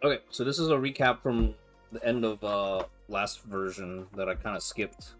Okay, so this is a recap from the end of last version that I kind of skipped.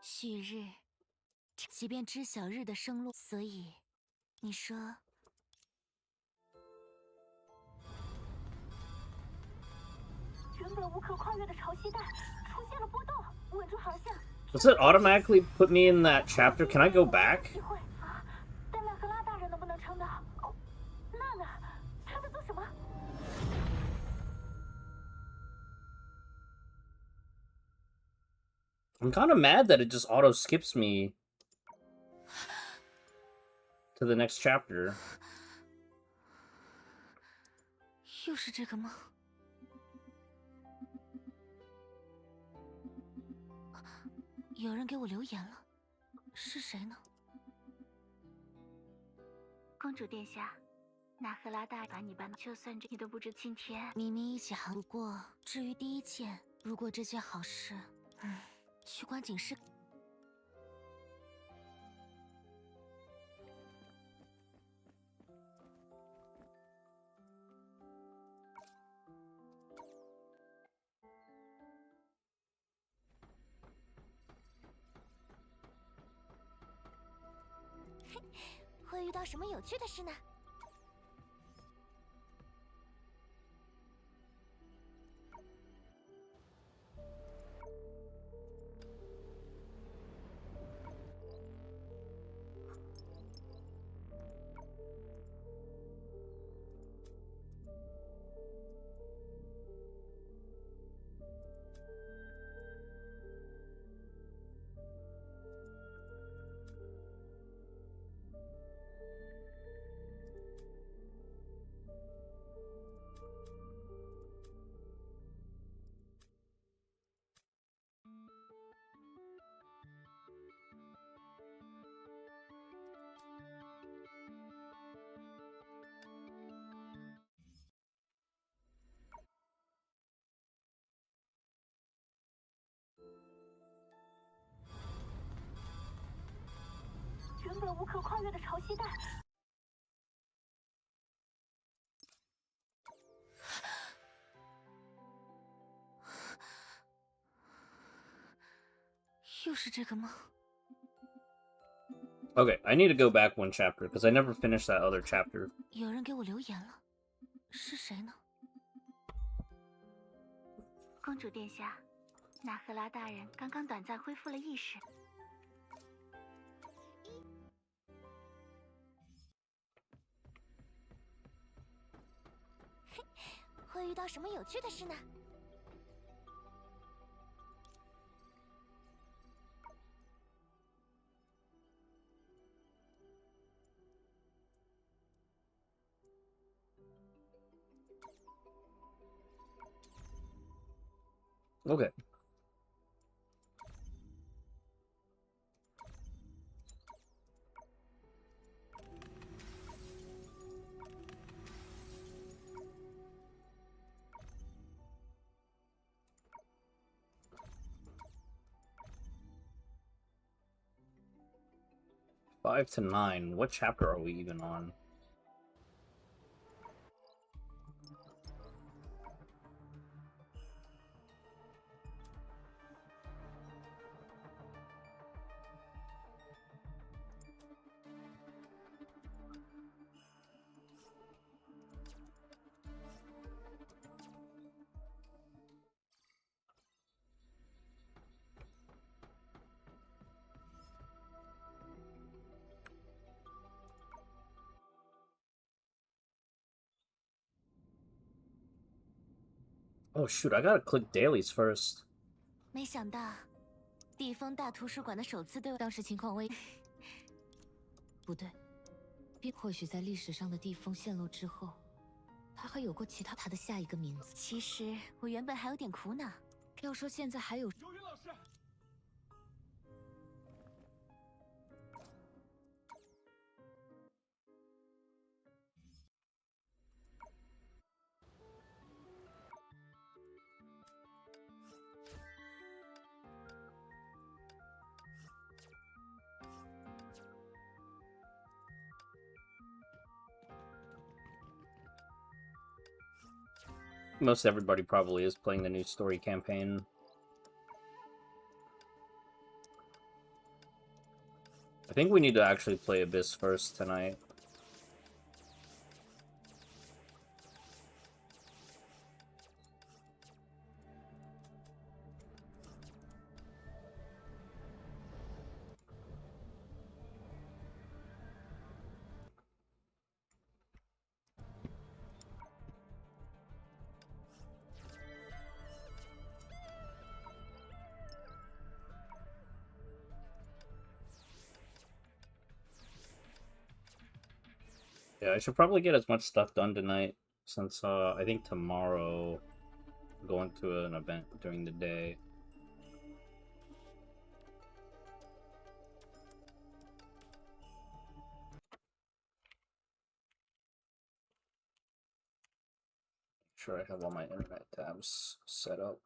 旭日，即便知晓日的升落，所以，你说，原本无可跨越的潮汐带出现了波动，稳住航向。Does it automatically put me in that chapter? Can I go back? 机会啊！但奈赫拉大人能不能撑到？哦，娜娜，他在做什么？ I'm kind of mad that it just auto skips me to the next chapter. 又是这个吗？有人给我留言了，是谁呢？公主殿下，纳赫拉大把你搬，就算这你都不知今天。明明一起好，不过至于第一件，如果这件好事，去观景室。会遇到什么有趣的事呢？原本无可跨越的潮汐带。又是这个吗？ Okay, I need to go back one chapter because I never finished that other chapter. 有人给我留言了，是谁呢？公主殿下，纳赫拉大人刚刚短暂恢复了意识。会遇到什么有趣的事呢？Okay. Five to 9. What chapter are we even on? Oh shoot! I gotta click dailies first. 没想到，地风大图书馆的首次对当时情况危，不对，或许在历史上的地风陷落之后，他还有过其他的下一个名字。其实我原本还有点苦恼，要说现在还有。周云老师。 Most everybody probably is playing the new story campaign. I think we need to actually play Abyss first tonight. Yeah, I should probably get as much stuff done tonight, since I think tomorrow I'm going to an event during the day. Sure, I have all my internet tabs set up.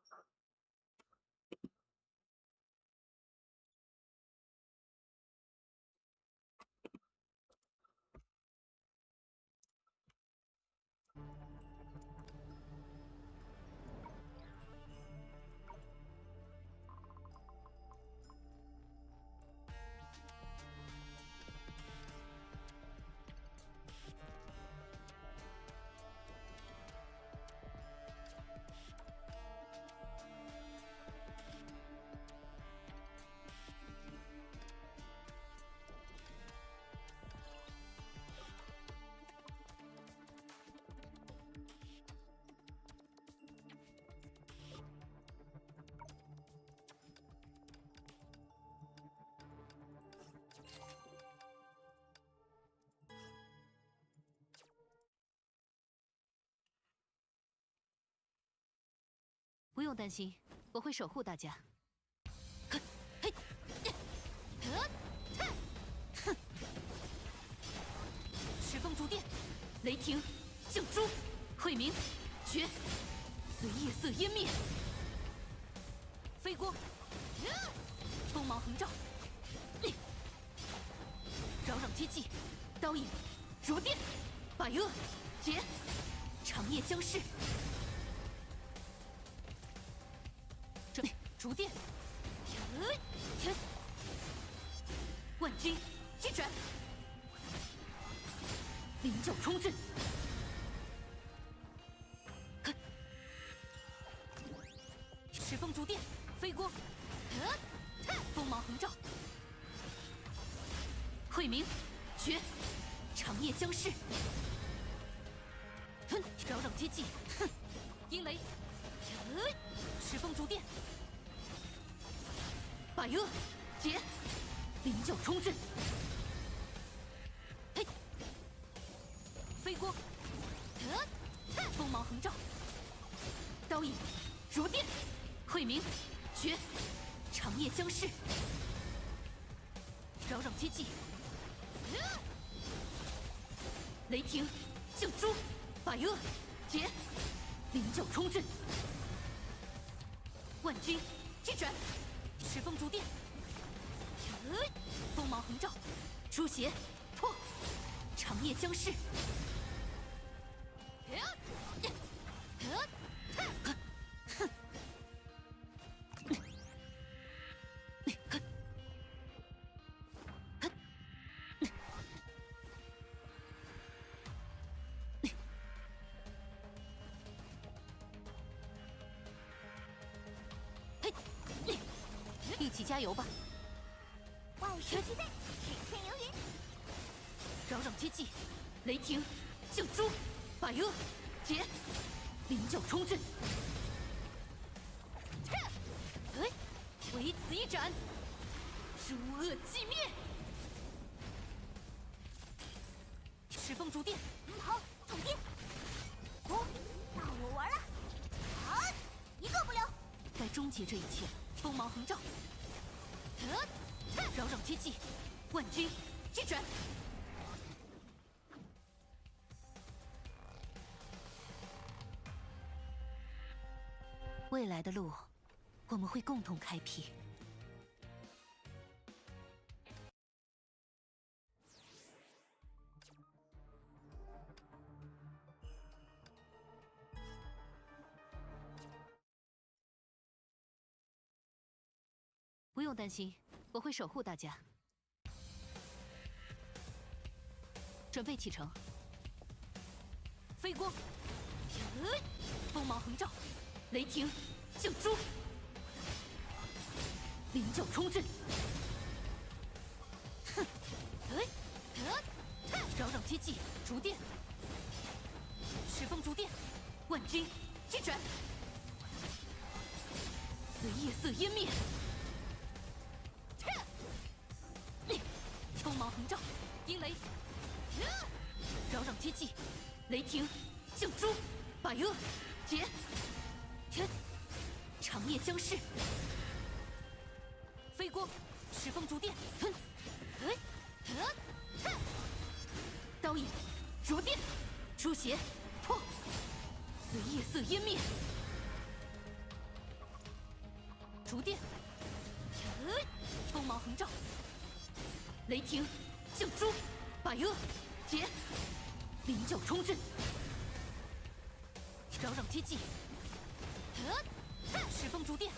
不用担心，我会守护大家。赤风逐电，雷霆，降诛，晦明，绝，随夜色湮灭，飞光，锋芒横照，扰攘接济，刀影，逐电，百恶，劫，长夜将逝。 逐电，万军击转，灵教冲阵，赤风逐电，飞光，锋芒横照，晦明，绝，长夜将逝，扰攘接济，阴雷，赤风逐电。 百恶，劫，灵教冲阵，嘿，飞光，锋芒横照，刀影，如电，晦明，绝，长夜将逝，扰攘接济，雷霆，降诛，百恶，劫，灵教冲阵，万军击转。 赤风逐电，锋芒横照，出邪破，长夜将逝。一起加油吧！万事俱备，只欠流云。扰攘接济，雷霆，降诛，百恶，劫，灵教冲阵，一斩，诛恶寂灭。石峰逐电，好，统击。哦，到我玩了。好，一个不留。该终结这一切。锋芒横照，扰攘接济，万军击转。未来的路，我们会共同开辟。不用担心，我会守护大家。准备启程。飞光，锋芒横照，雷霆救诛，灵角冲阵。哼，扰攘接济，逐电，石峰逐电，万军击转，随夜色湮灭。锋芒横照，阴雷，扰攘接济，雷霆救诛，百恶劫，长夜将逝。飞光，石峰逐电，刀影逐电，诛邪破，随夜色湮灭。逐电，锋芒横照，雷霆救诛，百恶劫，灵角冲阵，扰攘接济，石峰逐电，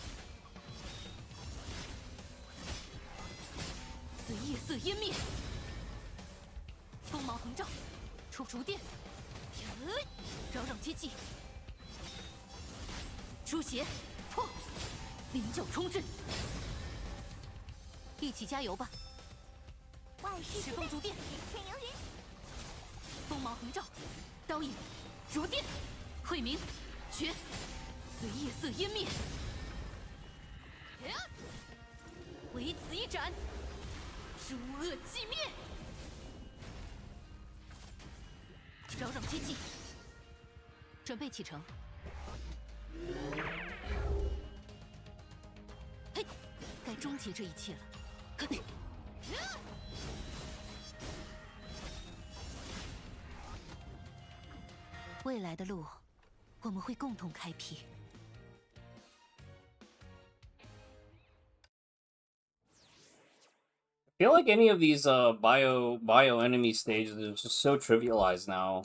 随夜色湮灭。锋芒横照，逐电，扰攘接济，诛邪破，灵角冲阵，一起加油吧！万事石峰逐电，人天游云。锋芒横照，刀影逐电，晦明绝，随夜色湮灭。唯此一斩，诛恶寂灭。扰攘接济，准备启程。嘿，该终结这一切了。嘿。未来的路，我们会共同开辟。I feel like any of these bio enemy stages are just so trivialized now.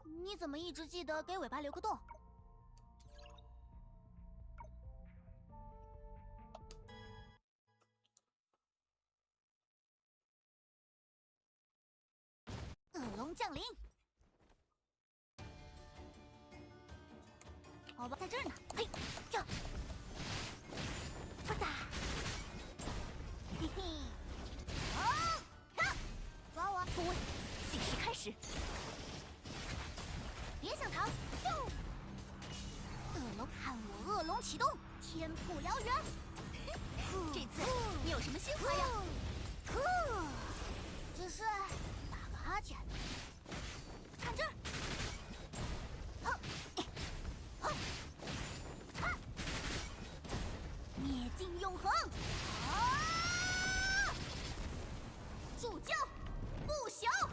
你怎么一直记得给尾巴留个洞？恶龙降临！好吧，在这儿呢。嘿，呀，吧嗒，嘿嘿，哦，看，抓我！复位，计时开始。别想逃！哟，恶龙，看我恶龙启动，天瀑燎原！这次你有什么新花样？只是打个哈欠。看这儿！灭尽永恒！助教，不朽！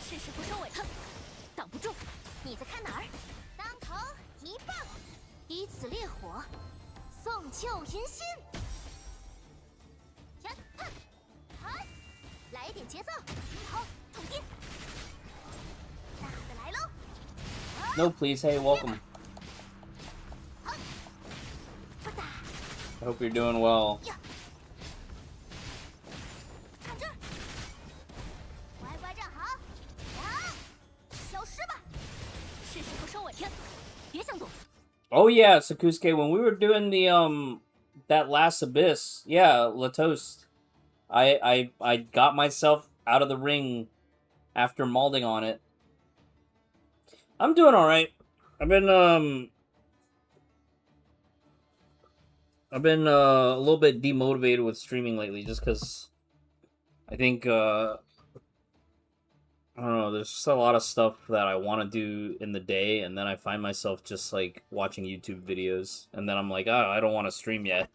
试试不收尾，哼！挡不住，你在看哪儿？当头一棒，以此烈火，送旧迎新。前，哼，嗨，来一点节奏。好，统击。大的来喽！ No, please. Hey, welcome. I hope you're doing well. 看这儿，乖乖站好，消失吧！试试不收尾，别想躲。Oh yeah, Sakusuke, when we were doing that last abyss. Yeah, Latos. I got myself out of the ring after malding on it. I'm doing all right. I've been a little bit demotivated with streaming lately, just because I think I don't know. There's just a lot of stuff that I want to do in the day, and then I find myself just like watching YouTube videos, and then I'm like, oh, I don't want to stream yet.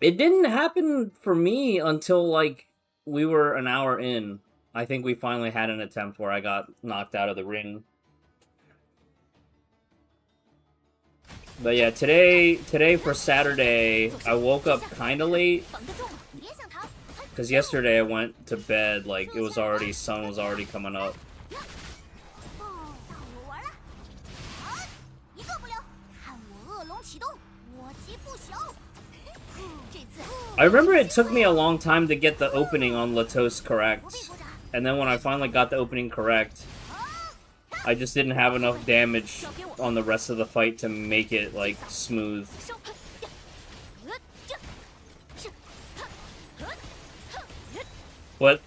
It didn't happen for me until like we were an hour in. I think we finally had an attempt where I got knocked out of the ring. But yeah, today for Saturday, I woke up kind of late. Because yesterday I went to bed, like, it was already, sun was already coming up. I remember it took me a long time to get the opening on Latos correct. And then when I finally got the opening correct, I just didn't have enough damage on the rest of the fight to make it, like, smooth. But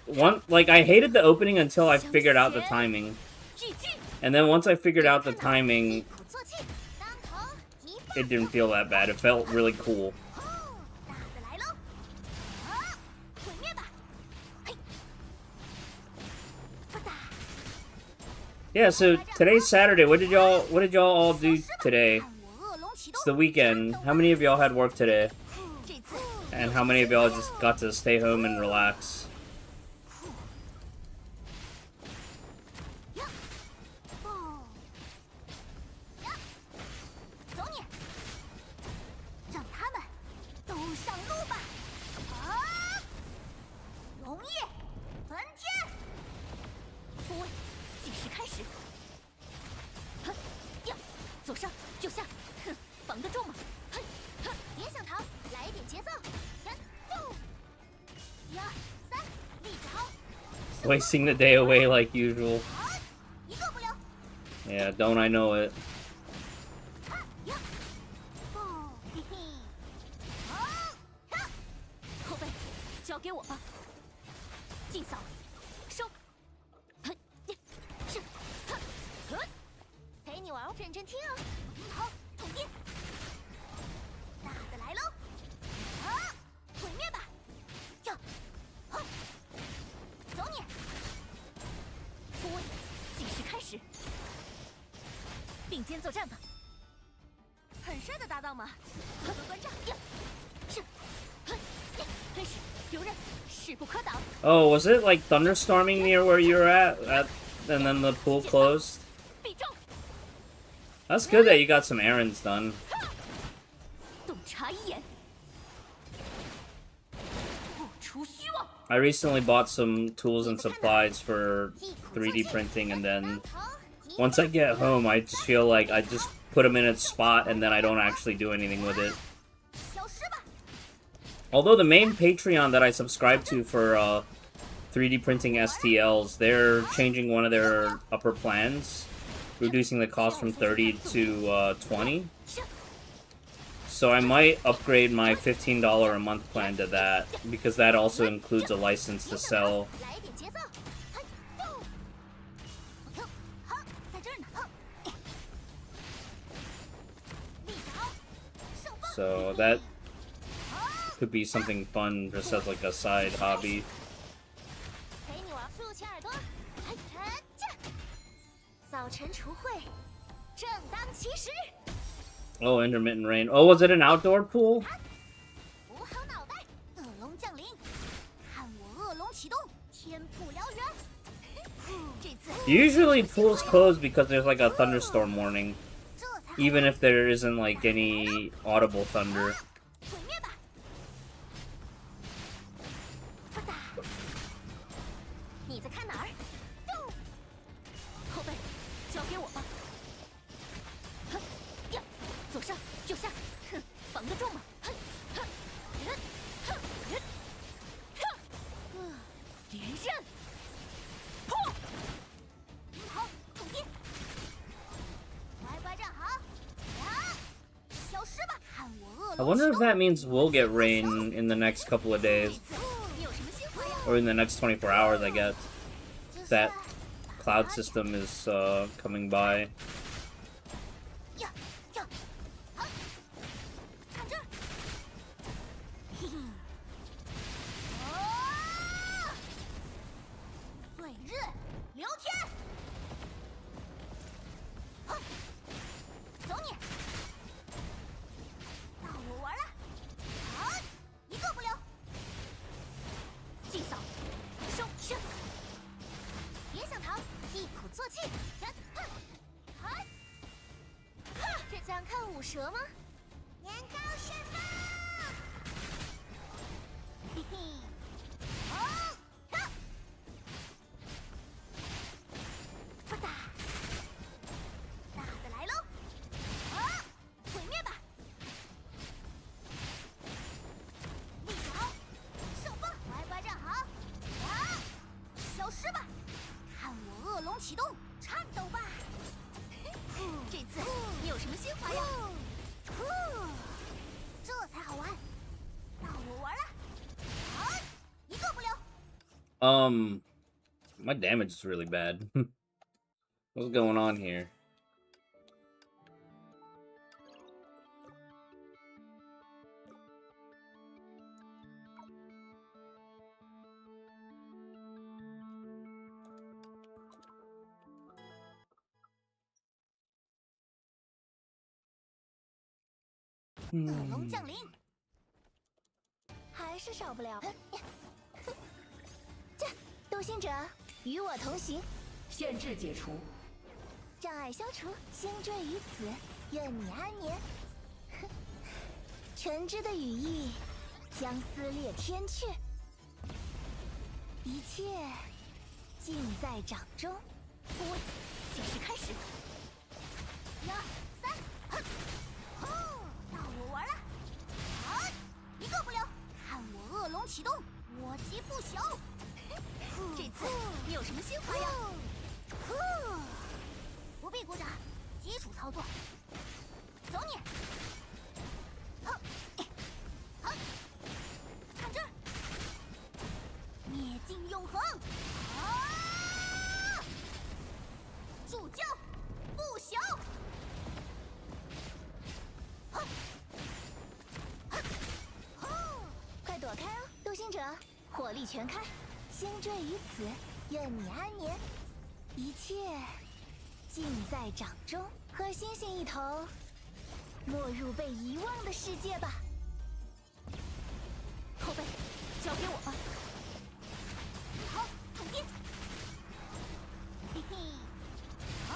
I hated the opening until I figured out the timing. And then once I figured out the timing, it didn't feel that bad. It felt really cool. Yeah, so today's Saturday. What did y'all all do today? It's the weekend. How many of y'all had work today? And how many of y'all just got to stay home and relax? Wasting the day away like usual. Yeah, don't I know it. Oh, was it like thunderstorming near where you were at and then the pool closed? That's good that you got some errands done. I recently bought some tools and supplies for 3D printing, and then once I get home, I just feel like I just put them in its spot and then I don't actually do anything with it. Although the main Patreon that I subscribe to for 3D printing STLs, they're changing one of their upper plans, reducing the cost from 30 to 20. So I might upgrade my $15 a month plan to that, because that also includes a license to sell. So that could be something fun, just as like a side hobby. Oh, intermittent rain. Oh, was it an outdoor pool? Usually pools close because there's like a thunderstorm warning, even if there isn't like any audible thunder. I wonder if that means we'll get rain in the next couple of days. Or in the next 24 hours, I guess. That cloud system is coming by.想看舞蛇吗？年糕释放！嘿嘿，哦，到！不打，大的来喽！啊，毁灭吧！立好，上方，乖乖站好！啊，消失吧！看我恶龙启动，颤抖吧！这次你有什么新花样？这才好玩，到我玩了！啊，一个不留。My damage is really bad. What's going on here? Hmm. 恶龙降临，还是少不了。这独行者与我同行，限制解除，障碍消除，星坠于此，愿你安眠。纯知的羽翼将撕裂天阙，一切尽在掌中。复位，计时开始。1、2、3，哼！哦，到我玩了！啊，一个不留！看我恶龙启动，我极不朽！这次你有什么新花样？不必鼓掌，基础操作。走你！好，好，看这儿！灭尽永恒！啊！助教，不朽！快躲开哦，独行者！火力全开，星坠于此，愿你安眠。一切尽在掌中，和星星一同，没入被遗忘的世界吧。后背，交给我吧。好，统击！嘿嘿，好，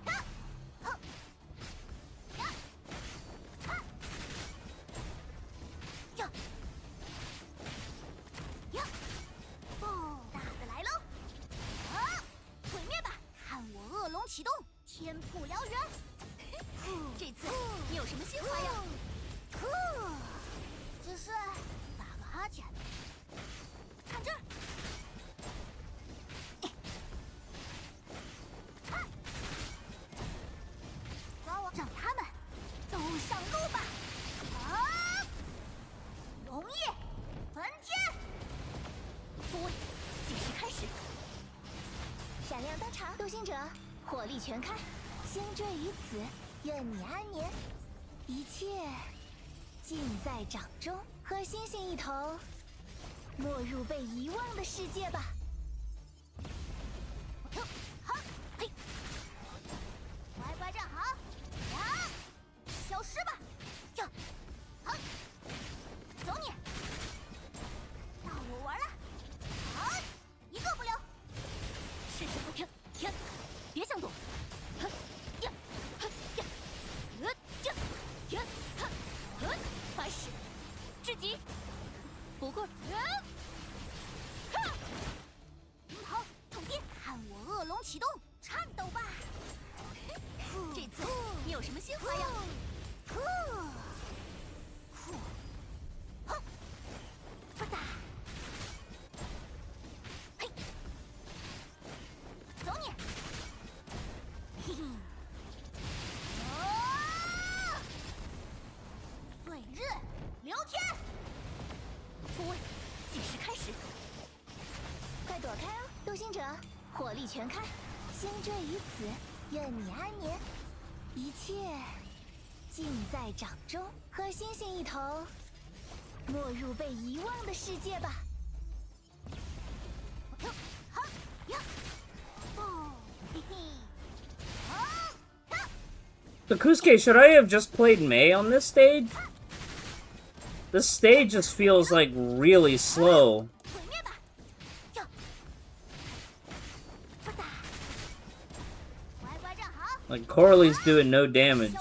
到，好，呀，哈，呀，呀，哦，大的来喽！啊，毁灭吧！看我恶龙启动，天不燎原！这次你有什么新花样？只是打个哈欠。看这儿！抓我，让他们都上路吧！啊！溶液焚天！复位，计时开始。闪亮登场，独行者，火力全开，星坠于此，愿你安眠。一切尽在掌中，和星星一同，没入被遗忘的世界吧。好，嘿，乖乖站好，呀，消失吧，呀，好，走你，到我玩了，好，一个不留。试试不停，停，别想躲。哼呀，哼呀，呀，呀，哼，发誓，至极。不过，好，统击！看我恶龙独行者，火力全开，星坠于此，愿你安眠。一切尽在掌中，和星星一同，没入被遗忘的世界吧。Kusuke, should I have just played Mei on this stage? This stage just feels like really slow. Like Coralie's doing no damage.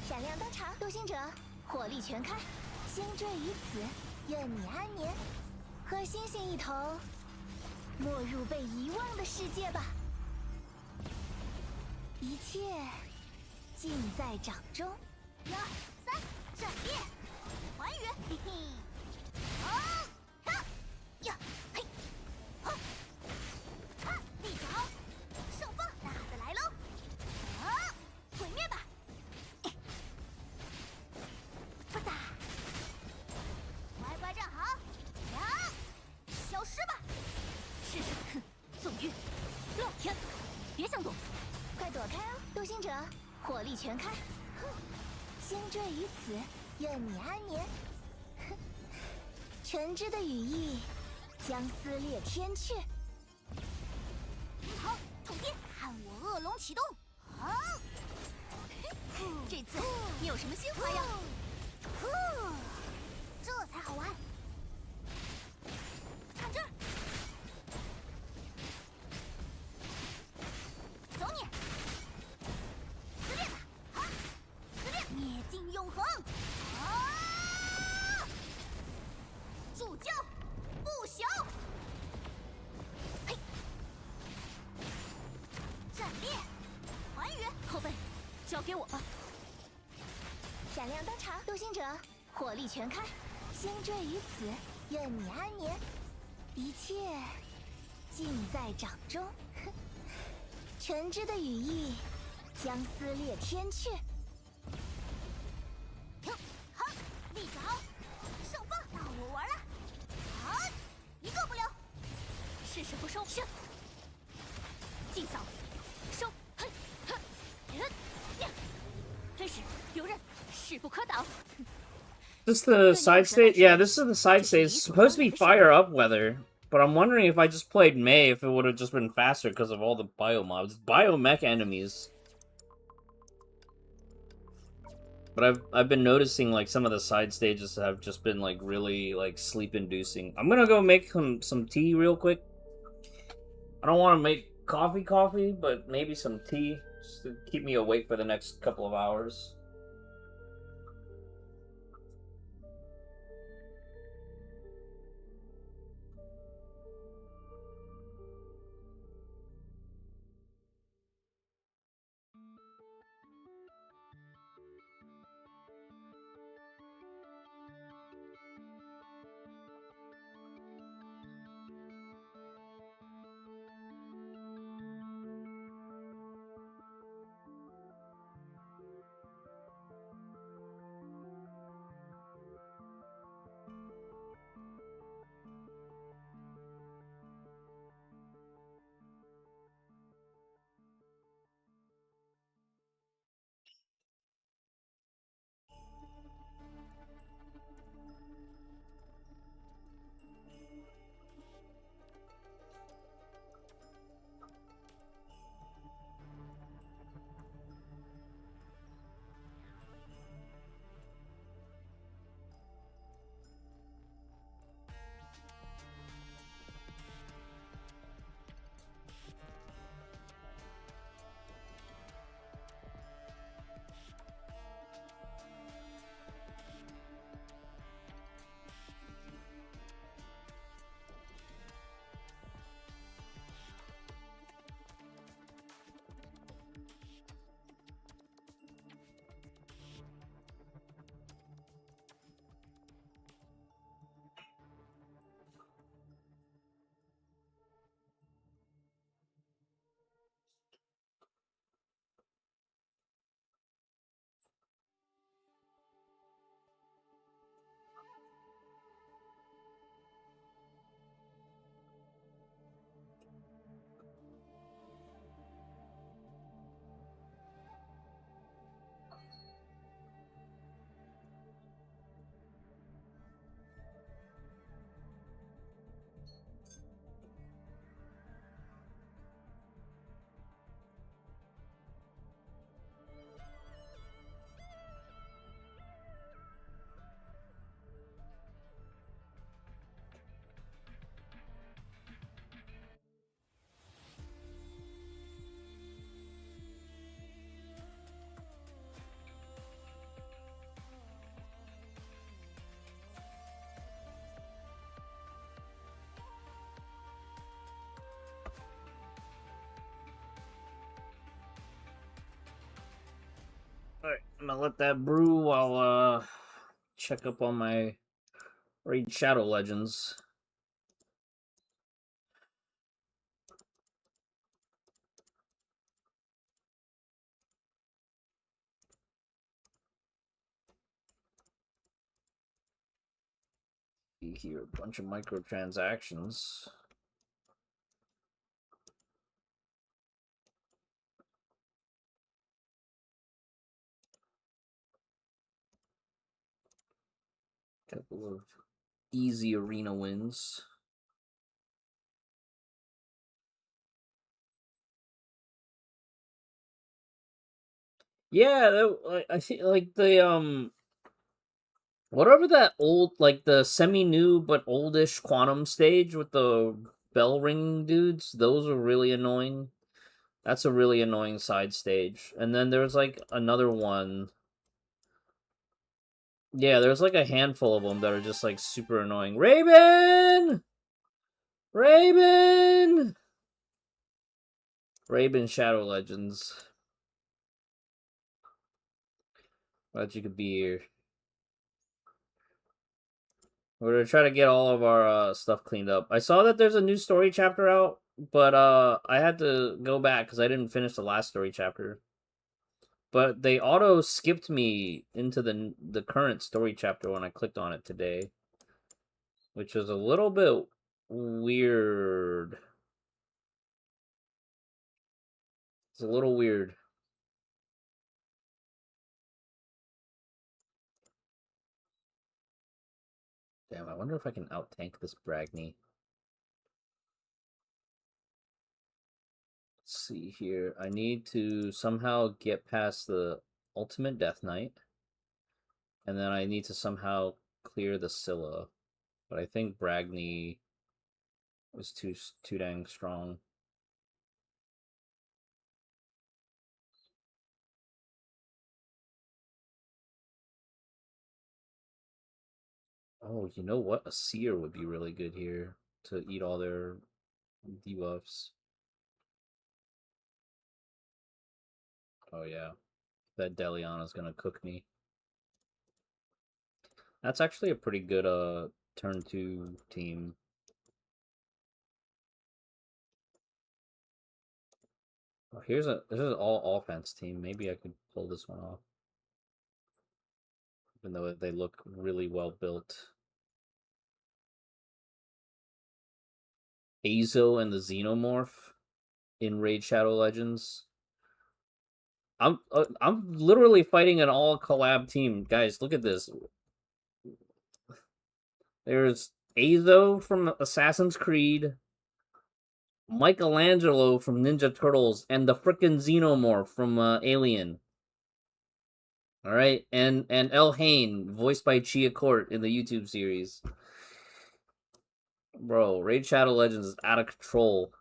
闪亮登场，独行者，火力全开，星坠于此，愿你安眠。和星星一同，没入被遗忘的世界吧。一切尽在掌中。1、3，闪电，还原，嘿嘿。呀，嘿，好，立爪，上方，大的来喽！毁灭吧！不打，乖乖站好，呀，消失吧！试试，哼，纵欲，落天，别想躲，快躲开哦！独行者，火力全开，哼，星坠于此，愿你安眠。哼，纯知的羽翼将撕裂天阙。好，统击，看我恶龙启动！好，这次你有什么新花样？这才好玩！看这儿，走你！撕裂吧！啊，撕裂！灭尽永恒！啊！助教，不朽！嘿，战裂，还原！后辈，交给我吧。闪亮登场，独行者，火力全开，星坠于此，愿你安眠。一切尽在掌中。哼，纯知的羽翼将撕裂天阙。好，立爪，上方，到我玩了！好，一个不留。试试不收，是。祭扫，收，嘿，哼，人，呀，飞使，留刃，势不可挡。This the side stage? Yeah, this is the side stage. It's supposed to be fire up weather, but I'm wondering if I just played Mei, if it would have just been faster because of all the biomobs. Biomech enemies. But I've been noticing like some of the side stages have just been like really like sleep inducing. I'm gonna go make some tea real quick. I don't want to make coffee, but maybe some tea just to keep me awake for the next couple of hours. I'm gonna let that brew while check up on my Raid Shadow Legends. See here, a bunch of microtransactions. Couple of easy arena wins. Yeah, I see. Like the whatever that old, like the semi-new but oldish Quantum stage with the bell ring dudes. Those are really annoying. That's a really annoying side stage. And then there's like another one. Yeah, there's like a handful of them that are just like super annoying. Raven! Raven! Raven Shadow Legends. Glad you could be here. We're gonna try to get all of our stuff cleaned up. I saw that there's a new story chapter out, but I had to go back because I didn't finish the last story chapter. But they auto skipped me into the current story chapter when I clicked on it today, which is a little bit weird. It's a little weird. Damn, I wonder if I can out tank this Bragny. Let's see here. I need to somehow get past the ultimate Death Knight. And then I need to somehow clear the Scylla. But I think Bragny was too dang strong. Oh, you know what? A Seer would be really good here to eat all their debuffs. Oh yeah. That Deliana's gonna cook me. That's actually a pretty good turn 2 team. Oh, this is an all offense team. Maybe I could pull this one off. Even though they look really well built. Azo and the Xenomorph in Raid Shadow Legends. I'm literally fighting an all collab team, guys. Look at this. There's Azo from Assassin's Creed, Michelangelo from Ninja Turtles, and the frickin' Xenomorph from Alien. All right, and El Hain, voiced by Chia Court in the YouTube series. Bro, Raid Shadow Legends is out of control.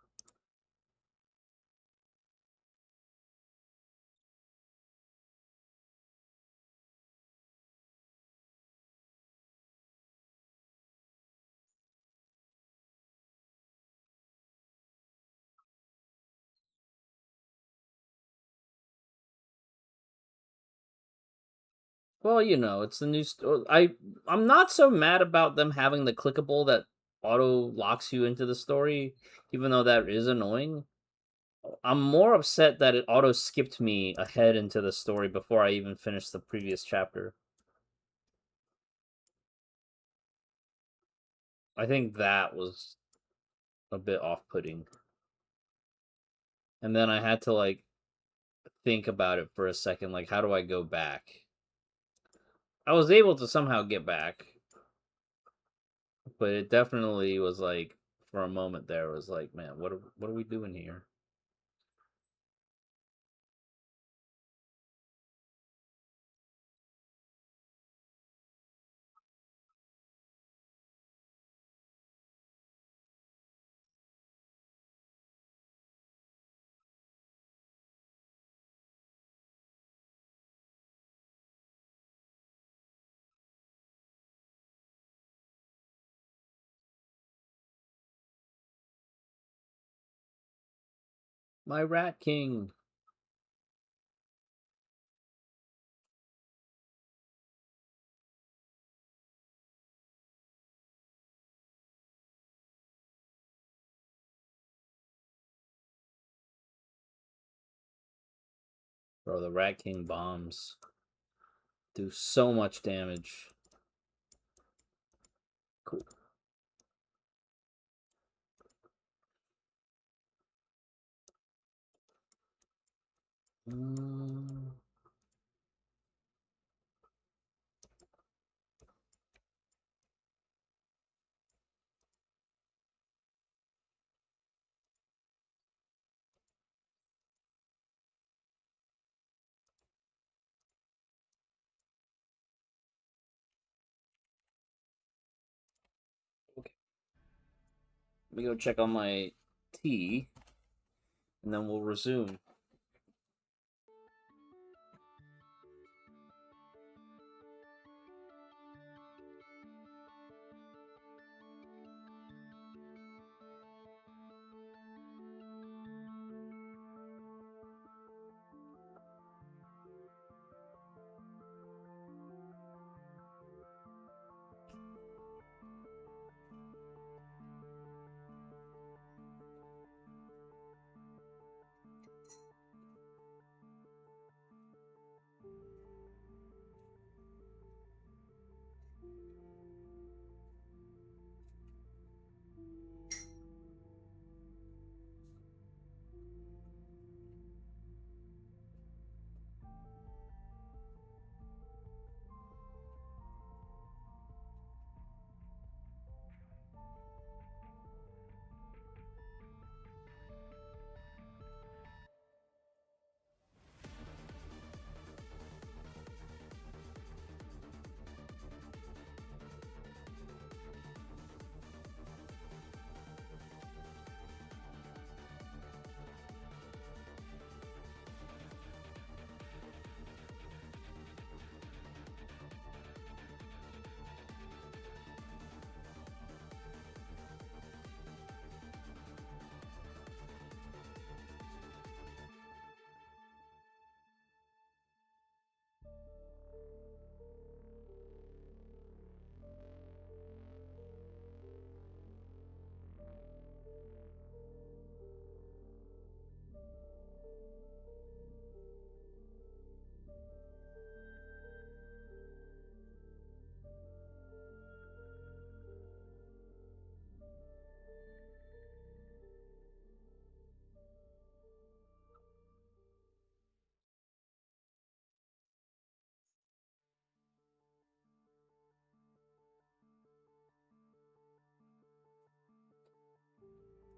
Well, you know, it's the new. I'm not so mad about them having the clickable that auto locks you into the story, even though that is annoying. I'm more upset that it auto skipped me ahead into the story before I even finished the previous chapter. I think that was a bit off-putting. And then I had to like think about it for a second, like how do I go back? I was able to somehow get back, but it definitely was like for a moment there was like, man, what are we doing here? My Rat King. Bro, the Rat King bombs do so much damage. Cool. Okay. Let me go check on my tea, and then we'll resume.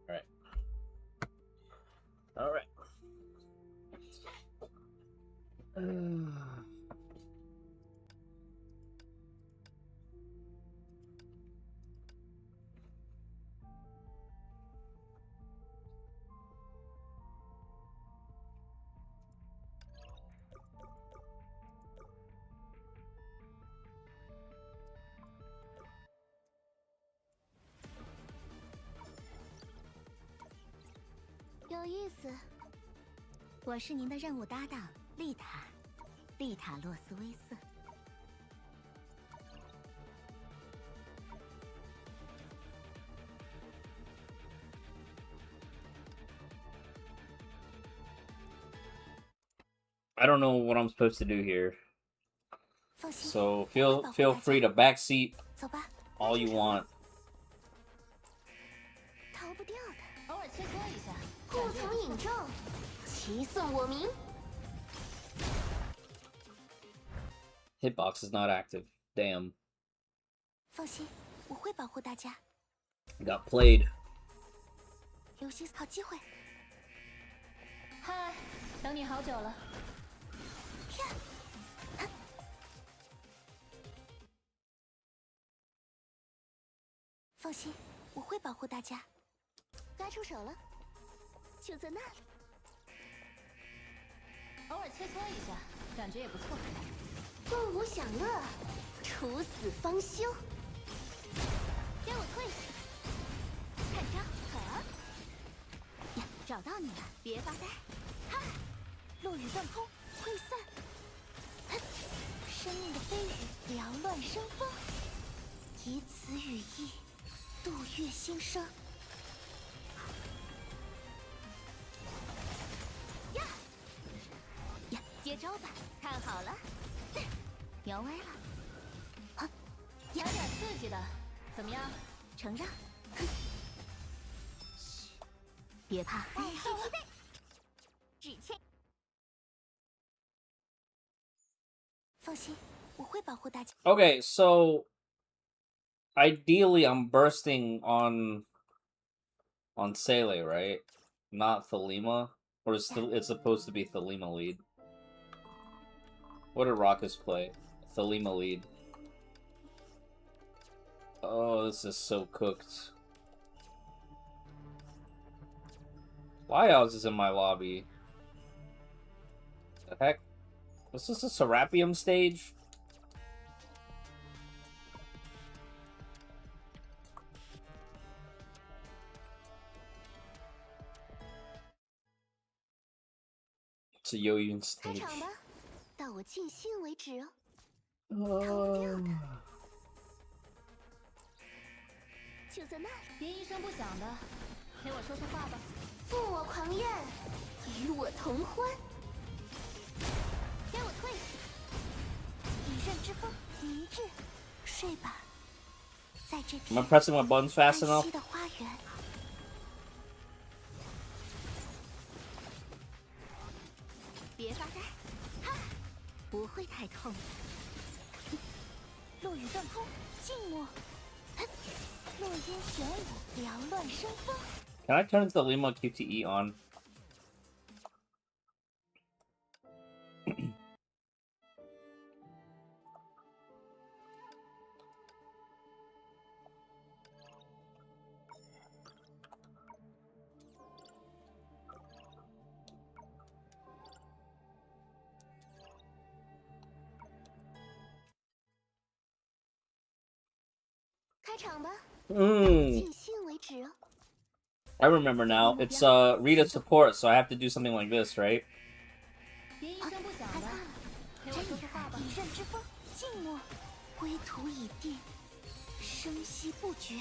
Alright. Alright. 有意思。我是您的任务搭档丽塔，丽塔洛斯威瑟。I don't know what I'm supposed to do here. 放心， So 我会保护 feel 大家。 free to backseat 走吧， all you want. 逃不掉的。偶尔切磋一下，护从引证，齐颂我名。 Hitbox is not active. Damn. 放心，我会保护大家。 Got played. 留心好机会。嗨，等你好久了。放心，我会保护大家。该出手了，就在那里。偶尔切磋一下，感觉也不错。共舞享乐，处死方休。给我退下！看招！呀，找到你了，别发呆！哈，落雨断空，溃散。哼，生命的飞羽缭乱生风，以此羽翼，度月心声。呀！好了，摇歪了。啊，来点刺激的，怎么样？承让。嘘，别怕，万事齐备，只欠。放心，我会保护大家。 Okay, so ideally I'm bursting on Sele, right? Not Thelema? Or is it's supposed to be Thelema lead? What did Raucus play? Thelema lead. Oh, this is so cooked. Lyos is in my lobby. The heck? Was this a Serapium stage? It's a Yoyun 开 stage. 场吧，到我尽兴为止哦。逃掉的，就在那里。别一声不响的，陪我说说话吧。负我狂焰，与我同欢。给我退！以刃之风，一致。睡吧，在这 Am I 片 pressing my buttons 安 fast enough? 息的花园。别发呆，哈，不会太痛的。落雨断空，静默。落烟玄舞，缭乱生风。 Can I turn Thelema QTE on? I remember now. It's Rita support, so I have to do something like this, right? 别一声不响的，陪我说说话吧。以刃之风，静默，归途已定，生息不绝。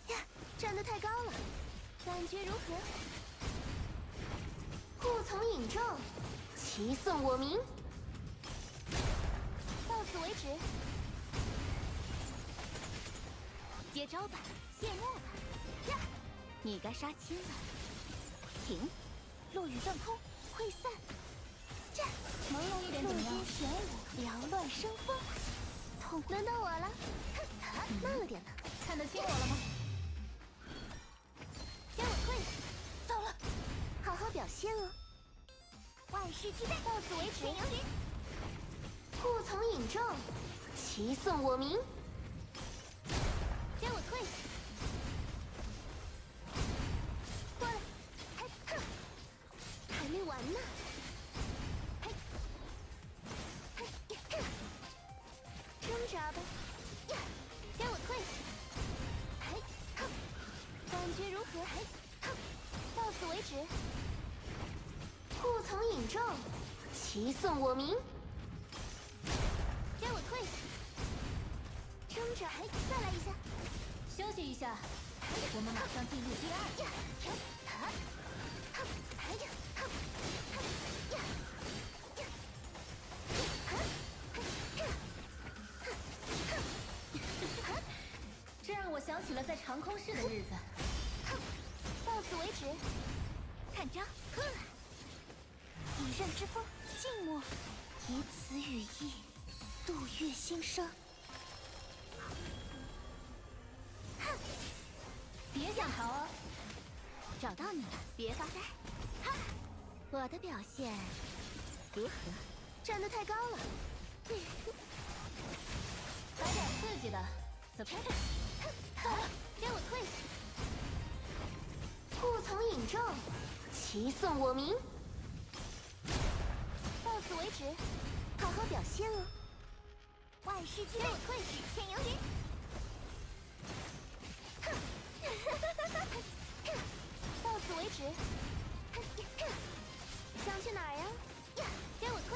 呀，站得太高了，感觉如何？护从引众，齐颂我名。到此为止。接招吧，谢幕吧。呀，你该杀青了。停，落雨断空，溃散。这，朦胧一点怎么样？落烟玄舞，缭乱生风。痛，轮到我了。哼，慢了点呢。看得清我了吗？给我退！糟了，好好表现哦。万事俱备，到此为止。天游云，护从引众，齐颂我名。给我退！过来！嘿，哼，还没完呢！嘿，嘿，哼，挣扎吧！呀，给我退！嘿，哼，感觉如何？嘿，哼，到此为止。护从引众，齐颂我名。给我退！挣扎！嘿，再来一下。 休息一下，我们马上进入第二局。这让我想起了在长空室的日子。到此为止，看招！以刃之风，静默，以此羽翼，度月心声。 别想逃啊！找到你了，别发呆。哈，我的表现如何？站得太高了。来点刺激的，怎么？走了，给我退！护从引众，齐颂我名。到此为止，好好表现哦。万事俱备，给我退！只欠游云。 到此为止。想去哪儿呀？给我退！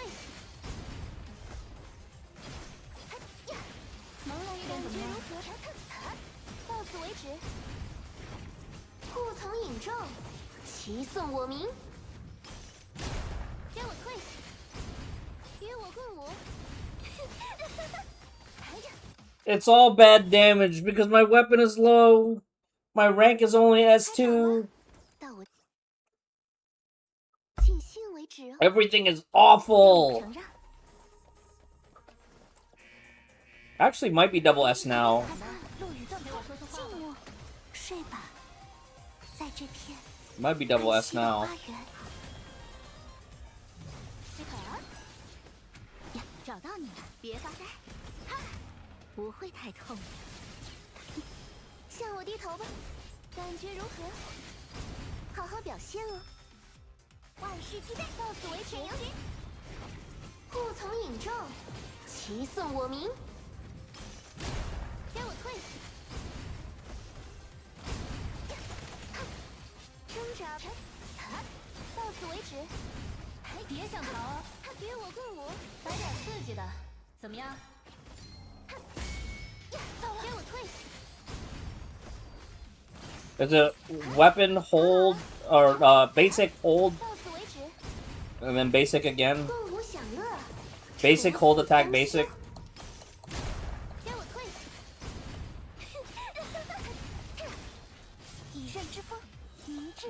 朦胧一点怎么样？如何？到此为止。护从引众，齐颂我名。It's all bad damage because my weapon is low. My rank is only S2. 到我尽兴为止哦。 Everything is 让我 awful. 承让。 Actually, might be double S now. 落雨断风，静默，睡吧，在这片 Might be double 安 S 息的 now. 花园。呀，找到你了，别发呆，哈，不会太痛的。向我低头吧，感觉如何？好好表现哦。万事俱备，到此为止。护从引众，齐颂我名。给我退！挣扎，到此为止。别想逃啊！给我棍舞，来点刺激的，怎么样？给我退！ There's a weapon hold or basic hold, 到此为止。 and then basic again. 共舞享乐。 Basic hold attack basic. 给我退！以刃之风，明志，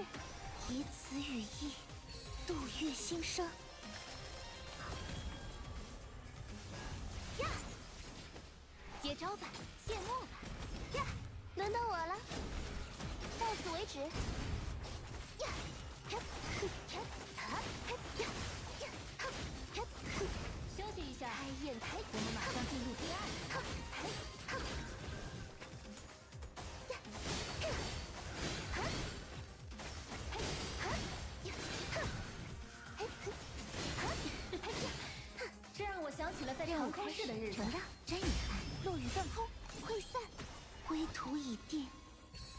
以此羽翼，度月心声。呀！接招吧，谢幕吧！呀，轮到我了，到此为止。呀！休息一下，开宴台，我们马上进入第二。这让我想起了在长空市的日子。承让，真遗憾。落雨断风，会散，归途已定，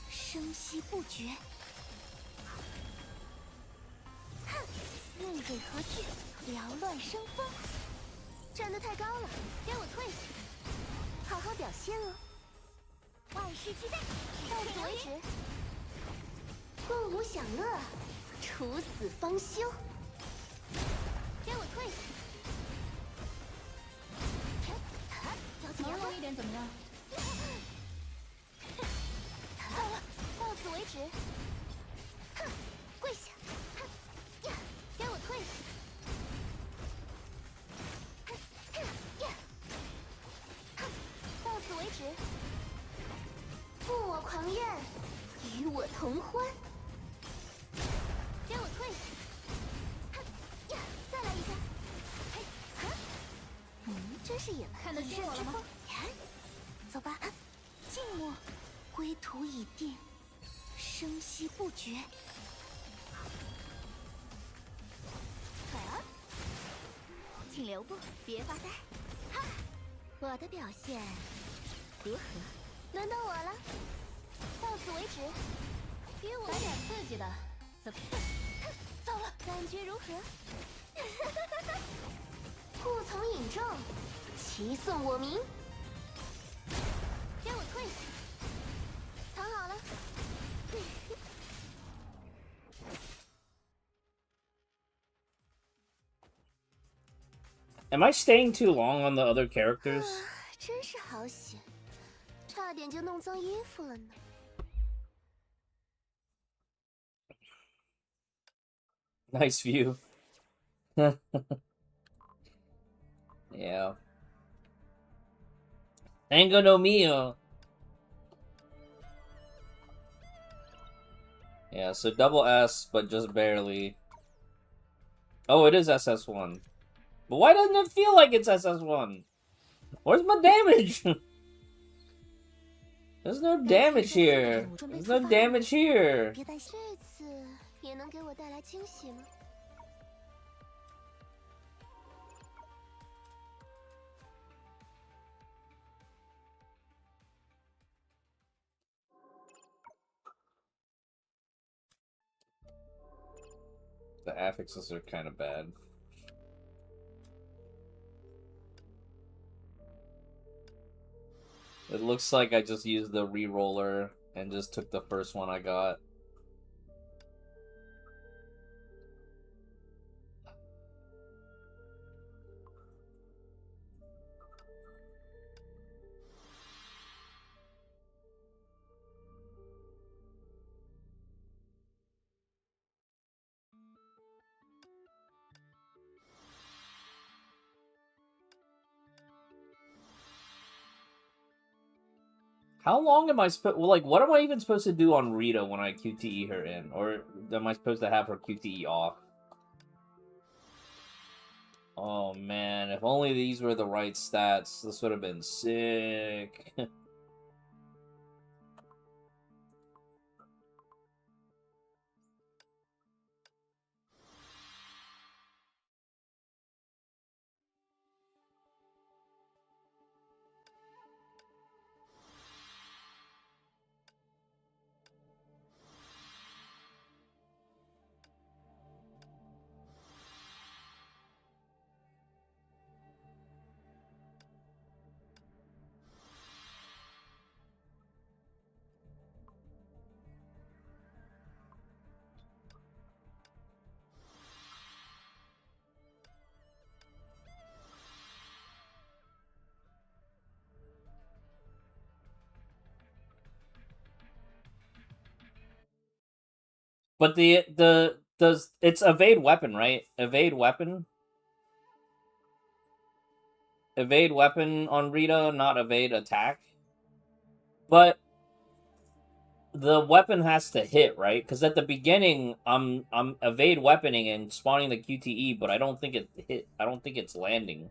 生息不绝。哼，任蕊何惧？缭乱生风。站得太高了，给我退！好好表现哦。万事俱备，到此为止。共舞享乐，处死方休。给我退！朦胧一点怎么样？到了，到此为止。哼，跪下！哼呀，给我退！到此为止。负我狂焰，与我同欢。给我退！呀，再来一下！真是野蛮。看得起我了吗？走吧，静默，归途已定，生息不绝。请留步，别发呆。哈，我的表现如何？轮到我了，到此为止。给我来点刺激的，怎么？糟了，感觉如何？护从引众，齐颂我名。给我退！躺好了。Am I staying too long on the other characters? 真是好险，差点就弄脏衣服了呢。Nice view. Yeah. Tango no Mio. Yeah, so double S, but just barely. Oh, it is SS1. But why doesn't it feel like it's SS1? Where's my damage? There's no damage here. There's no damage here. 别担心，这次也能给我带来惊喜吗？ The affixes are kind of bad. It looks like I just used the re-roller and just took the first one I got. How long am I supposed... Well, like, what am I even supposed to do on Rita when I QTE her in? Or am I supposed to have her QTE off? Oh, man. If only these were the right stats, this would have been sick. But it's evade weapon, right? Evade weapon? Evade weapon on Rita, not evade attack? But the weapon has to hit, right? Because at the beginning, I'm evade weaponing and spawning the QTE, but I don't think it hit. I don't think it's landing.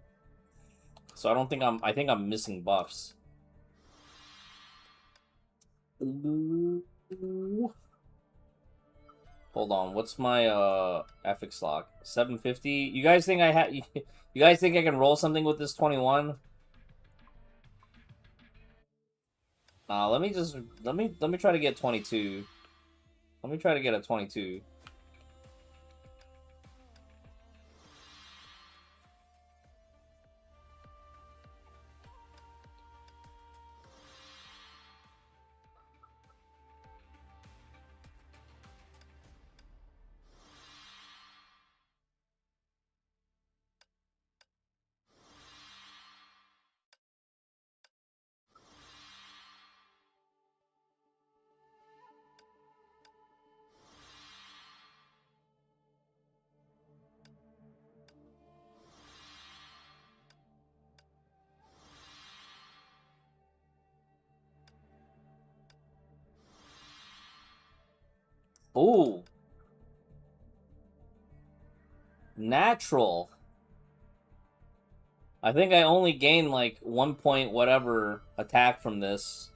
So I don't think I think I'm missing buffs. Hold on, what's my FX lock? 750. You guys think I had? You guys think I can roll something with this 21? Let me try to get 22. Let me try to get a 22. Ooh. Natural. I think I only gained like 1 point whatever attack from this.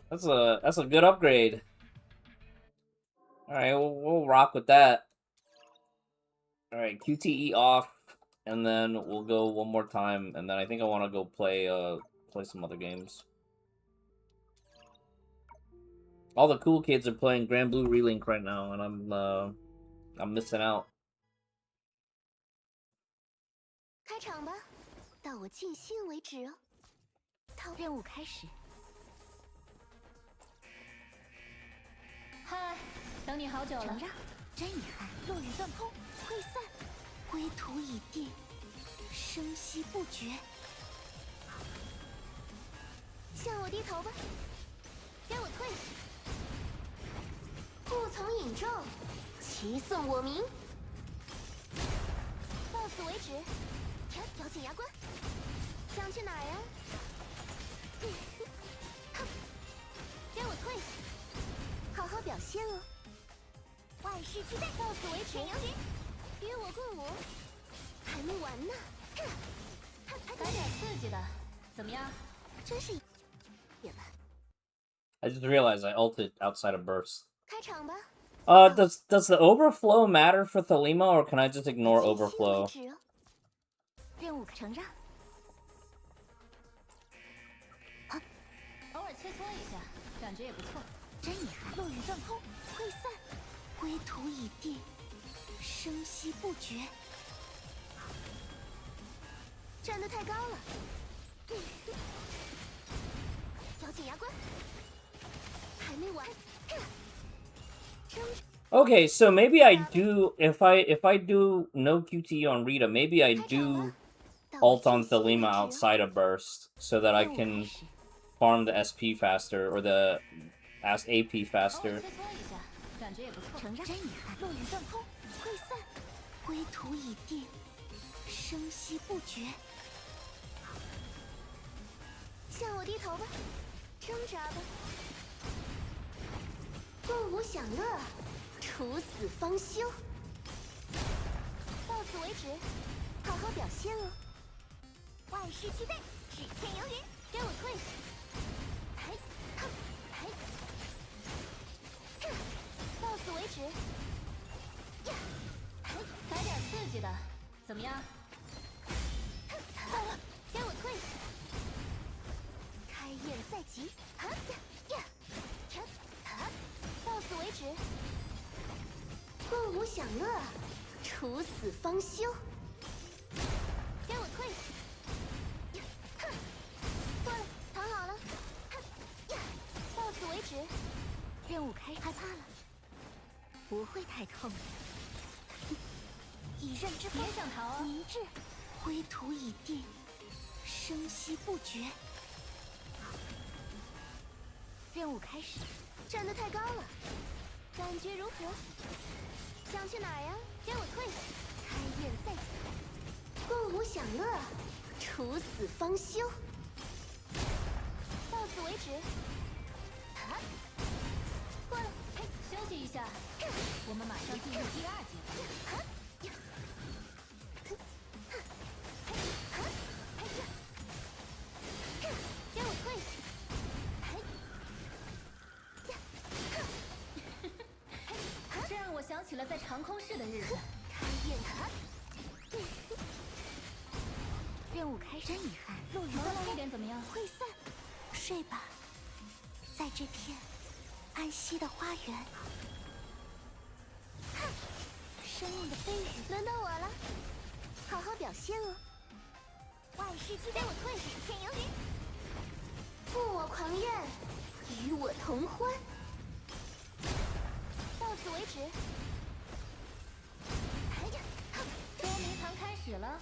That's a good upgrade. All right, we'll rock with that. All right, QTE off, and then we'll go one more time, and then I think I want to go play some other games. All the cool kids are playing Grand Blue Relink right now, and I'm missing out. 开场吧，到我尽兴为止哦。任务开始。嗨，等你好久了。承让，真遗憾。落雨断空，溃散，归途已定，生息不绝。向我低头吧，给我退。不从引众，齐颂我名。到此为止。咬紧牙关。想去哪儿呀？给我退。好好表现哦。万事俱备，到此为止。与我共舞，还没完呢。来点刺激的，怎么样？真是也吧。 I just realized I ulted outside of burst. 开场吧。Does the overflow matter for Thelema, or can I just ignore overflow? 任务承让。偶尔切磋一下，感觉也不错。真遗憾，落雨断空，溃散，归途已定，生息不绝。站得太高了，咬紧牙关，还没完。Okay, so maybe I do if I do no QT on Rita, maybe I do ult on Thelema outside of burst so that I can farm the SP faster or the AP faster. 承让，真遗憾，落雨断空，溃散，归途已定，生息不绝。向我低头吧，挣扎吧，共舞享乐，处死方休。到此为止，好好表现哦。万事俱备，只欠由于给我退。嘿，哼，嘿，哼，到此为止。呀，嘿，来点刺激的，怎么样？到了，给我退。开宴在即，哈呀呀，停，哈，到此为止。共舞享乐，处死方休。给我退。哼，过来，躺好了。哼呀，到此为止。任务开始，害怕了？不会太痛的。以刃之风，别想逃啊！凝滞，灰土已定，生息不绝。任务开始，站得太高了，感觉如何？想去哪儿呀？给我退！开宴在即，共舞享乐，处死方休。到此为止。啊，过来，嘿，休息一下，我们马上进入第2阶段。啊呀，哼，哼，嘿，啊，嘿呀，哼，给我退！嘿，呀，哼，嘿，啊，这让我想起了在长空室的日子。开宴啊！任务开始，真遗憾，落雨朦胧一点怎么样？会散，睡吧，在这片安息的花园。哼，生命的飞羽，轮到我了，好好表现哦。万事俱备，我退，只欠由于。负我狂焰，与我同欢。到此为止。哎呀，哼，捉迷藏开始了。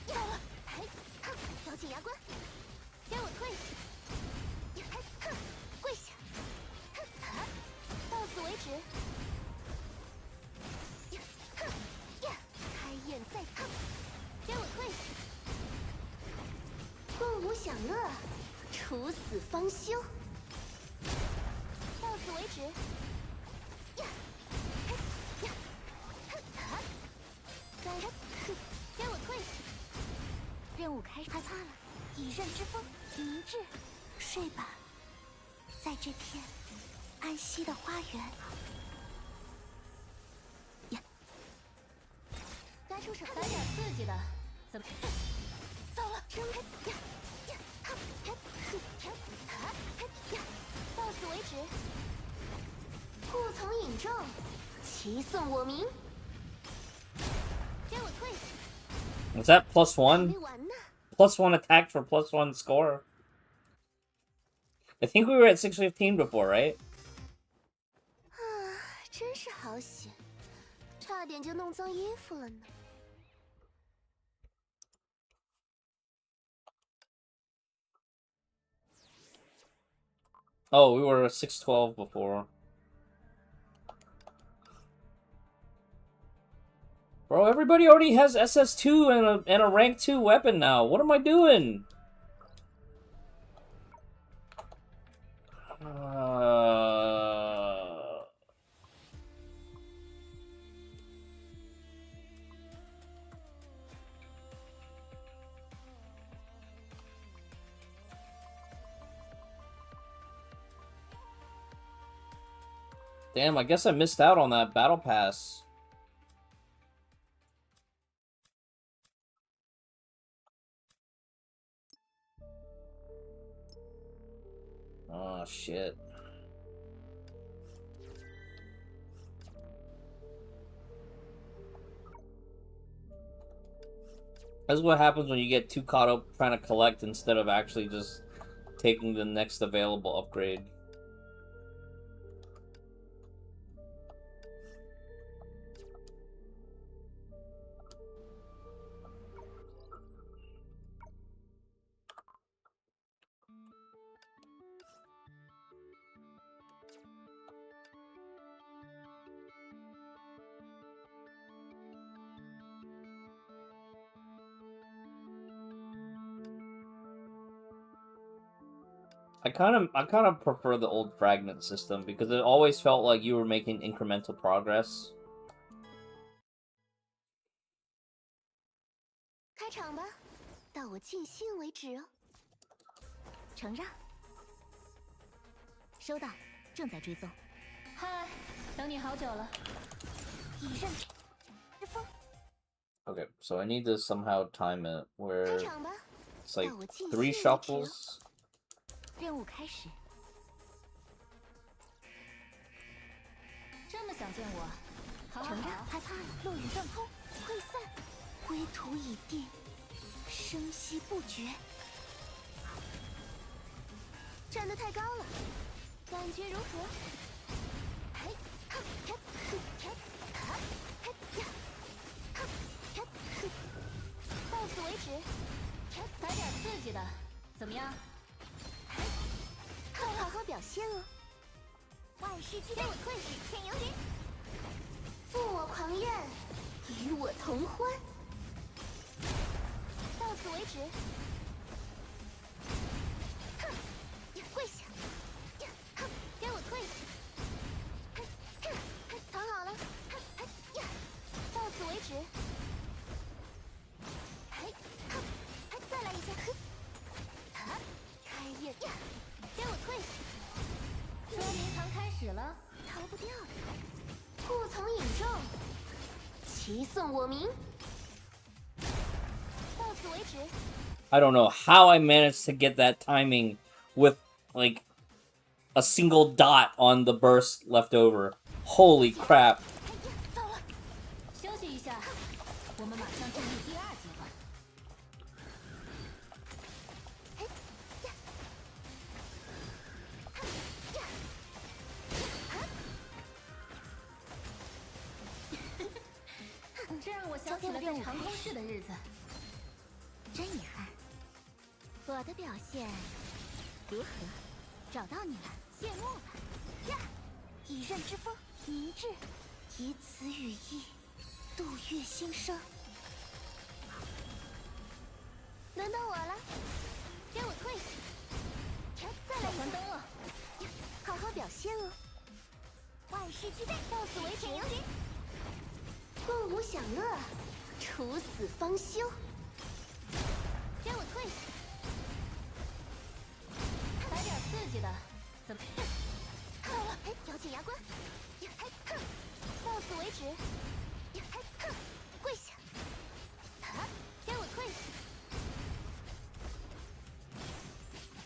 到了，哎，哼，咬紧牙关，给我退！呀，哎，哼，跪下，哼，啊，到此为止。呀，哼，呀，开宴在，哼，给我退！共舞享乐，处死方休。到此为止。呀，嘿，呀，哼，啊，赶上，哼，给我退！任务开始，害怕了？以刃之风，凝滞，睡吧，在这片安息的花园。呀，该出手，来点刺激的，怎么？糟了，睁开！呀呀，哈，嘿，嘿，啊，嘿呀，到此为止。护从引众，齐颂我名。给我退！ Was that +1? 没完呢。+1 attack for +1 score. I think we were at 615 before, right? 啊，真是好险，差点就弄脏衣服了呢。Oh, we were 612 before. Bro, everybody already has SS2 and a rank 2 weapon now. What am I doing? Damn, I guess I missed out on that battle pass. Oh, shit. That's what happens when you get too caught up trying to collect instead of actually just taking the next available upgrade. I kind of prefer the old fragment system because it always felt like you were making incremental progress. 开场吧，到我尽兴为止哦。承让。收到，正在追踪。嗨，等你好久了。以任之风。 Okay, so I need to somehow time it 开 where 场吧， it's like 到我尽兴 3为止哦。 shuffles. 任务开始。这么想见我？好好承让，好。害怕了，落雨断空，溃散，归途已定，生息不绝。站得太高了，感觉如何？嘿，哈，嘿，嘿，哈，嘿呀，哈，嘿，到此为止。来点刺激的，怎么样？好好表现哦。万事俱备，我退，史前游云。负我狂焰，与我同欢。到此为止。哼，跪下。哼，给我退。哼，哼，躺好了。哼，哼呀，到此为止。嘿，哼，嘿，再来一下。哼，哈，开业呀，给我退。 捉迷藏开始了，逃不掉了。护从引众，齐颂我名。到此为止。 I don't know how I managed to get that timing with like a single dot on the burst left over. Holy crap. 哎呀，糟了！休息一下，我们马上进入第二阶段。哎呀，哈呀，这让我想起了在长空室的日子。真遗憾。我的表现如何？找到你了，谢幕吧。呀，以刃之风，明志，以此羽翼，度月心声。轮到我了，给我退！再来一关灯了。呀，好好表现哦。万事俱备，到此为止。游云，共舞享乐，处死方休。给我退！来点刺激的，怎么？好了，嘿，咬紧牙关。呀嘿，哼，到此为止。呀嘿，哼，跪下。哈，给我退！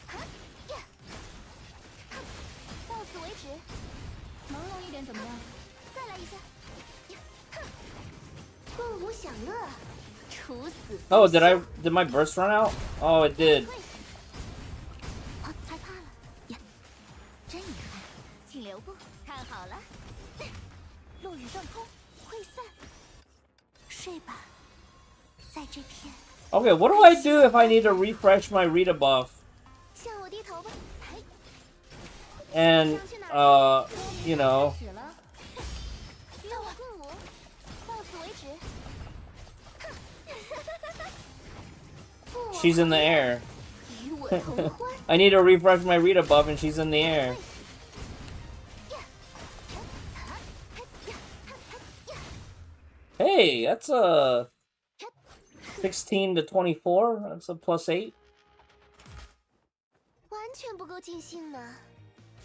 哈呀，哼，到此为止。朦胧一点怎么样？再来一下。呀，哼，共舞享乐，处死。 Oh, did my burst run out? Oh, it did. 啊，害怕了呀！真遗憾，请留步。看好了，落雨断空，溃散。睡吧，在这片。 Okay, what do I do if I need to refresh my Rita buff? 向我低头吧。嘿， And, you know, 开始了，与我共舞，到此为止。哼 she's in the air. 与我同欢。 I need to refresh my Rita buff and she's in the air. Hey, that's a 16 to 24. That's a +8. 完全不够尽兴呢，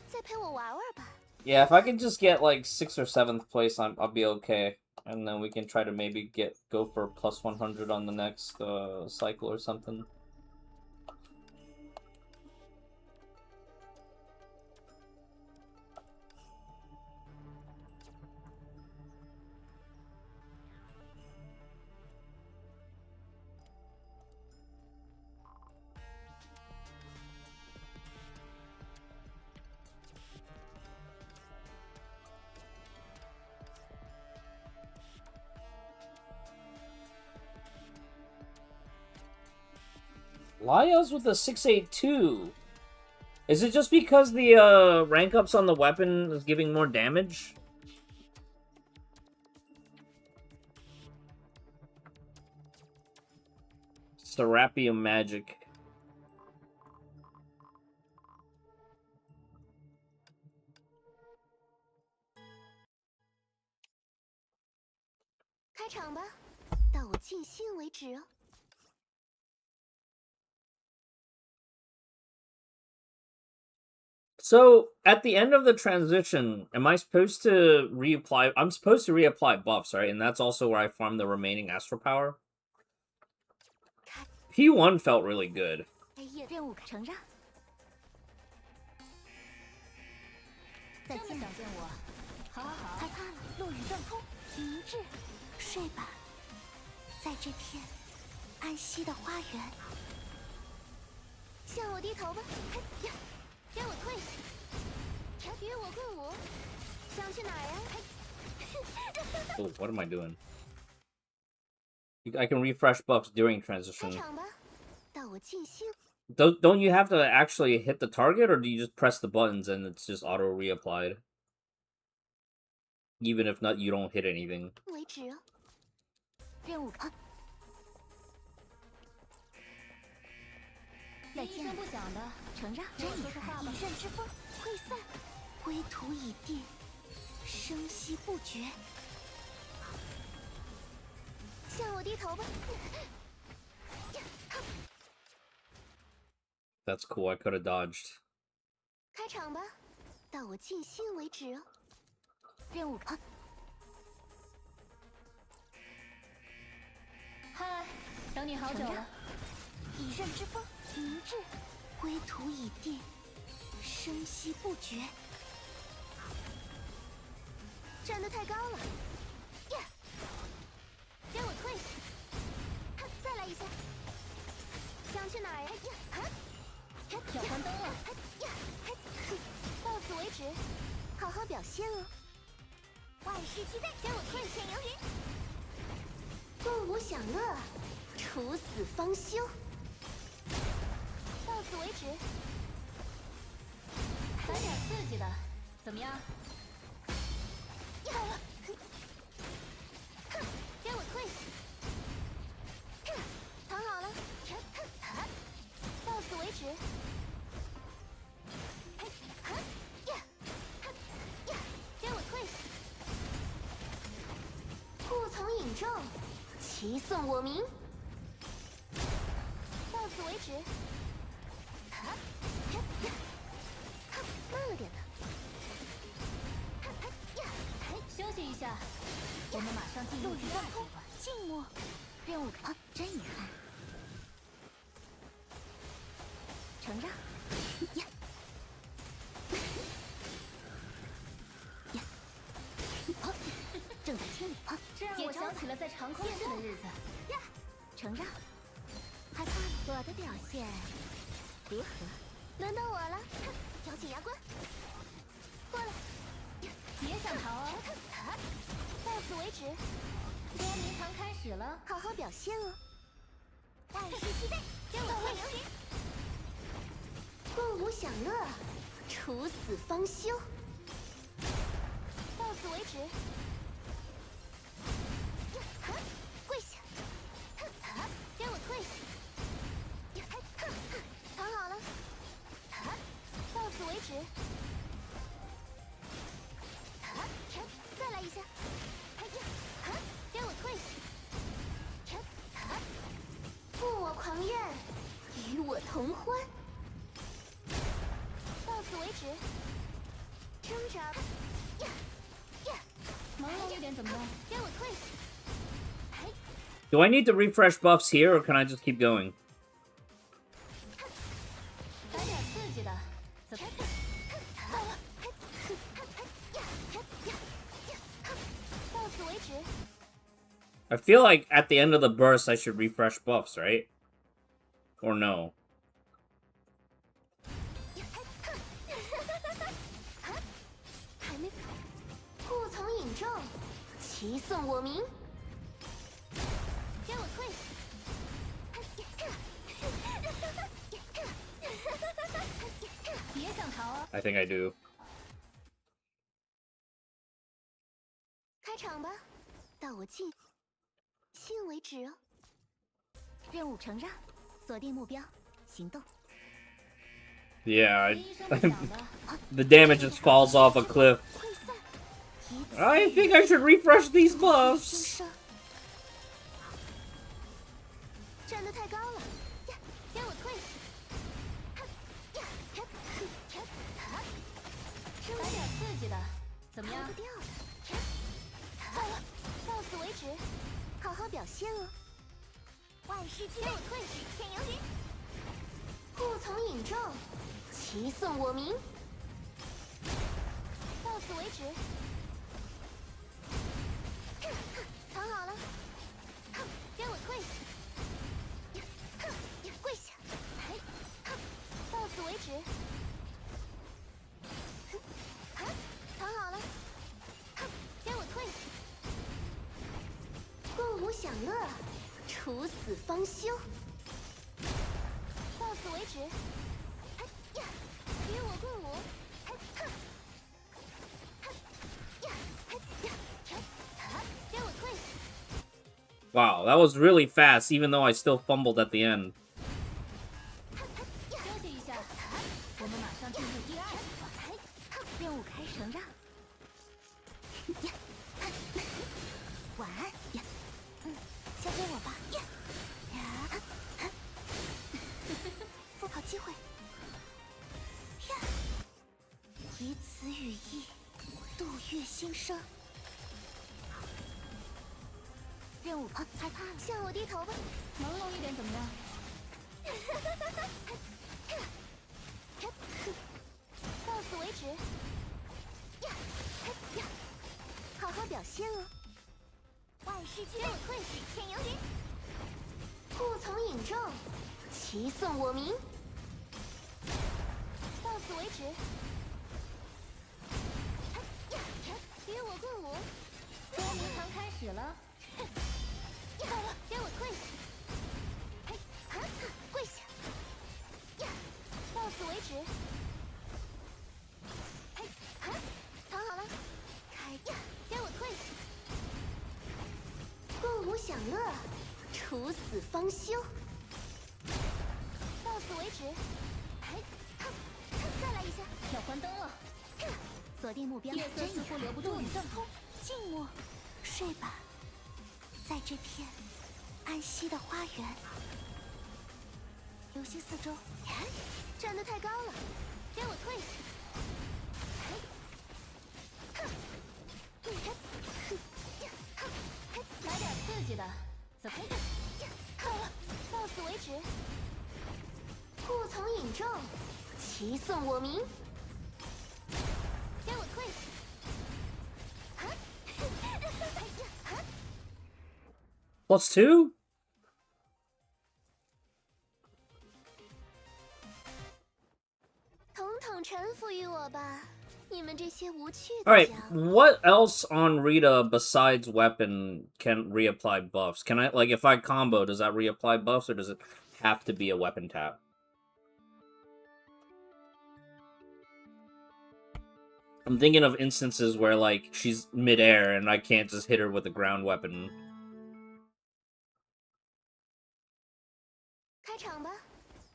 再陪我玩玩吧。 Yeah, if I can just get like 6th or 7th place, I'll be okay. And then we can try to maybe go for +100 on the next cycle or something. Laios with a 682. Is it just because the rank ups on the weapon is giving more damage? Serapium magic. 场吧，到我尽兴为止哦。So, at the end of the transition, am I supposed to reapply? I'm supposed to reapply buffs, right? And that's also where I farm the remaining Astral Power? P1 felt really good. 任务承让。再见，想见我？好好好。害怕了，落雨断空，停滞，睡吧，在这片安息的花园。向我低头吧，嘿呀，给我退下，与我共舞，想去哪儿呀？Oh, what am I doing? I can refresh buffs during transition. 开场吧，到我尽兴。Don't you have to actually hit the target, or do you just press the buttons and it's just auto reapplied? Even if not, you don't hit anything. 为止哦。任务啊！再见。一声不响的承让，真遗憾。以刃之风溃散，归途已定，生息不绝。向我低头吧。That's cool. I could have dodged. 开场吧，到我尽兴为止哦。任务啊！嗨，等你好久了。以刃之风凝滞，归途已定，生息不绝。站得太高了，呀！给我退下！再来一下。想去哪儿呀？要关灯了。到此为止，好好表现哦。万事俱备，给我退下游云。共舞享乐，处死方休。到此为止。来点刺激的，怎么样？到了。给我退下。躺好了。到此为止。给我退下。故从引众，齐颂我名。到此为止。慢了点呢。休息一下，我们马上进入第二阶段。静默。任务啊，真遗憾。承让。呀。呀。正在清理啊，这让我想起了在长空寺的日子。呀。承让。害怕了，我的表现如何？轮到我了，咬紧牙关。过来。别想逃哦。到此为止。捉迷藏开始了，好好表现哦。万事俱备，给我退流云。共舞享乐，处死方休。到此为止。跪下。给我退下。躺好了。到此为止。再来一下。给我退下。负我狂焰，与我同欢。到此为止。挣扎。朦胧一点怎么样？给我退下。Do I need to refresh buffs here, or can I just keep going? 来点刺激的，怎么？到此为止。I feel like at the end of the burst, I should refresh buffs, right? Or no? 还没。故从引众，齐颂我名。给我退下。别想逃啊！ I think I do. 开场吧，到我尽兴为止哦。任务承让，锁定目标，行动。Yeah, the damage just falls off a cliff. I think I should refresh these buffs. 站得太高了，呀，给我退！呀，来点刺激的，怎么样？逃不掉的，到了，到此为止，好好表现哦。万事俱备，给我退！只欠由人。顾从引众，齐颂我名。到此为止。藏好了，给我退！跪下！到此为止。藏好了，给我退！共舞享乐，处死方休。到此为止。与我共舞。给我退！ Wow, that was really fast, even though I still fumbled at the end. 休息一下，我们马上进入第二局。任务开始，让。晚安。交给我吧。好机会。以此羽翼，度月心生。任务害怕了，向我低头吧。朦胧一点怎么样？到此为止。好好表现哦。万事俱备，给我退！只欠由人。顾从引众，齐颂我名。到此为止。与我共舞。捉迷藏开始了。到了，给我退！跪下！到此为止。藏好了，开！给我退！共舞享乐，处死方休。到此为止。再来一下！要关灯了。锁定目标，夜色似乎留不住你。静默，睡吧，在这片安息的花园。留心四周，站得太高了，给我退！来点刺激的，怎么？够了，到此为止。顾从引众，齐颂我名。给我退+2? 统统臣服于我吧，你们这些无趣 All 的 right, 家伙。 what else on Rita besides weapon can reapply buffs? Can I, like, if I combo, does that reapply buffs, or does it have to be a weapon tap? I'm thinking of instances where, like, she's midair and I can't just hit her with a ground weapon. 开场吧，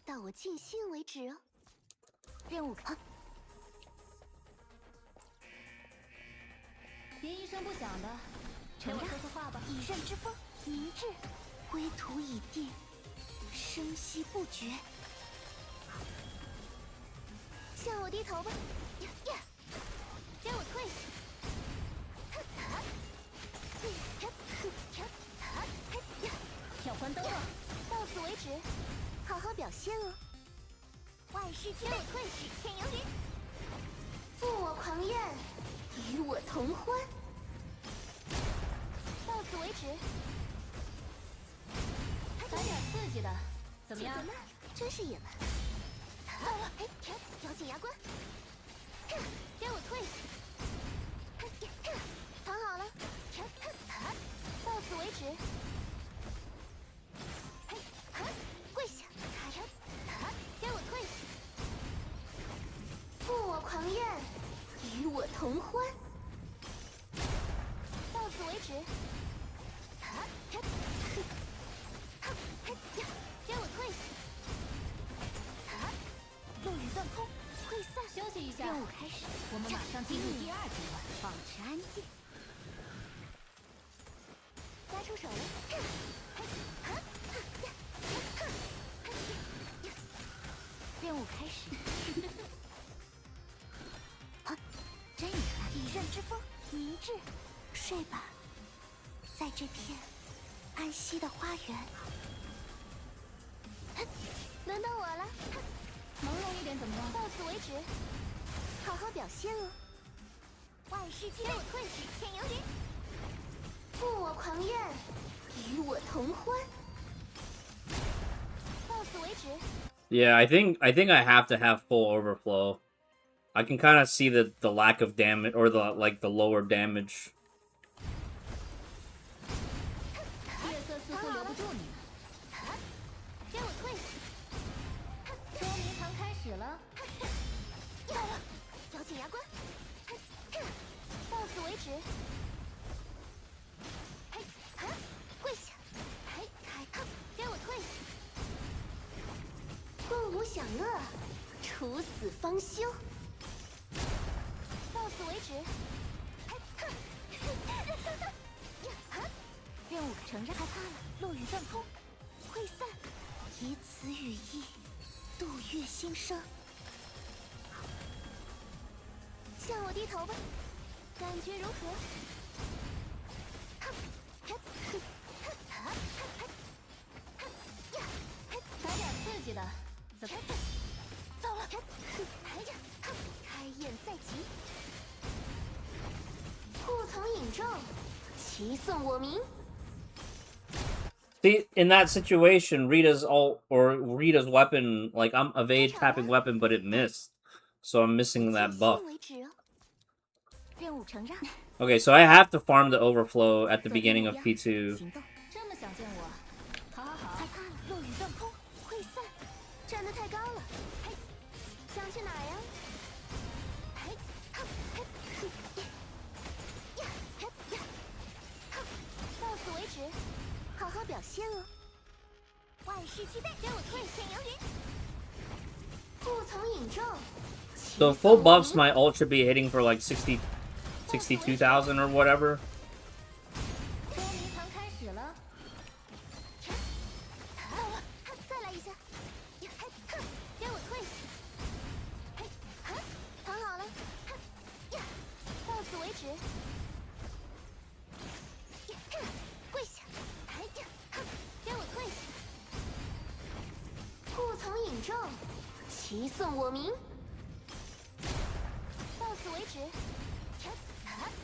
到我尽兴为止哦。任务开。别一声不响的，陪我说说话吧。以刃之风，明志，归途已定，生息不绝。向我低头吧，给我退！要关灯了，到此为止，好好表现哦。万事俱备，给我退！只欠由人。负我狂焰，与我同欢。到此为止。来点刺激的，怎么样？真是野蛮。到了，咬紧牙关。给我退！藏好了，到此为止。跪下！给我退！负我狂焰，与我同欢。到此为止。给我退！落雨断空，溃散。休息一下，任务开始，我们马上进入第二阶段，保持安静。该出手了。明智，睡吧，在这片安息的花园。轮到我了，朦胧一点怎么样？到此为止，好好表现哦。万事皆我退，只欠由人。负我狂焰，与我同欢。到此为止。 Yeah, I think I have to have full overflow. I can kind of see the lack of damage or the lower damage. 夜色似乎留不住你了。给我退！捉迷藏开始了。到了，咬紧牙关。到此为止。嘿，跪下！嘿，开炮！给我退！共舞享乐，处死方休。到此为止。任务承认，害怕了，落雨断空，溃散，以此羽翼，度月心生。向我低头吧，感觉如何？来点刺激的，怎么？糟了！开宴在即，护从引众，齐颂我名。 See, in that situation, Rita's weapon, like I'm evade tapping weapon, but it missed, so I'm missing that buff. 任务承让。 Okay, so I have to farm the overflow at the beginning of P2. 行动。这么想见我？好好好。害怕了，落雨断空，溃散，站得太高了。嘿，想去哪儿呀？嘿，到此为止，好好表现哦。万事俱备，给我退，欠由人。护从引众。 So full buffs, my ult should be hitting for like 62,000 or whatever. 捉迷藏开始了。到了，再来一下。给我退。嘿，躺好了。到此为止。跪下。给我退。护从引众，齐颂我名。 到此为止，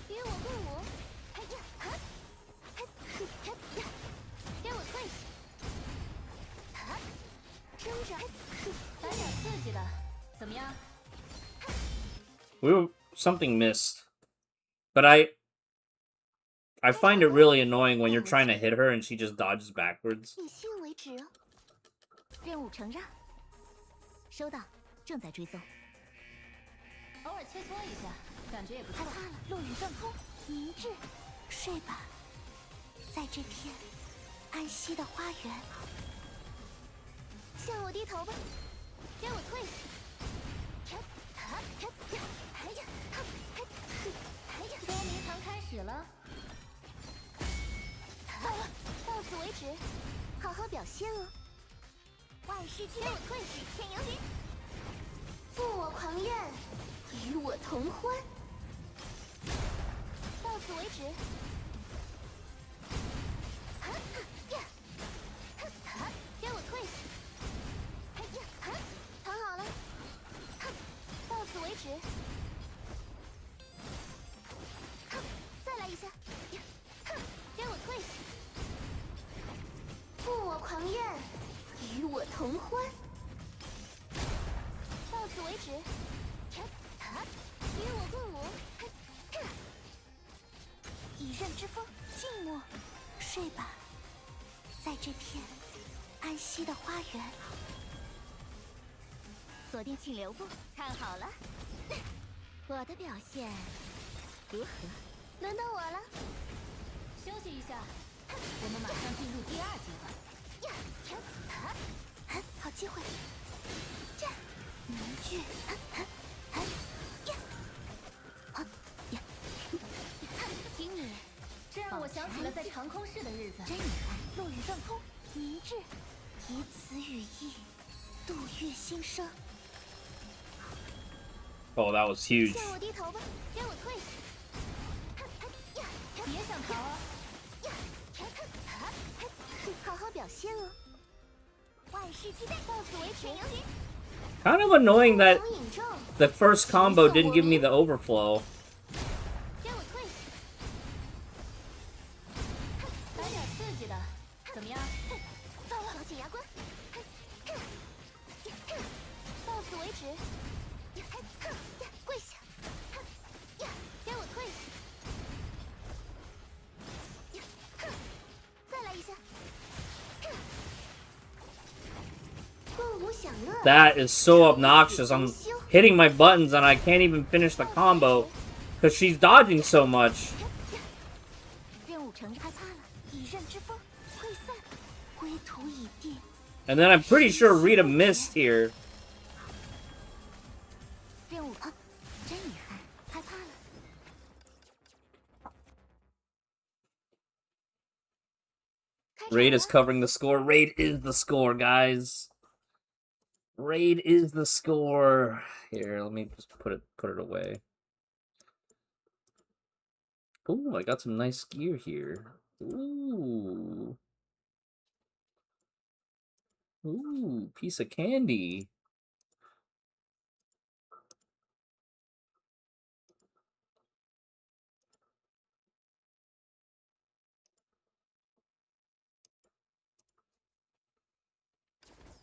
与我共舞，给我退下，挣扎，来点刺激的，怎么样？ Something missed, but I find it really annoying when you're trying to hit her and she just dodges backwards. 以信为止哦。任务承让，收到，正在追踪。 偶尔切磋一下，感觉也不错。害怕了，落雨断空，明智，睡吧，在这片安息的花园。向我低头吧，给我退。捉迷藏开始了。到了，到此为止，好好表现哦。万事俱备，给我退，只欠由人。负我狂焰。 与我同欢，到此为止。给我退。躺好了。到此为止。再来一下。给我退。负我狂焰，与我同欢，到此为止。 与我共舞，以刃之锋，静默，睡吧，在这片安息的花园。锁定请留步，看好了，我的表现如何？轮到我了，休息一下，我们马上进入第2阶段。好机会，这凝聚。 听你，这让我想起了在长空室的日子。真厉害！落雨断空，明智，以此羽翼，度月心生。 Oh, that was huge. 向我低头吧，给我退。别想逃啊！好好表现哦！万事俱备，到此为止。 Kind of annoying that the first combo didn't give me the overflow. 给我退！来点刺激的，怎么样？到了，咬紧牙关。到此为止。跪下。给我退！再来一下。共舞享乐。 That is so obnoxious. I'm hitting my buttons and I can't even finish the combo because she's dodging so much. 任务成害怕了，以刃之风溃散，归途已定。 And then I'm pretty sure Rita missed here. 任务啊，真遗憾，害怕了。 Raid is covering the score. Raid is the score, guys. Raid is the score. Here, let me just put it away. Ooh, I got some nice gear here. Ooh. Ooh, piece of candy. "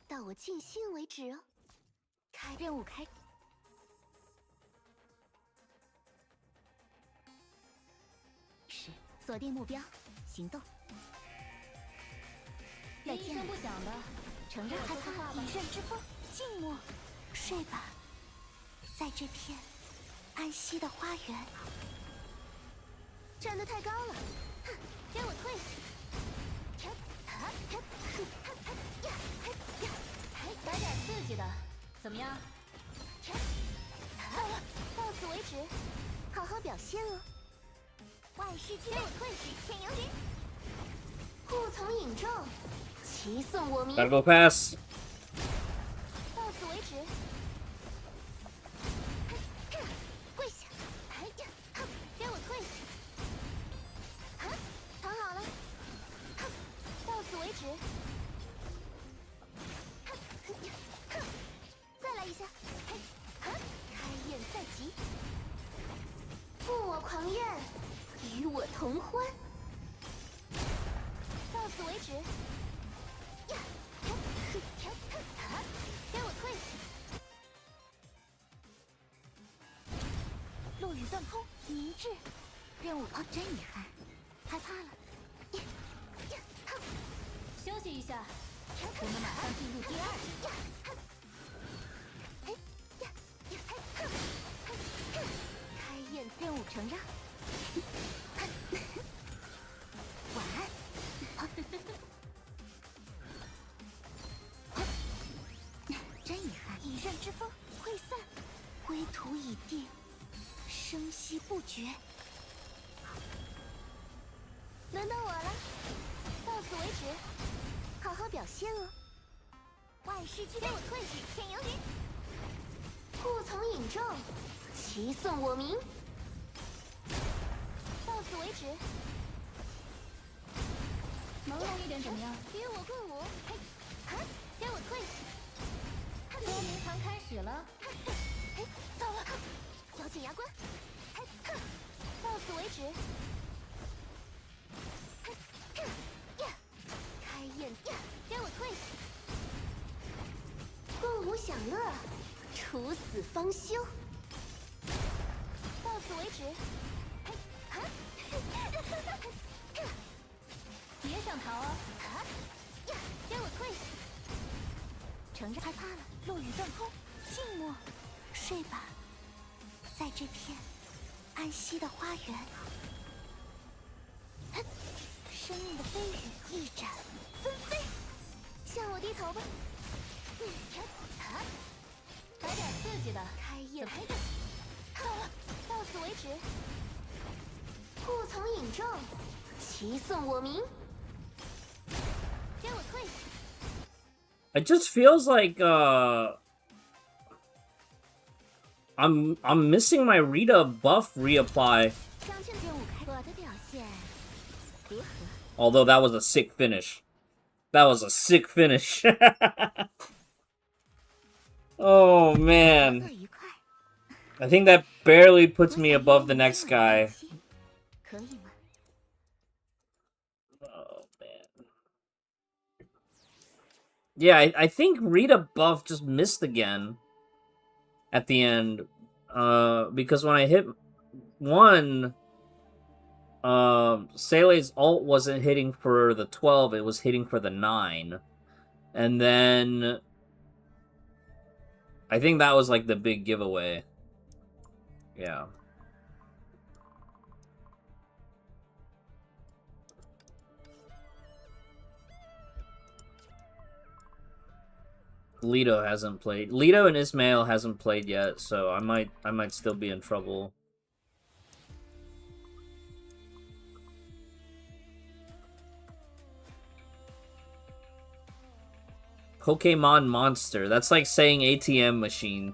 到我尽兴为止哦！开任务开。是锁定目标，行动。再见了，一声不响的，承认害怕，以刃之风，静默，睡吧，在这片安息的花园。站得太高了，哼，给我退！来点刺激的，怎么样？到了，到此为止，好好表现哦！万事俱备，退时千游云，护从引众，齐颂我名。 Gotta go pass. 到此为止。跪下！哎呀，给我退！躺好了。到此为止。再来一下。开宴在即。负我狂宴，与我同欢。到此为止。给我退！落雨断空，明智。任务啊，真遗憾，害怕了。休息一下，我们马上进入第二局。开宴任务承让。晚安。真遗憾，以刃之风溃散，归途已定，生息不绝。轮到我了，到此为止，好好表现哦！万事俱备，我退时千游云，护从引众，齐颂我名。到此为止。朦胧一点怎么样？与我共舞，给我退！捉迷藏开始了。到了，咬紧牙关。到此为止。开宴，给我退！共舞享乐，处死方休。到此为止。别想逃啊！给我退！承认害怕了，落雨断空，静默，睡吧，在这片安息的花园。生命的飞羽一展纷飞，向我低头吧。来点刺激的，开宴，到了，到此为止。护从引众，齐颂我名。给我退！ It just feels like I'm missing my Rita buff reapply. 相信任务开，我的表现 Although that was a sick finish. That was a sick finish. Oh, man. I think that barely puts me above the next guy. Oh, man. Yeah, I think Rita buff just missed again at the end. Because when I hit 1, Sele's ult wasn't hitting for the 12, it was hitting for the 9. And then I think that was like the big giveaway. Yeah. Leto hasn't played. Leto and Ismail hasn't played yet, so I might still be in trouble. Pokemon Monster. That's like saying ATM machine.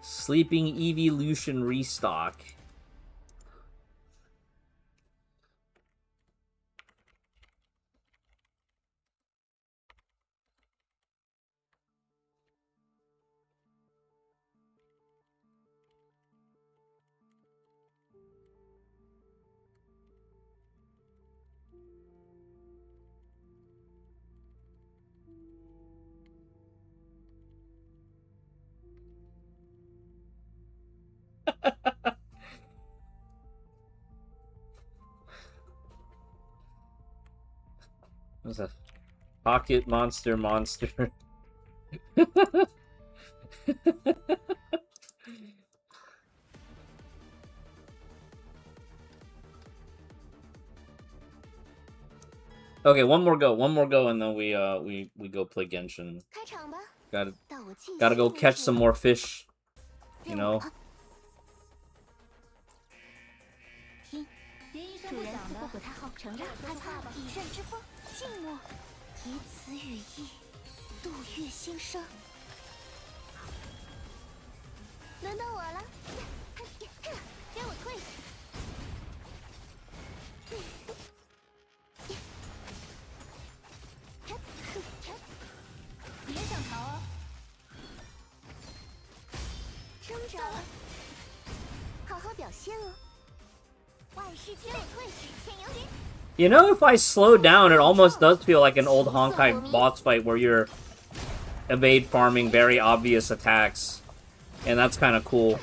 Sleeping Evolution restock. What's that? Pocket Monster. Okay, one more go, and then we go play Genshin. Gotta go catch some more fish, you know. 主人似乎不太好承让，害怕吧？以刃之锋，静默，以此羽翼，度月心声。轮到我了，给我退！别想逃啊！挣扎了，好好表现哦。 You know, if I slow down, it almost does feel like an old Honkai boss fight where you're evade farming very obvious attacks. And that's kind of cool.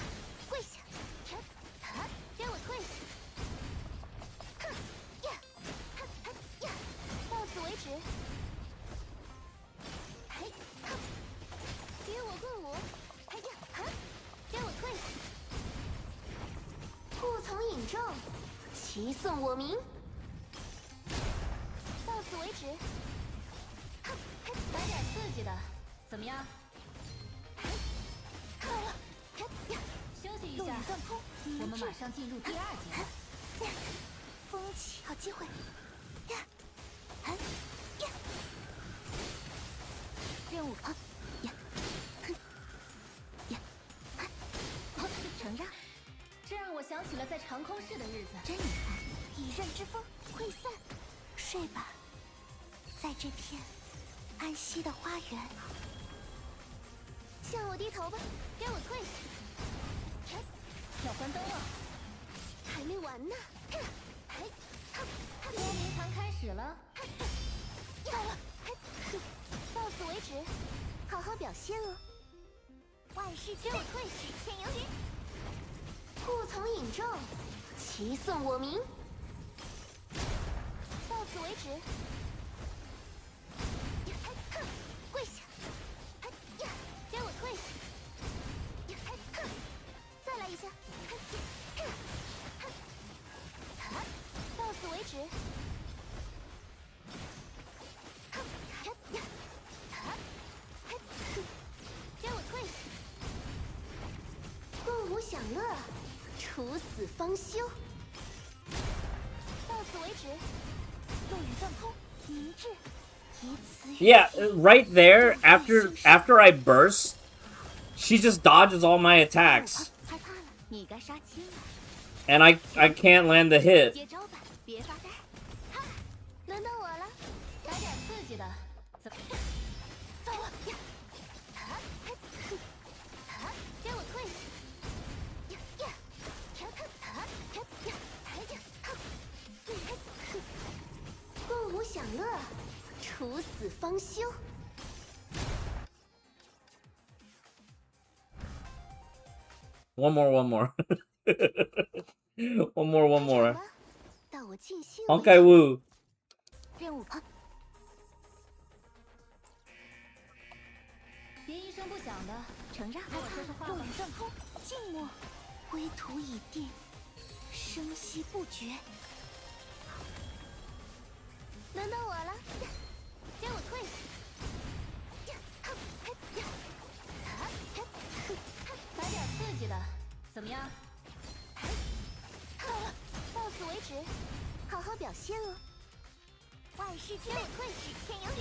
Yeah, right there, after I burst, she just dodges all my attacks. 你该杀青了。 And I can't land the hit. 接招吧，别发呆。哈，轮到我了，来点刺激的。怎么？糟了！哈，哈，给我退！呀呀，哈哈，共舞享乐，处死方休。One more. one more. 到我尽兴。黄盖物。任务啊！别一声不响的，承让。跟我说说话吧。落雨断空，静默，归途已定，生息不绝。轮到我了，给我退！来点刺激的，怎么样？到此为止，好好表现哦。万事皆我退，只欠由于。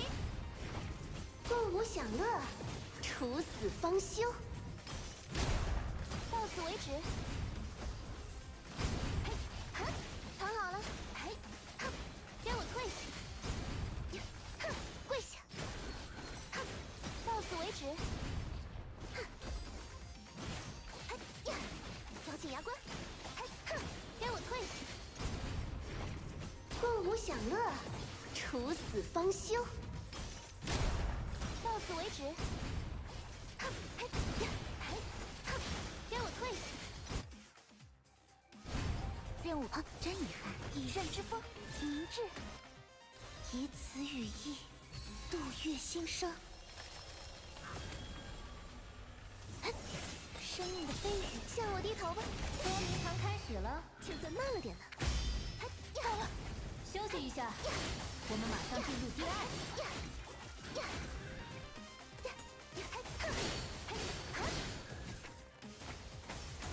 共舞享乐，处死方休。到此为止。躺好了，给我退！跪下！到此为止。咬紧牙关！给我退！共舞享乐，处死方休。到此为止。给我退！任务真遗憾，以刃之锋，明志，以此羽翼，度月心声。生命的飞羽，向我低头吧。捉迷藏开始了，就算慢了点呢。到了，休息一下，我们马上进入第二。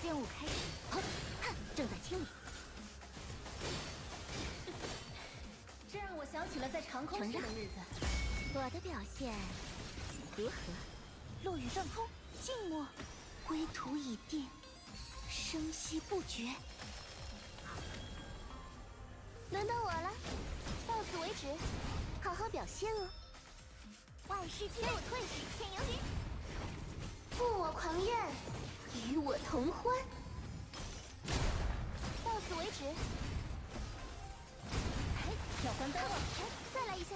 任务开始，正在清理。这让我想起了在长空时的日子。我的表现如何？落雨断空，静默，归途已定，生息不绝。轮到我了，到此为止，好好表现哦。万事皆我退，只欠由于。负我狂焰，与我同欢。到此为止。要关灯了，再来一下。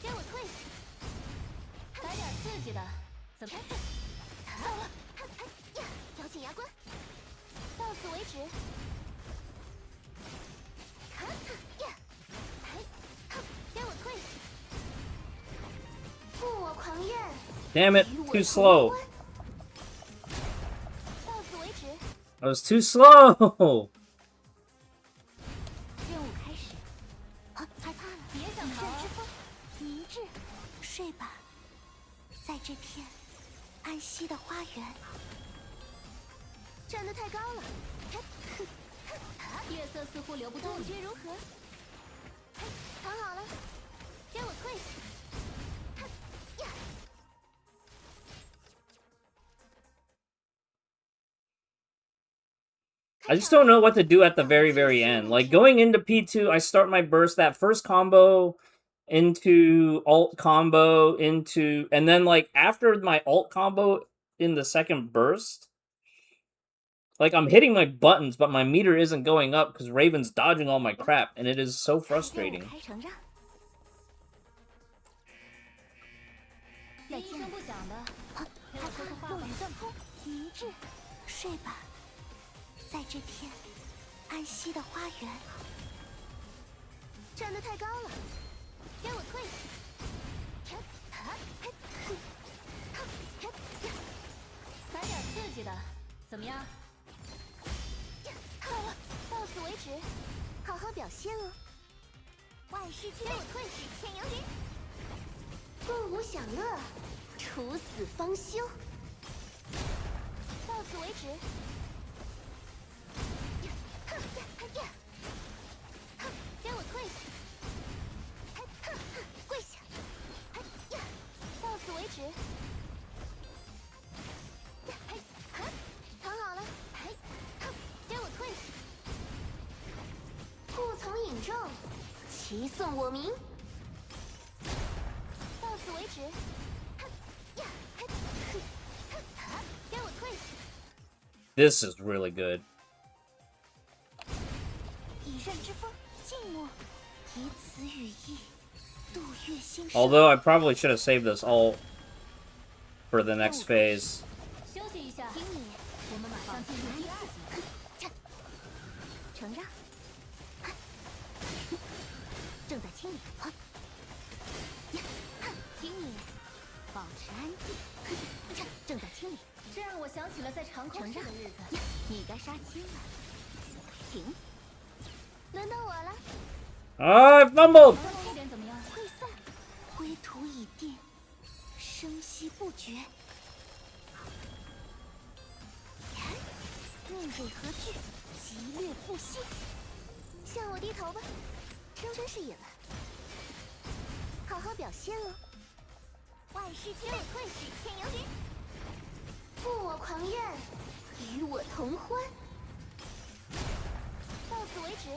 给我退！来点刺激的，怎么？到了，咬紧牙关。到此为止。给我退！负我狂焰。Damn it, too slow. 到此为止。 I was too slow. 任务开始。害怕了，别想逃啊！明智，睡吧，在这片安息的花园。站得太高了，月色似乎留不住你。感觉如何？躺好了，给我退！ I just don't know what to do at the very end. Like, going into P2, I start my burst, that first combo, into alt combo, into... And then, like, after my alt combo in the second burst, like, I'm hitting my buttons, but my meter isn't going up because Raven's dodging all my crap, and it is so frustrating. 在这片安息的花园，站得太高了，给我退！来点刺激的，怎么样？到了，到此为止，好好表现哦。万事皆我退，只欠由于。共舞享乐，处死方休。到此为止。 给我退！跪下！到此为止。其颂我名，到此为止。给我退下！ This is really good. 以刃之锋，静默，以此羽翼，度月星生。 Although I probably should have saved this all for the next phase. 休息一下，听你，我们马上进入第2集。承让。正在清理。听你，保持安静。正在清理。这让我想起了在长空室的日子。你该杀青了。停。轮到我了。 I fumbled. 最后一点怎么样？挥散，灰土已定，生息不绝。命给何惧？激烈不息。向我低头吧，真是赢了。好好表现哦。万事皆我退，只欠由人。负我狂焰，与我同欢。到此为止。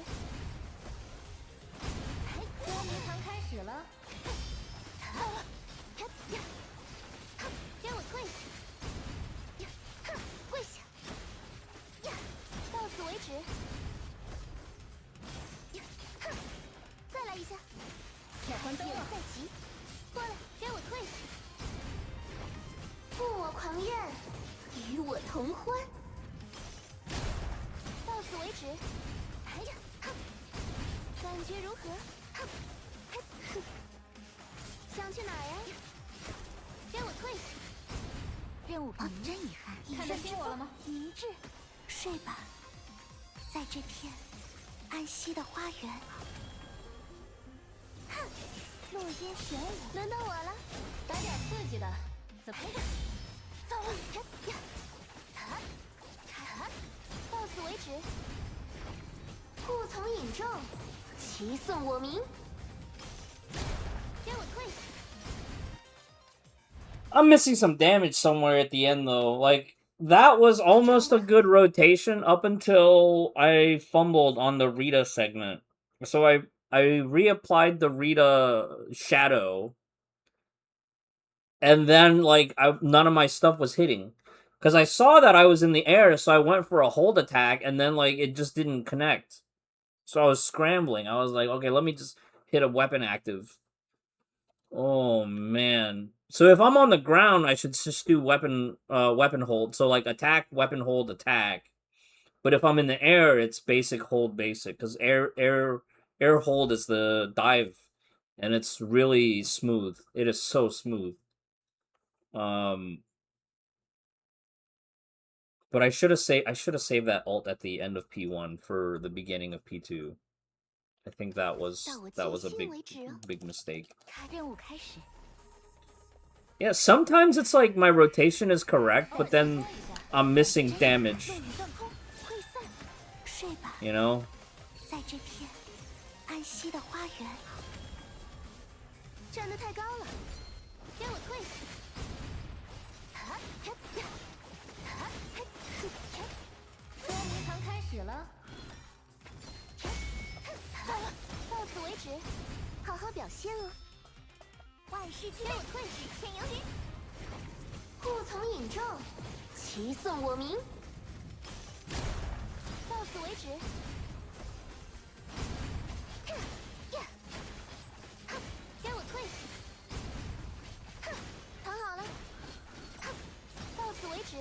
捉迷藏开始了。给我退下！跪下！到此为止！再来一下！开关灯了。再急！过来，给我退下！负我狂焰，与我同欢。到此为止！哎呀，感觉如何？ 想去哪儿呀？给我退下！任务真遗憾。看得清我了吗？明智，睡吧，在这片安息的花园。哼，落烟玄武，轮到我了。来点刺激的，怎么样？走！到此为止。护从引众，其颂我名。 给我退下！ I'm missing some damage somewhere at the end, though. Like, that was almost a good rotation up until I fumbled on the Rita segment. So I reapplied the Rita shadow. And then, like, none of my stuff was hitting. Because I saw that I was in the air, so I went for a hold attack, and then, like, it just didn't connect. So I was scrambling. I was like, okay, let me just hit a weapon active. Oh, man. So if I'm on the ground, I should just do weapon hold. So like attack, weapon hold, attack. But if I'm in the air, it's basic hold basic because air hold is the dive, and it's really smooth. It is so smooth. But I should have saved that ult at the end of P1 for the beginning of P2. I think that was a big mistake. Yeah, sometimes it's like my rotation is correct, but then I'm missing damage. You know? 在这片安息的花园，站得太高了，给我退下！捉迷藏开始了。到此为止，好好表现哦。万事皆我退，只欠由人。护从引众，其颂我名。到此为止。给我退下！躺好了。到此为止。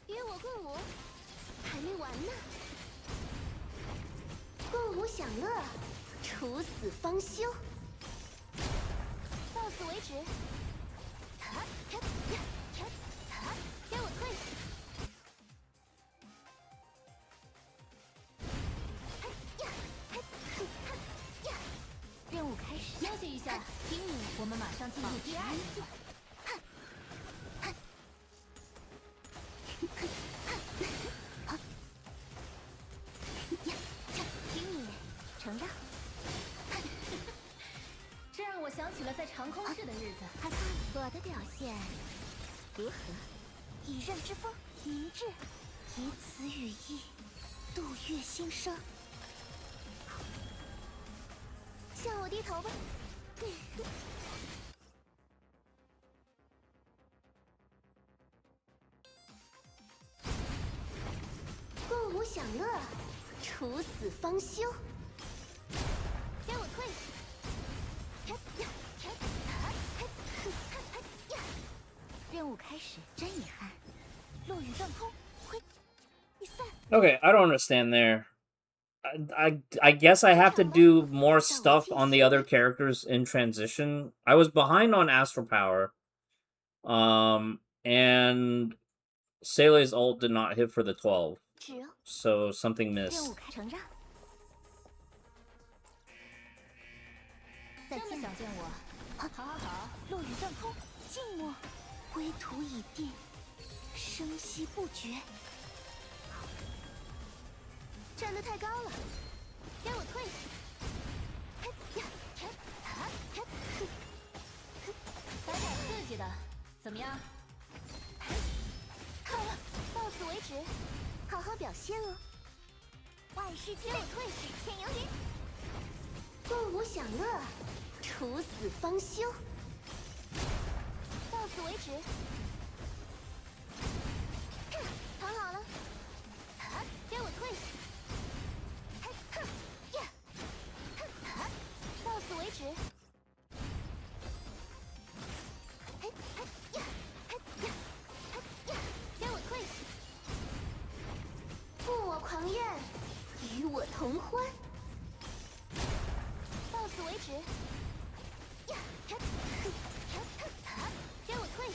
与我共舞，还没完呢。共舞享乐，处死方休。到此为止。给我退下！任务开始，休息一下，听你，我们马上进入第2集。听你，承让。这让我想起了在长空室的日子。害怕我的表现如何？以刃之锋，明智，以此羽翼，杜月心声。向我低头吧。共舞享乐，处死方休。给我退！任务开始，真遗憾。落雨断空，挥一散。 Okay, I don't understand there. I guess I have to do more stuff on the other characters in transition. I was behind on Astral Power. And Sele's ult did not hit for the 12. So something missed. 这么想见我？好好好，落雨断空，静默，归途已定，声息不绝。站得太高了，给我退！来点刺激的，怎么样？好了，到此为止，好好表现哦。万事俱备，退，只欠游云。共舞享乐，处死方休。到此为止。躺好了，给我退。到此为止。给我退。负我狂焰，与我同欢。到此为止。给我退。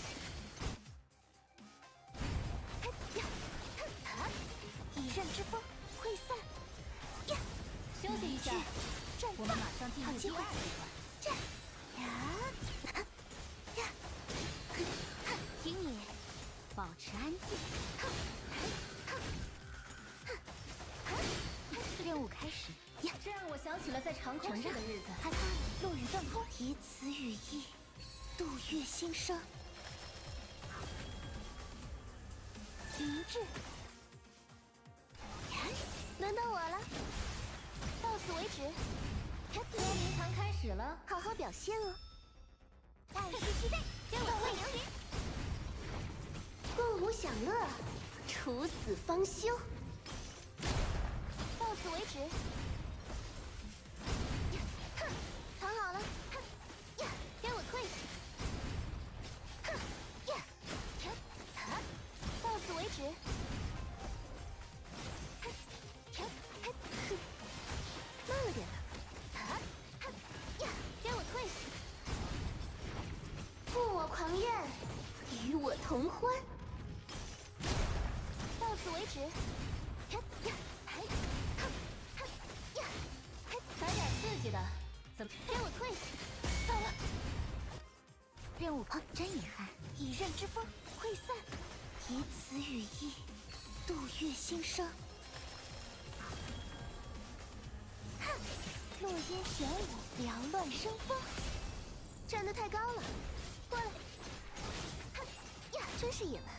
以刃之锋溃散。休息一下，我们马上进入第二阶段。请你保持安静。任务开始。这让我想起了在长空上的日子。害怕落雨断空，以此语意，杜月心声。明智。轮到我了，到此为止。捉迷藏开始了，好好表现哦。万事俱备，给我退流云。共舞享乐，处死方休。到此为止。躺好了，给我退。到此为止。慢了点了，给我退。负我狂焰，与我同欢。到此为止。来点刺激的，怎么？给我退！糟了，任务真遗憾，以刃之锋溃散，以此语意，杜月心声。哼，落烟玄舞，缭乱生风。站得太高了，过来。哼呀，真是野蛮。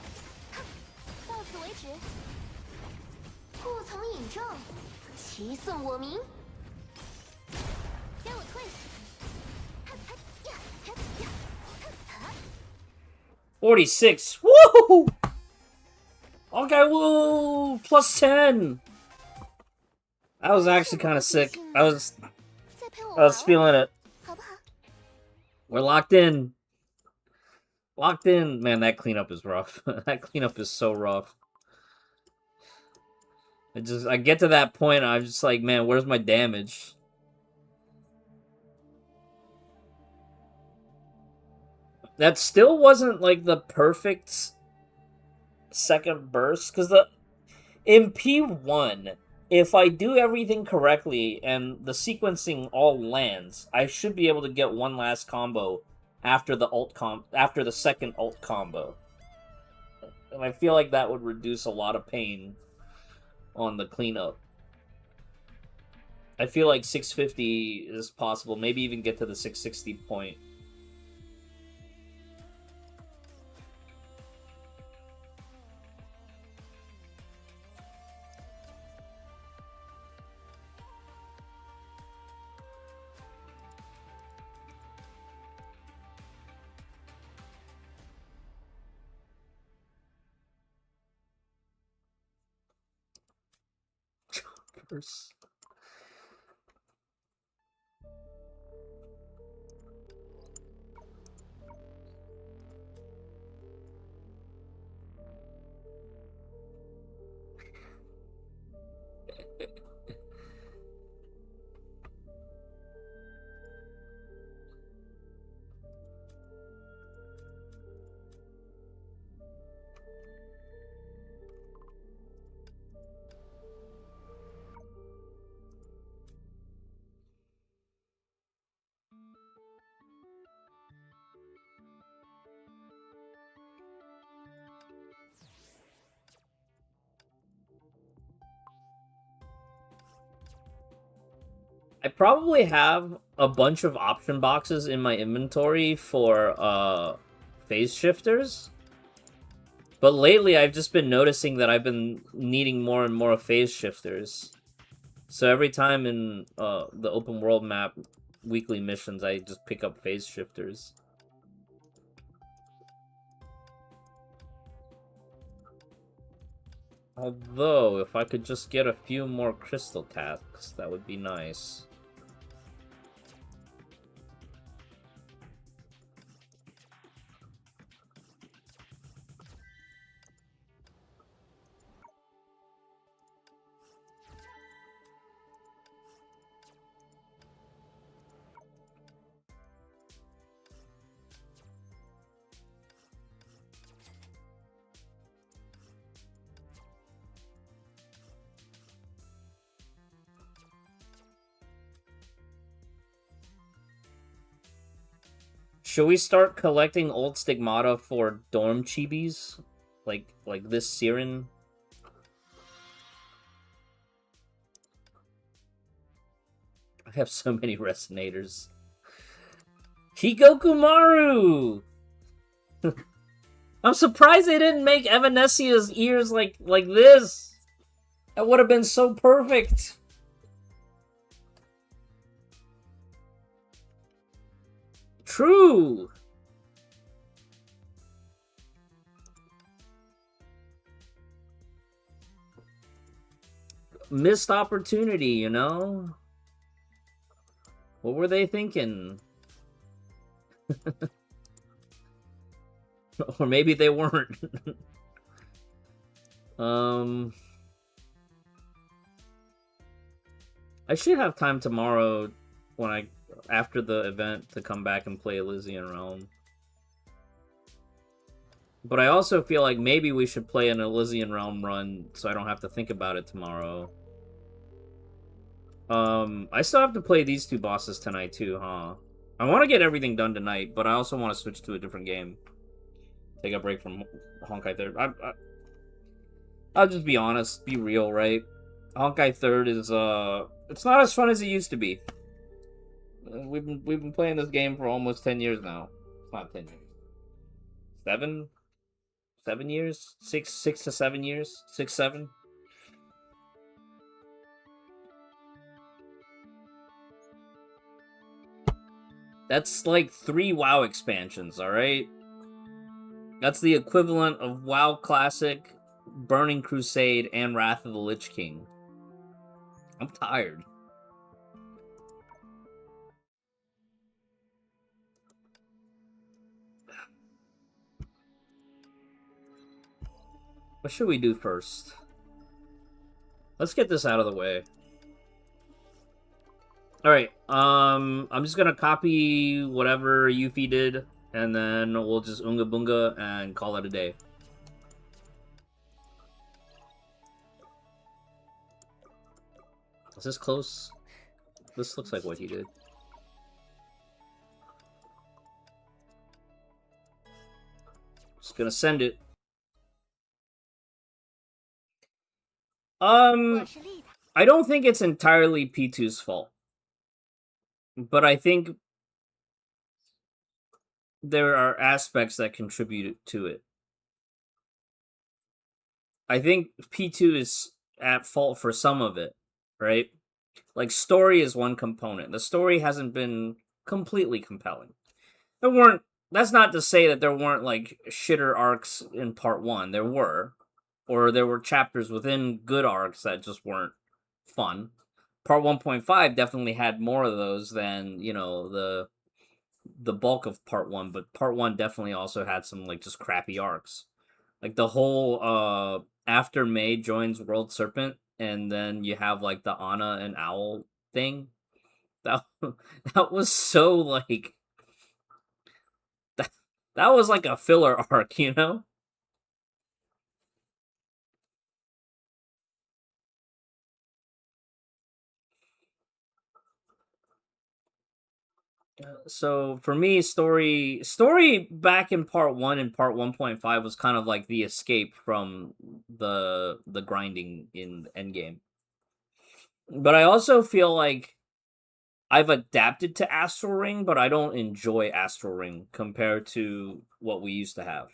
哼，到此为止。顾从引众，齐颂我名。给我退46. Woo! Okay, woo! Plus 10. That was actually kind of sick. I was feeling it. We're locked in. Locked in. Man, that cleanup is rough. That cleanup is so rough. I get to that point, I'm just like, man, where's my damage? That still wasn't like the perfect second burst, because in P1, if I do everything correctly and the sequencing all lands, I should be able to get one last combo after the second ult combo. And I feel like that would reduce a lot of pain on the cleanup. I feel like 650 is possible, maybe even get to the 660 point. hoyoslopers. I probably have a bunch of option boxes in my inventory for phase shifters. But lately I've just been noticing that I've been needing more and more phase shifters. So every time in the open world map weekly missions, I just pick up phase shifters. Although, if I could just get a few more crystal tasks, that would be nice. Should we start collecting old stigmata for dorm chibis? Like this Siren? I have so many resonators. Higoku Maru! I'm surprised they didn't make Evanesia's ears like this! That would have been so perfect! True! Missed opportunity, you know? What were they thinking? Or maybe they weren't. I should have time tomorrow when after the event to come back and play Elysian Realm. But I also feel like maybe we should play an Elysian Realm run so I don't have to think about it tomorrow. I still have to play these two bosses tonight too, huh? I want to get everything done tonight, but I also want to switch to a different game. Take a break from Honkai 3rd. I'll just be honest, be real, right? Honkai 3rd is, it's not as fun as it used to be. We've been playing this game for almost 10 years now. It's not 10 years. 7 years? 6 to 7 years? 6, 7? That's like 3 WoW expansions, alright? That's the equivalent of WoW Classic, Burning Crusade, and Wrath of the Lich King. I'm tired. What should we do first? Let's get this out of the way. Alright, I'm just gonna copy whatever Yuffie did, and then we'll just Unga Bunga and call it a day. Is this close? This looks like what he did. Just gonna send it. I don't think it's entirely P2's fault. But I think there are aspects that contribute to it. I think P2 is at fault for some of it, right? Like, story is one component. The story hasn't been completely compelling. That's not to say that there weren't, like, shitter arcs in part 1. There were. Or there were chapters within good arcs that just weren't fun. Part 1.5 definitely had more of those than, you know, the bulk of part 1, but part 1 definitely also had some like just crappy arcs. Like the whole after May joins World Serpent and then you have like the Anna and Owl thing. That that was so like that was like a filler arc, you know? So for me, story back in part 1 and part 1.5 was kind of like the escape from the grinding in Endgame. But I also feel like I've adapted to Astral Ring, but I don't enjoy Astral Ring compared to what we used to have.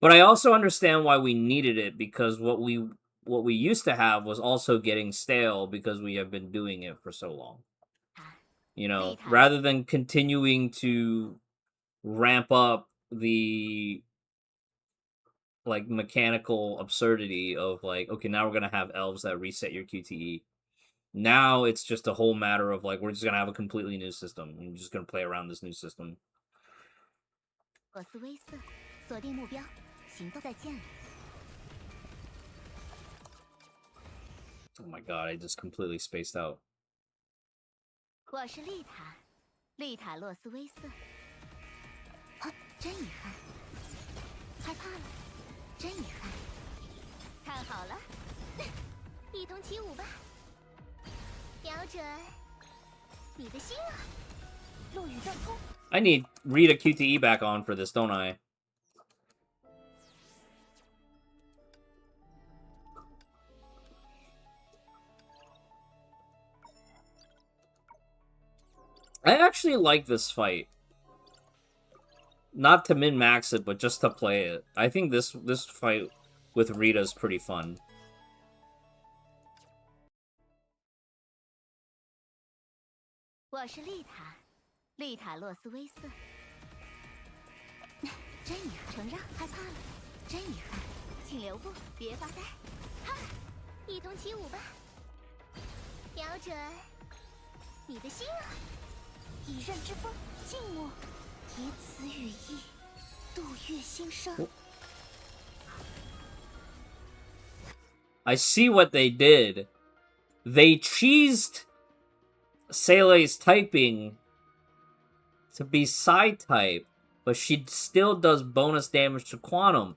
But I also understand why we needed it, because what we used to have was also getting stale because we have been doing it for so long. You know, rather than continuing to ramp up the like mechanical absurdity of like, okay, now we're gonna have elves that reset your QTE. Now it's just a whole matter of like, we're just gonna have a completely new system and we're just gonna play around this new system. Oh my god, I just completely spaced out. 我是丽塔，丽塔洛斯威瑟。啊，真遗憾，害怕了，真遗憾。看好了，一同起舞吧，瞄准你的心啊！落雨断空。I need Rita QTE back on for this, don't I? I actually like this fight. Not to min-max it, but just to play it. I think this fight with Rita is pretty fun. 我是丽塔，丽塔洛斯威瑟。真遗憾，承让，害怕了，真遗憾，请留步，别发呆。哈，一同起舞吧，瞄准你的心啊！以刃之锋，静默，以此羽翼，度月心生。I see what they did. They cheesed Sele's typing to be Psy-type, but she still does bonus damage to Quantum.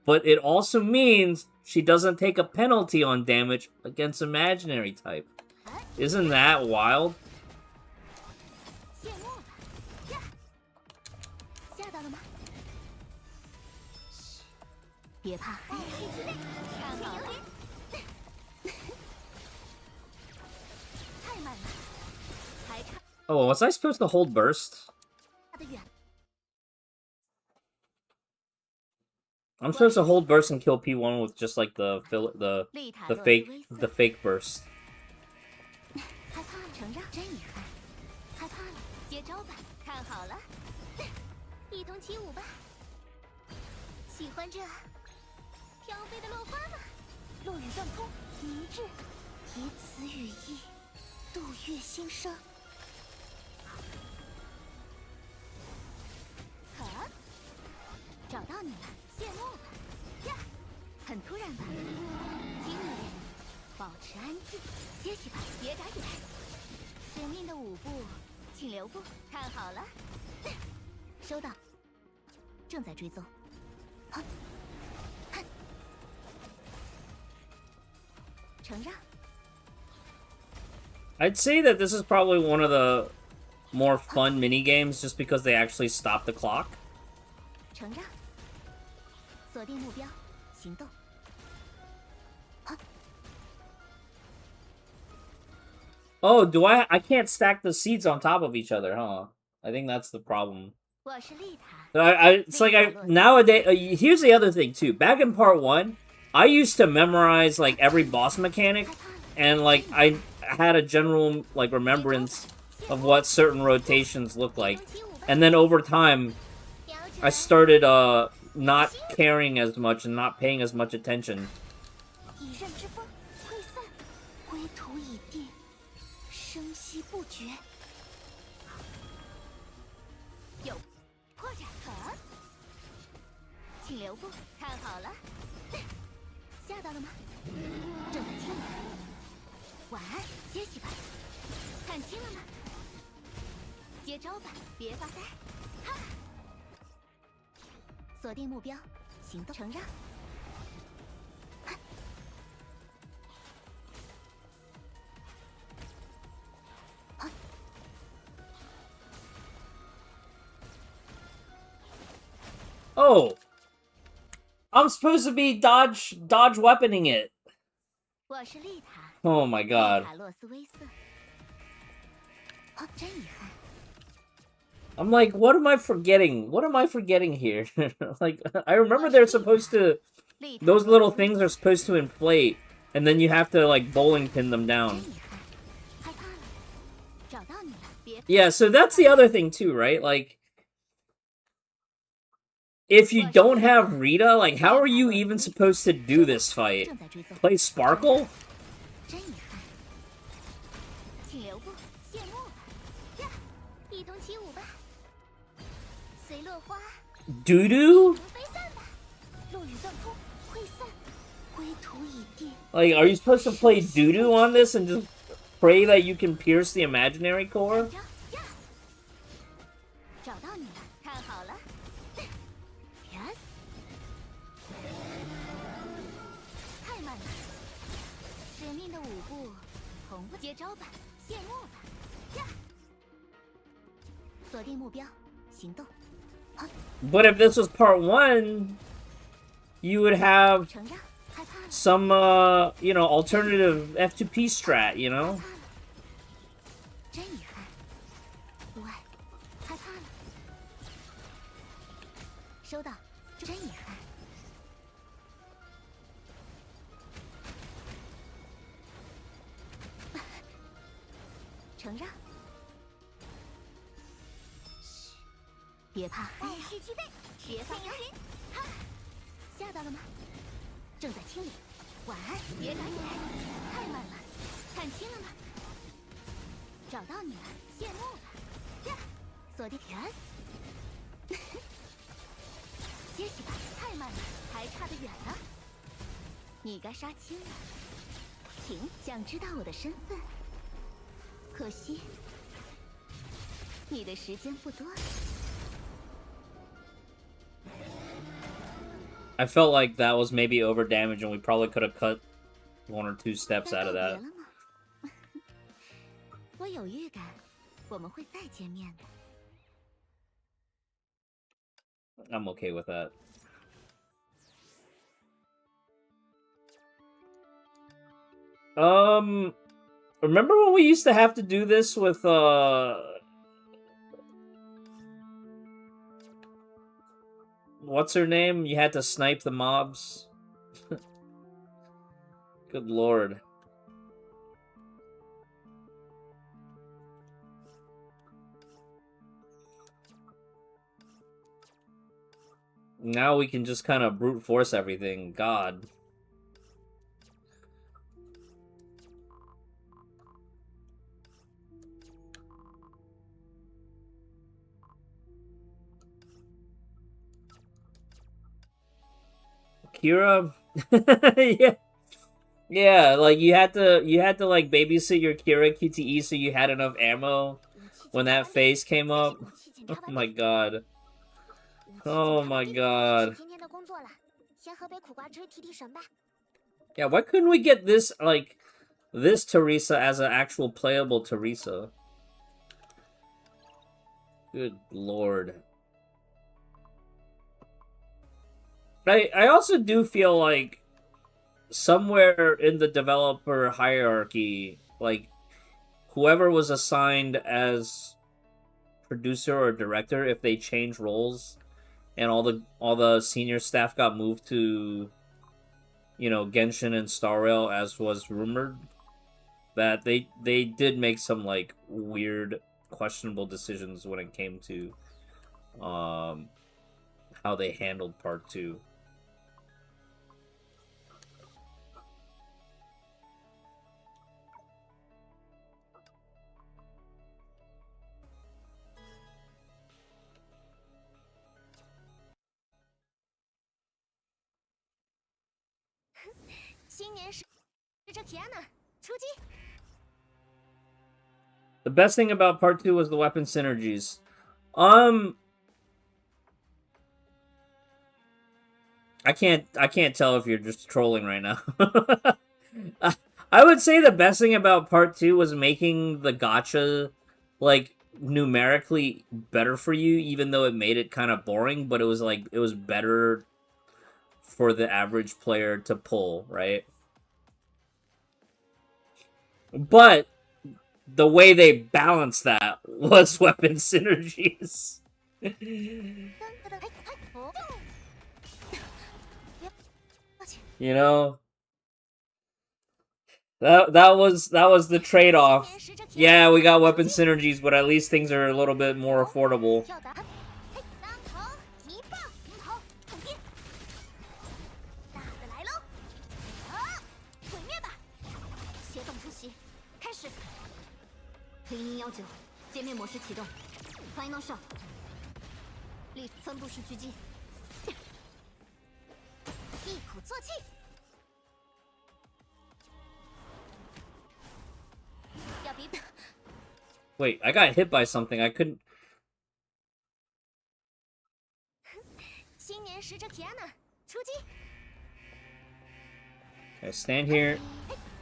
But it also means she doesn't take a penalty on damage against Imaginary type. Isn't that wild? 别怕，看好了，太慢了，还差。Oh, was I supposed to hold burst? I'm supposed to hold burst and kill P1 with just like the fake burst. 害怕了，承让，真遗憾，害怕了，接招吧，看好了，一同起舞吧，喜欢这。 飘飞的落花吗？落雨断空，明智，以此羽翼，度月心生。可，找到你了，谢幕吧。呀，很突然吧？轻一点，保持安静，歇息吧，别眨眼。使命的舞步，请留步，看好了。收到，正在追踪。好。 I'd say that this is probably one of the more fun mini games, just because they actually stop the clock. Oh, do I can't stack the seeds on top of each other, huh? I think that's the problem. It's like nowadays. Here's the other thing too. Back in part 1. I used to memorize, like, every boss mechanic, and, like, I had a general, like, remembrance of what certain rotations look like. And then over time, I started, not caring as much and not paying as much attention. 土已定，生息不绝。有破绽，请留步，看好了。吓到了吗？正在清理。晚安，歇息吧。看清了吗？接招吧，别发呆。哈！锁定目标，行动，承让。Oh, I'm supposed to be dodge weaponing it. 我是丽塔。 Oh my god. 塔洛斯威瑟。真遗憾。 I'm like, what am I forgetting? What am I forgetting here? Like, I remember they're supposed to... Those little things are supposed to inflate, and then you have to, like, bowling pin them down. Yeah, so that's the other thing, too, right? Like, if you don't have Rita, like, how are you even supposed to do this fight? Play Sparkle? Doo-doo? Like, are you supposed to play doo-doo on this and just pray that you can pierce the imaginary core? But if this was part 1, you would have some, you know, alternative F2P strat, you know? I felt like that was maybe over damage, and we probably could have cut 1 or 2 steps out of that. I'm okay with that. Remember when we used to have to do this with, what's her name? You had to snipe the mobs. Good lord. Now we can just kind of brute force everything. God. Kira? Yeah. Yeah, like you had to like babysit your Kira QTE so you had enough ammo when that phase came up. Oh my god. Oh my god. Yeah, why couldn't we get this, like, this Teresa as an actual playable Teresa? Good lord. I also do feel like somewhere in the developer hierarchy, like, whoever was assigned as producer or director, if they change roles and all the senior staff got moved to, you know, Genshin and Star Rail, as was rumored, that they did make some, like, weird, questionable decisions when it came to how they handled Part 2. 新年使者 Kiana 出击。 The best thing about part 2 was the weapon synergies. I can't tell if you're just trolling right now. I would say the best thing about part 2 was making the gacha, like, numerically better for you, even though it made it kind of boring, but it was, like, it was better for the average player to pull, right? But the way they balanced that was weapon synergies. You know? That was the trade-off. Yeah, we got weapon synergies, but at least things are a little bit more affordable. Final shot， 力分布式狙击，一鼓作气。 Wait, I got hit by something. I couldn't. 新年使者 Kiana 出击。 Okay, stand here.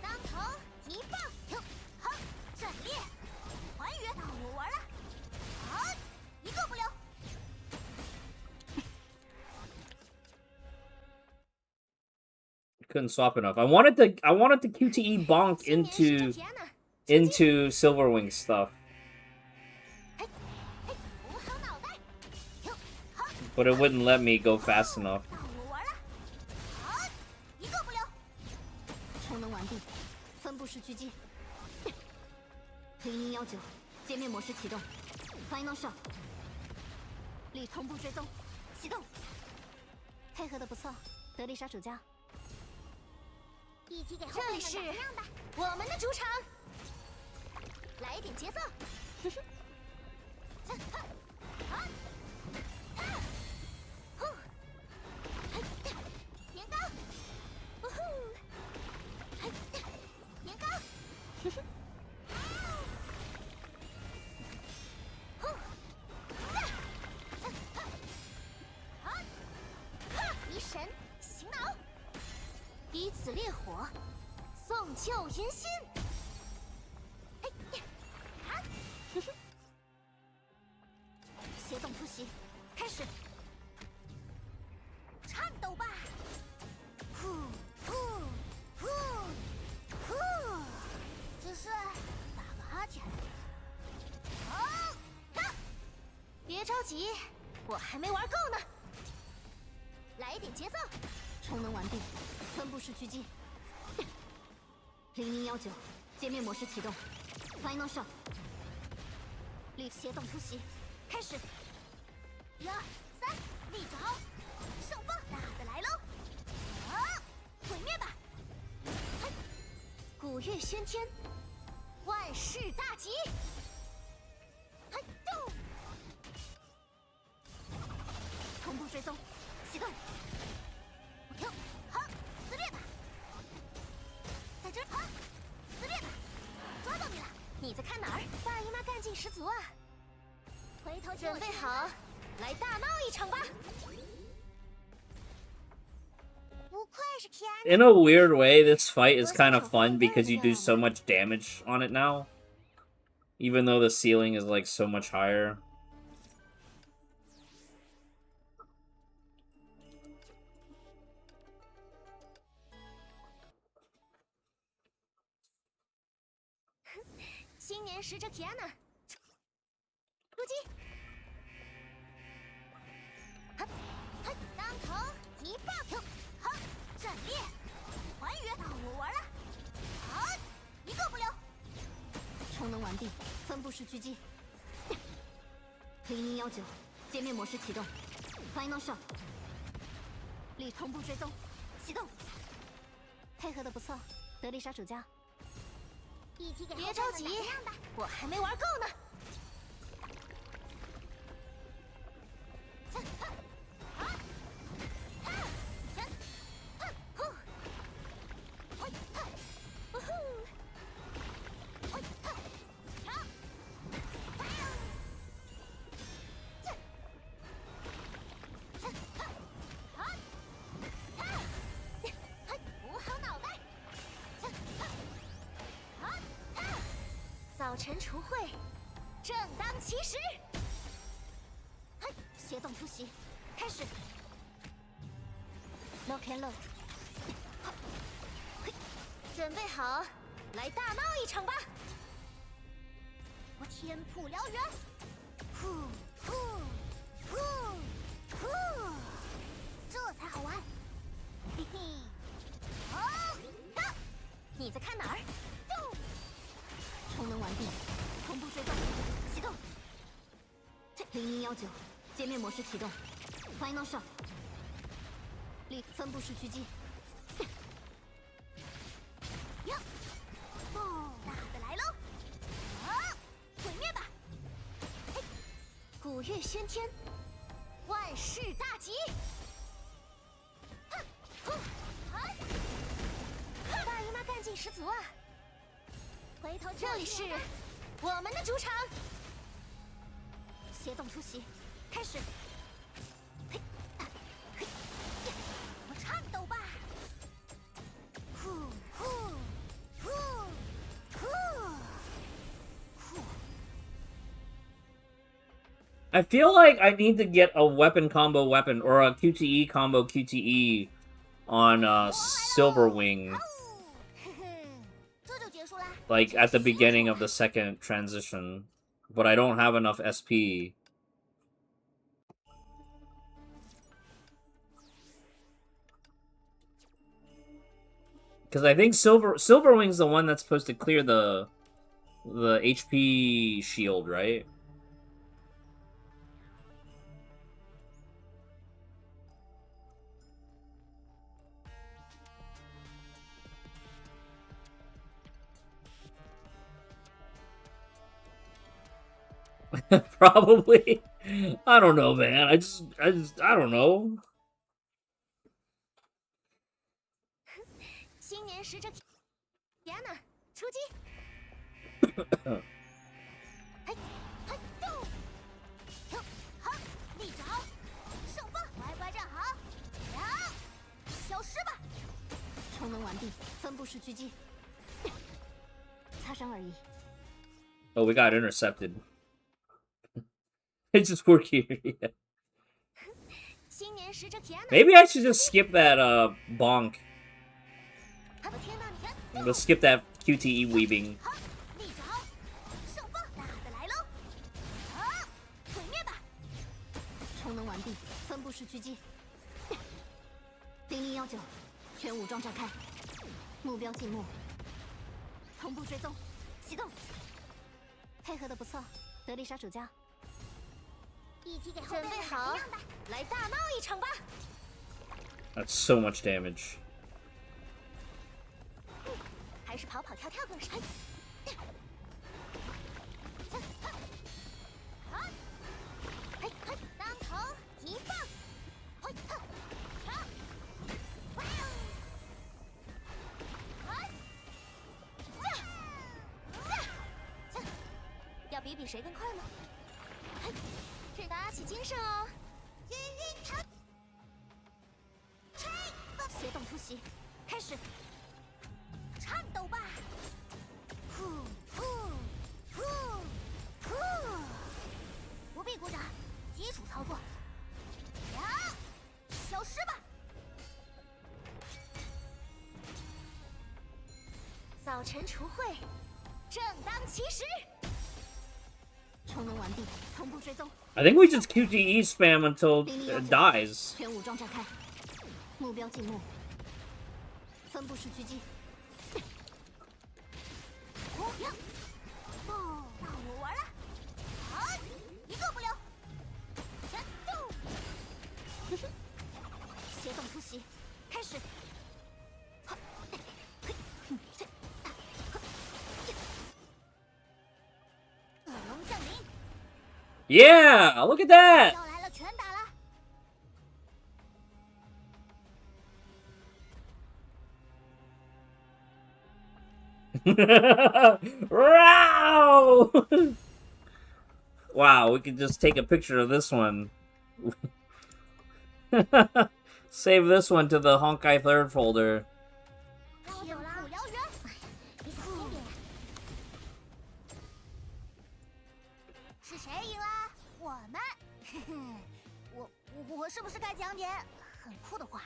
当头一棒，好，转列，还原，到我玩了，好，一个不留。 Couldn't swap enough. I wanted the QTE bonk into Silverwing stuff. But it wouldn't let me go fast enough. 充能完毕，分布式狙击。0019，界面模式启动 ，Final shot， 力同步追踪，启动。配合的不错，得力杀手锏。一起给后辈们打个样吧。我们的主场，来一点节奏。年糕，呜呼，年糕，一神醒脑，彼此烈火，送旧迎新。协同突袭，开始。颤抖吧！呼呼呼呼，只是打个哈欠。好，别着急，我还没玩够呢。来一点节奏。充能完毕，分布式狙击。0019，界面模式启动 ，Final shot， 力协同突袭，开始。1、2、3，立爪，上风，大的来喽！好，毁灭吧！古乐喧天，万事大吉！嘿呦！同步追踪，启动。哟，好，撕裂吧！在这儿，好，撕裂吧！抓到你了！你在看哪儿？大姨妈干劲十足啊！回头准备好。 来大闹一场吧！ In a weird way, this fight is kind of fun because you do so much damage on it now. Even though the ceiling is, like, so much higher. Final shot， 力同步追踪，启动。配合的不错，得力杀手锏。别着急，我还没玩够呢。晨除秽，正当其时。嘿，协同出席，开始。Lock and load。嘿，准备好，来大闹一场吧！我天瀑燎原，呼呼呼呼，这才好玩。嘿嘿，好，到，你在看哪儿？动，充能完毕，同步追踪，启动。0119，界面模式启动 ，Final shot， 立分布式狙击。哟，哦，大的来喽！好，毁灭吧！嘿，古月喧天，万事大吉！哼，哼，啊！大姨妈干劲十足啊！回头这里是我们的主场。协同出席，开始。嘿，嘿，我颤抖吧！呼呼呼呼呼！ I feel like I need to get a weapon combo weapon or a QTE combo QTE on Silverwing. 这就结束啦。 Like at the beginning of the second transition. But I don't have enough SP. Because I think Silverwing's the one that's supposed to clear the HP shield, right? Probably. I don't know, man. I don't know. 新年使者提安娜出击！嘿，嘿，动！停，好，立着好，上方，乖乖站好，呀，消失吧！充能完毕，分布式狙击，擦伤而已。 Oh, we got intercepted. It's just working. Yeah. 新年使者提安娜， Maybe I should just skip that bonk. 我天哪，你看， Let's skip that QTE weaving. 好，立着好，上方，大的来喽！好，毁灭吧！充能完毕，分布式狙击。0019，全武装展开，目标静默，同步追踪，启动。配合的不错，德丽莎主教。一起给后准备好，来大闹一场吧！ That's so much damage. 还是跑跑跳跳更神。嘿嘿，当头一棒，嘿呵，好，哇哦！要比比谁更快吗？嘿，这打起精神哦！云云弹，吹，协同出席，开始。 颤抖吧！呼呼呼呼！不必鼓掌，基础操作。呀，消失吧！早晨除秽，正当其时。充能完毕，同步追踪。I think we just QTE spam until it dies. 全武装展开，目标静默，分布式狙击。 哦，到我玩了！好，一个不留。全动！协同出席，开始。恶龙降临！ Yeah, look at that. 招来了，全打了。 Wow! Wow, we could just take a picture of this one. Save this one to the Honkai Third folder. 天府燎原，别小心点。谁赢啦？我们。哼哼，我是不是该讲点很酷的话？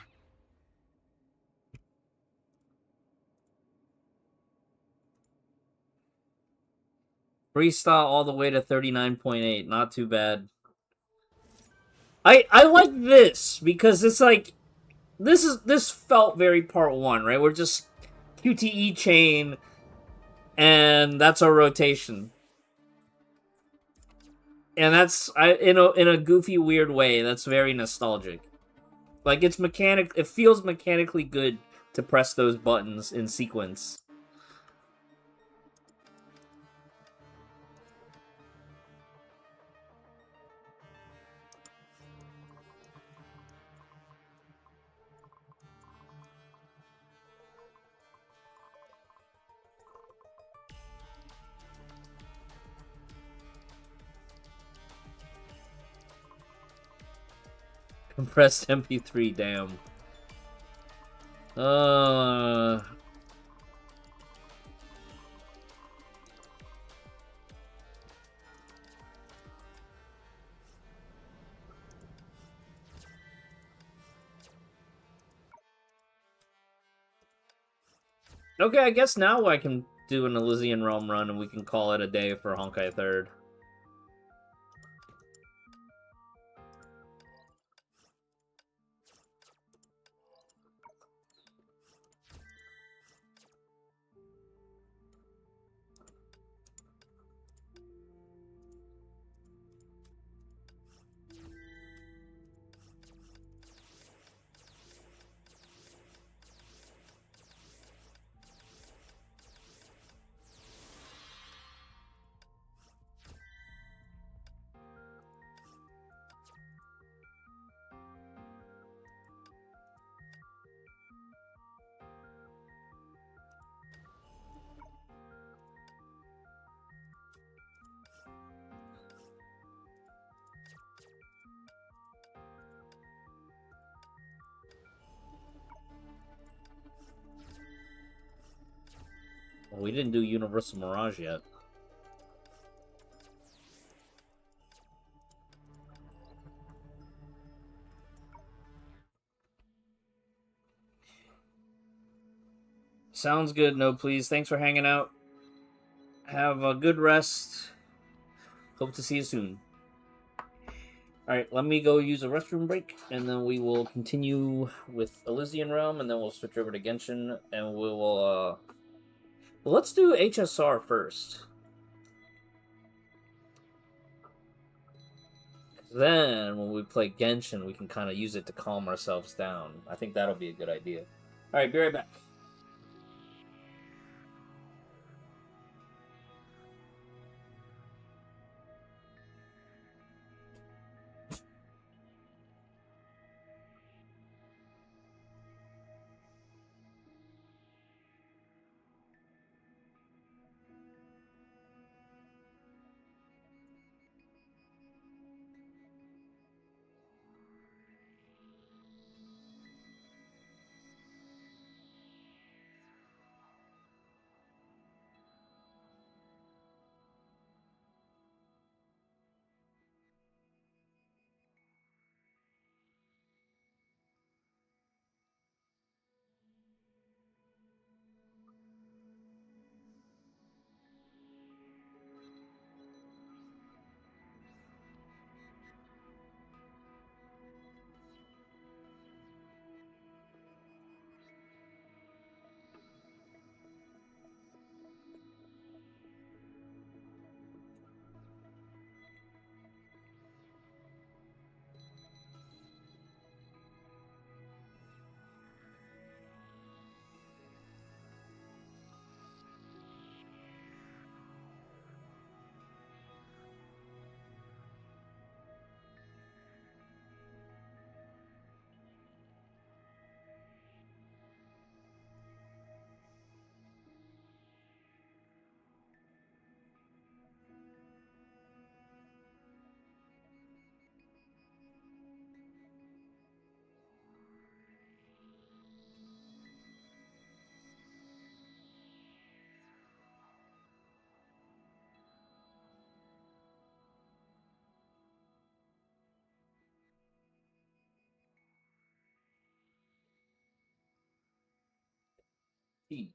Freestyle all the way to 39.8. Not too bad. I like this because it's like this felt very part 1, right? We're just QTE chain and that's our rotation. And that's in a goofy weird way, that's very nostalgic. Like it feels mechanically good to press those buttons in sequence. Compressed MP3, damn. Okay, I guess now I can do an Elysian Realm run and we can call it a day for Honkai 3rd. Well, we didn't do Universal Mirage yet. Sounds good, no please. Thanks for hanging out. Have a good rest. Hope to see you soon. Alright, let me go use a restroom break, and then we will continue with Elysian Realm, and then we'll switch over to Genshin, and we will, let's do HSR first. Then, when we play Genshin, we can kind of use it to calm ourselves down. I think that'll be a good idea. Alright, be right back. deep.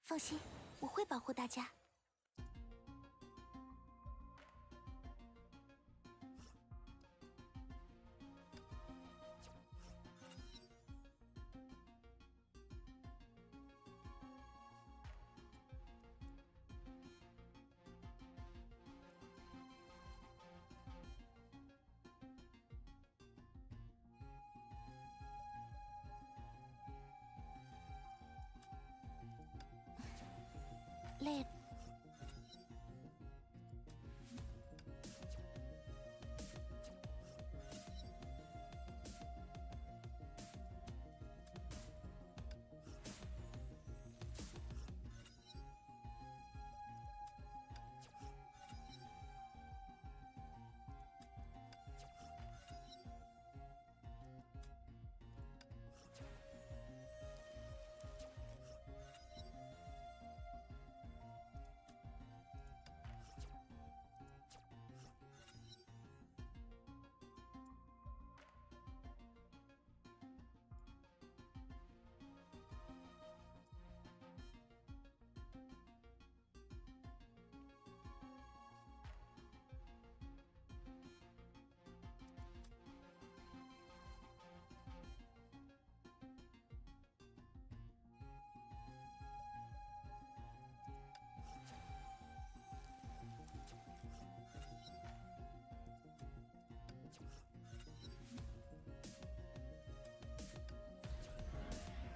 放心，我会保护大家。累了。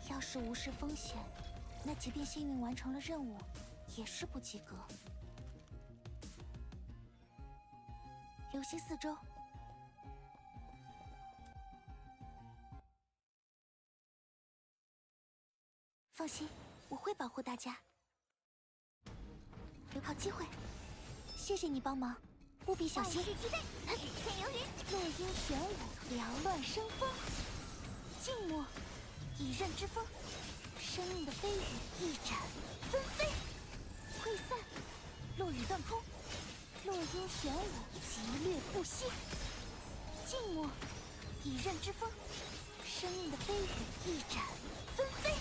要是无视风险，那即便幸运完成了任务，也是不及格。留心四周。放心，我会保护大家。有好机会，谢谢你帮忙，务必小心。万事俱备，日天游云，落英玄武，缭乱生风。静默，以刃之锋，生命的飞羽一展纷飞。溃散，落雨断空，落英玄武，急掠不息。静默，以刃之锋，生命的飞羽一展纷飞。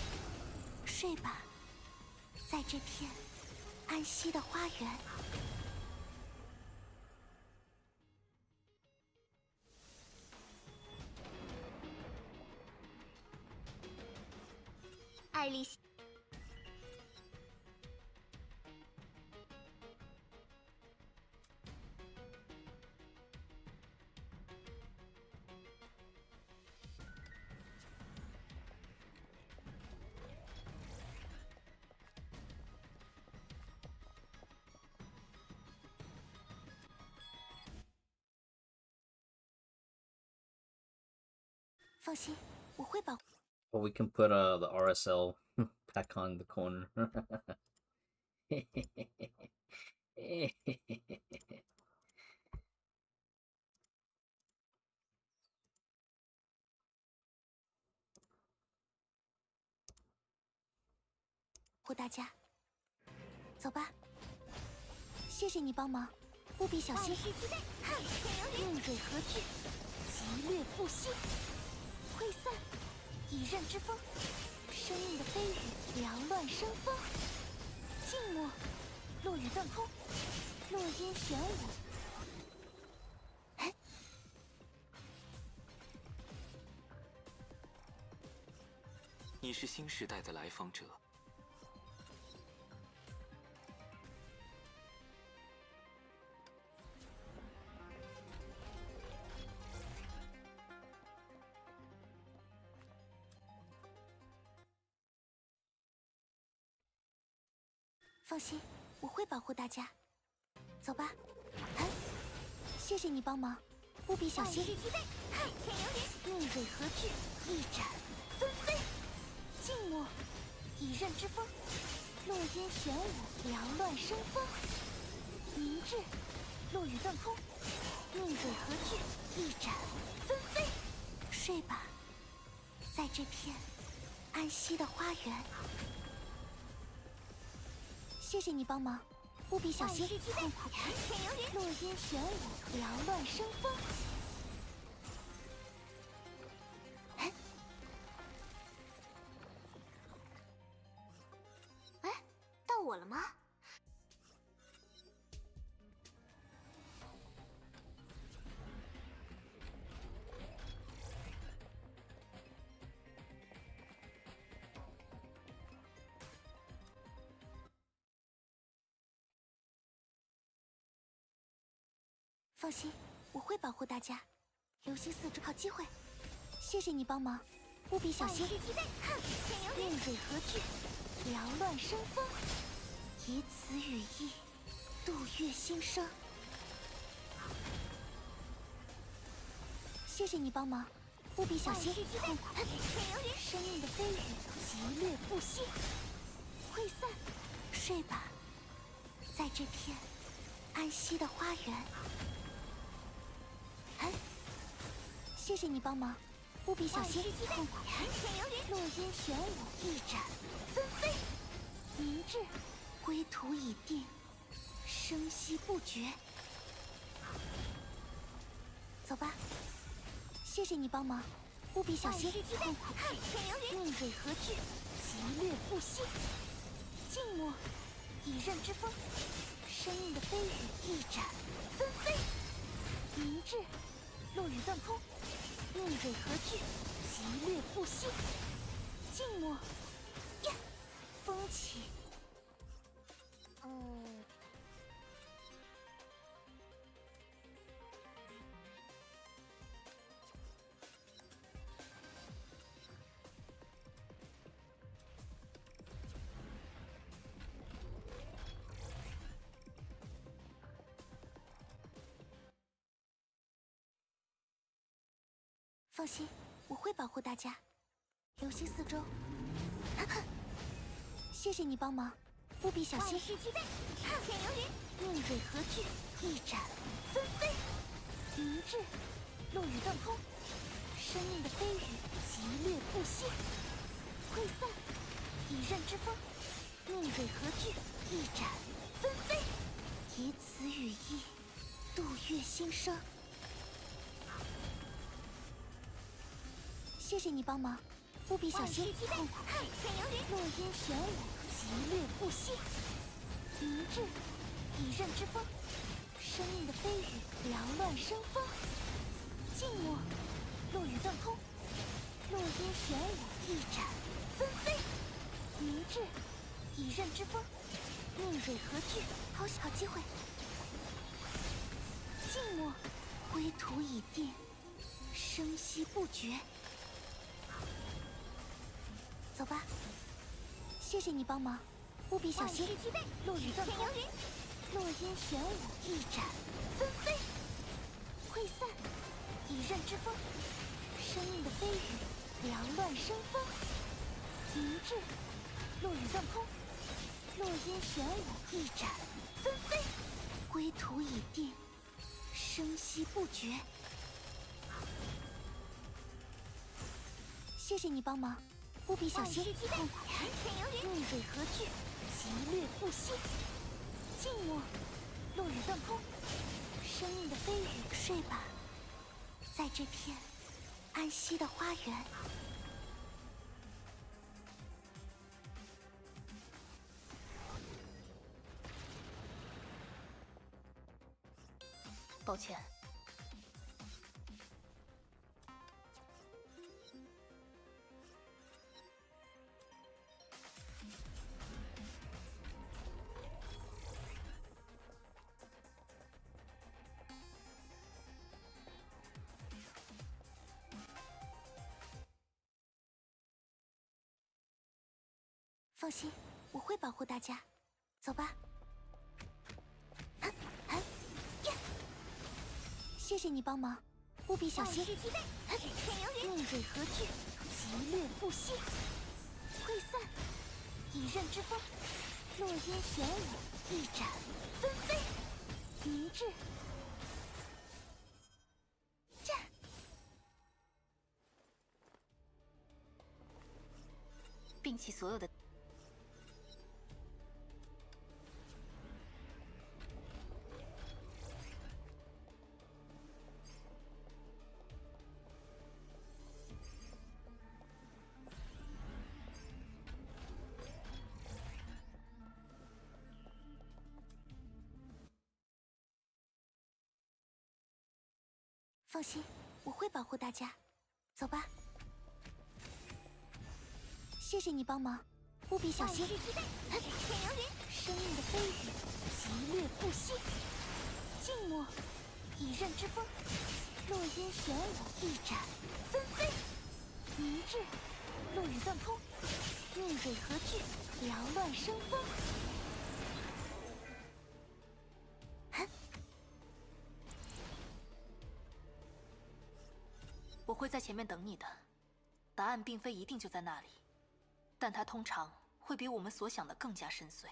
睡吧，在这片安息的花园。爱丽丝。放心，我会保护。Or we can put the RSL back on the corner. 护大家。走吧。谢谢你帮忙，务必小心。命锐合聚，急掠不息，溃散，以刃之锋。生命的飞羽缭乱生风，静默，落雨断空，落音玄武。哎，你是新时代的来访者。放心，我会保护大家。走吧。哎，谢谢你帮忙，务必小心。命锐合聚，一斩纷飞。静默，以刃之锋。落音玄武缭乱生风，明志，落雨断空。命锐合聚，一斩纷飞。睡吧，在这片安息的花园。谢谢你帮忙，务必小心。痛苦，落音玄武缭乱生风。哎，到我了吗？放心，我会保护大家。流星四只靠机会，谢谢你帮忙，务必小心。命锐合聚，缭乱生风，以此羽翼，度月星生。谢谢你帮忙，务必小心。痛苦，生命的飞羽急掠不息，溃散。睡吧，在这片安息的花园。哎，谢谢你帮忙，务必小心。痛苦，落音玄武一斩纷飞。明志，归途已定，生息不绝。走吧。谢谢你帮忙，务必小心。痛苦，命锐合聚，急掠不息。静默，以刃之锋。生命的飞羽一斩纷飞。明志，落雨断空。命锐合聚，急掠不息。静默，呀，风起。放心，我会保护大家。流星四周，谢谢你帮忙，务必小心。命锐合聚，一斩纷飞。明志，落雨断空。生命的飞羽急掠不息，溃散，以刃之锋。命锐合聚，一斩纷飞。以此羽翼，度月星生。谢谢你帮忙，务必小心。痛苦，落音玄武急掠不息。明志，以刃之锋。生命的飞羽缭乱生风。静默，落雨断空。落音玄武一斩纷飞。明志，以刃之锋。命锐合聚，好机会。静默，归途已定，生息不绝。走吧，谢谢你帮忙，务必小心。落雨断空，落音玄武一斩纷飞。溃散，以刃之锋。生命的飞羽缭乱生风。明志，落雨断空。落音玄武一斩纷飞。归途已定，生息不绝。谢谢你帮忙，务必小心！痛苦逆水合聚，急掠不息。静默，落雨断空。生命的飞羽，睡吧，在这片安息的花园。抱歉。放心，我会保护大家。走吧。谢谢你帮忙，务必小心。逆水合聚，急掠不息。溃散，以刃之锋，落烟玄武，一斩纷飞。明智。战。摒弃所有的。放心，我会保护大家。走吧。谢谢你帮忙，务必小心。生命的飞羽，急掠不息。静默，以刃之锋，落烟玄武，一斩纷飞。明智，落雨断空。逆水合聚，缭乱生风。我会在前面等你的，答案并非一定就在那里，但它通常会比我们所想的更加深邃。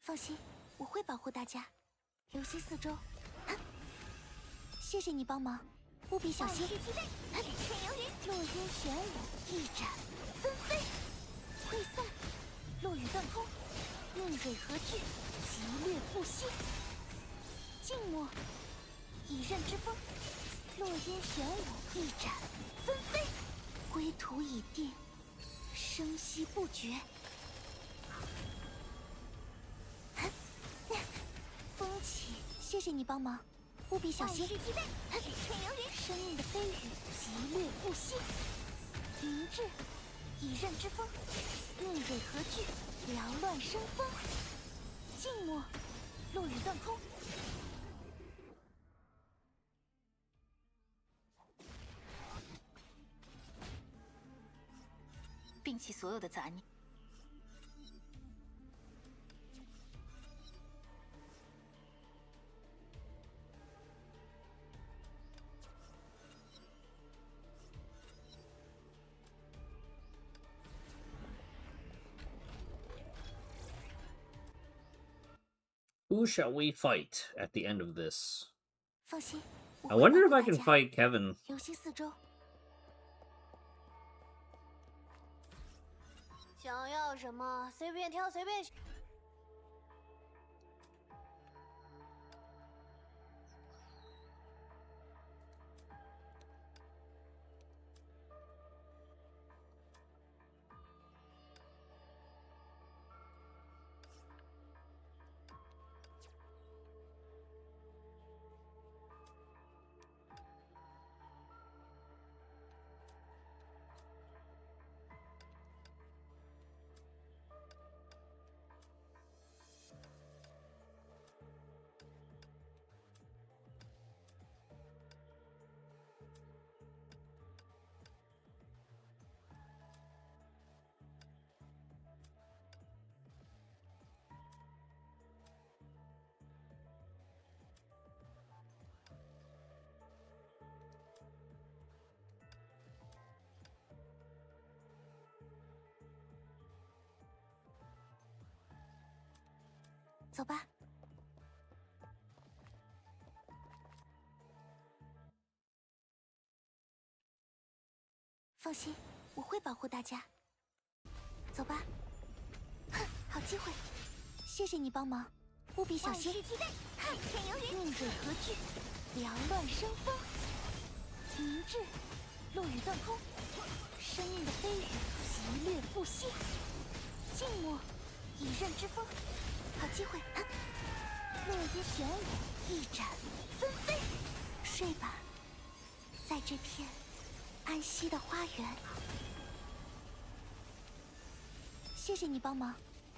放心，我会保护大家。留心四周。谢谢你帮忙，务必小心。落烟玄武，一斩纷飞。溃散，落雨断空。逆水合聚，急掠不息。静默，以刃之锋，落烟玄武，一斩纷飞。归途已定，生息不绝。风起，谢谢你帮忙，务必小心。生命的飞羽，急掠不息。明智，以刃之锋，逆水合聚，缭乱生风。静默，落雨断空。摒弃所有的杂念。Who shall we fight at the end of this? 放心， I wonder if I can fight Kevin. 留心四周。想要什么，随便挑，随便选。走吧。放心，我会保护大家。走吧。哼，好机会，谢谢你帮忙，务必小心。万事俱备，看天由云，应对何惧？缭乱生风，明智，落雨断空，生命的飞羽，急掠不息。静默，以刃之风，好机会。落叶玄武，一展纷飞。睡吧，在这片安息的花园。谢谢你帮忙，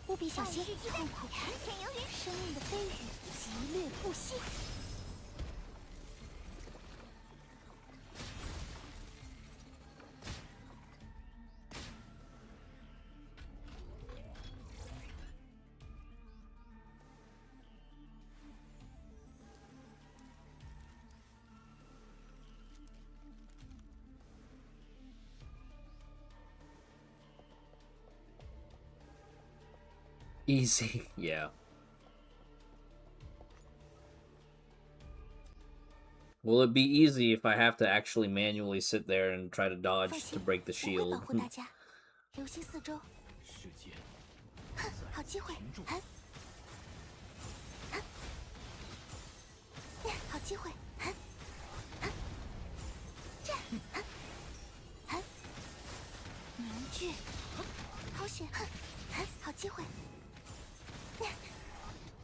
务必小心。痛苦看天由云，生命的飞羽，急掠不息。Easy, yeah. Will it be easy if I have to actually manually sit there and try to dodge to break the 我会 shield? 保护大家，留心四周。世界好机会，好机会，这，凝聚，好险，好机会，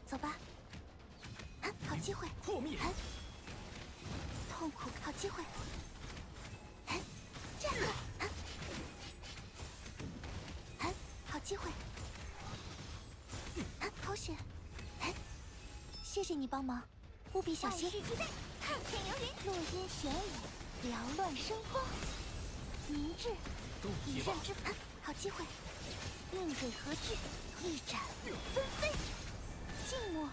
走吧，好机会，破灭，痛苦，好机会，这，好机会，好险，谢谢你帮忙，务必小心。看天由云，落叶玄武，缭乱生风，明智，以刃之风，好机会，应对何惧？一展纷飞，静默，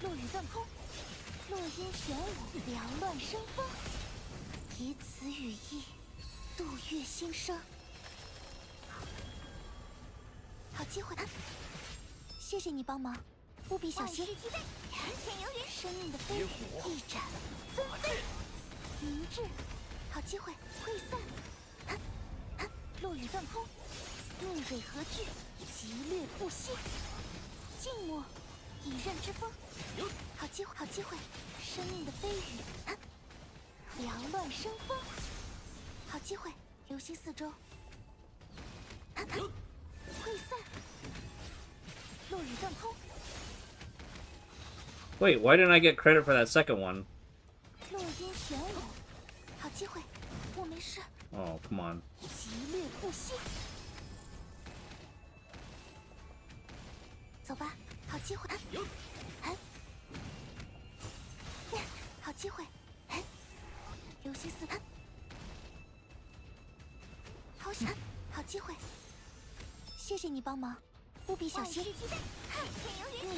落雨断空，落叶玄武，缭乱生风，以此羽翼，度月星生。好机会，谢谢你帮忙，务必小心。看天由云，生命的飞羽，一展纷飞，明智，好机会，溃散，落雨断空，应对何惧？急掠不息，静默，以刃之风，好机会，好机会，生命的飞羽，缭乱生风，好机会，留心四周，溃散，落雨断空。 Wait, why didn't I get credit for that second one? 落叶玄武，好机会，我没事。 Oh, come on. 急掠不息，走吧，好机会。好机会，留心四看。好险，好机会，谢谢你帮忙，务必小心。逆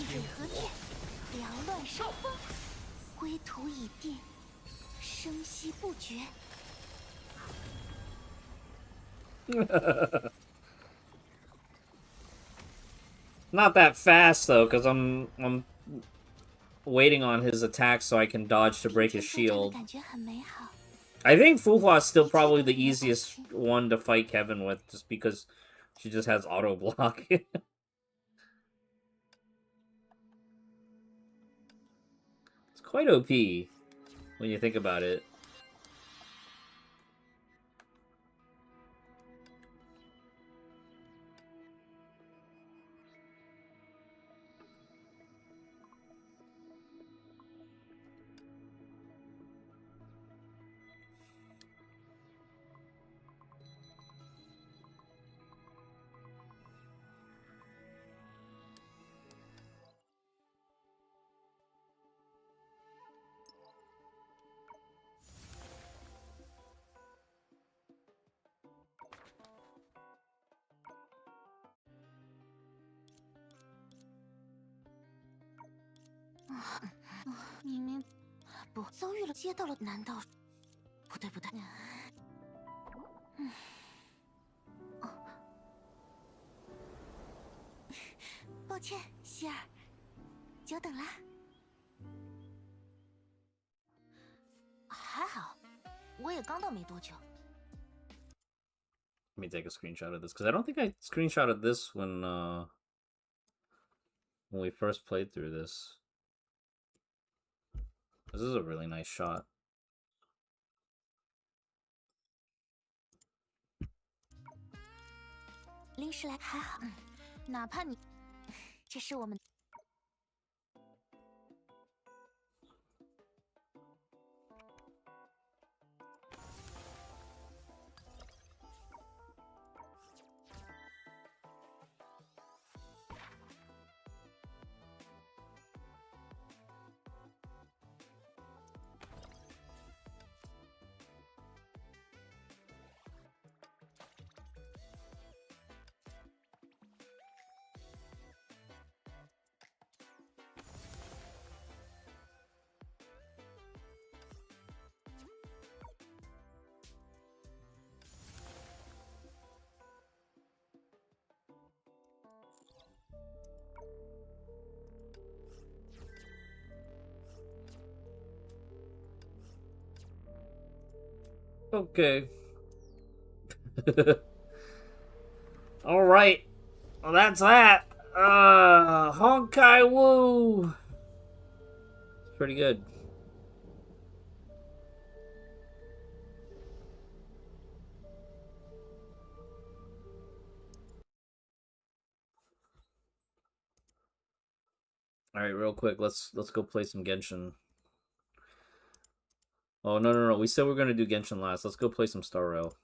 水何惧？缭乱生风，归途已定，生息不绝。Not that fast though, because I'm waiting on his attack so I can dodge to break his shield. 感觉很美好。 I think Fuhua is still probably the easiest one to fight Kevin with, just because she just has auto block. It's quite OP when you think about it. Fuhua 明明不遭遇了，接到了，难道不对不对？抱歉，希儿，久等啦。还好，我也刚到没多久。Let me take a screenshot of this because I don't think I screenshotted this when we first played through this. This is a really nice shot. 临时来还好，哪怕你，这是我们。Okay. All right. Well, that's that. Honkai Woo. It's pretty good. All right, real quick, let's go play some Genshin. Oh, no. We said we are going to do Genshin last. Let's go play some Star Rail.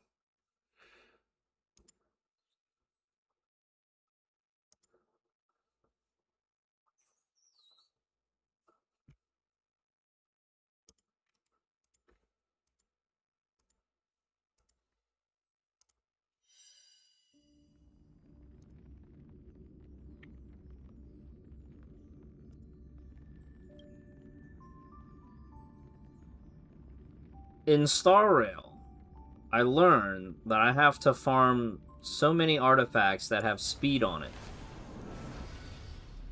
In Star Rail, I learned that I have to farm so many artifacts that have speed on it.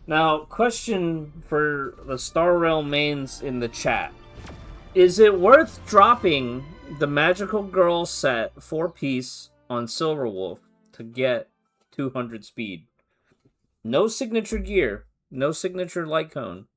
Now, question for the Star Rail mains in the chat. Is it worth dropping the Magical Girl set 4-piece on Silverwolf to get 200 speed? No signature gear, no signature light cone.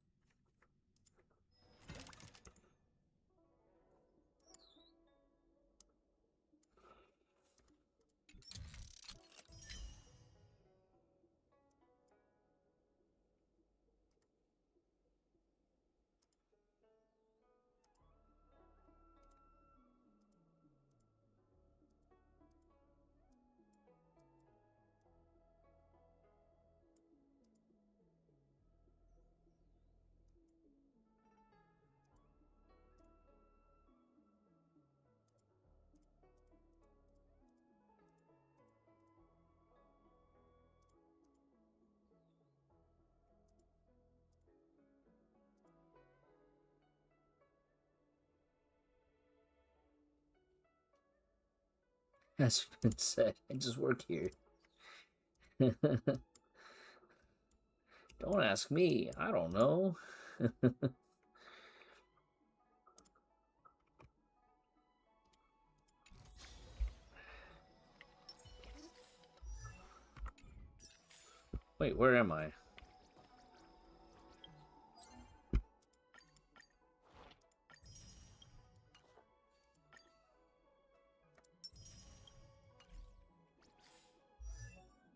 Has been said. I just work here. Don't ask me. I don't know. Wait, where am I?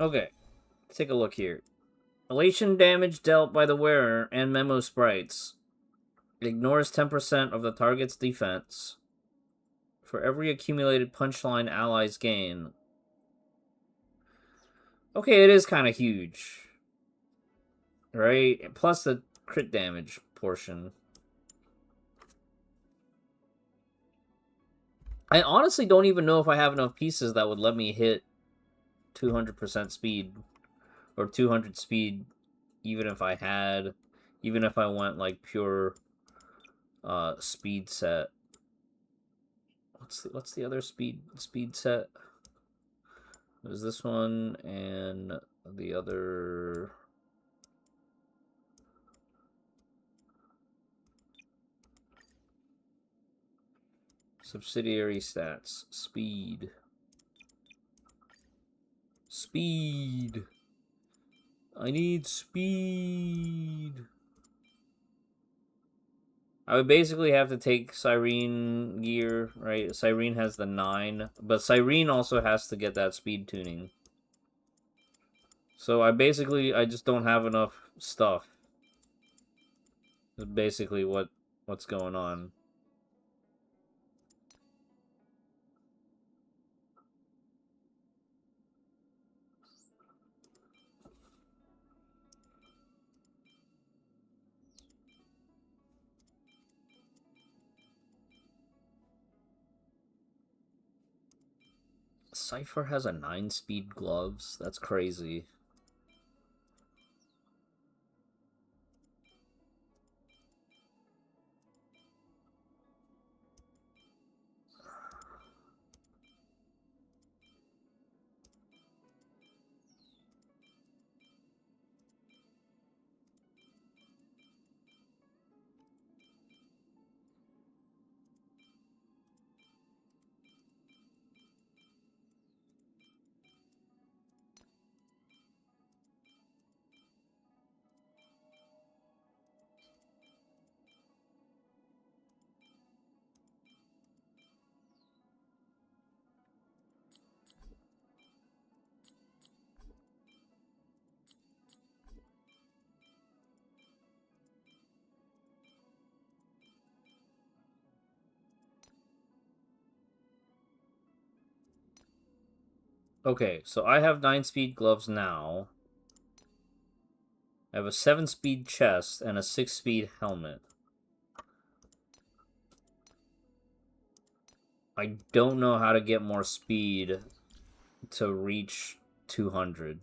Okay, take a look here. Elation damage dealt by the wearer and memo sprites. Ignores 10% of the target's defense. For every accumulated punchline allies gain. Okay, it is kind of huge. Right? Plus the crit damage portion. I honestly don't even know if I have enough pieces that would let me hit 200% speed. Or 200 speed, even if I went like pure speed set. What's the other speed set? There's this one and the other. Subsidiary stats. Speed. Speed. I need speed. I would basically have to take Cyrene gear, right? Cyrene has the 9, but Cyrene also has to get that speed tuning. So I just don't have enough stuff. Is basically what's going on. Cypher has a 9-speed gloves? That's crazy. Okay, so I have 9-speed gloves now. I have a 7-speed chest and a 6-speed helmet. I don't know how to get more speed to reach 200.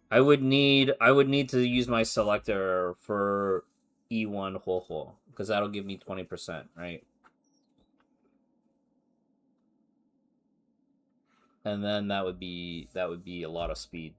I would need to use my selector for E1 Ho, because that'll give me 20%, right? And then that would be a lot of speed.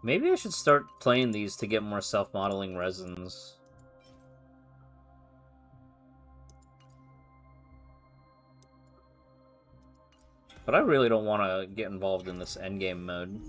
Maybe I should start playing these to get more self-modeling resins. But I really don't want to get involved in this endgame mode.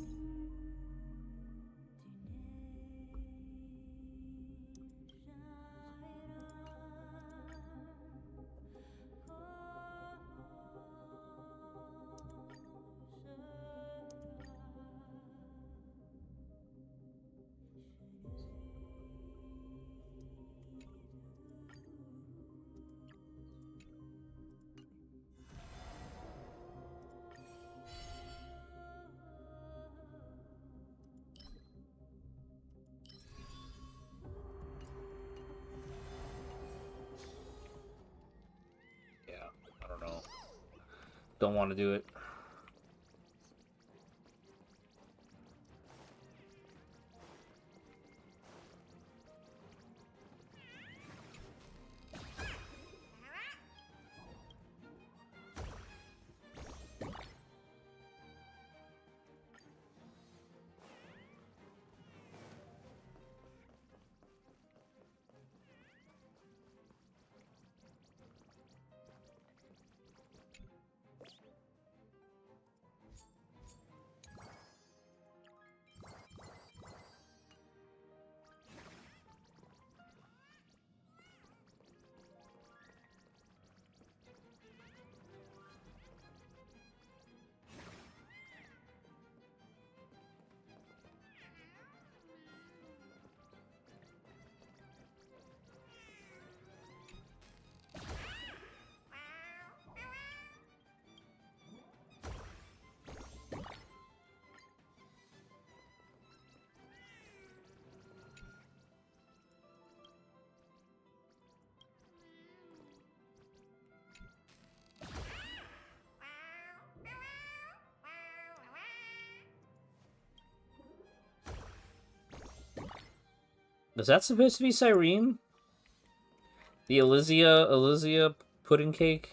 I don't know. Don't want to do it. Is that supposed to be Cyrene? The Elysia pudding cake?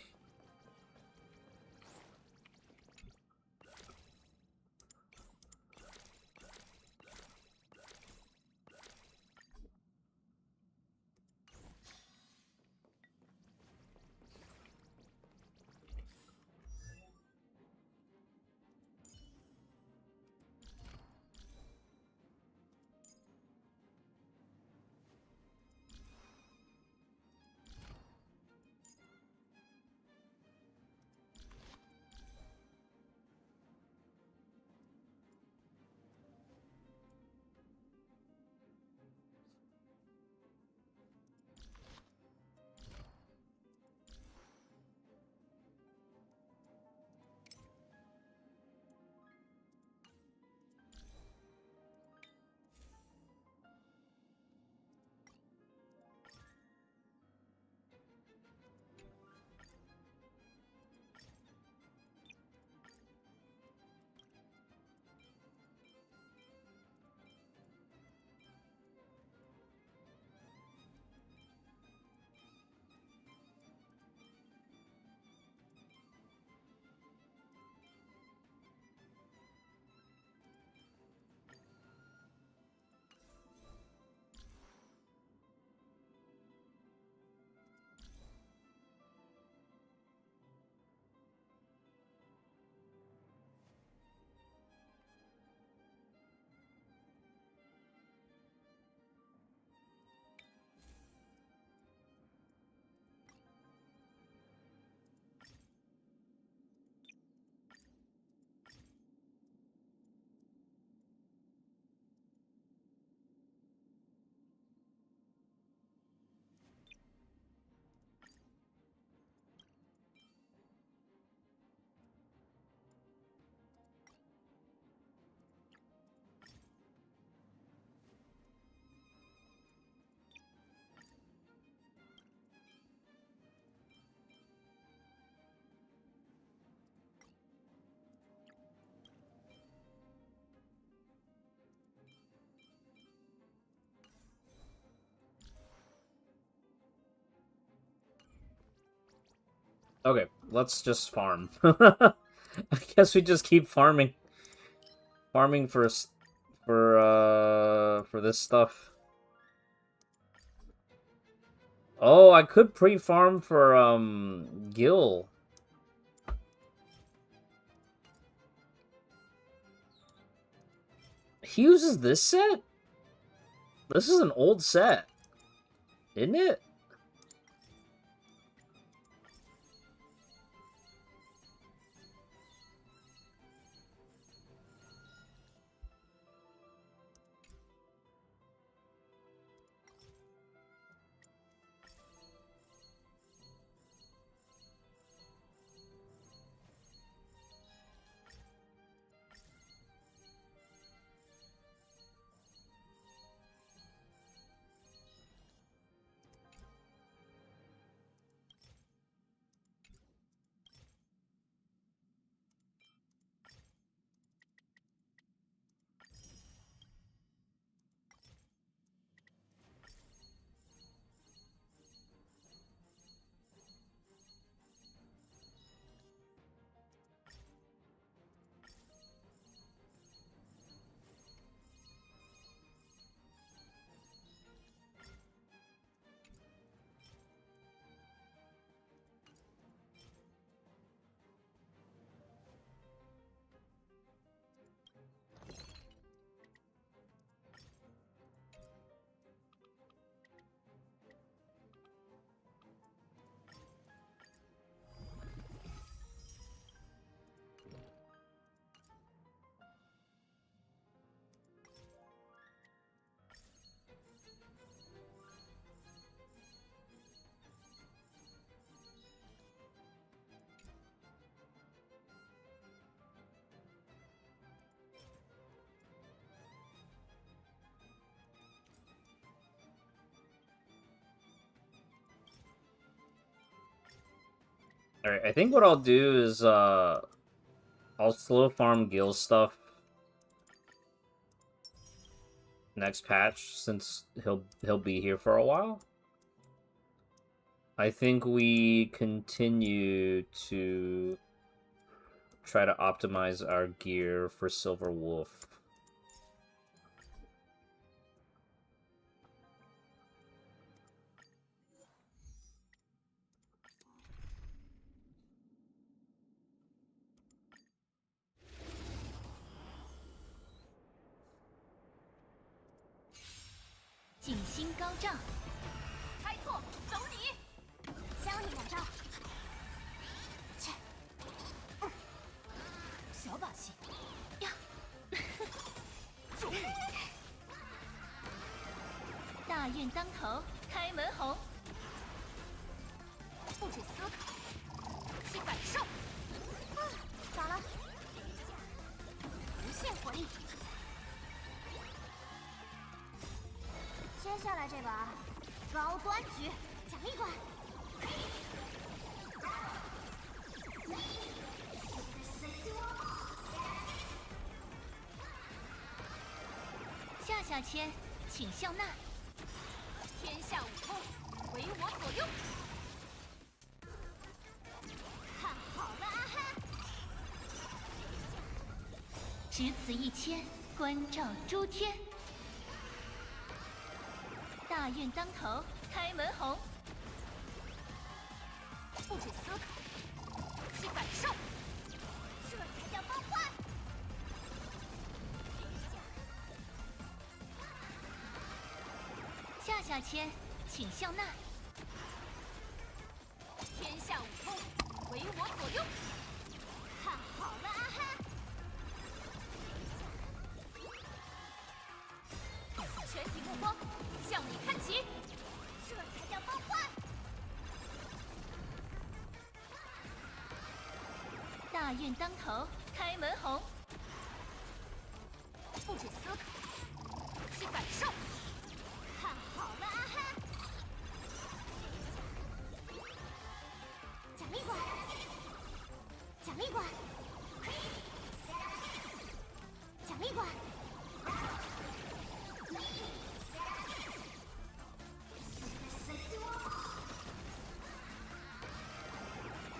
Okay, let's just farm. I guess we just keep farming. Farming for this stuff. Oh, I could pre-farm for Gil. He uses this set? This is an old set, isn't it? Alright, I think what I'll do is, I'll slow farm Gil stuff next patch, since he'll be here for a while. I think we continue to try to optimize our gear for Silver Wolf.景心高涨，开拓，走你！教你两招。切，小把戏呀！大运当头，开门红。不止思考，去感受。咋了？无限火力。接下来这把高端局奖励馆。下下签，请笑纳。天下武功，为我所用。看好了啊哈！只此一签，关照诸天。大运当头，开门红。不止思考，去感受，这才叫崩坏。下下签，请笑纳。天下武功，为我所用。看好了啊哈！全体目光向你看齐，这才叫崩坏。大运当头，开门红。不止思考，去感受。看好了啊哈！奖励馆，奖励馆，奖励馆。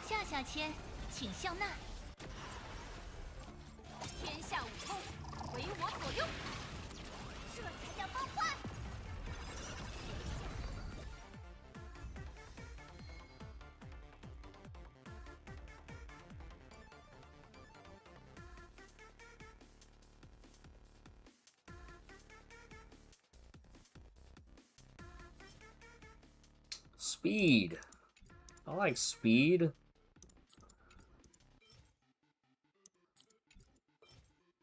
下下签，请笑纳。天下武功，为我所用。这才叫崩坏。Speed. I like speed.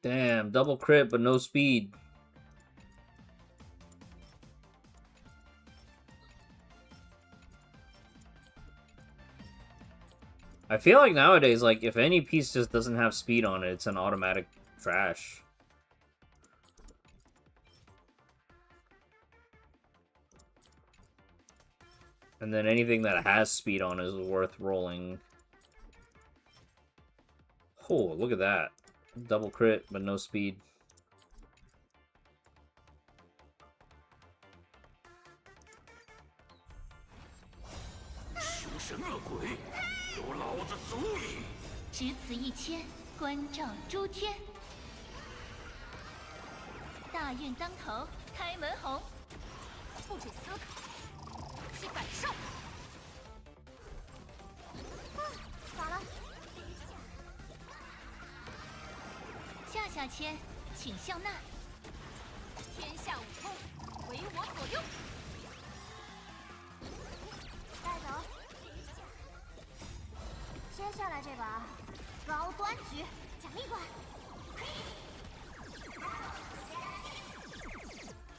Damn, double crit but no speed. I feel like nowadays, like, if any piece just doesn't have speed on it, it's an automatic trash. And then anything that has speed on it is worth rolling. Oh, look at that. Double crit, but no speed.只此一签，关照诸天。大运当头，开门红。不止思考，去感受。咋了？下下签，请笑纳。天下武功，为我所用。带走。接下来这把高端局奖励馆，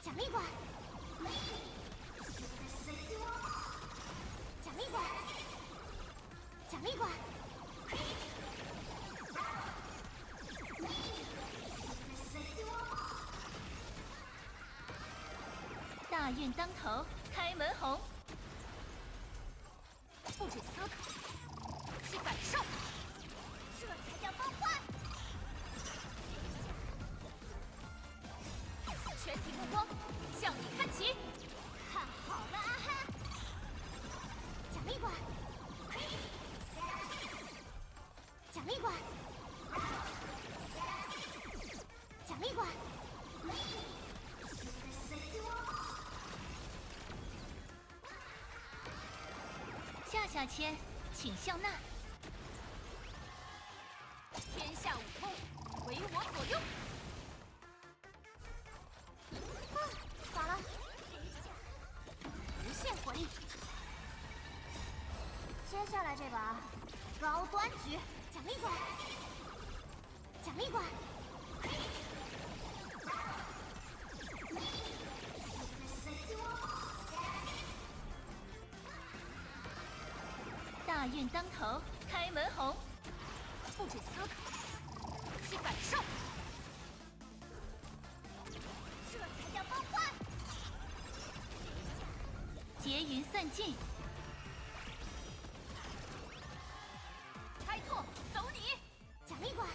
奖励馆，奖励馆，奖励馆。大运当头，开门红。不止思考，去感受，这才叫崩坏。全体目光下签，请向纳。天下武功，为我所用。咋了？无限火力。接下来这把高端局奖励馆，奖励馆。大运当头，开门红。不止思考，去感受。这才叫崩坏。劫云散尽。开拓，走你！奖励馆。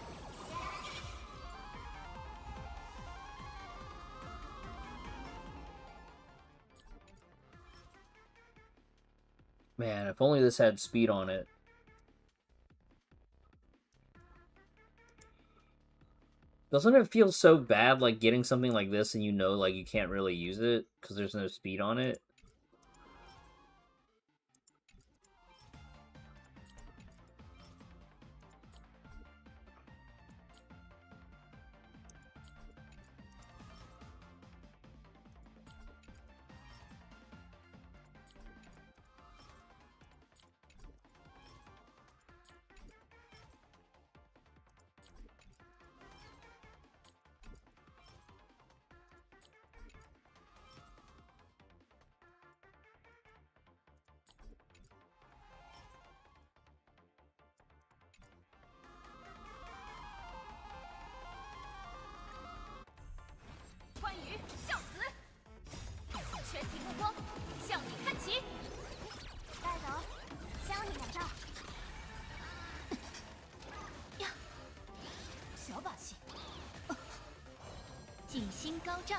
Man, if only this had speed on it. Doesn't it feel so bad, like, getting something like this and you know, like, you can't really use it because there's no speed on it?景星高照，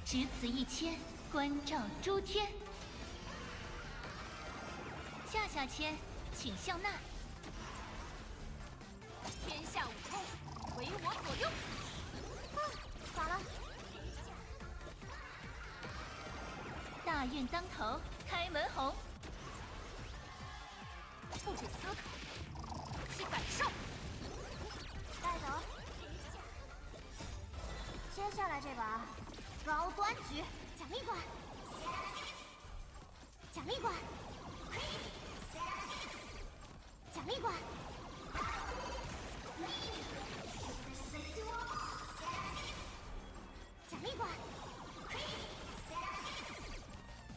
只此一签，关照诸天。下下签，请向纳。天下武功，为我所用。咋了？大运当头，开门红。不止思考，去感受。带走。接下来这把高端局奖励馆，奖励馆，奖励馆，奖励馆，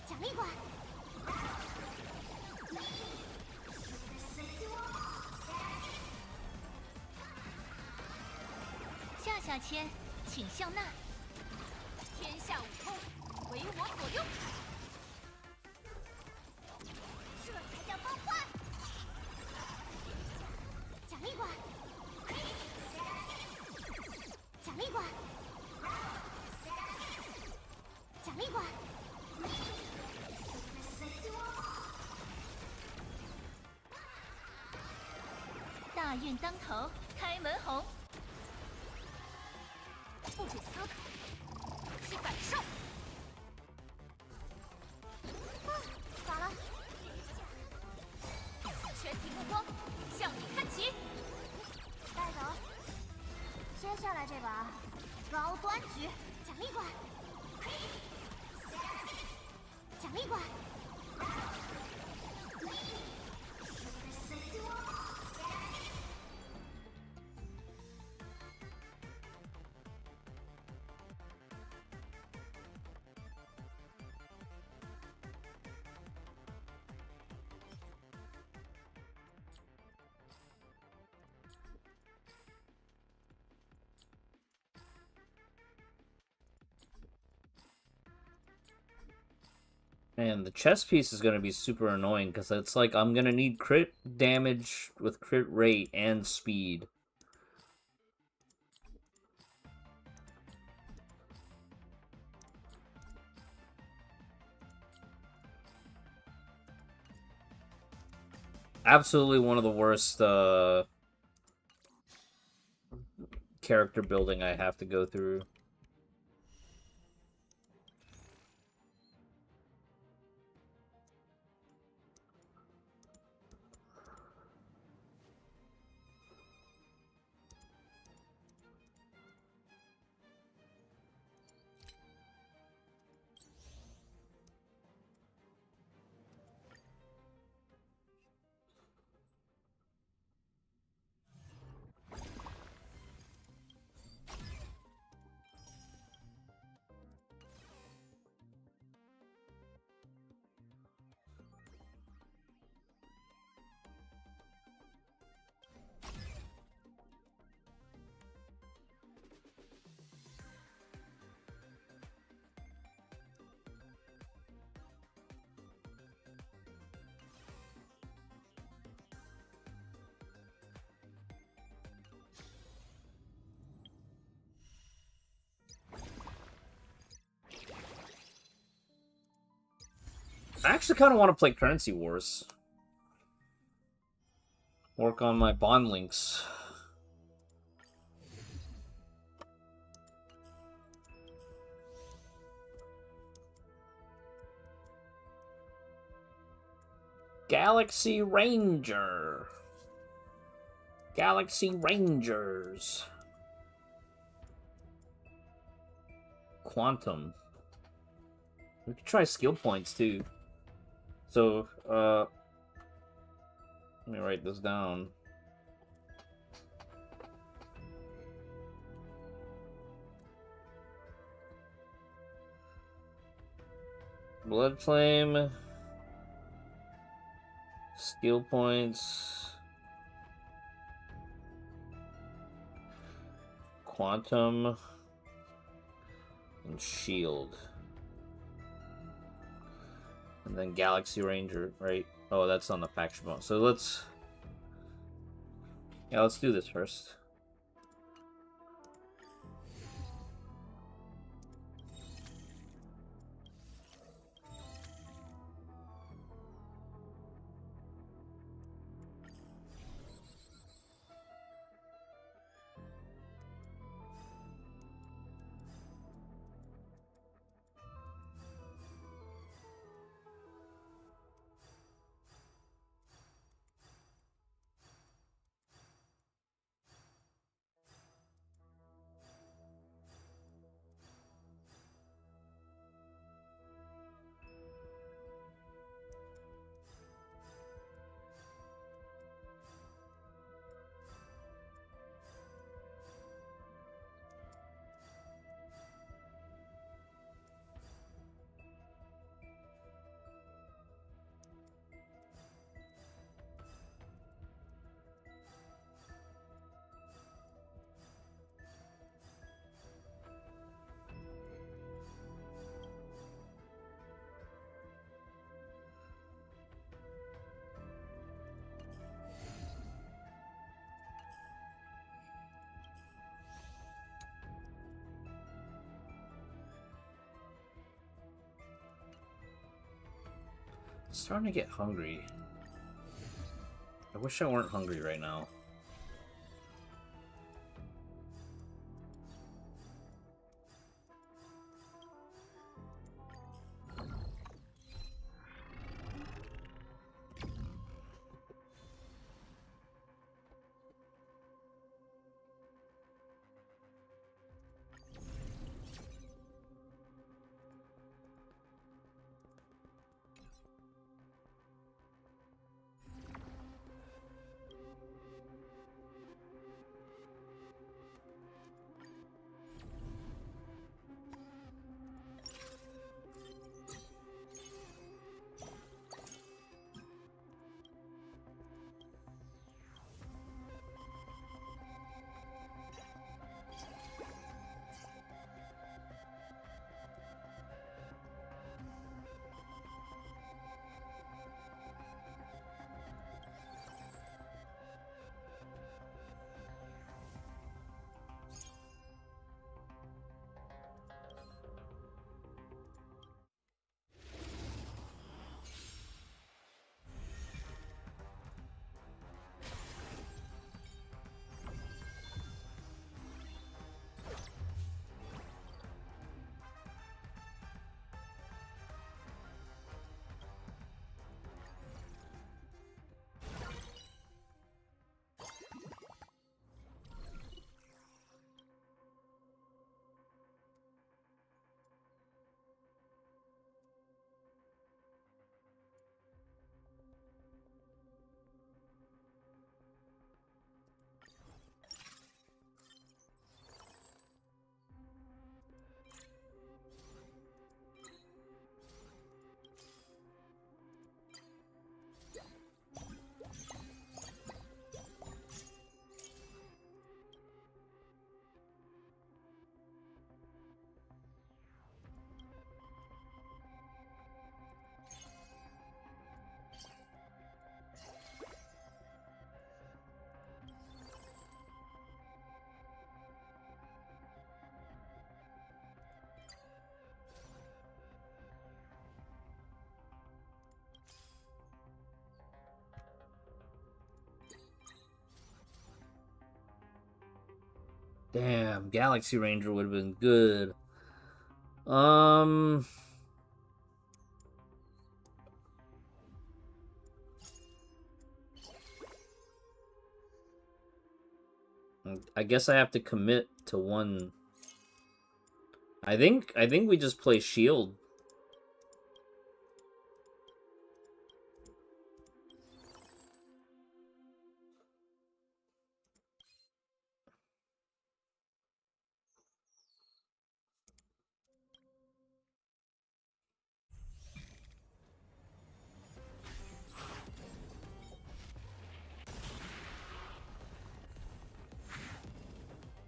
奖励馆。下下签，请向纳。天下武功，为我所用。这才叫崩坏。奖励馆，奖励馆，奖励馆。大运当头，开门红。不止思考，去感受。咋了？全体目光，向你看齐。带走。接下来这把高端局奖励馆，奖励馆。Man, the chess piece is going to be super annoying because it's like I'm going to need crit damage with crit rate and speed. Absolutely one of the worst character building I have to go through. I actually kind of want to play Currency Wars. Work on my bond links. Galaxy Ranger. Galaxy Rangers. Quantum. We could try skill points too. So, let me write this down. Blood Flame. Skill points. Quantum. And Shield. And then Galaxy Ranger, right? Oh, that's on the faction mode. So let's... Yeah, let's do this first. Starting to get hungry. I wish I weren't hungry right now. Damn, Galaxy Ranger would have been good. Um, I guess I have to commit to one. I think we just play Shield.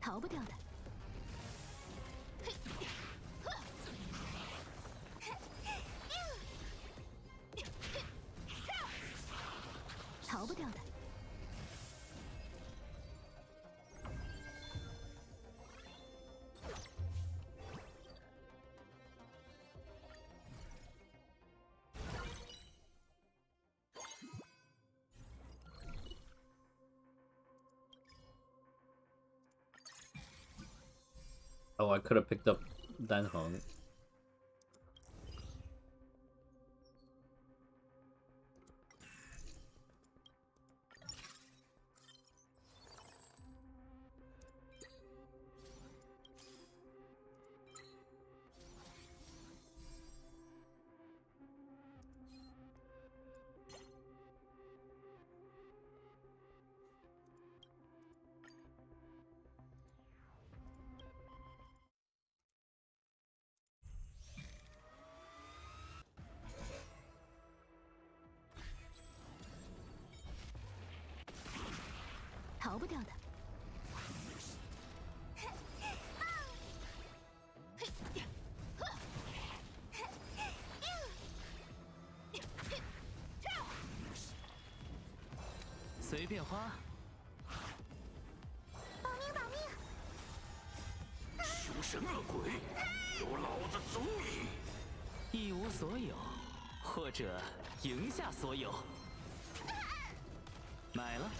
逃不掉的。逃不掉的。Oh, I could have picked up Dan Heng.逃不掉的。随便花。保命保命！凶神恶鬼，有老子足矣！一无所有，或者赢下所有。买了。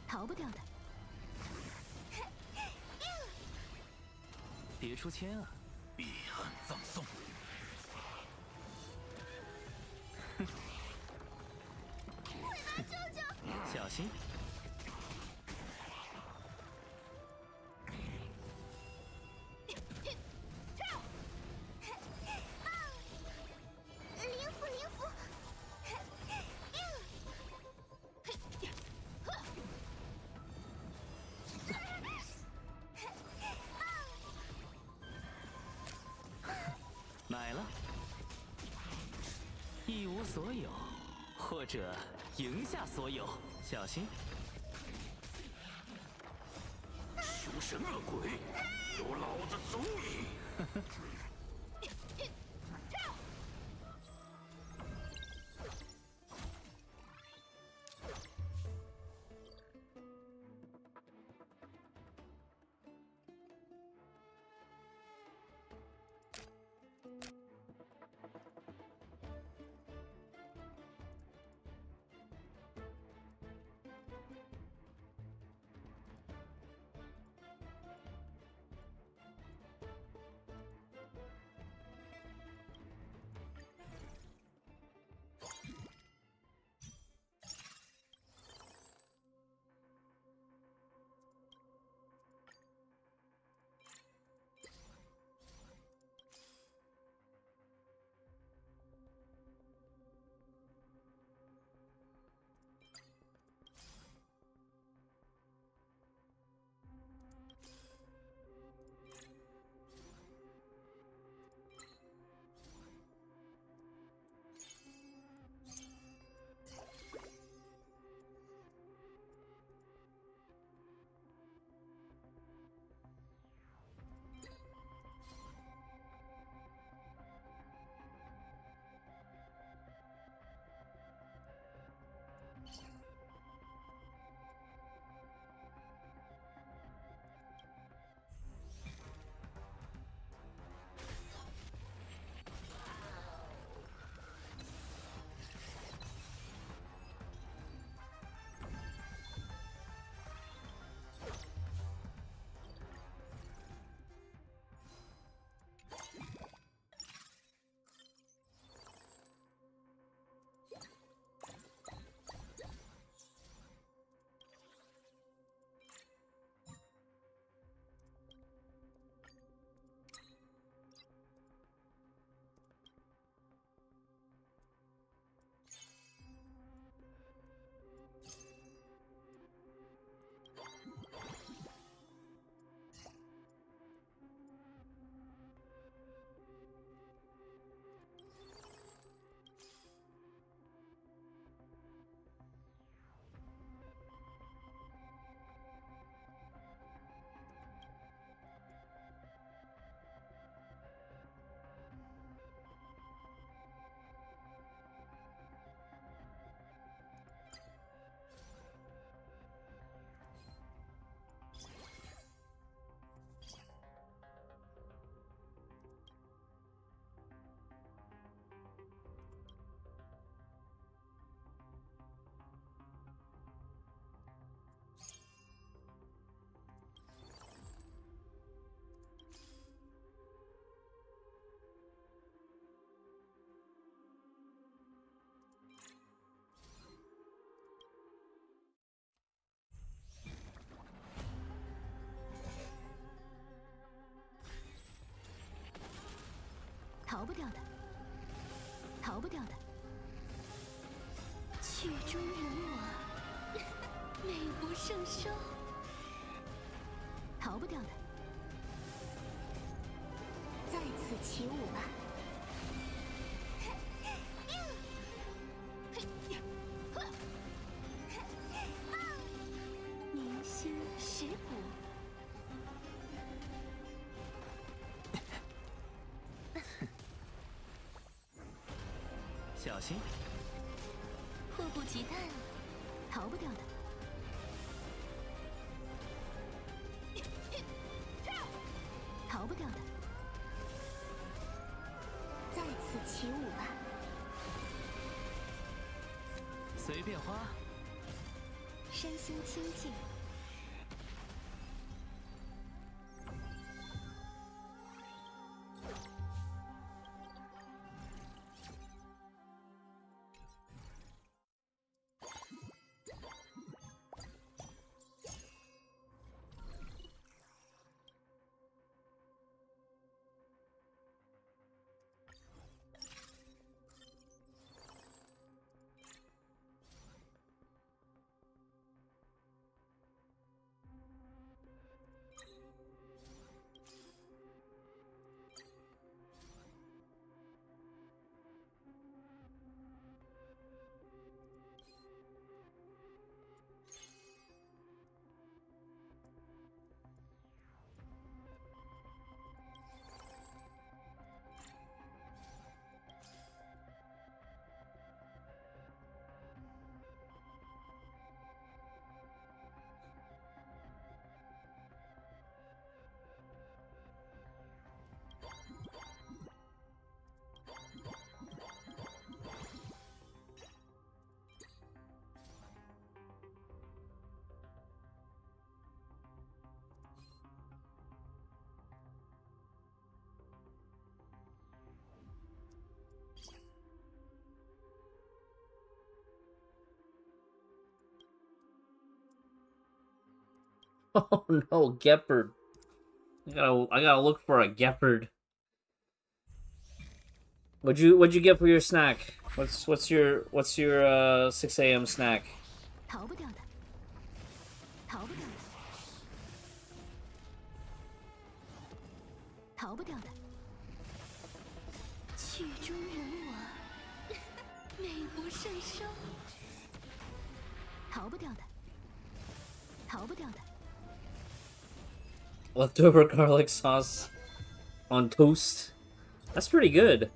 逃不掉的。别出千啊！彼岸葬送。小心！灵符灵符！买了。一无所有，或者赢下所有。小心！凶神恶鬼，有老子足矣！逃不掉的，逃不掉的。曲终人我，美不胜收。逃不掉的。在此起舞吧。明星蚀骨。小心！迫不及待了，逃不掉的。逃不掉的。在此起舞吧。随便花。身心清净。Oh no, Gepard. I gotta look for a Gepard. What'd you get for your snack? What's your 6 a.m. snack? 逃不掉的，逃不掉的，逃不掉的。曲终人我，美不胜收。逃不掉的，逃不掉的。Leftover garlic sauce on toast. That's pretty good.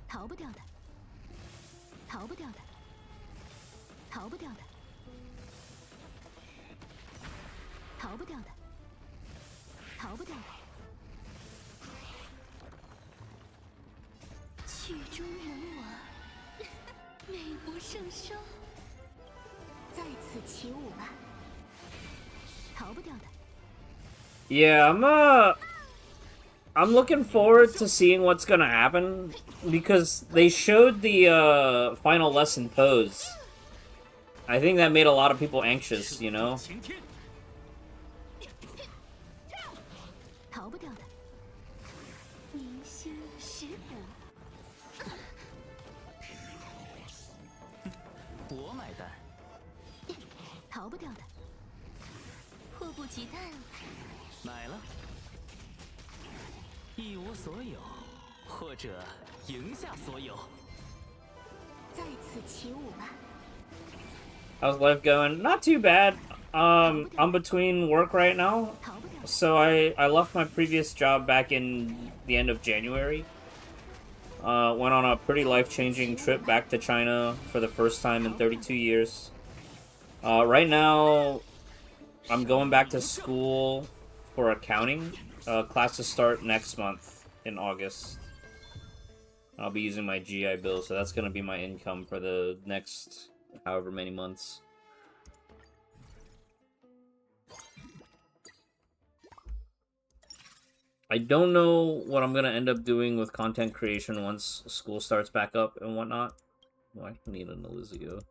逃不掉的，逃不掉的，逃不掉的，逃不掉的，逃不掉的。曲终人我，美不胜收。在此起舞吧。逃不掉的。Yeah, I'm looking forward to seeing what's gonna happen because they showed the final lesson pose. I think that made a lot of people anxious, you know? 逃不掉的。明星蚀骨。我买单。逃不掉的。迫不及待了。买了。一无所有，或者赢下所有。在此起舞吧。 How's life going? Not too bad. I'm between work right now. So I left my previous job back in the end of January. Went on a pretty life-changing trip back to China for the first time in 32 years. Right now, I'm going back to school for accounting. Classes start next month in August. I'll be using my GI Bill, so that's going to be my income for the next however many months. I don't know what I'm gonna end up doing with content creation once school starts back up and whatnot. Oh, I need an Elizio.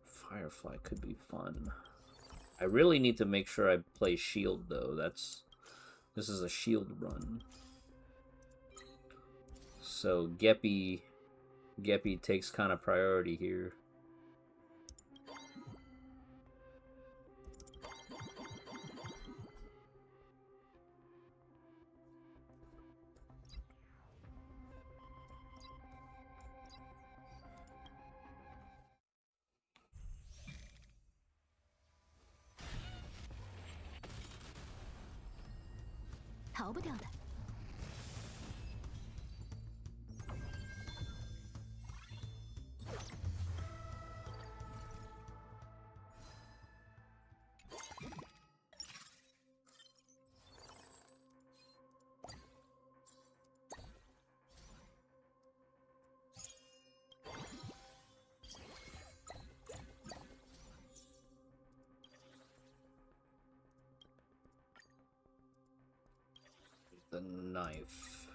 Firefly could be fun. I really need to make sure I play Shield though. This is a Shield run. So Geppy takes kind of priority here. The knife.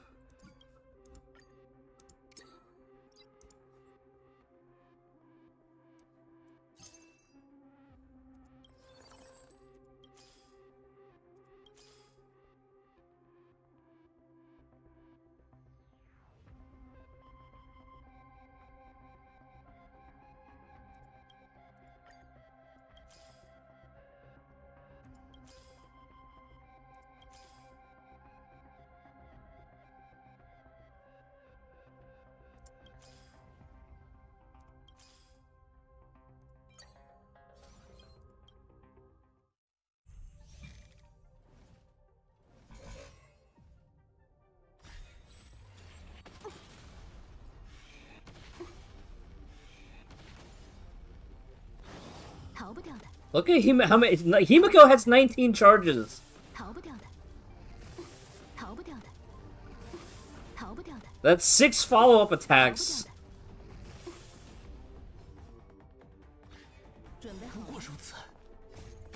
Look at him. How many? Himiko has 19 charges. That's 6 follow-up attacks. 不过如此。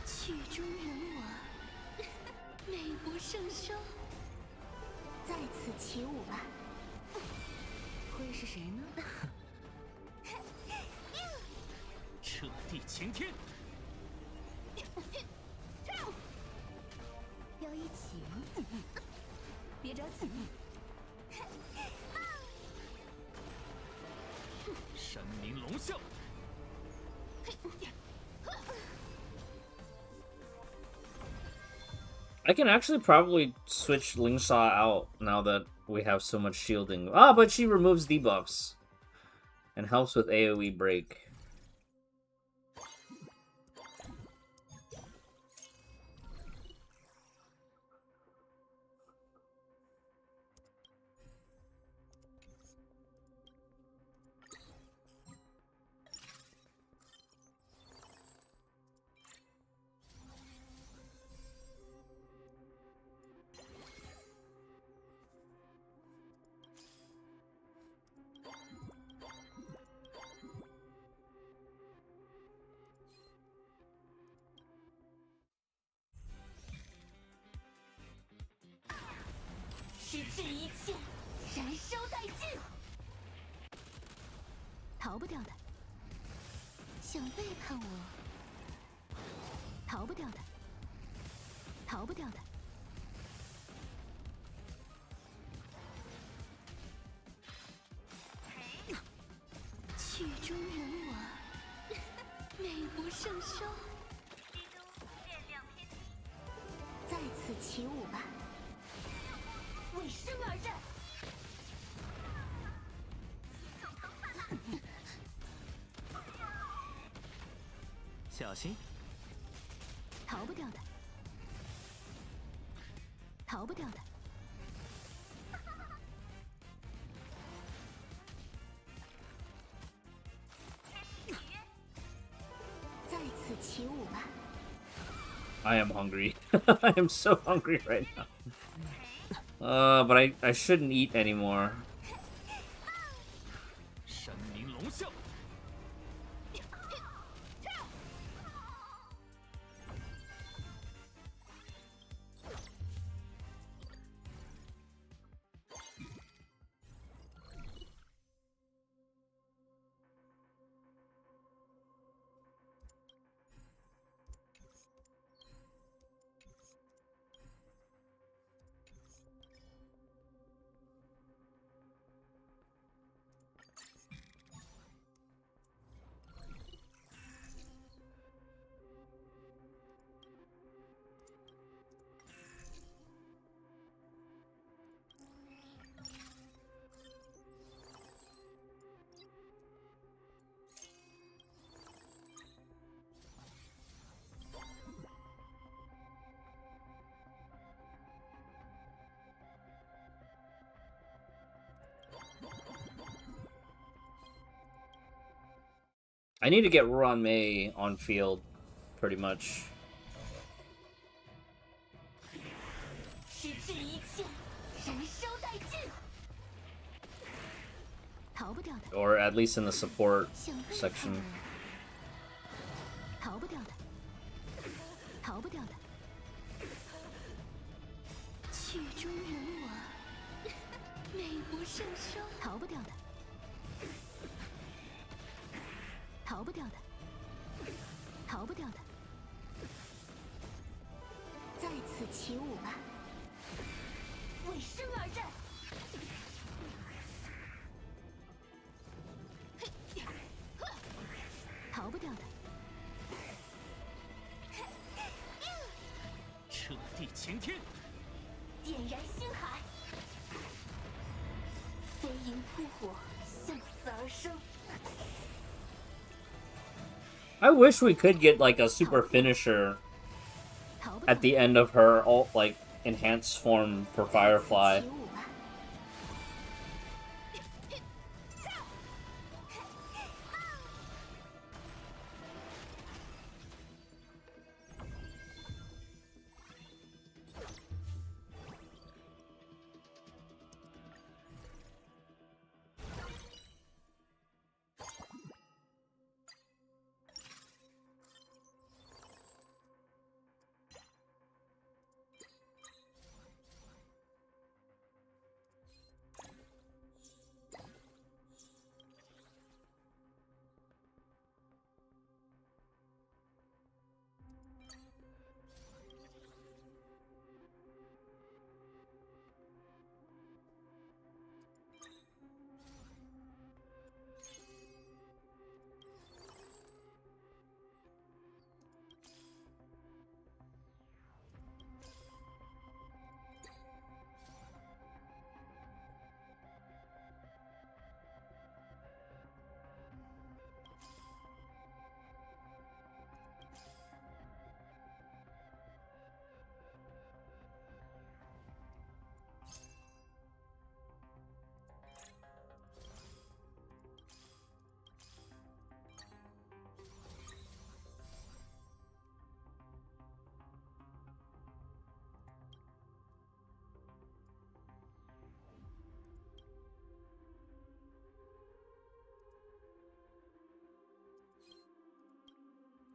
曲终人亡，美不胜收。在此起舞吧。会是谁呢？彻地擎天。要一起吗？别着急。山明龙啸。I can actually probably switch Lingsaw out now that we have so much shielding. Ah, but she removes debuffs and helps with AoE break. 中人我，美不胜收。基督限量偏激，在此起舞吧，为生而战。小心，逃不掉的，逃不掉的。在此起舞吧， I am hungry. I am so hungry right now. But I shouldn't eat anymore. 神明龙象，I need to get Ruan Mei on field, pretty much. 使这一切燃烧殆尽。逃不掉的， Or at least in the support 想背叛 section. 我。逃不掉的，逃不掉的。曲中人我，美不胜收。逃不掉的，逃不掉的，逃不掉的。在此起舞吧，为生而战。逃不掉的，彻地擎天，点燃星海，飞鹰扑火，向死而生。 I wish we could get like a super finisher 逃不掉 at the end of her like enhanced form for Firefly. 起舞吧，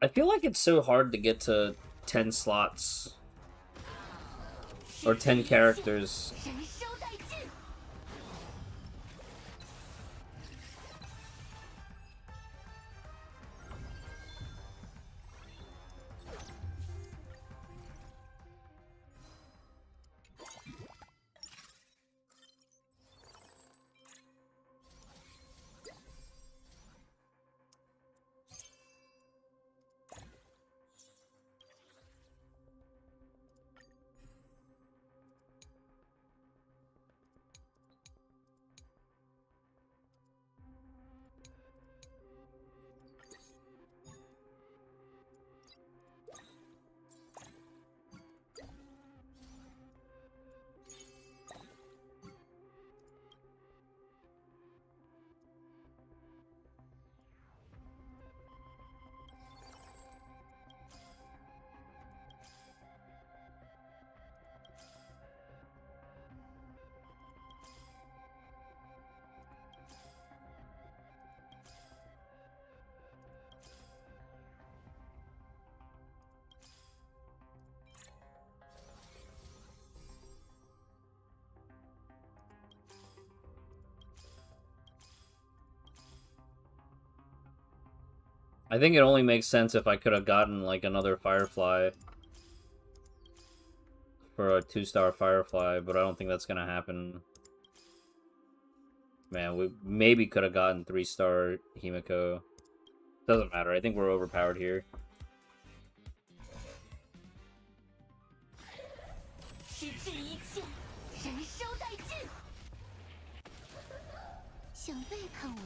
I feel like it's so hard to get to 10 slots or 10 characters. 燃烧殆尽。I think it only makes sense if I could have gotten, like, another Firefly. For a 2-star Firefly, but I don't think that's gonna happen. Man, we maybe could have gotten 3-star Himiko. Doesn't matter, I think we're overpowered here. 使这一切，燃烧殆尽。想背叛我，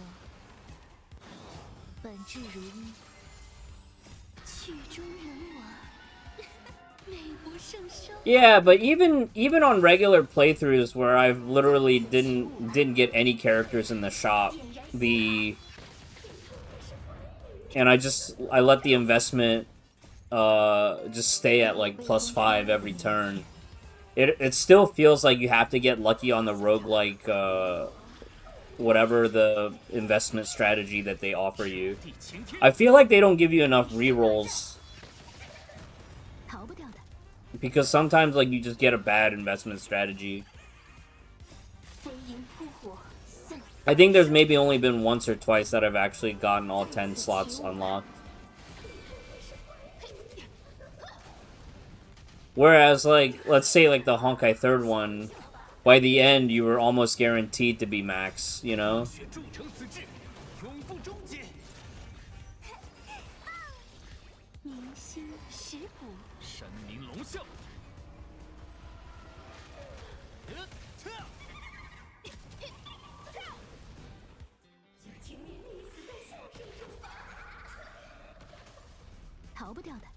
本质如一，曲终人亡，美不胜收。 Yeah, but even on regular playthroughs where I've literally didn't get any characters in the shop, and I let the investment just stay at like +5 every turn. It still feels like you have to get lucky on the roguelike whatever the investment strategy that they offer you. I feel like they don't give you enough rerolls. Because sometimes, like, you just get a bad investment strategy. I think there's maybe only been once or twice that I've actually gotten all 10 slots unlocked. Whereas, like, let's say, like, the Honkai 3rd one, by the end, you were almost guaranteed to be max, you know? 逃不掉的，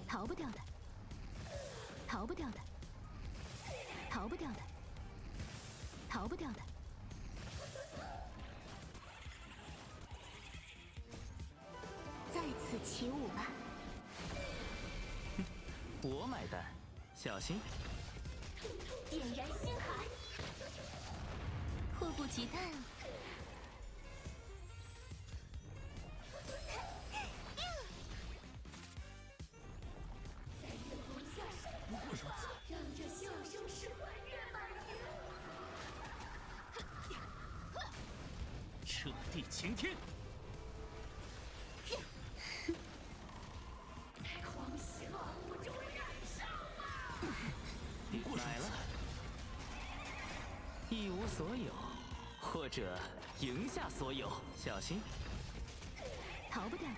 逃不掉的，逃不掉的，逃不掉的，逃不掉的。在此起舞吧。我买单，小心。点燃星海，迫不及待了。 彻地擎天！买了，一无所有，或者赢下所有，小心！逃不掉的，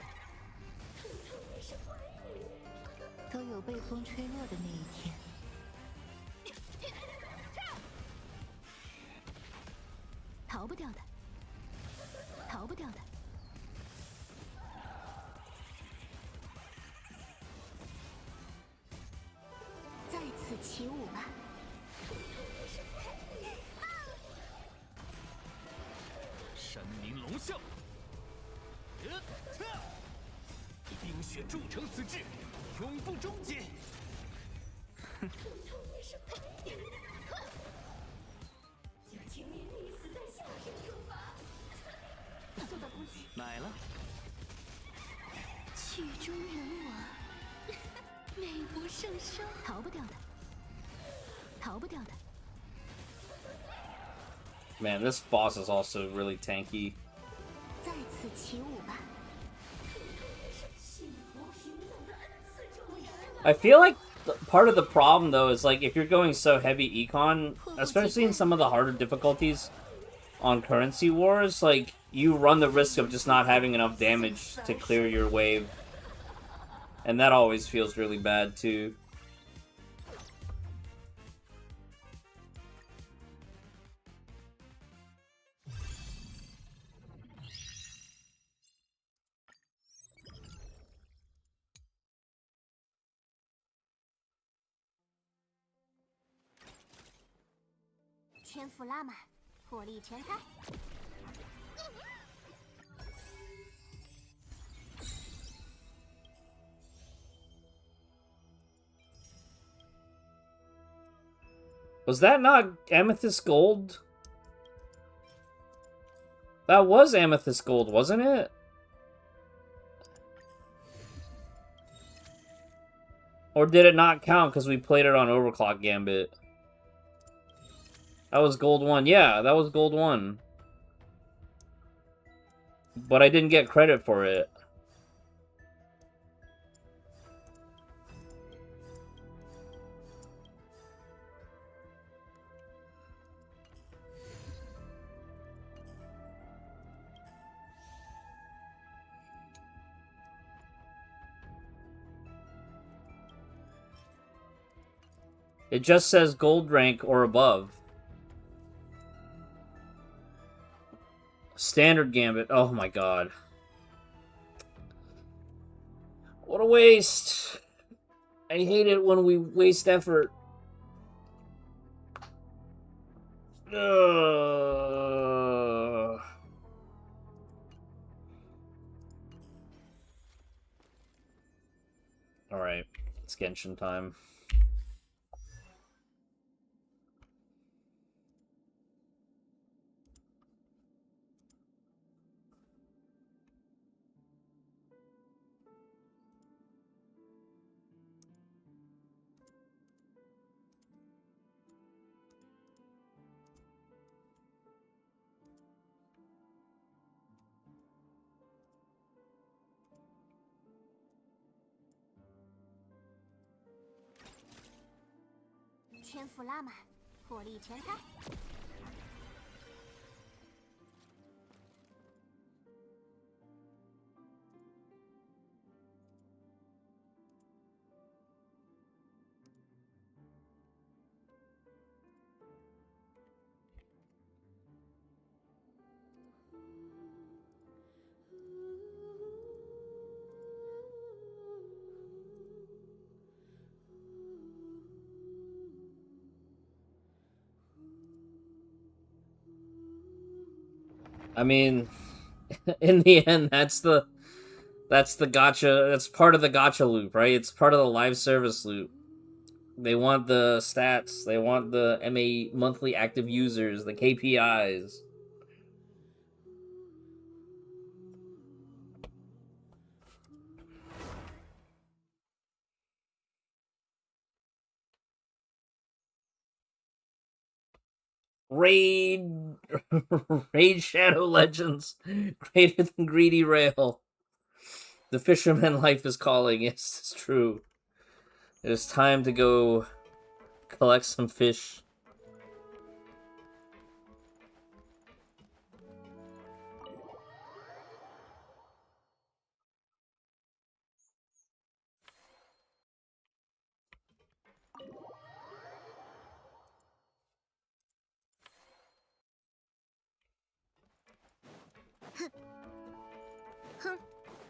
都有被风吹落的那一天。逃不掉的。 逃不掉的，在此起舞吧。神明龙啸，冰雪铸成此志，永不终结。买了，曲终人亡，美不胜收。逃不掉的，逃不掉的。 Man, this boss is also really tanky. 在此起舞吧。 I feel like part of the problem, though, is like if you're going so heavy econ, especially in some of the harder difficulties on Currency Wars, like you run the risk of just not having enough damage to clear your wave. And that always feels really bad, too. “天赋拉满，火力全开。” Was that not Amethyst Gold? That was Amethyst Gold, wasn't it? Or did it not count because we played it on Overclock Gambit? That was Gold 1. Yeah, that was Gold 1. but I didn't get credit for it. It just says gold rank or above. Standard Gambit. Oh my god. What a waste. I hate it when we waste effort. Ugh. Alright, it's Genshin time.天赋拉满，火力全开。I mean, in the end, that's the gacha. That's part of the gacha loop, right? It's part of the live service loop. They want the stats. They want the MA monthly active users, the KPIs. Raid, Raid Shadow Legends, greater than Greedy Rail. The fisherman life is calling. Yes, it's true. It is time to go collect some fish.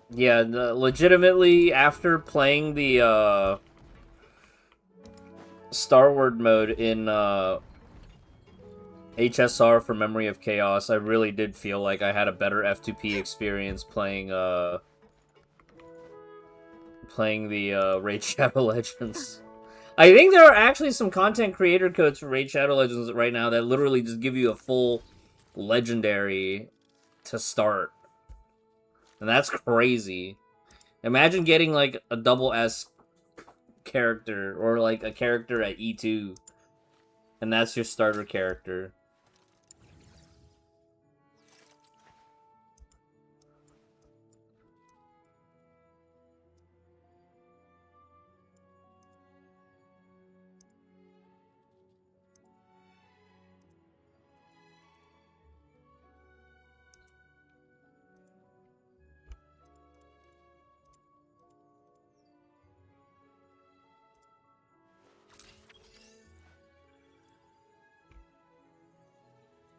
Yeah, legitimately, after playing the Starward mode in HSR for Memory of Chaos, I really did feel like I had a better F2P experience playing the Raid Shadow Legends. I think there are actually some content creator codes for Raid Shadow Legends right now that literally just give you a full legendary to start. And that's crazy. Imagine getting like a double S character or like a character at E2 and that's your starter character.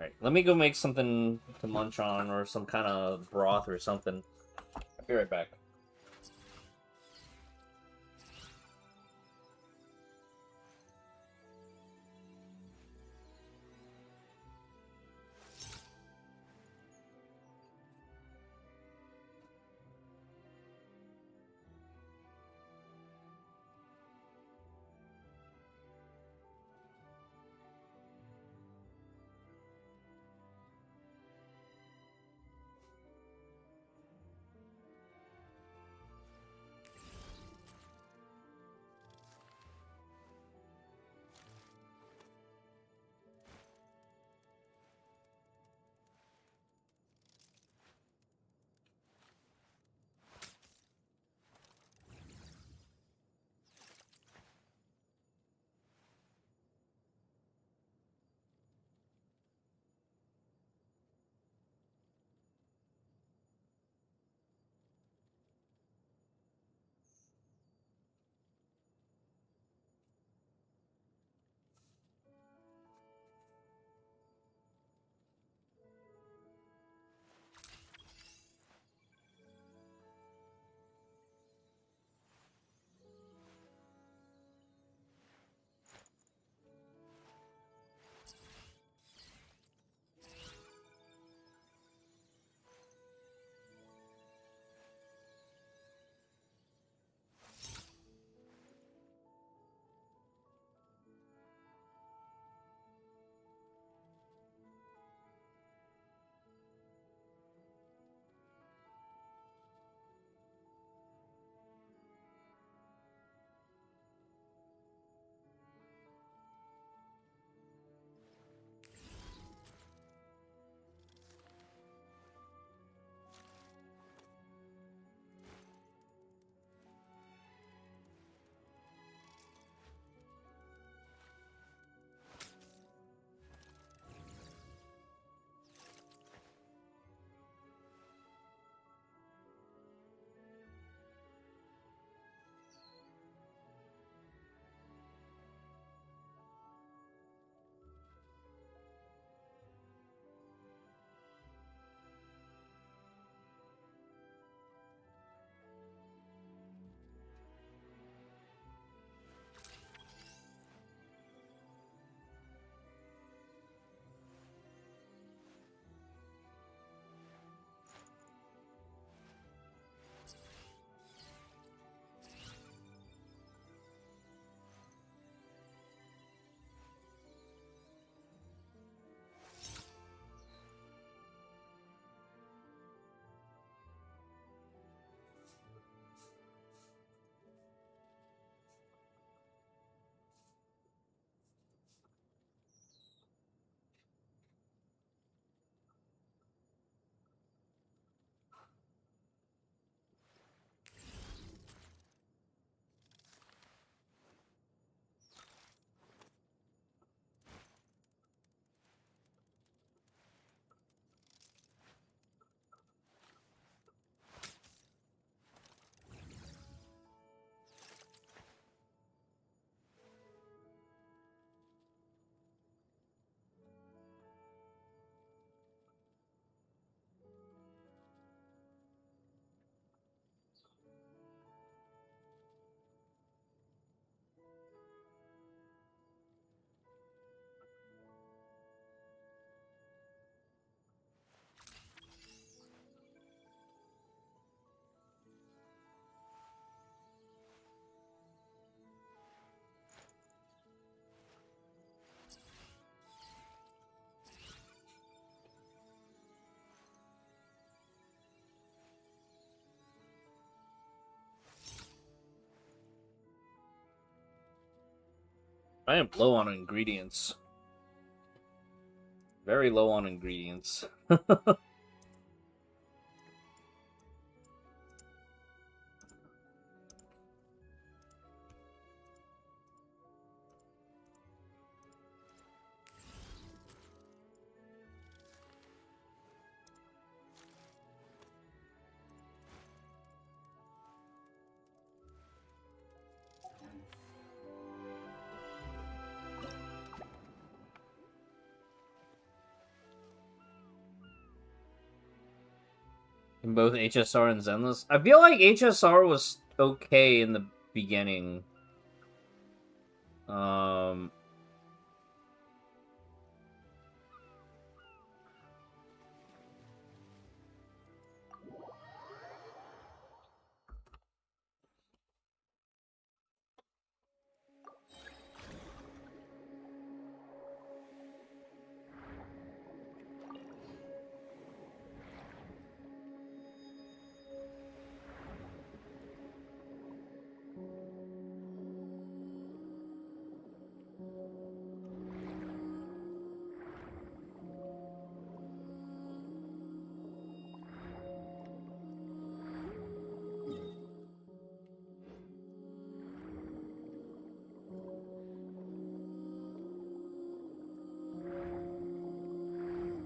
Alright, let me go make something to munch on or some kind of broth or something. I'll be right back. I am low on ingredients. Very low on ingredients. In both HSR and Zenless? I feel like HSR was okay in the beginning.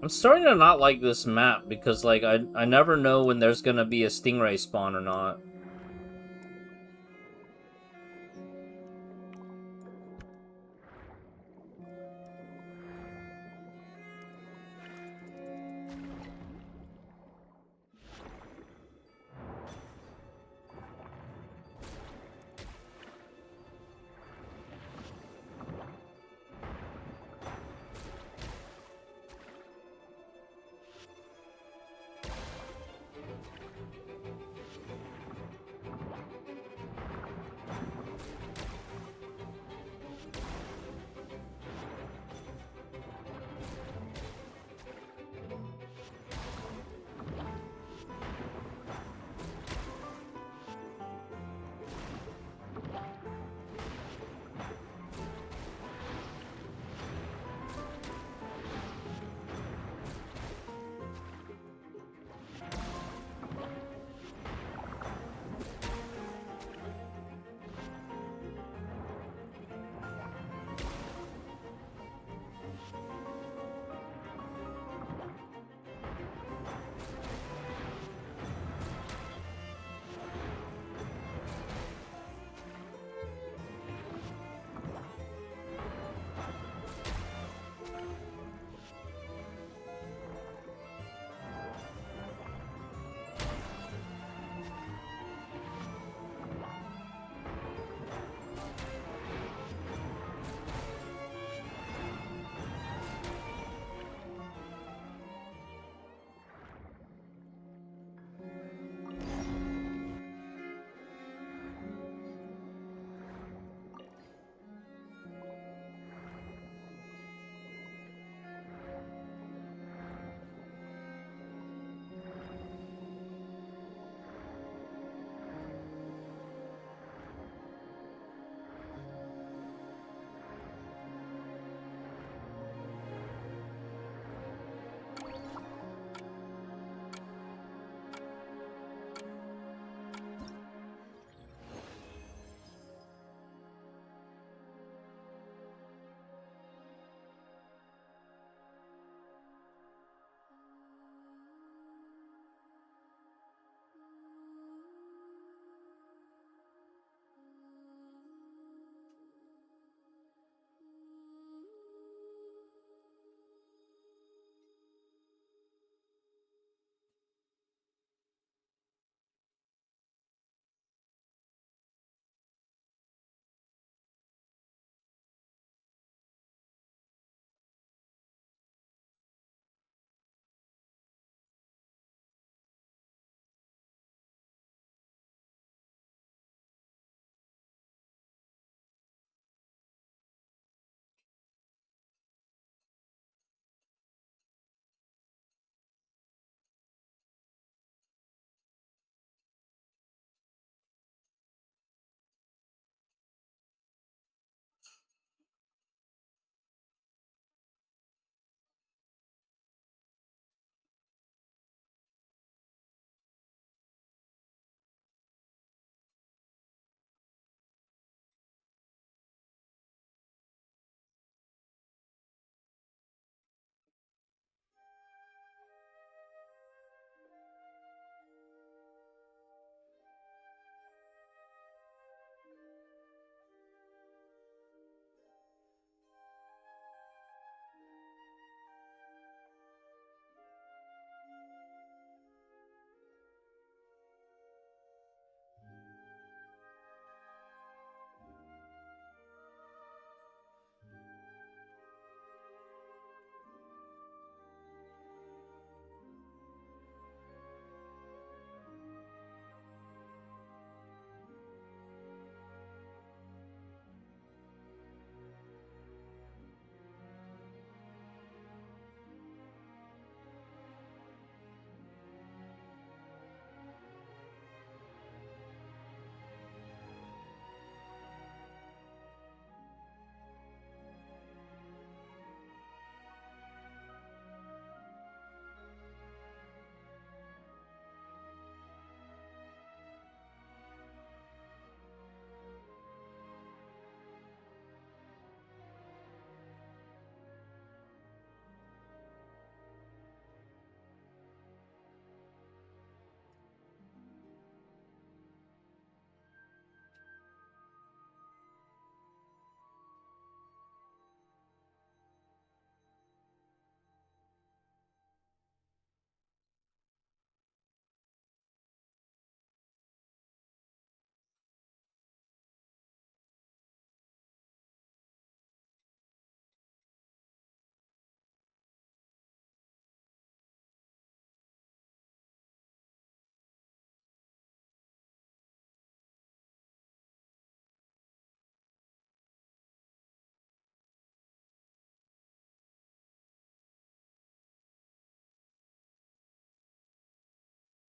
I'm starting to not like this map because, like, I never know when there's gonna be a stingray spawn or not.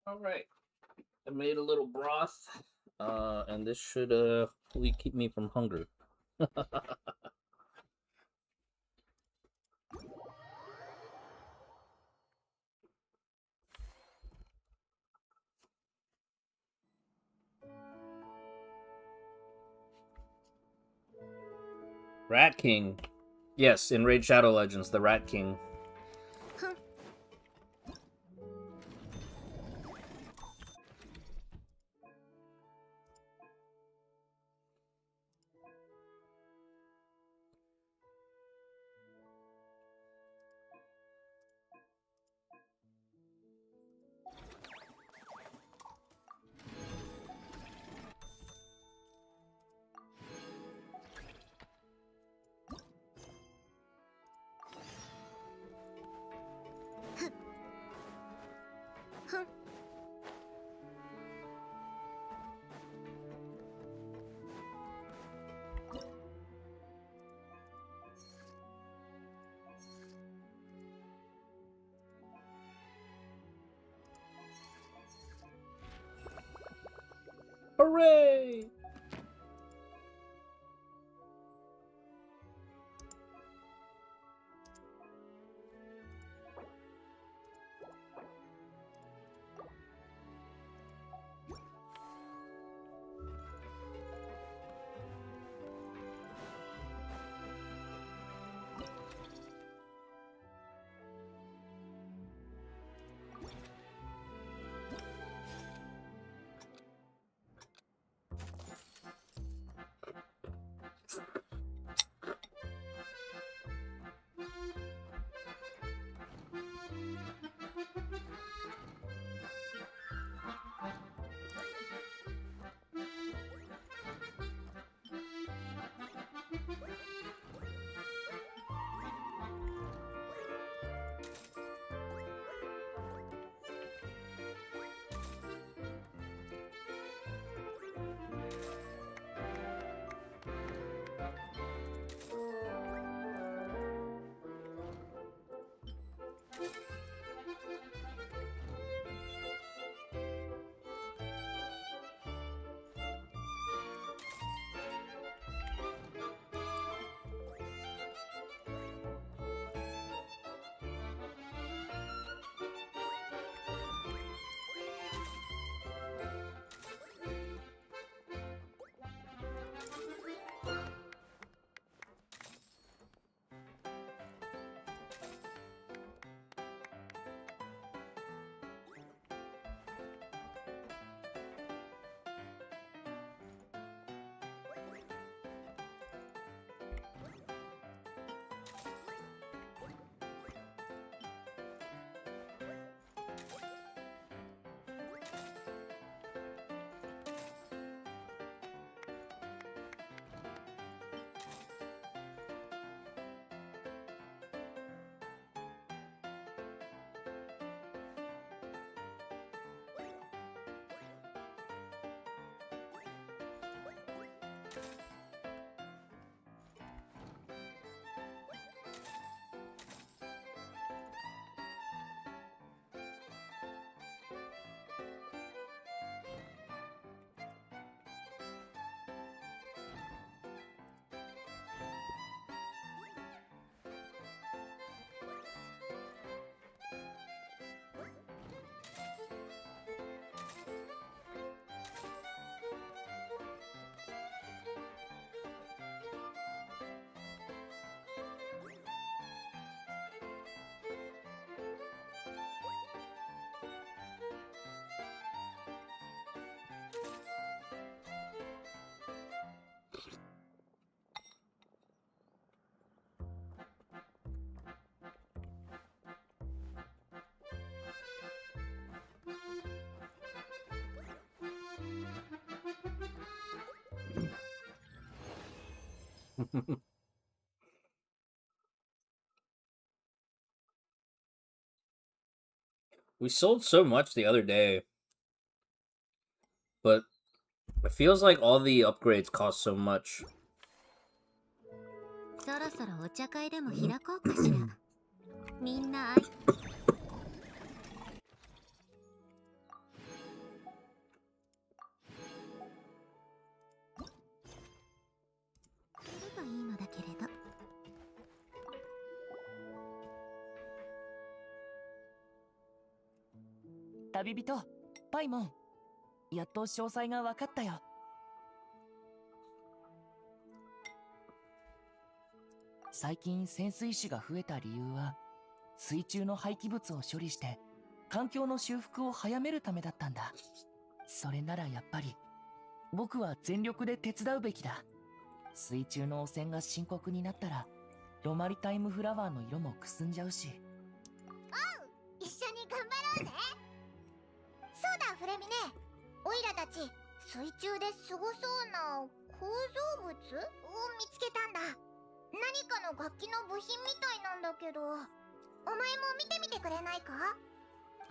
All right. I made a little broth, and this should hopefully keep me from hunger. Rat King. Yes, in Raid Shadow Legends, the Rat King. Hooray! We sold so much the other day, but it feels like all the upgrades cost so much. そろそろお茶会でも開こうかしら。みんな旅人パイモン、やっと詳細が分かったよ。最近潜水士が増えた理由は、水中の廃棄物を処理して環境の修復を早めるためだったんだ。それならやっぱり僕は全力で手伝うべきだ。水中の汚染が深刻になったらロマリタイムフラワーの色もくすんじゃうし。一緒に頑張ろうぜ。そうだフレミネ、オイラたち水中ですごそうな構造物を見つけたんだ。何かの楽器の部品みたいなんだけど、お前も見てみてくれないか？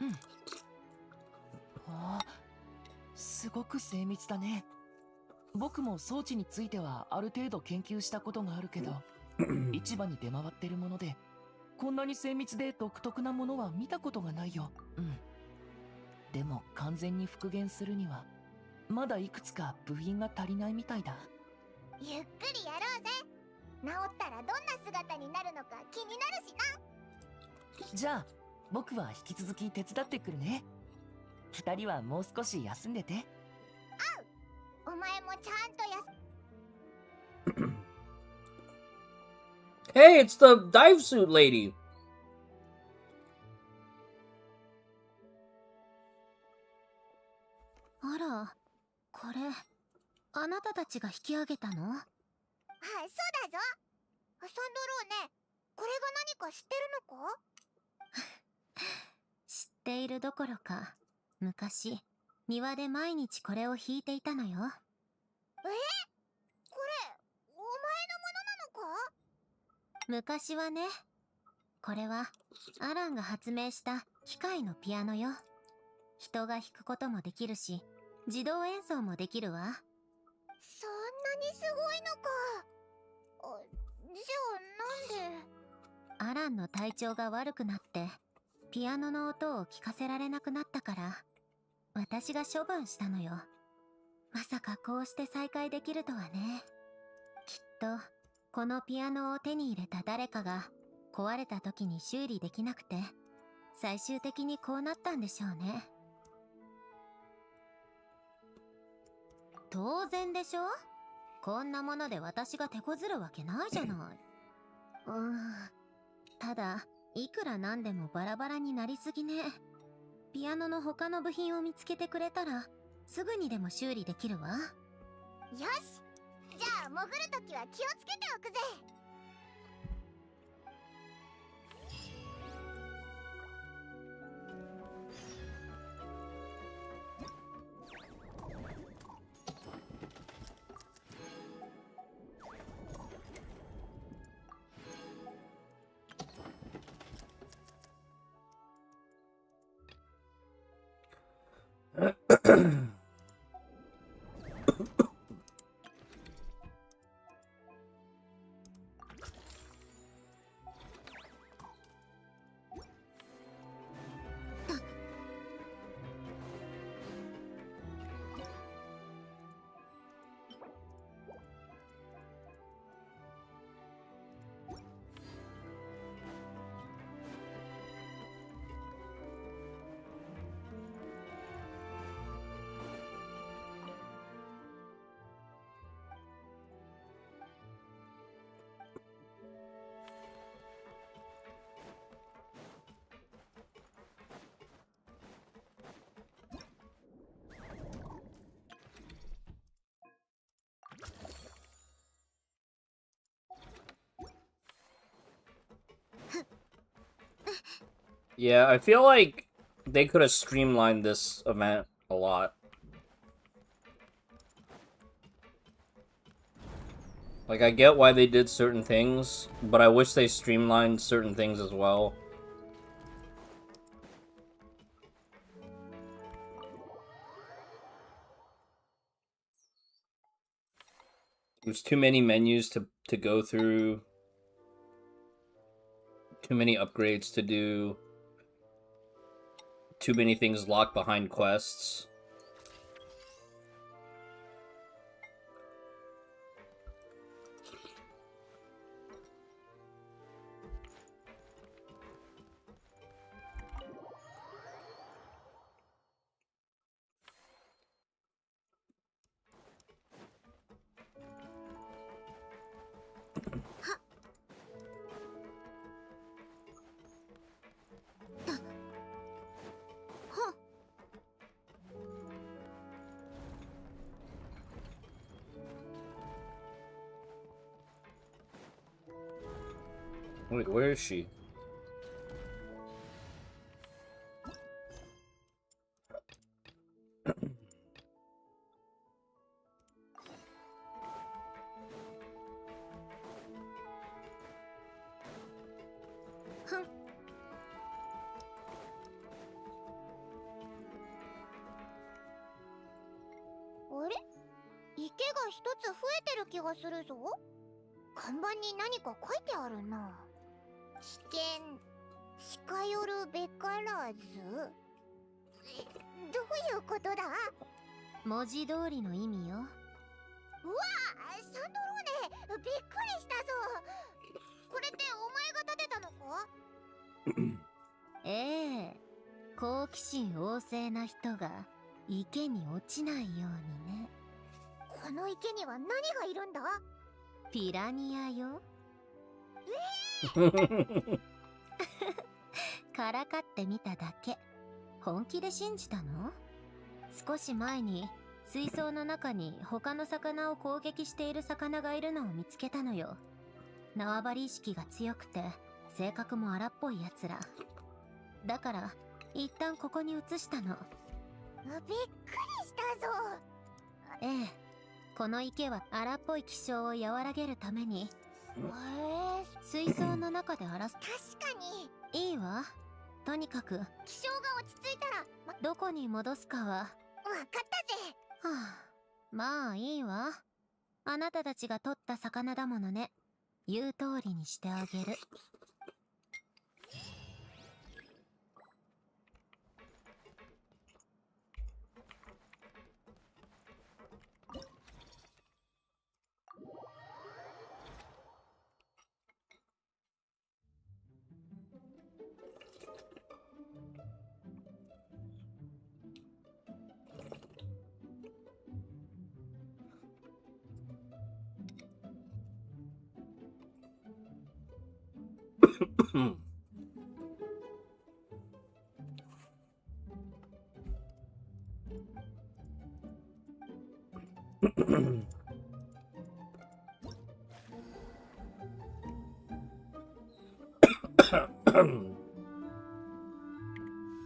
うん。ああ、すごく精密だね。僕も装置についてはある程度研究したことがあるけど市場に出回ってるものでこんなに精密で独特なものは見たことがないよ。うん。でも完全に復元するにはまだいくつか部品が足りないみたいだ。ゆっくりやろうぜ。治ったらどんな姿になるのか気になるしな。じゃあ僕は引き続き手伝ってくるね。二人はもう少し休んでて。お前もちゃんとHey, it's the dive suit lady. あら、これあなたたちが引き上げたの？はい、そうだぞ。サンドローネ、これが何か知ってるのか？知っているどころか、昔庭で毎日これを引いていたのよ。これ、お前のものなのか？昔はね。これはアランが発明した機械のピアノよ。人が弾くこともできるし、自動演奏もできるわ。そんなにすごいのか。じゃあなんで？アランの体調が悪くなってピアノの音を聞かせられなくなったから私が処分したのよ。まさかこうして再会できるとはね。きっとこのピアノを手に入れた誰かが壊れた時に修理できなくて最終的にこうなったんでしょうね。当然でしょ。こんなもので私が手こずるわけないじゃない。ただいくらなんでもバラバラになりすぎね。ピアノの他の部品を見つけてくれたらすぐにでも修理できるわ。よし、じゃあ潜るときは気をつけておくぜ。Yeah, I feel like they could have streamlined this event a lot. Like, I get why they did certain things, but I wish they streamlined certain things as well. There's too many menus to go through. Too many upgrades to do. Too many things locked behind quests. Wait, where is she?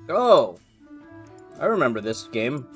Oh, I remember this game.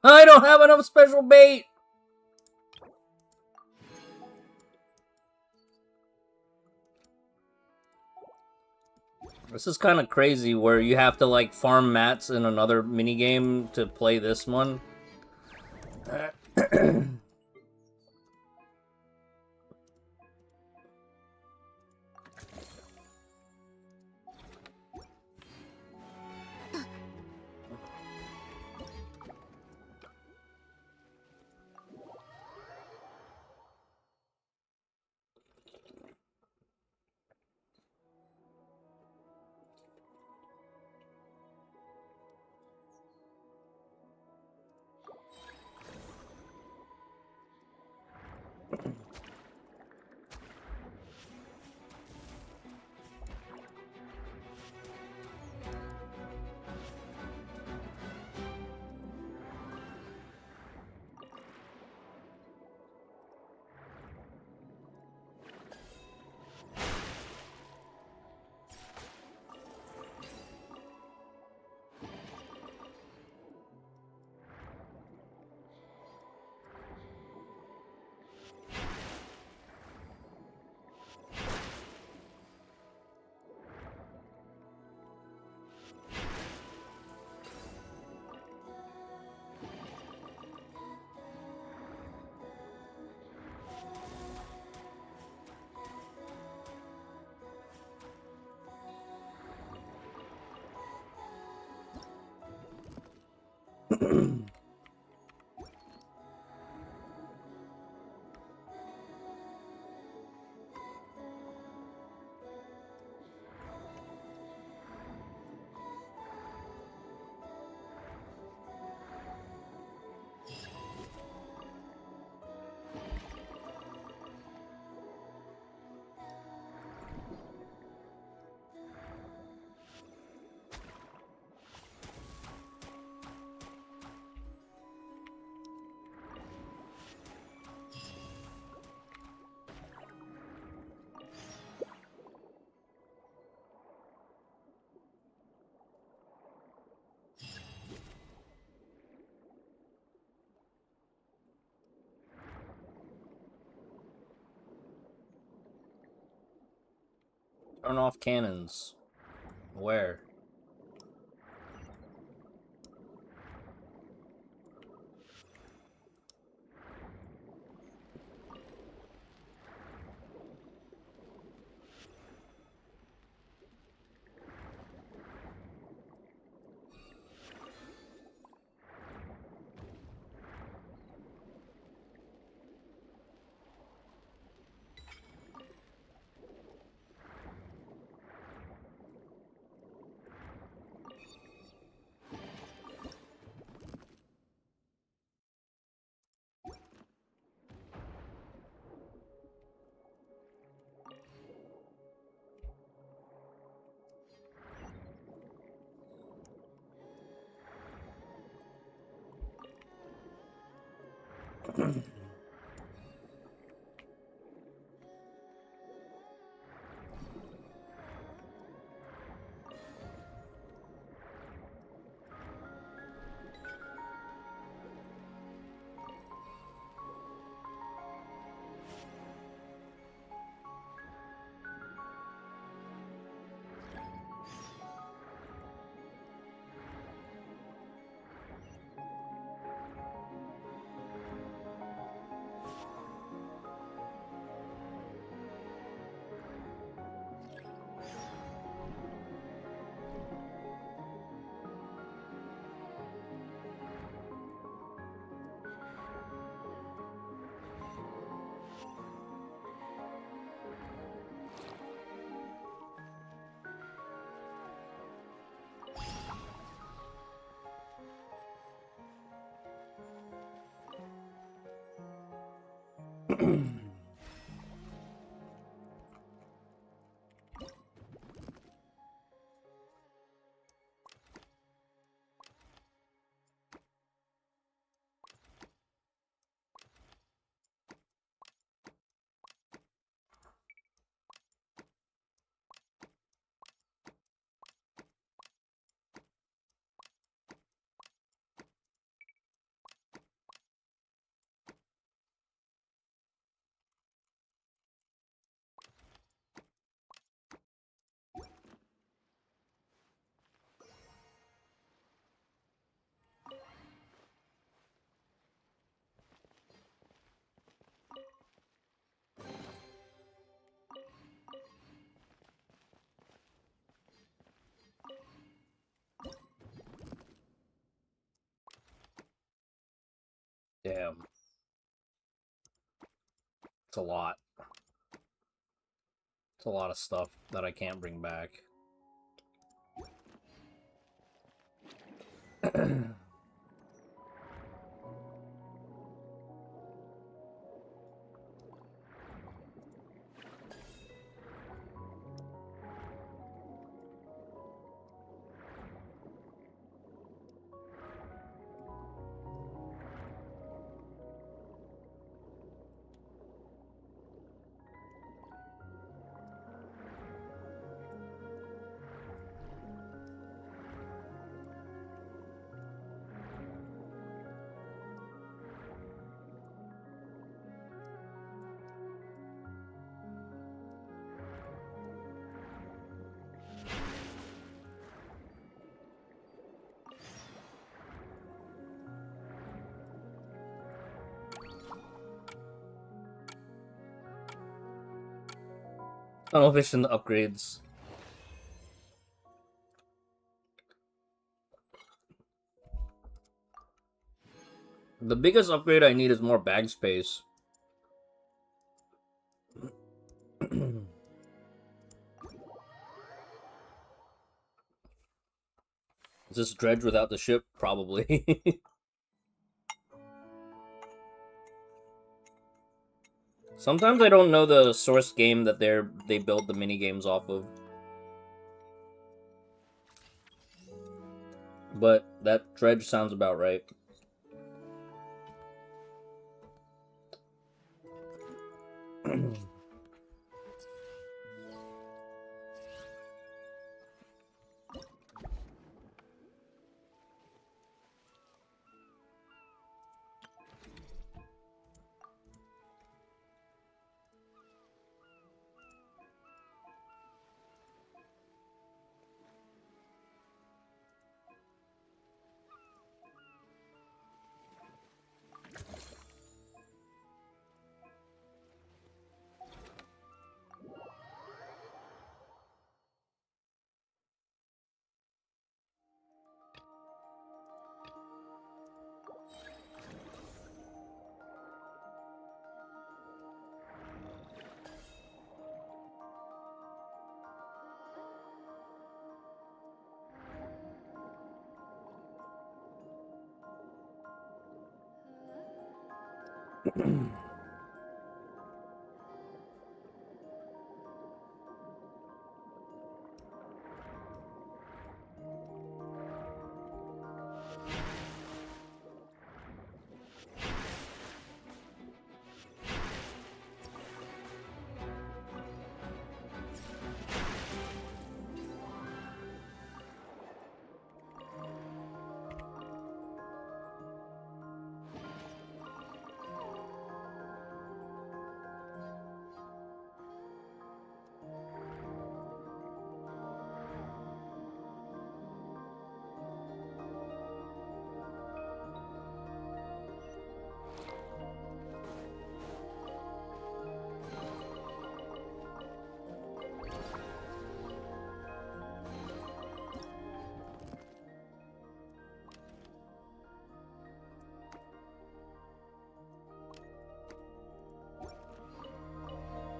I don't have enough special bait! This is kind of crazy where you have to like farm mats in another minigame to play this one. Turn off cannons. Where? Damn. It's a lot. It's a lot of stuff that I can't bring back. Tunnel vision upgrades. The biggest upgrade I need is more bag space. Is this dredge without the ship? Probably. Sometimes I don't know the source game that they build the mini games off of. But that dredge sounds about right.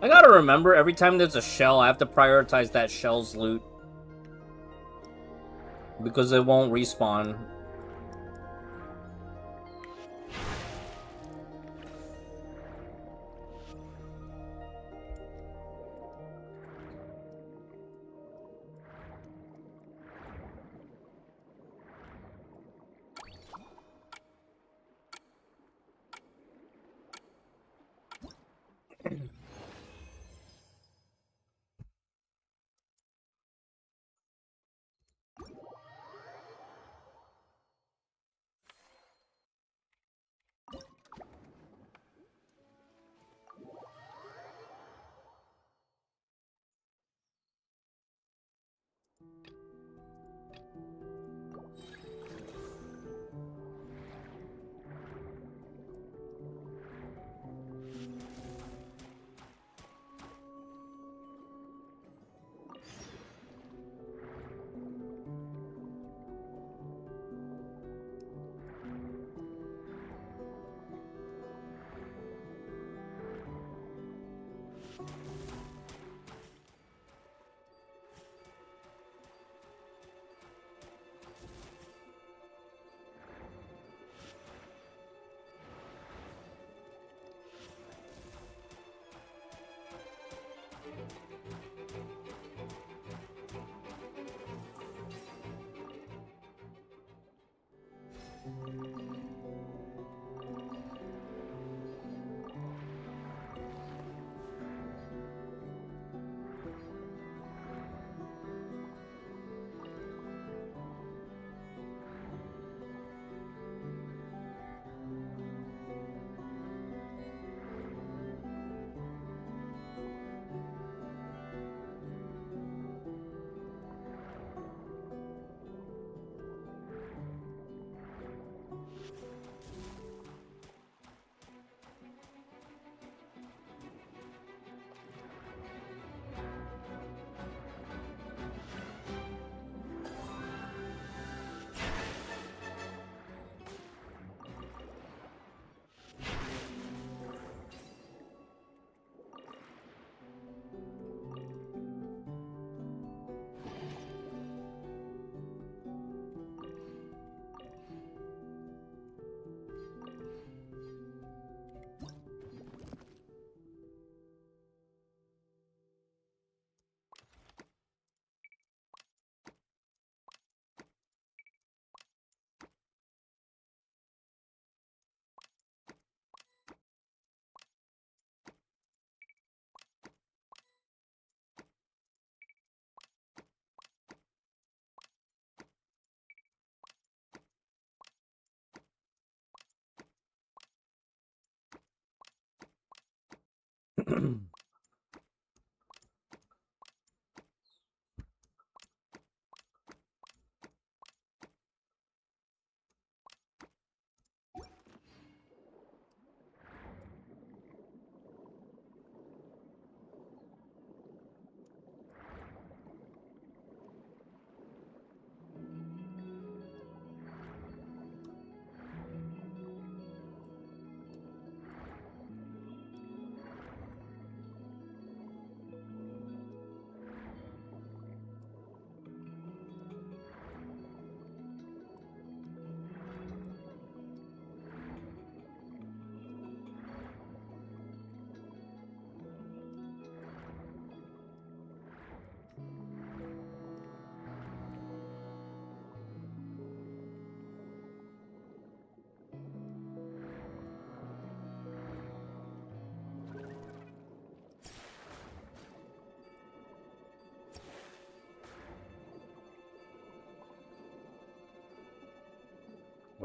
I gotta remember, every time there's a shell, I have to prioritize that shell's loot. Because it won't respawn.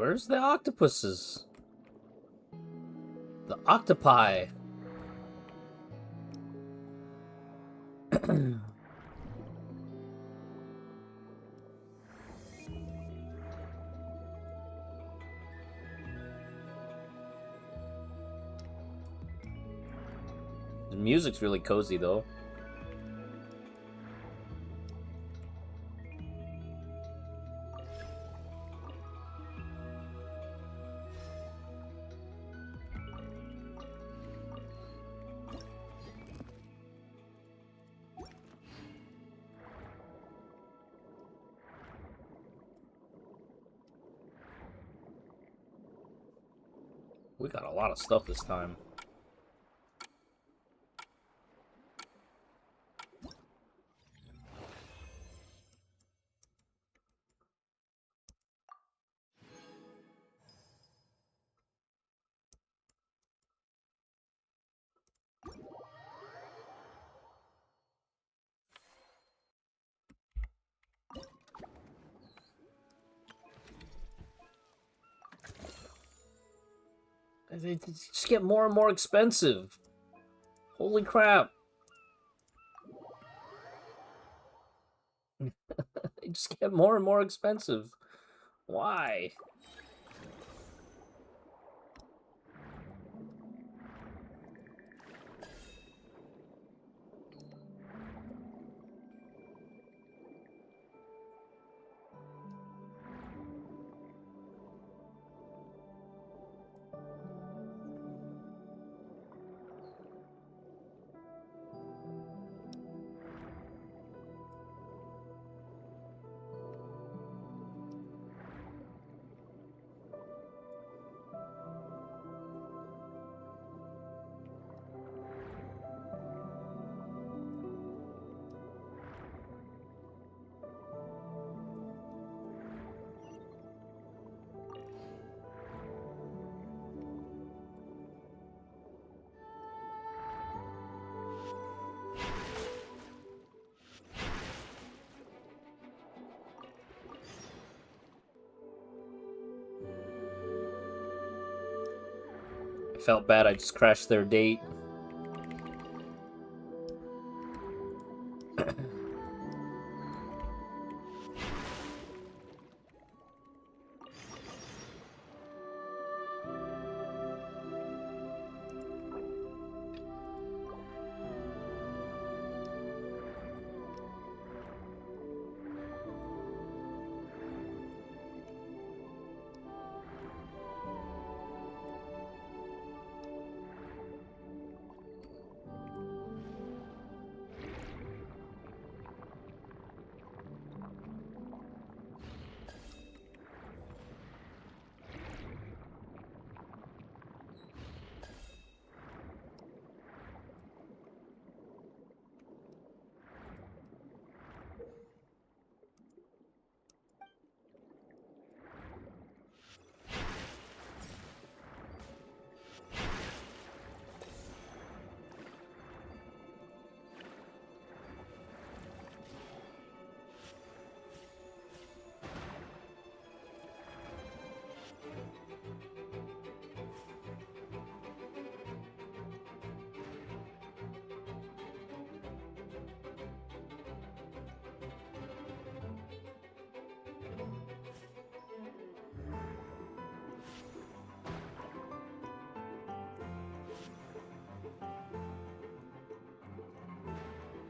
Where's the octopuses? The octopi. The music's really cozy though. We got a lot of stuff this time. They just get more and more expensive. Holy crap. They just get more and more expensive. Why? I felt bad, I just crashed their date.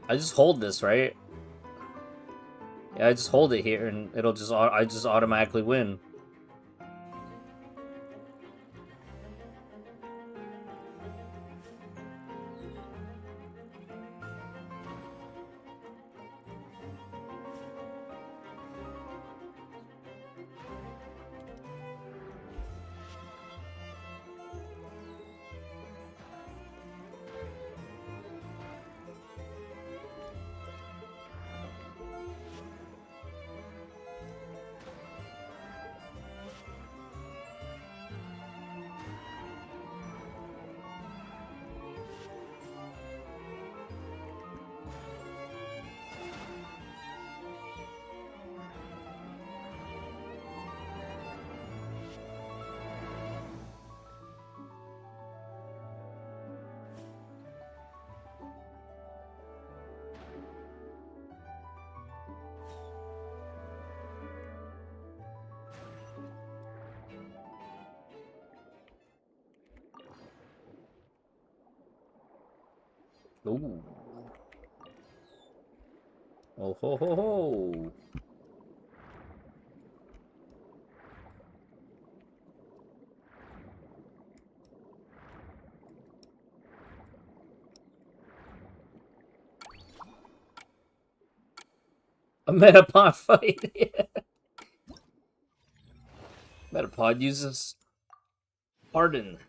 I just hold this, right? Yeah, I just hold it here and it'll just, I just automatically win. Ooh. Oh ho ho ho. A Metapod fight. Yeah. Metapod uses Harden.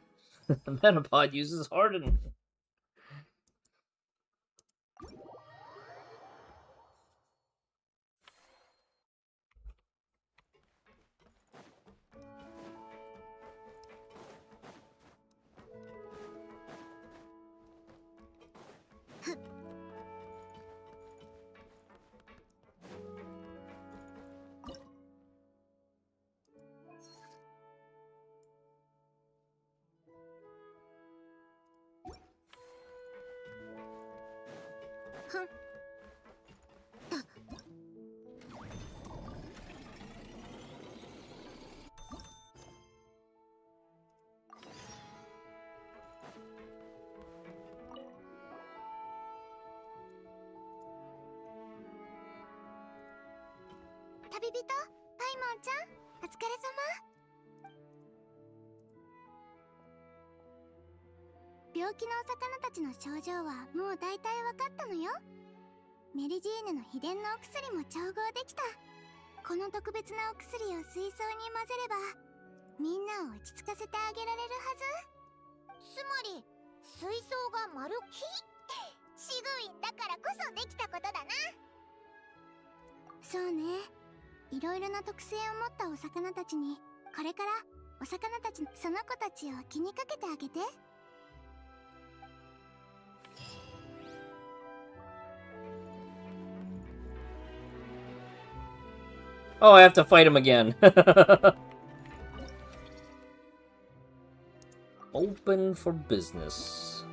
Metapod uses Harden.旅人、パイモンちゃん、お疲れ様。病気のお魚たちの症状はもう大体わかったのよ。メリジーヌの秘伝のお薬も調合できた。この特別なお薬を水槽に混ぜればみんなを落ち着かせてあげられるはず。つまり水槽がまるっきりシグウィンだからこそできたことだな。そうね、いろいろな特性を持ったお魚たちにこれからお魚たちその子たちを気にかけてあげて。Oh, I have to fight him again. Open for business.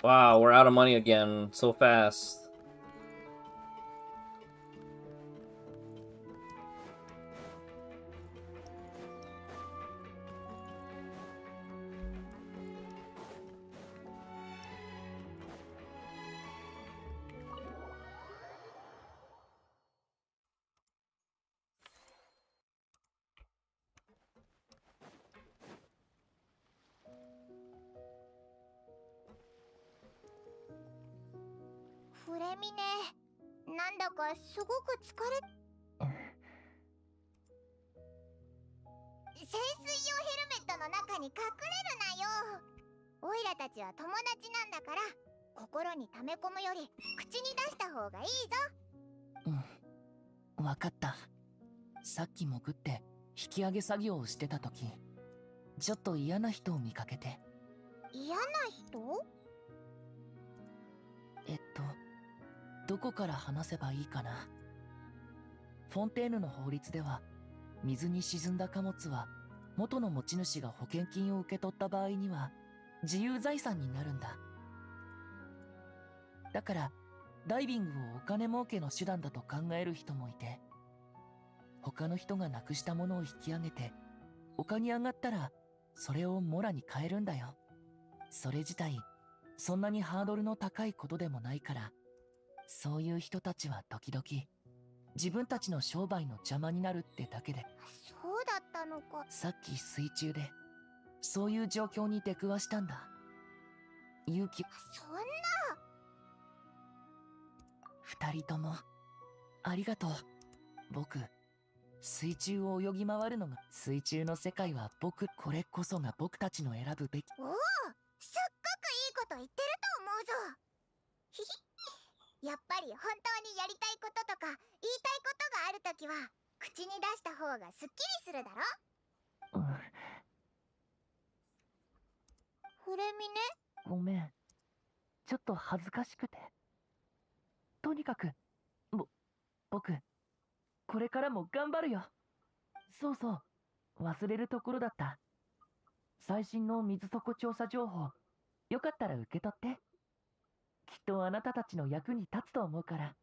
Wow, we're out of money again so fast.フレミネ、なんだかすごく疲れ。潜水用ヘルメットの中に隠れるなよ。オイラたちは友達なんだから、心に溜め込むより口に出した方がいいぞ。わかった。さっき潜って引き上げ作業をしてた時、ちょっと嫌な人を見かけて。嫌な人？どこから話せばいいかな。フォンテーヌの法律では、水に沈んだ貨物は元の持ち主が保険金を受け取った場合には自有財産になるんだ。だからダイビングをお金儲けの手段だと考える人もいて、他の人がなくしたものを引き上げて丘に上がったらそれをモラに変えるんだよ。それ自体そんなにハードルの高いことでもないから、そういう人たちは時々自分たちの商売の邪魔になるってだけで。そうだったのか。さっき水中でそういう状況に出くわしたんだ。勇気。そんな。二人ともありがとう。僕水中を泳ぎ回るのが、水中の世界はこれこそが僕たちの選ぶべき。おお、すっごくいいこと言ってると思うぞ。ひひ、やっぱり本当にやりたいこととか言いたいことがあるときは口に出した方がすっきりするだろ。フレミネ？ごめん、ちょっと恥ずかしくて。とにかく僕これからも頑張るよ。そうそう、忘れるところだった。最新の水底調査情報、よかったら受け取って。きっとあなたたちの役に立つと思うから。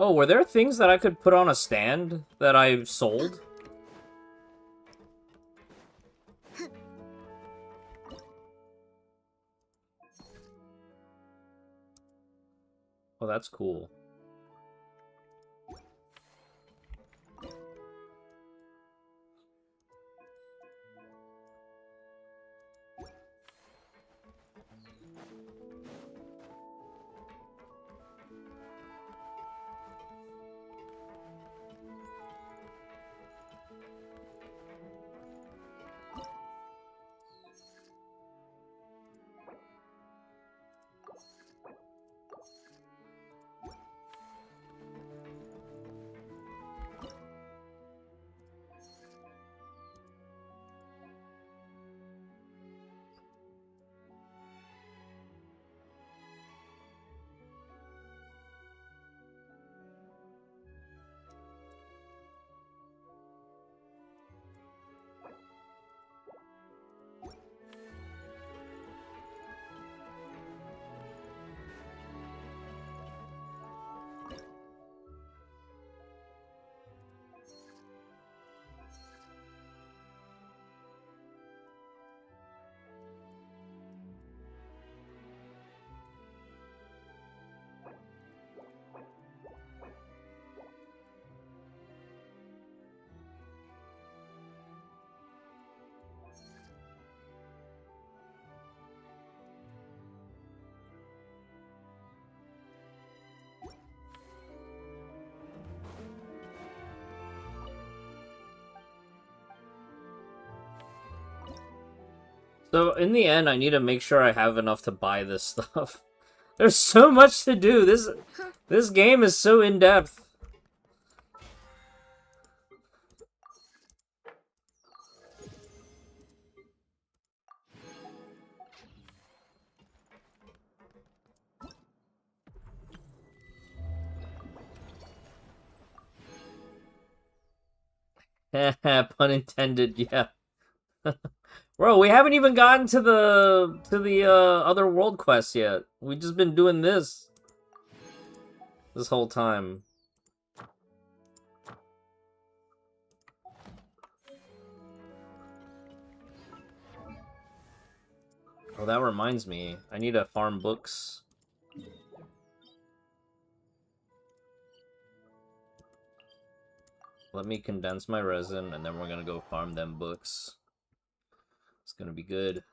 Oh, were there things that I could put on a stand that I sold? Oh, that's cool. So in the end, I need to make sure I have enough to buy this stuff. There's so much to do. This game is so in-depth. Pun intended, yeah. Bro, we haven't even gotten to the other world quests yet. We've just been doing this whole time. Oh, that reminds me. I need to farm books. Let me condense my resin, and then we're gonna go farm them books. It's gonna be good.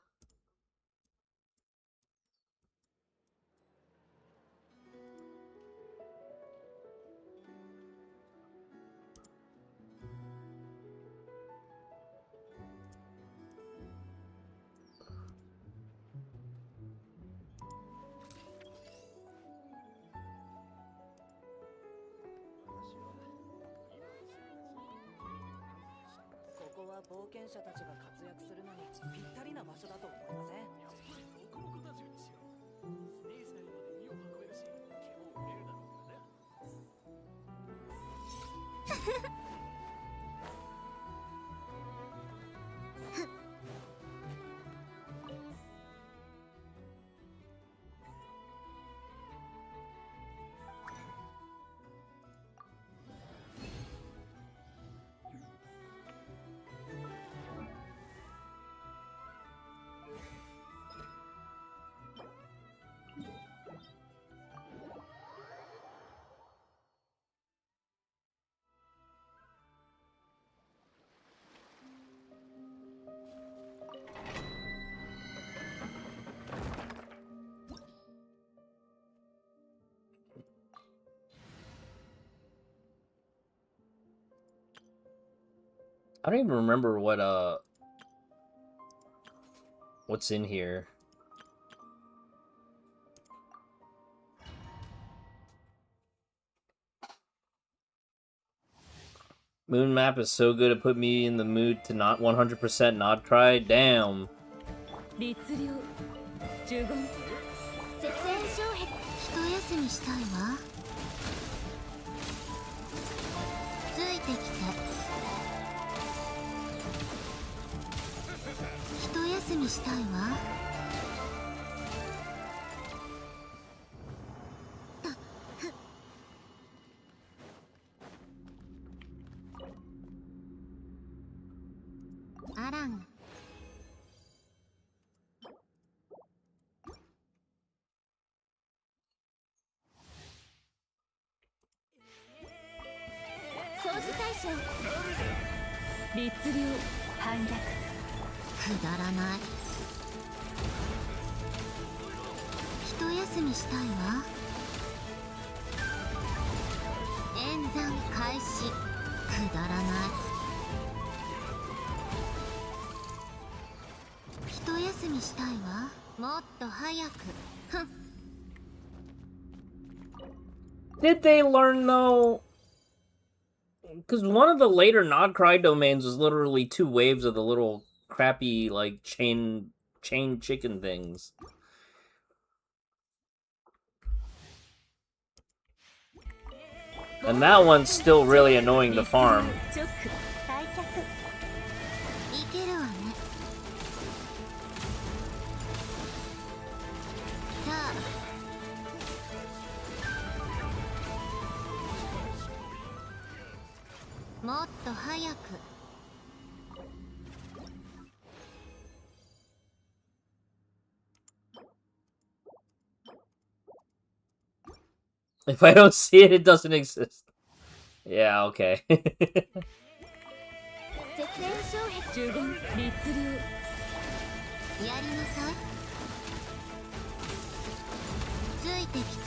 I don't even remember what's in here. Moon map is so good it put me in the mood to not 100% not cry. Damn. 律令15絶縁障壁一休みしたいわついてきて一休みしたいわあらん掃除対象律令反逆くだらない一休みしたいわ演算開始くだらない一休みしたいわもっと早くふん Did they learn though? Because one of the later Nodcry domains was literally 2 waves of the little crappy, like, chain chicken things. And that one's still really annoying to farm. いけるわねさあもっと早く If I don't see it, it doesn't exist. Yeah, okay. 絶縁障壁15律令やりなさいついてきて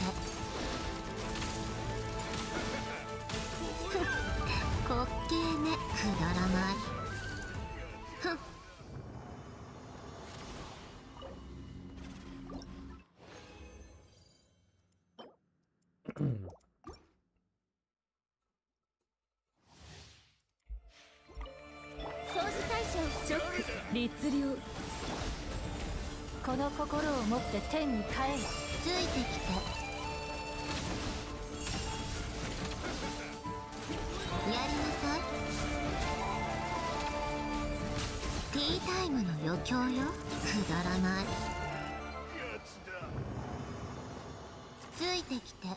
滑稽ねくだらないふん掃除対象ショック律流。この心を持って天に帰れ。ついてきて。やりなさい。ティータイムの余興よ。くだらない。ついてきて。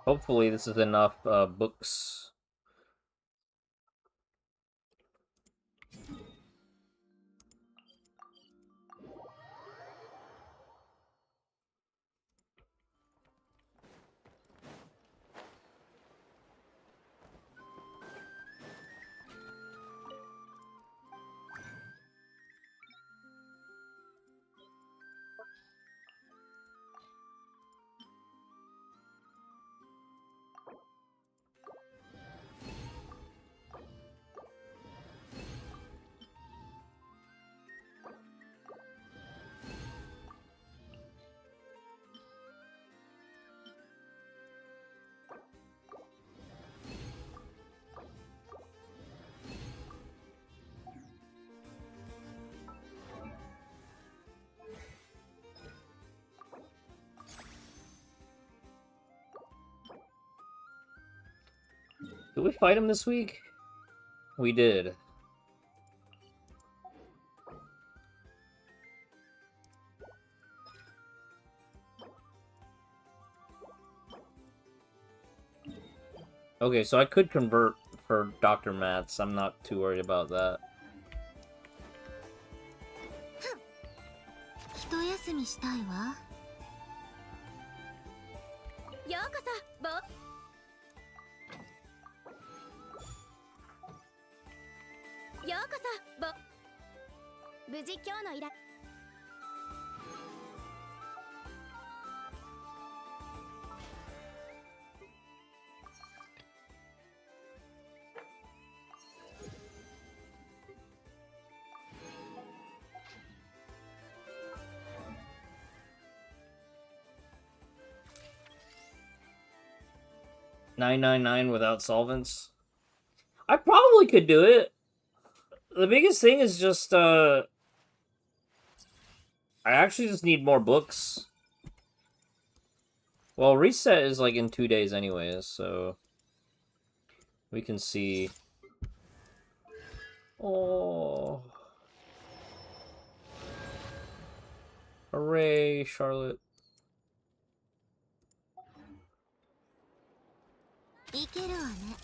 Hopefully this is enough books. Did we fight him this week? We did. Okay, so I could convert for Dr. Mats. I'm not too worried about that. 一休みしたいわ。ようこそ、ようこそ、無事今日の依頼。$9.99 without solvents. I probably could do it. The biggest thing is just, I actually just need more books. Well, reset is like in 2 days anyways, so we can see. Oh. Hooray, Charlotte. いけるわね。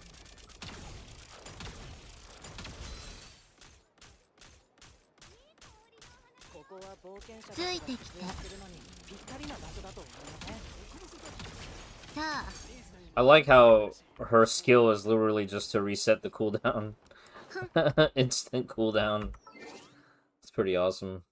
ついてきて。さあ。 I like how her skill is literally just to reset the cooldown. Instant cooldown. It's pretty awesome.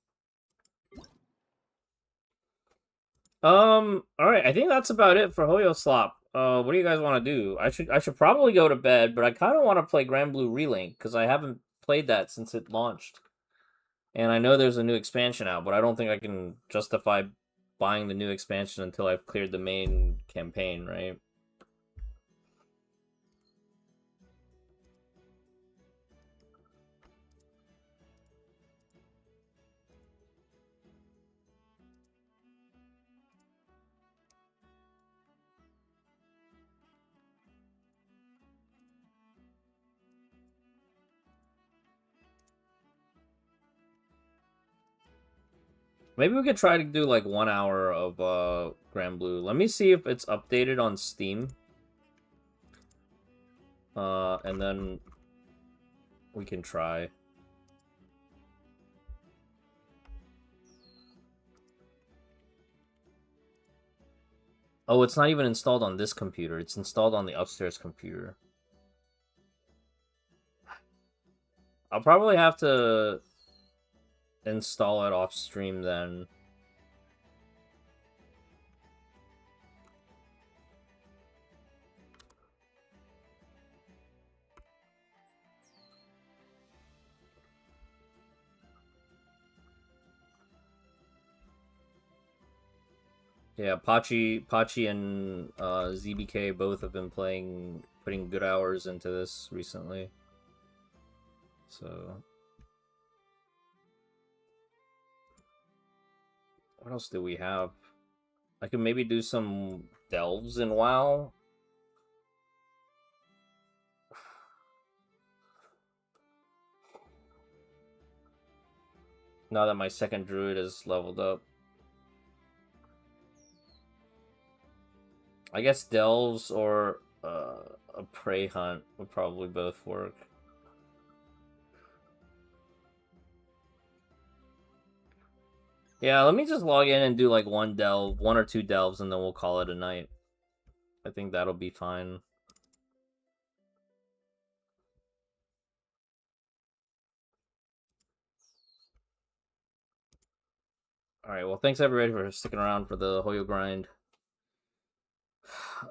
Alright, I think that's about it for Hoyoslop. What do you guys want to do? I should probably go to bed, but I kind of want to play Grand Blue Relink, because I haven't played that since it launched. And I know there's a new expansion out, but I don't think I can justify buying the new expansion until I've cleared the main campaign, right? Maybe we could try to do like 1 hour of Grand Blue. Let me see if it's updated on Steam. And then we can try. Oh, it's not even installed on this computer. It's installed on the upstairs computer. I'll probably have to install it off stream then. Yeah, Pachi and ZBK both have been putting good hours into this recently. So, what else do we have? I could maybe do some delves in WoW. Now that my second druid is leveled up. I guess delves or a prey hunt would probably both work. Yeah, let me just log in and do like one or two delves, and then we'll call it a night. I think that'll be fine. Alright, well, thanks everybody for sticking around for the Hoyo grind.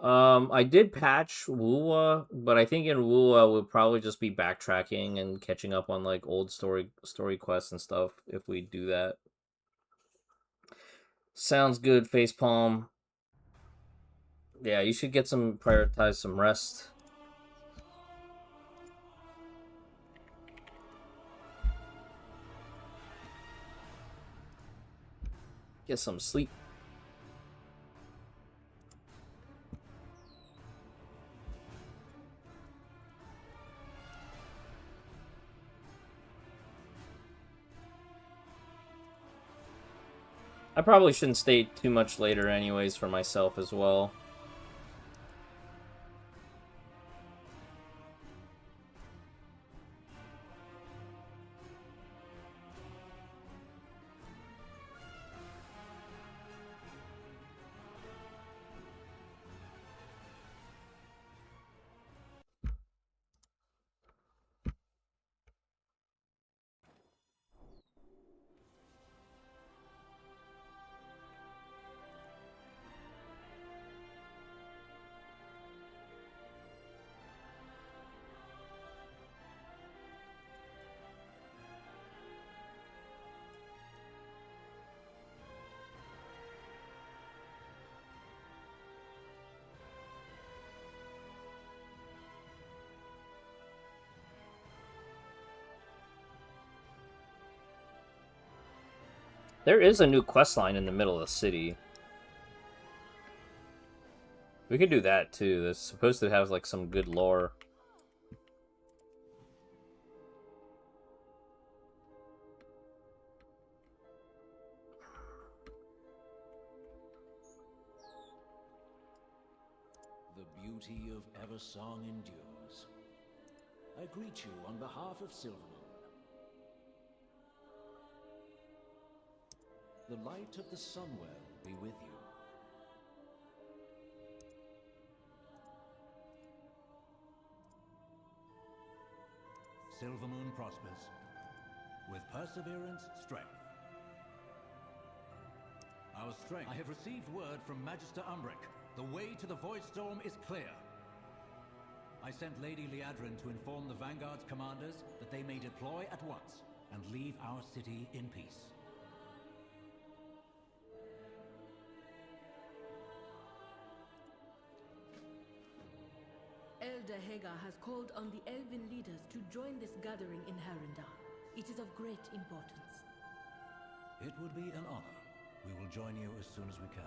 I did patch Woowa, but I think in Woowa we'll probably just be backtracking and catching up on like old story quests and stuff if we do that. Sounds good, Facepalm. Yeah, you should prioritize some rest. Get some sleep. I probably shouldn't stay too much later anyways for myself as well. There is a new quest line in the middle of the city. We could do that too. That's supposed to have like some good lore. The beauty of Eversong endures. I greet you on behalf of Silvermoon. The light of the Sunwell be with you. Silvermoon prospers. With perseverance, strength. Our strength. I have received word from Magister Umbric. The way to the Void Storm is clear. I sent Lady Liadrin to inform the Vanguard's commanders that they may deploy at once and leave our city in peace. Elder Hagar has called on the Elven leaders to join this gathering in Harendar. It is of great importance. It would be an honor. We will join you as soon as we can.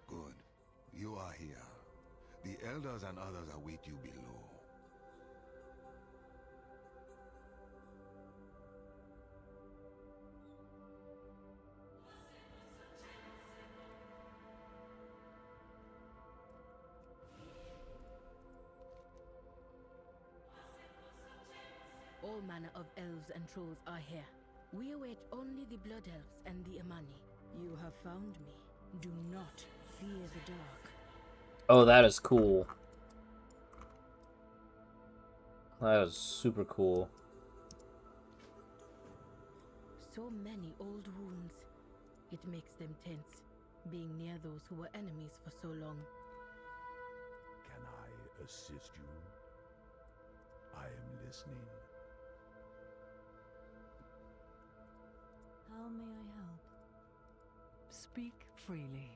Good. You are here. The elders and others await you below. All manner of elves and trolls are here. We await only the Blood Elves and the Amani. You have found me. Do not fear the dark. Oh, that is cool. That is super cool. So many old wounds. It makes them tense, being near those who were enemies for so long. Can I assist you? I am listening. How may I help? Speak freely.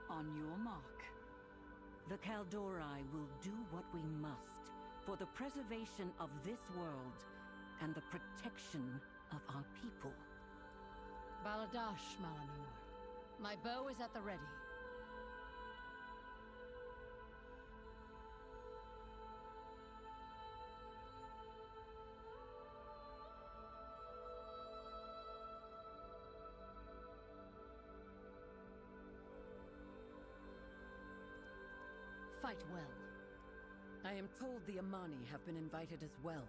On your mark. The Kaldori will do what we must for the preservation of this world and the protection of our people. Baladash, Malanur. My bow is at the ready. Fight well. I am told the Amani have been invited as well.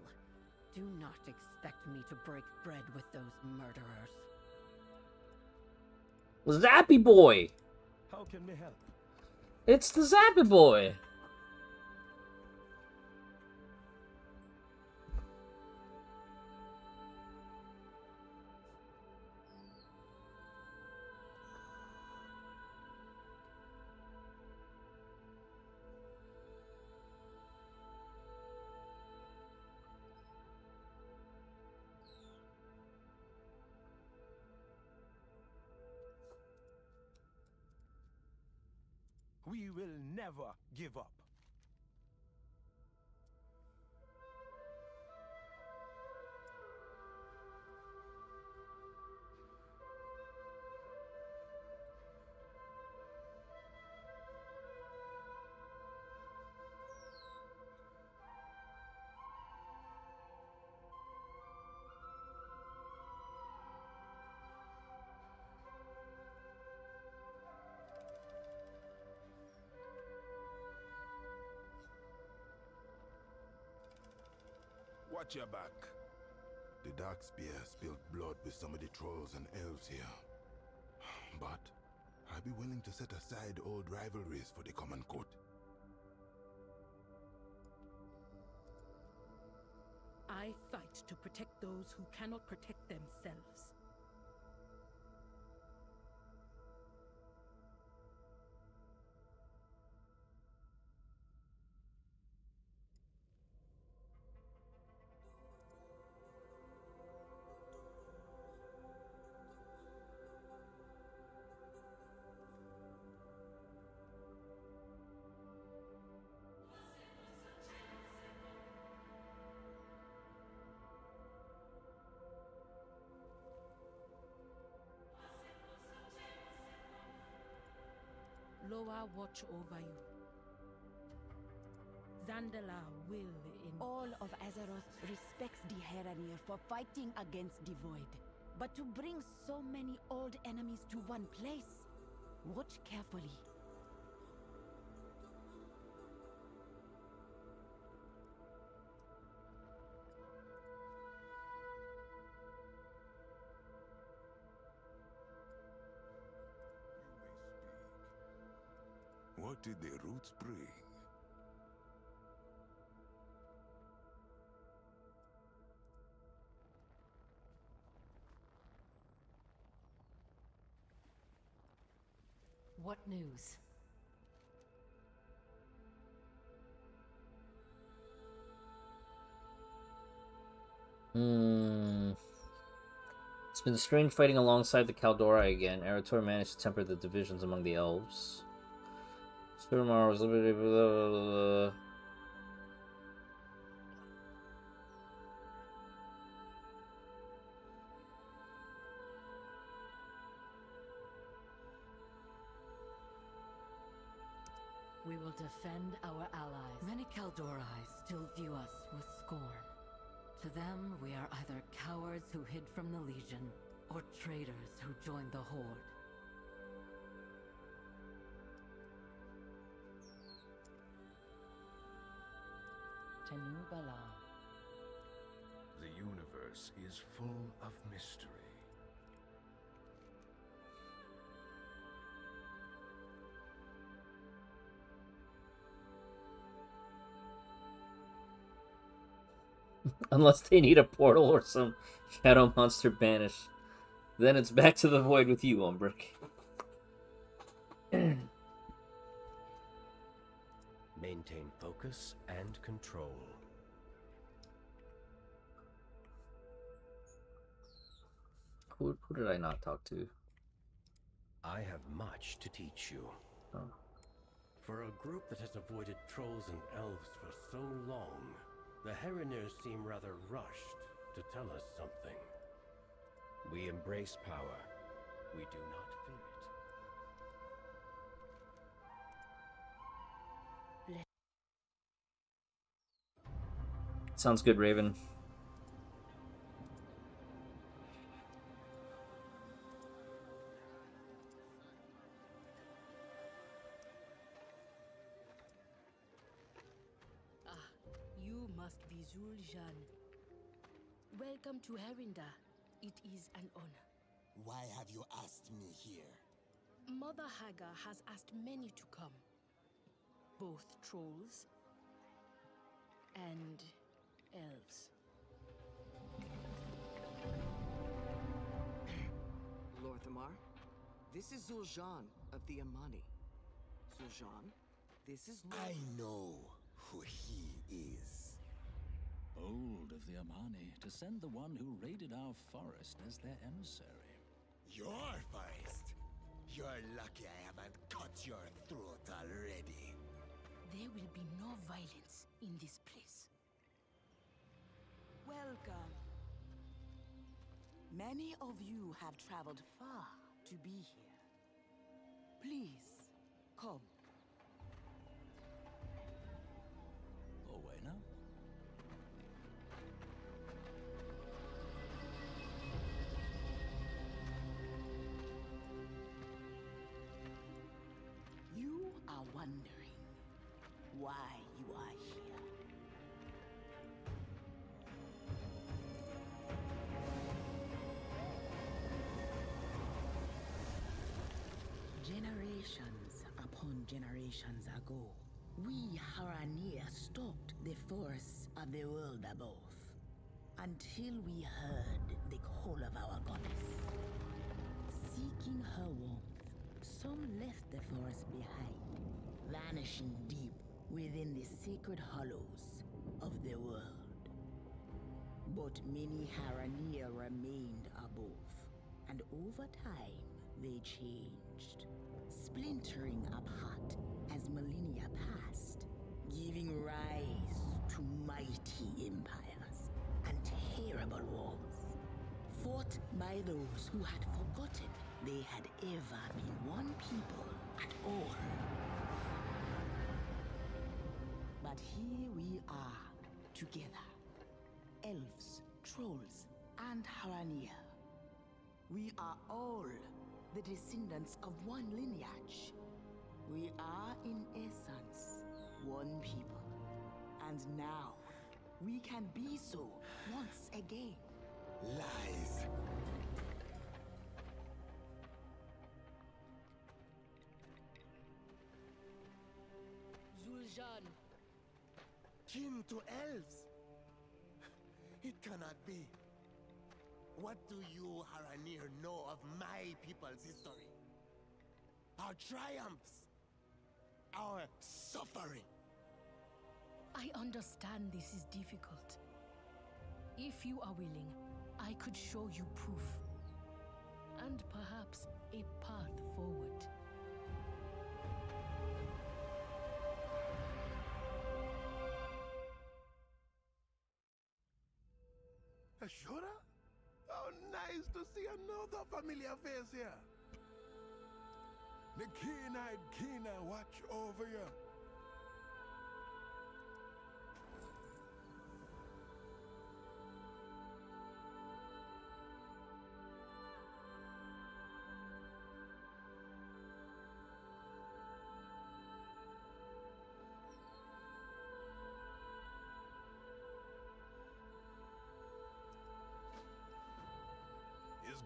Do not expect me to break bread with those murderers. Zappy Boy! How can we help? It's the Zappy Boy! We will never give up. Watch your back. The Dark Spear spilled blood with some of the trolls and elves here. But I'd be willing to set aside old rivalries for the common court. I fight to protect those who cannot protect themselves. Loa watch over you. Zandala will in... All of Azeroth respects the Heranir for fighting against the Void. But to bring so many old enemies to one place, watch carefully. What did the roots bring? What news? It's been strange fighting alongside the Kaldori again. Arator managed to temper the divisions among the elves. Suramar was limited. We will defend our allies. Many Kaldori still view us with scorn. To them, we are either cowards who hid from the Legion, or traitors who joined the Horde. The universe is full of mystery. Unless they need a portal or some shadow monster banished. Then it's back to the void with you, Umbrick. Maintain focus and control. Who did I not talk to? I have much to teach you. Oh. For a group that has avoided trolls and elves for so long, the Heroners seem rather rushed to tell us something. We embrace power. We do not fear it. Sounds good, Raven. You must be Zul'Jan. Welcome to Herinda. It is an honor. Why have you asked me here? Mother Haga has asked many to come. Both trolls and elves. Lorthamar, this is Zul'Jan of the Amani. Zul'Jan, this is... I know who he is. Bold of the Amani to send the one who raided our forest as their emissary. Your forest? You're lucky I haven't cut your throat already. There will be no violence in this place. Welcome. Many of you have traveled far to be here. Please, come. Owena? You are wondering why you are here. Generations upon generations ago, we Haranir stalked the forests of the world above, until we heard the call of our goddess. Seeking her warmth, some left the forest behind, vanishing deep within the sacred hollows of the world. But many Haranir remained above, and over time they changed, splintering apart as millennia passed, giving rise to mighty empires and terrible wars, fought by those who had forgotten they had ever been one people at all. But here we are, together, elves, trolls, and Haranir. We are all the descendants of one lineage. We are, in essence, one people. And now, we can be so once again. Lies. Zul'Jan. Kin to elves? It cannot be. What do you, Haranir, know of my people's history? Our triumphs? Our suffering? I understand this is difficult. If you are willing, I could show you proof. And perhaps a path forward. Ashura? Oh, nice to see another familiar face here. The keen-eyed Kina watch over you.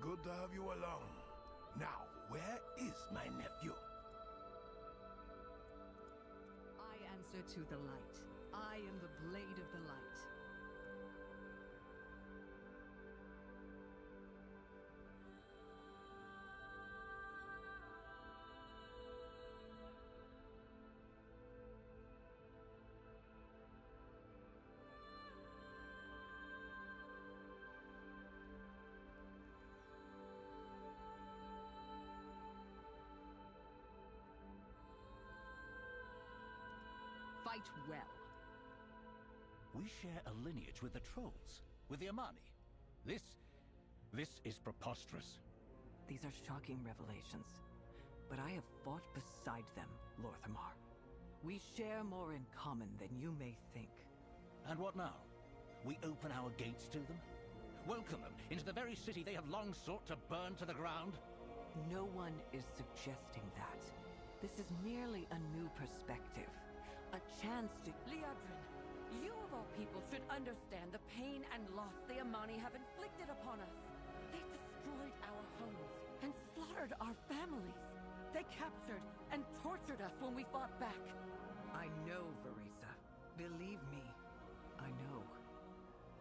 good to have you along. Now, where is my nephew? I answer to the light. I am the blade of the light. Fight well. We share a lineage with the trolls, with the Amani. This is preposterous. These are shocking revelations, but I have fought beside them, Lorthamar. We share more in common than you may think. And what now? We open our gates to them? Welcome them into the very city they have long sought to burn to the ground? No one is suggesting that. This is merely a new perspective. A chance to... Liadrin, you of all people should understand the pain and loss the Amani have inflicted upon us. They destroyed our homes and slaughtered our families. They captured and tortured us when we fought back. I know, Verisa. Believe me, I know.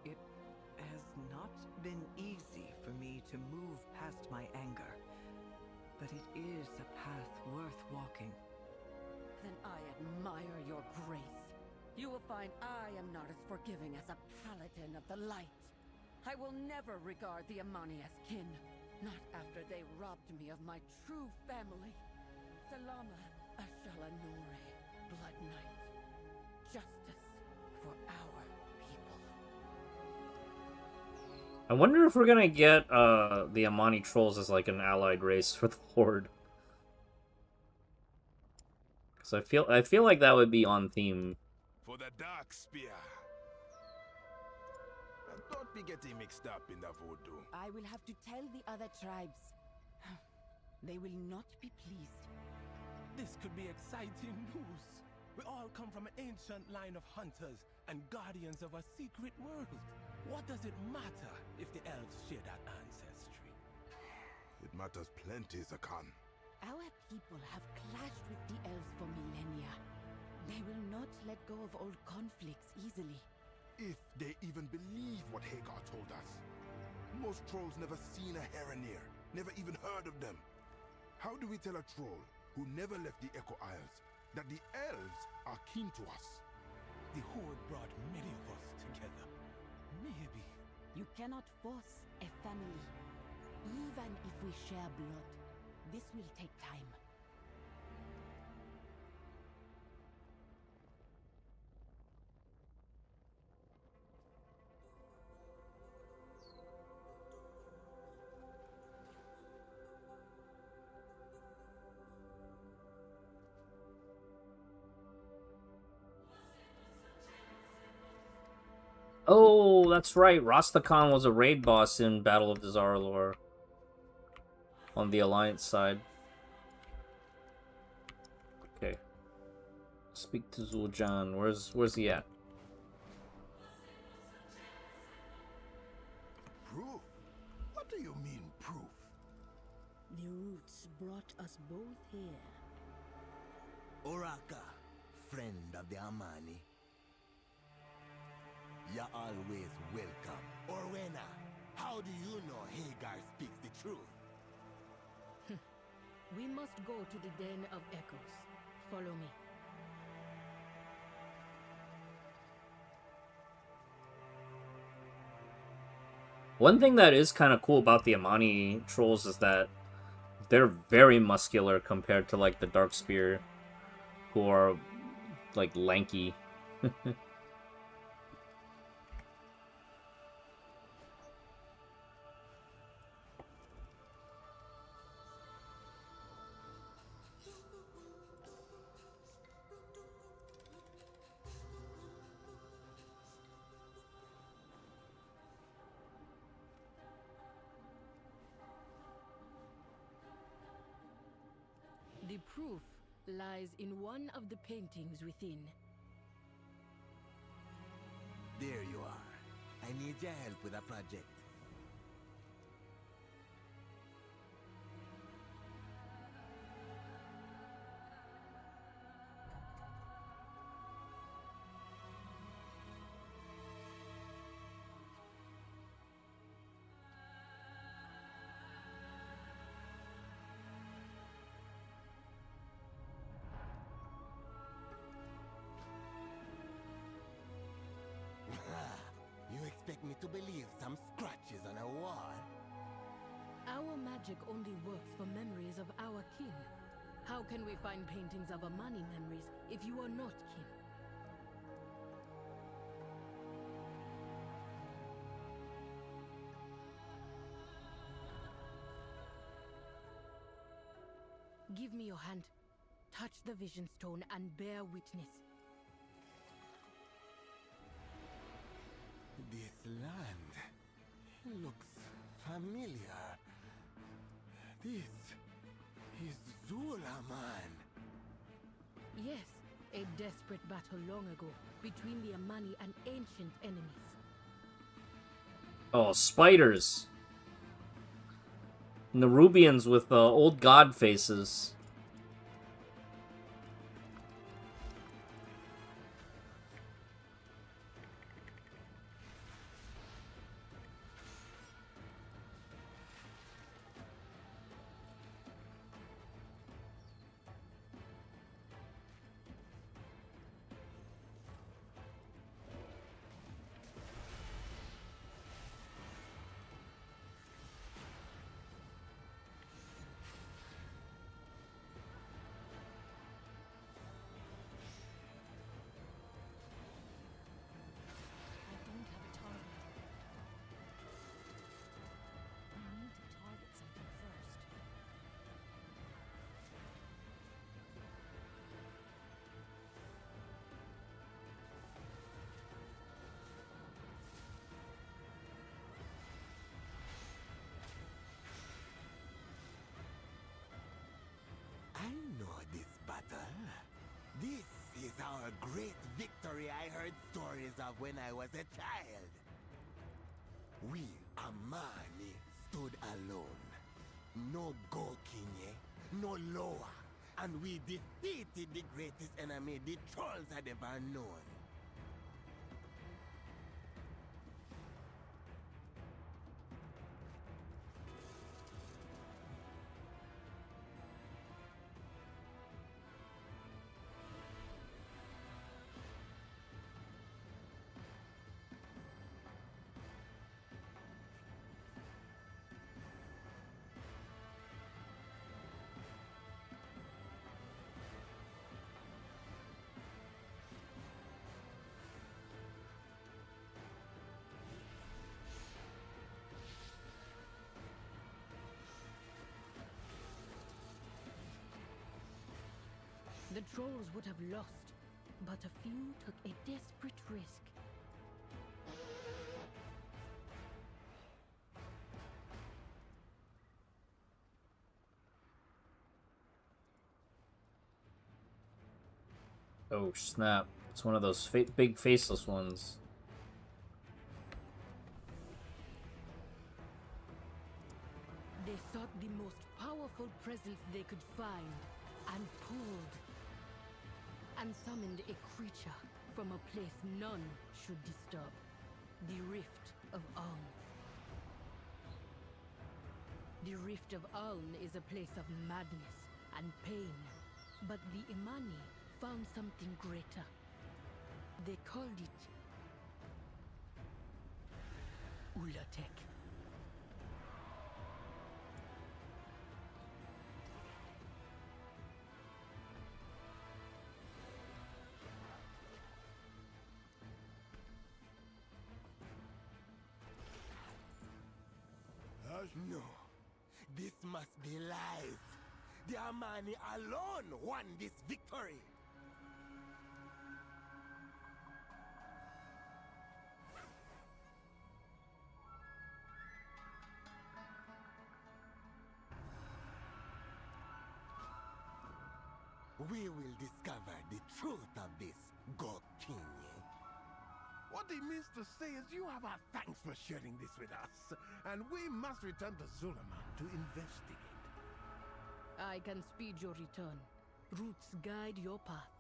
It has not been easy for me to move past my anger, but it is a path worth walking. Then I admire your grace. You will find I am not as forgiving as a paladin of the light. I will never regard the Amani as kin, not after they robbed me of my true family. Salama Ashalanore, Blood Knight. Justice for our people. I wonder if we're gonna get the Amani trolls as like an allied race for the Horde. So I feel like that would be on theme. For the Dark Spear. And don't be getting mixed up in the voodoo. I will have to tell the other tribes. They will not be pleased. This could be exciting news. We all come from an ancient line of hunters and guardians of a secret world. What does it matter if the elves share that ancestry? It matters plenty, Zakan. Our people have clashed with the elves for millennia. They will not let go of old conflicts easily. If they even believe what Hagar told us. Most trolls never seen a Heronir, never even heard of them. How do we tell a troll who never left the Echo Isles that the elves are kin to us? The Horde brought many of us together. Maybe. You cannot force a family. Even if we share blood, this will take time. Oh, that's right. Rastakhan was a raid boss in Battle of the Zaralor. On the Alliance side. Okay. Speak to Zul'Jan. Where's he at? Proof? What do you mean, proof? The roots brought us both here. Oraka, friend of the Amani. You're always welcome. Orwena, how do you know Hagar speaks the truth? We must go to the Den of Echoes. Follow me. One thing that is kind of cool about the Amani trolls is that they're very muscular compared to like the Darkspear, who are like lanky. The proof lies in one of the paintings within. There you are. I need your help with a project. me to believe some scratches on a wall? Our magic only works for memories of our kin. How can we find paintings of Amani memories if you are not kin? Give me your hand. Touch the vision stone and bear witness. This land looks familiar. This is Zulaman. Yes, a desperate battle long ago between the Amani and ancient enemies. Oh, spiders. Nerubians with old god faces. I know this battle. This is our great victory I heard stories of when I was a child. We, Amani, stood alone. No Gokinye, no Loa. And we defeated the greatest enemy the trolls had ever known. The trolls would have lost, but a few took a desperate risk. Oh snap. It's one of those big faceless ones. They sought the most powerful presence they could find, and pulled, and summoned a creature from a place none should disturb. The Rift of Aun. The Rift of Aun is a place of madness and pain, but the Imani found something greater. They called it Ulatek. No, this must be lies. The Amani alone won this victory. We will discover the truth of this, Gokinye. What he means to say is you have our thanks for sharing this with us, and we must return to Zulaman to investigate. I can speed your return. Roots guide your path.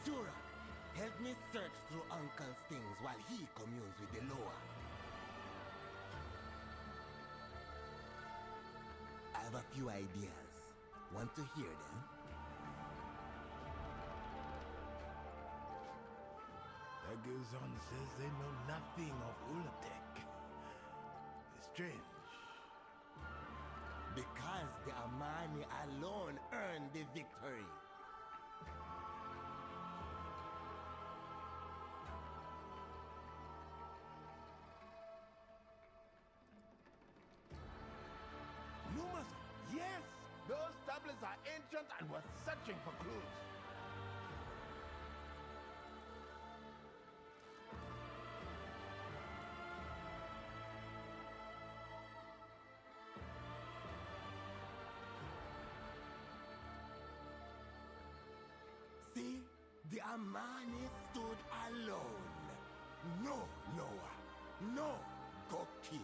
Sure. Help me search through Uncle's things while he communes with the lower. I have a few ideas. Want to hear them? Daguzon says they know nothing of Ulatek. Strange. Because the Amani alone earned the victory. Numas, yes! Those tablets are ancient and we're searching for clues. See? The Amani stood alone. No lower. No Gokin.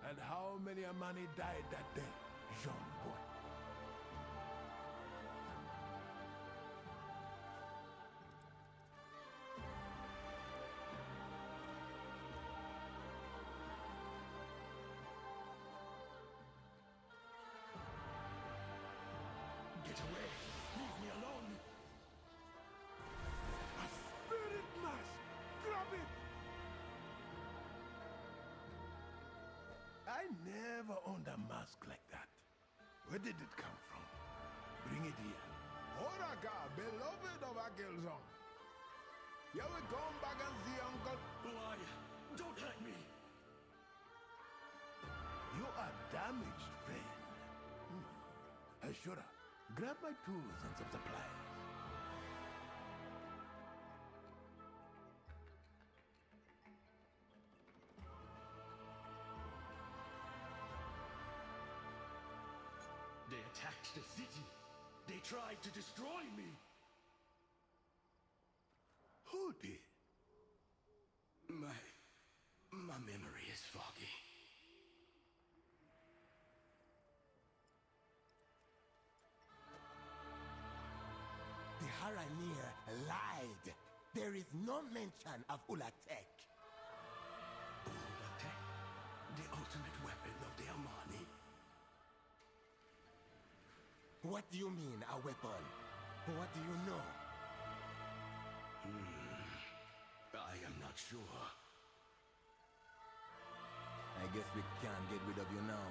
And how many Amani died that day, Jean Boy? Get away! Leave me alone! A spirit mask! Grab it! I never owned a mask like that. Where did it come from? Bring it here. Horaka, beloved of Akelzon. You will come back and see Uncle. Why? Don't hurt me! You are damaged, friend. Ashura, grab my tools and some supplies. They attacked the city. They tried to destroy me. Who did? My memory is foggy. The Haranir lied. There is no mention of Ulatek. Ulatek? The ultimate weapon of the Amani? What do you mean, a weapon? What do you know? I am not sure. I guess we can't get rid of you now.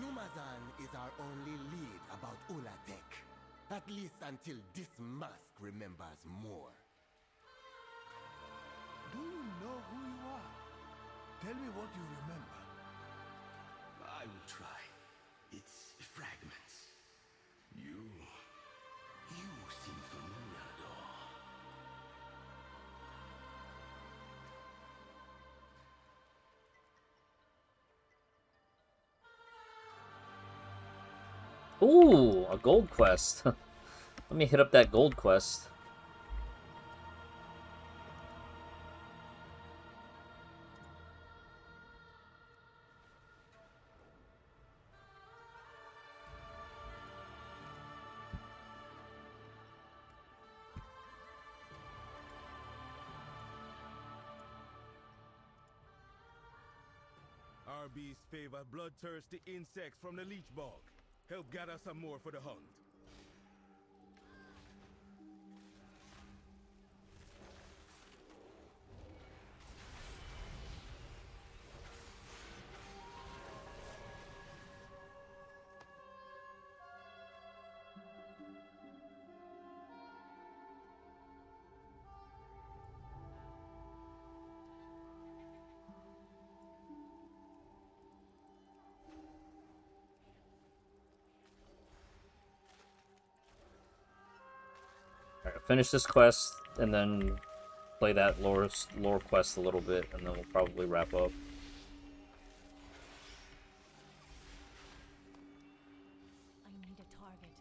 Numazan is our only lead about Ulatek. At least until this mask remembers more. Do you know who you are? Tell me what you remember. I will try. It's fragments. You seem familiar, though. Ooh, a gold quest. Let me hit up that gold quest. Our beasts favor bloodthirsty insects from the leech bog. Help gather some more for the hunt. Alright, finish this quest, and then play that lore quest a little bit, and then we'll probably wrap up. I need a target.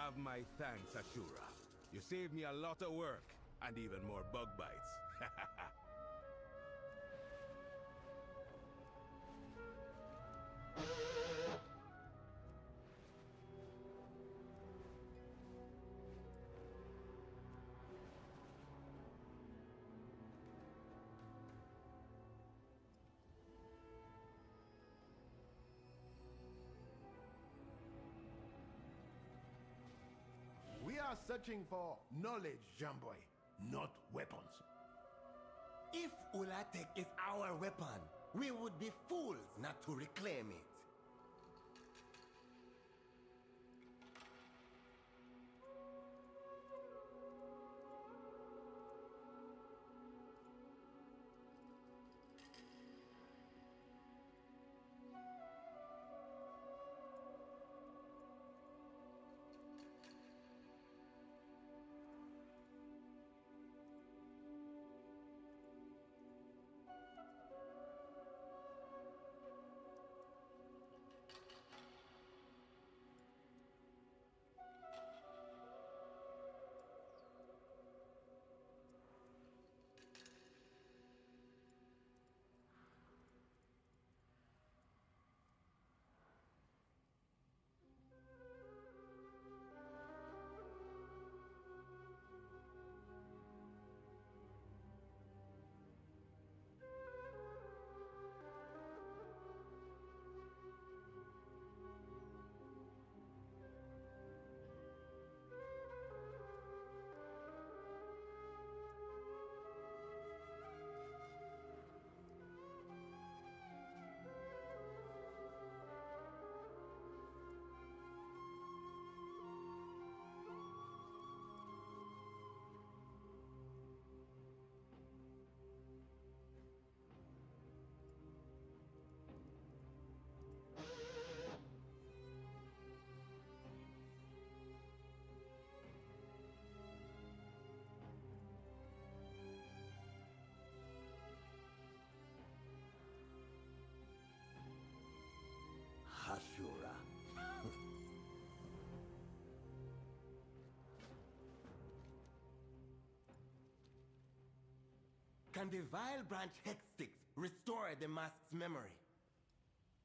Have my thanks, Ashura. You saved me a lot of work, and even more bug bites. We are searching for knowledge, Jamboy, not weapons. If Ulatek is our weapon, we would be fools not to reclaim it. Ashura. Can the Vile Branch Hex Sticks restore the mask's memory?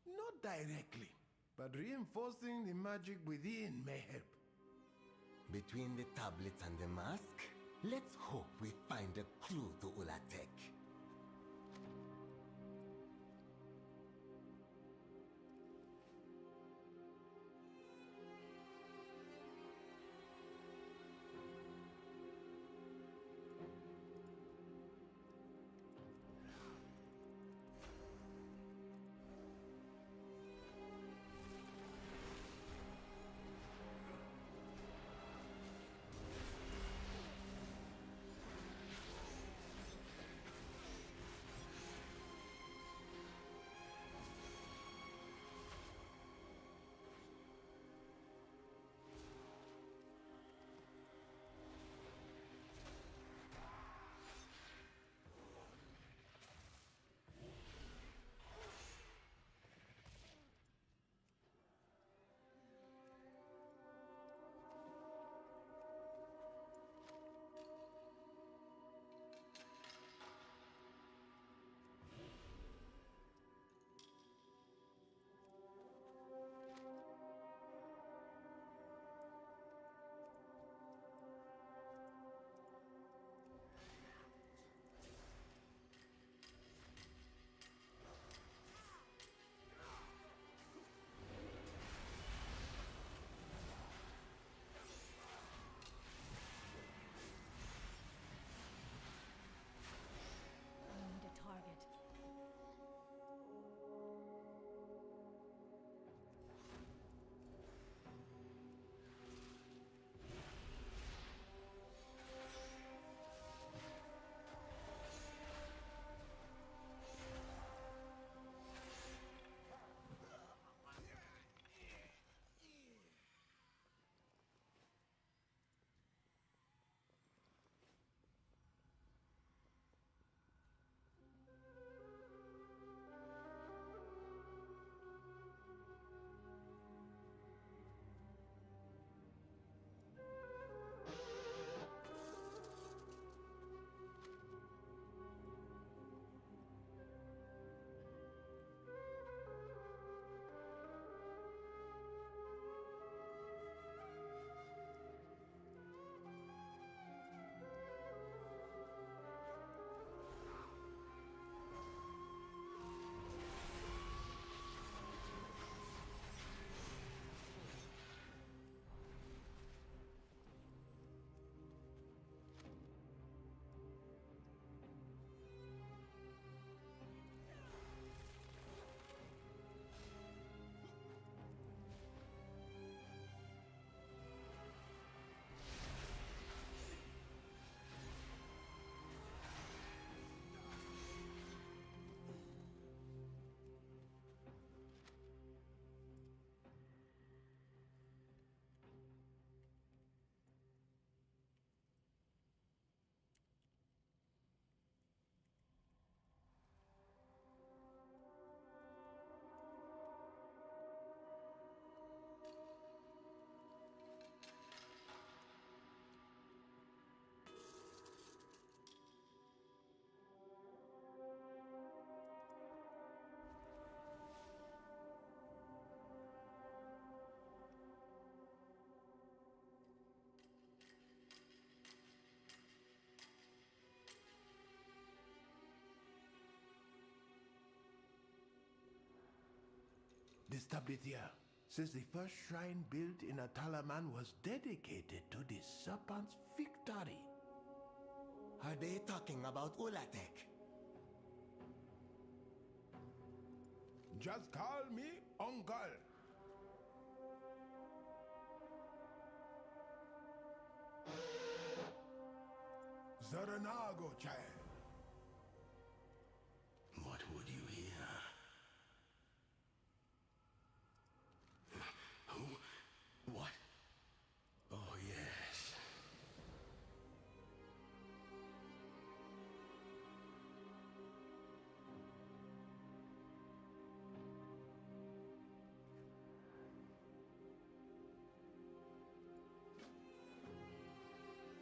Not directly, but reinforcing the magic within may help. Between the tablets and the mask, let's hope we find a clue to Ulatek. established here since the first shrine built in Atalaman was dedicated to the serpent's victory. Are they talking about Ulatek? Just call me Uncle. Zaranago, child. What would you hear? Who? What? Oh, yes.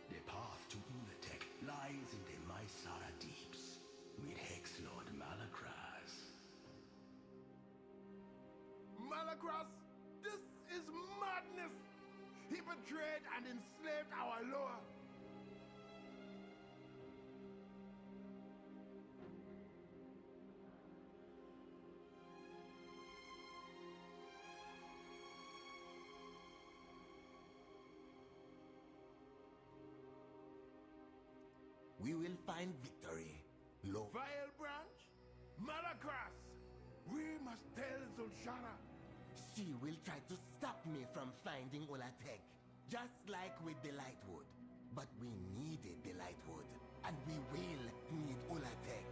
The path to Ulatek lies in the Mysara deeps with Hex-Lord Malakraz. Malakras, this is madness! He betrayed and enslaved our Loa. We will find victory. Vilebranch? Malakras! We must tell Zulshara. She will try to stop me from finding Ulatek, just like with the Lightwood. But we needed the Lightwood, and we will need Ulatek.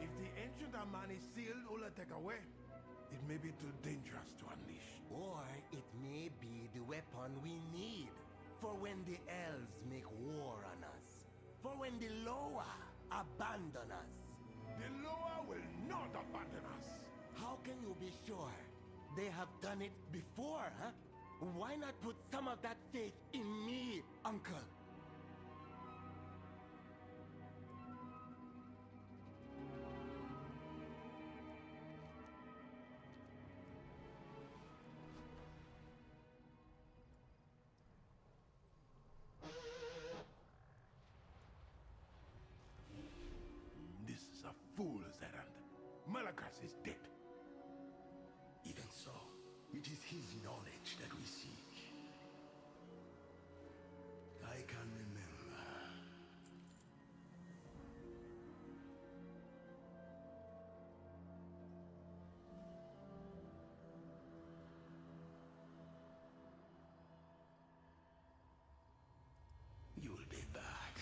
If the ancient Amani sealed Ulatek away, it may be too dangerous to unleash. Or it may be the weapon we need for when the elves make war on us. For when the Loa abandon us. The Loa will not abandon us. How can you be sure? They have done it before, huh? Why not put some of that faith in me, Uncle? This is a fool's errand. Malakras is dead. Even so, it is his knowledge that we seek. I can remember. You'll be back.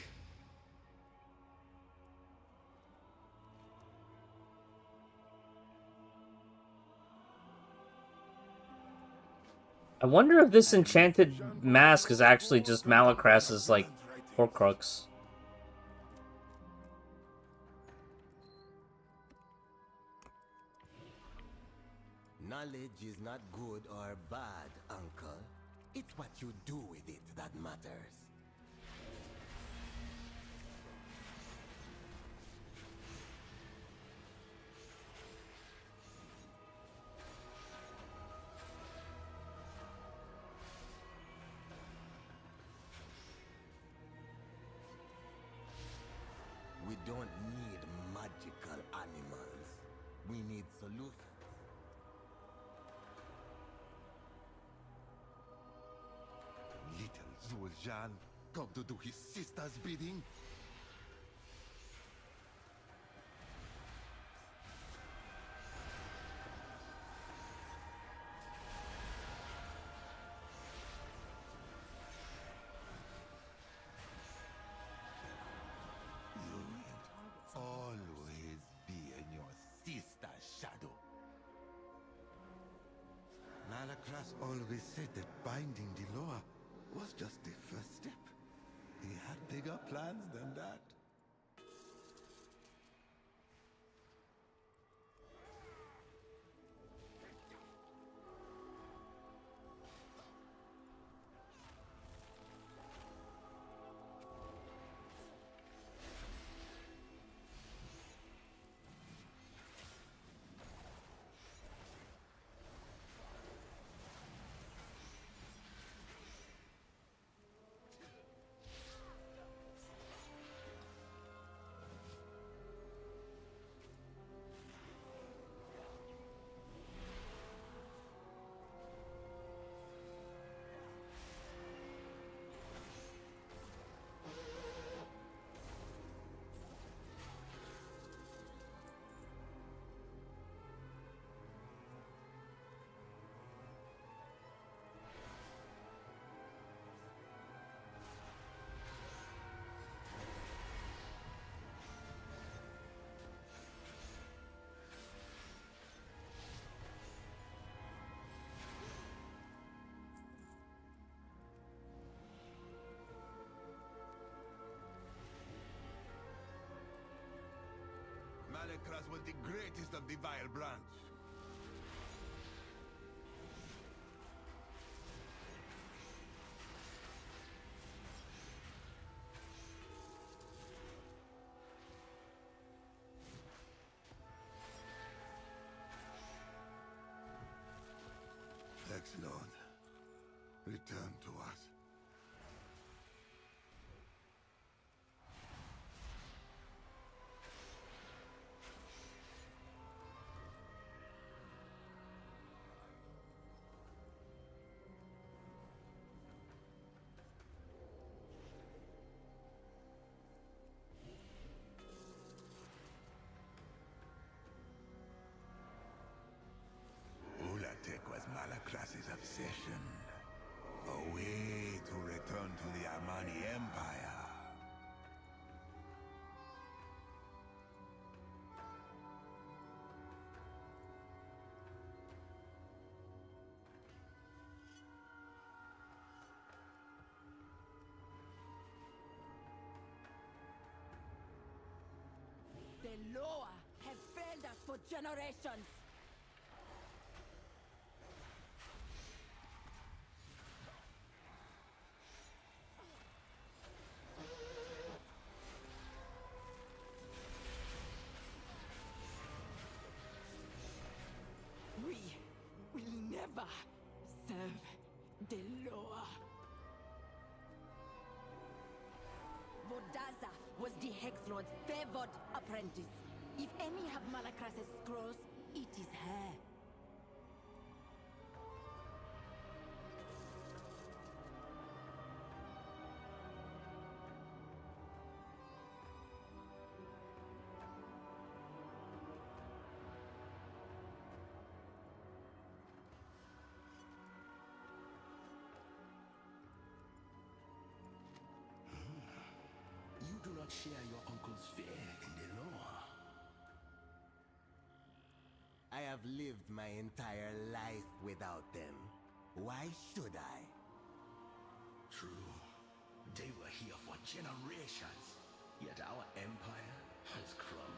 I wonder if this enchanted mask is actually just Malakras's, like, Horcrux. Knowledge is not good or bad, Uncle. It's what you do with it that matters. We don't need magical animals. We need solutions. Little Zul'Jan, come to do his sister's bidding. Always be in your sister's shadow. Malakras always said that binding the Loa was just the first step. He had bigger plans than that. Malakras was the greatest of the vile branch. Ex-Lord, return to us. Ulatek was Malakras' obsession. A way to return to the Armani Empire. The Loa have failed us for generations. We will never serve the Loa. Vodaza was the Hex Lord's favored apprentice. If any have Malakras' scrolls, it is her. You do not share your uncle's faith in the law. I have lived my entire life without them. Why should I? True. They were here for generations, yet our empire has crumbled.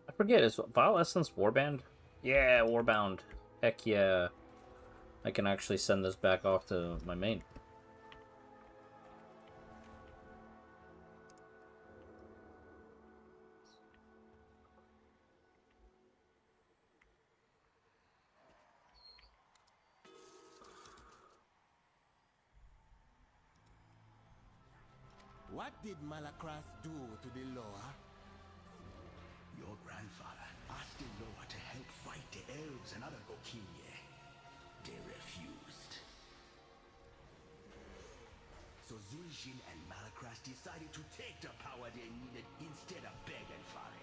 I forget, is Vile Essence Warband? Yeah, Warbound. Heck yeah. I can actually send this back off to my main. What did Malakras do to the Loa? Your grandfather asked the Loa to help fight the elves and other Gokinye. They refused. So Zuijin and Malakras decided to take the power they needed instead of begging for it.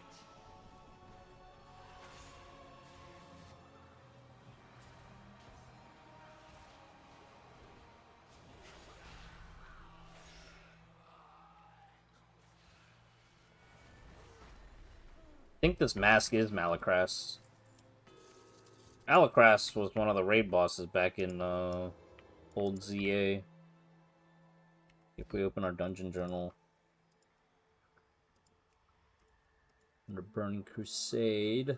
I think this mask is Malakras. Malakras was one of the raid bosses back in old ZA. If we open our dungeon journal under Burning Crusade.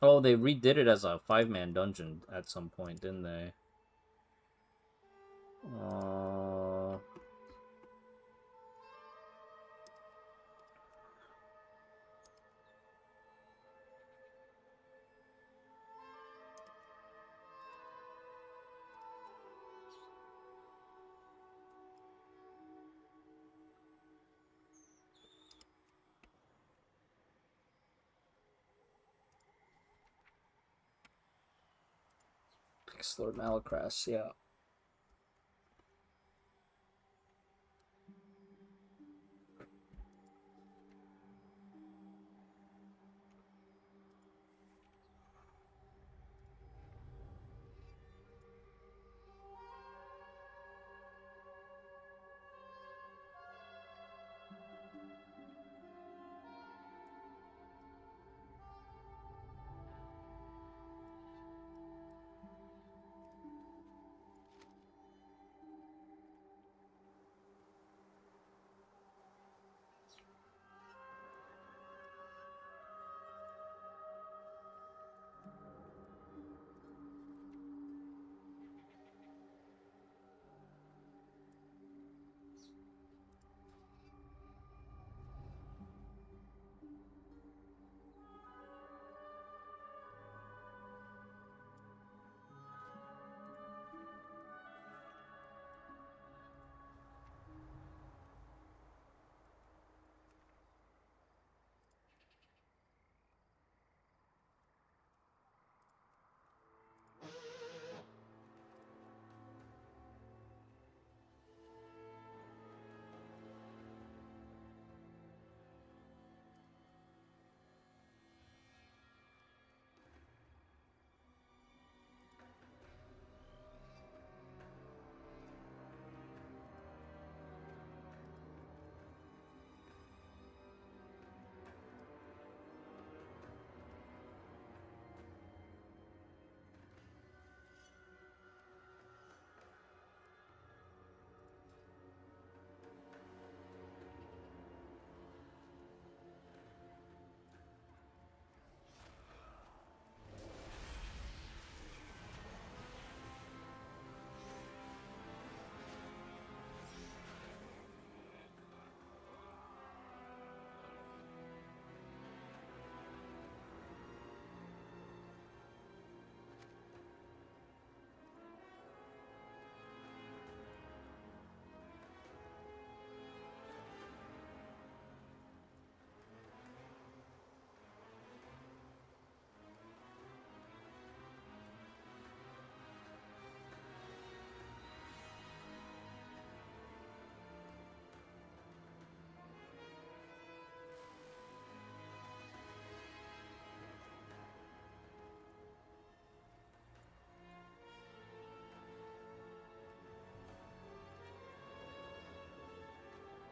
Oh, they redid it as a 5-man dungeon at some point, didn't they? Thanks, Lord Malacras, yeah.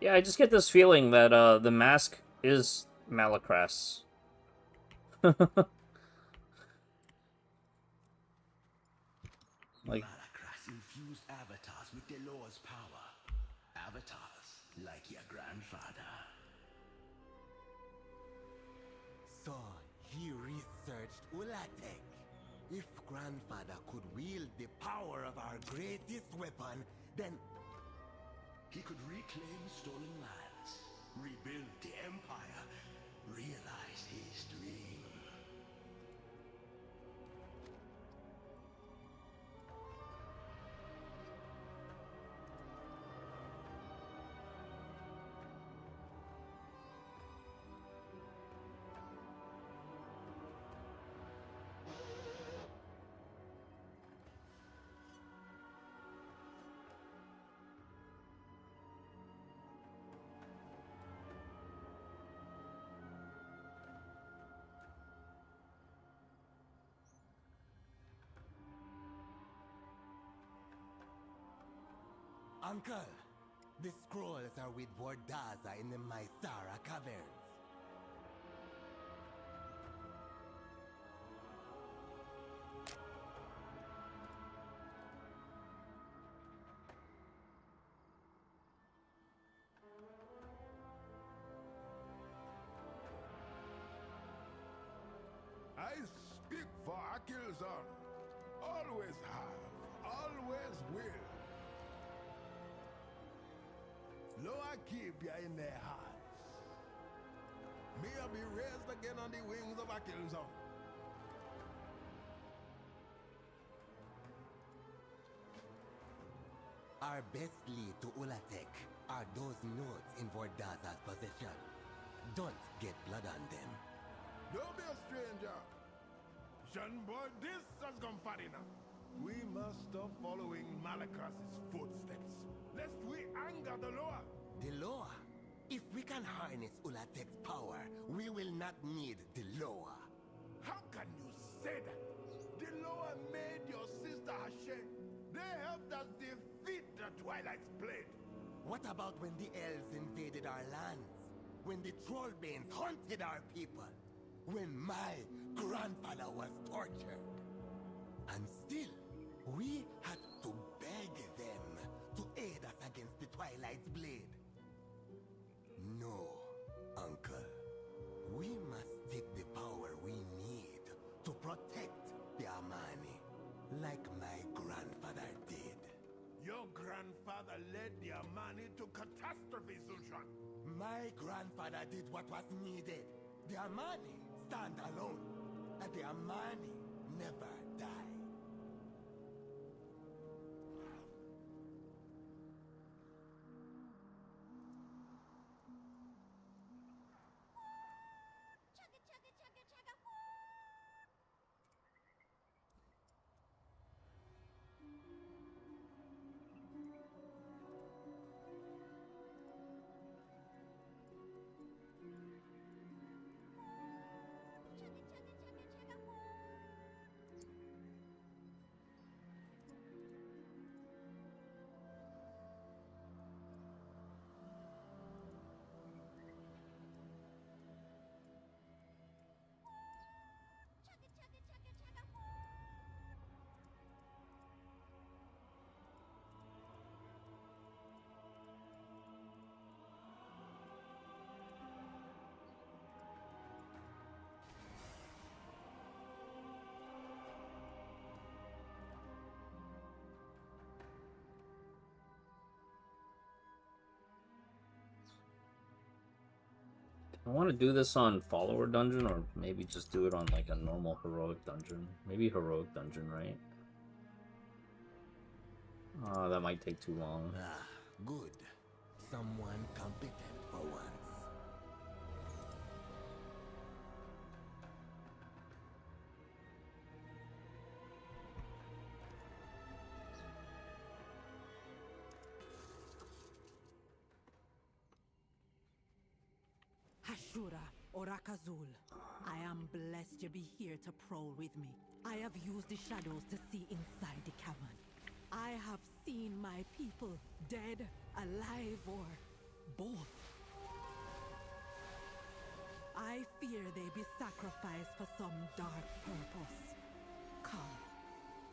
Yeah, I just get this feeling that the mask is Malacras. Like, Malacras infused avatars with the Lord's power. Avatars like your grandfather. So, he researched Ulatek. If grandfather could wield the power of our greatest weapon, then he could reclaim stolen lands, rebuild the empire, realize his dream. Uncle, the scrolls are with Vordaza in the Mysara caverns. I kill zone. Always have, always will. Loa keep ya in their hearts. May I be raised again on the wings of a kill zone. Our best lead to Ulatek are those nodes in Vordaza's possession. Don't get blood on them. Don't be a stranger. Shan boy, this has gone far enough. We must stop following Malakas's footsteps, lest we anger the Loa. The Loa? If we can harness Ulatek's power, we will not need the Loa. How can you say that? The Loa made your sister Hashem. They helped us defeat the Twilight's Blade. What about when the elves invaded our lands? When the Trollbanes hunted our people? When my grandfather was tortured? And still, we had to beg them to aid us against the Twilight's Blade. No, Uncle. We must take the power we need to protect the Amani, like my grandfather did. Your grandfather led the Amani to catastrophe, Zulshan. My grandfather did what was needed. The Amani stand alone, and the Amani never die. I want to do this on follower dungeon, or maybe just do it on like a normal heroic dungeon. Maybe heroic dungeon, right? That might take too long. Ah, good. Someone competent for once. Ashura, Orakazul, I am blessed to be here to prowl with me. I have used the shadows to see inside the cavern. I have seen my people dead, alive, or both. I fear they be sacrificed for some dark purpose. Come,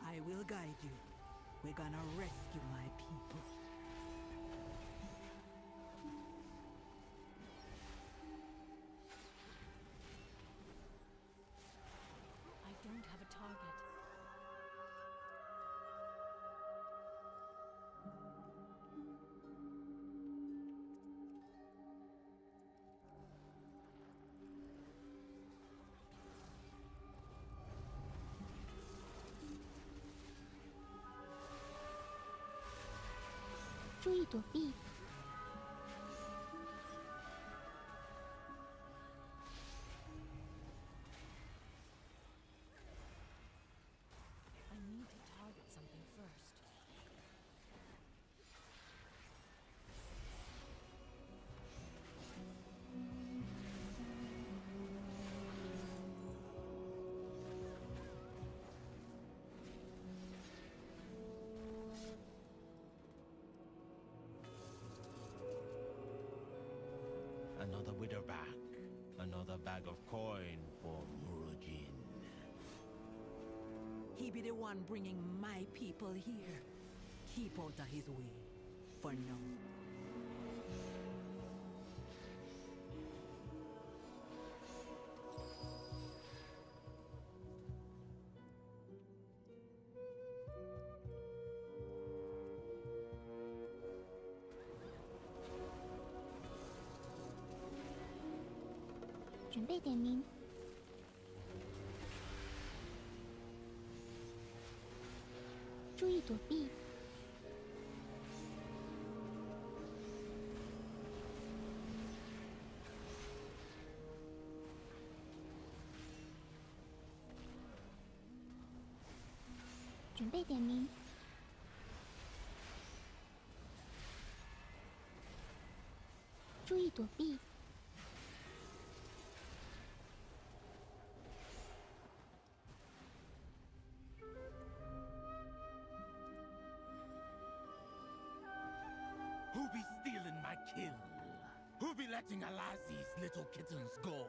I will guide you. We're gonna rescue my people. I don't have a target. I need to target something first. Another widowback. Another bag of coin for Murujin. He be the one bringing my people here. Keep out of his way, for now. 准备点名。注意躲避。准备点名。注意躲避。Who be stealing my kill? Who be letting Alazi's little kittens go?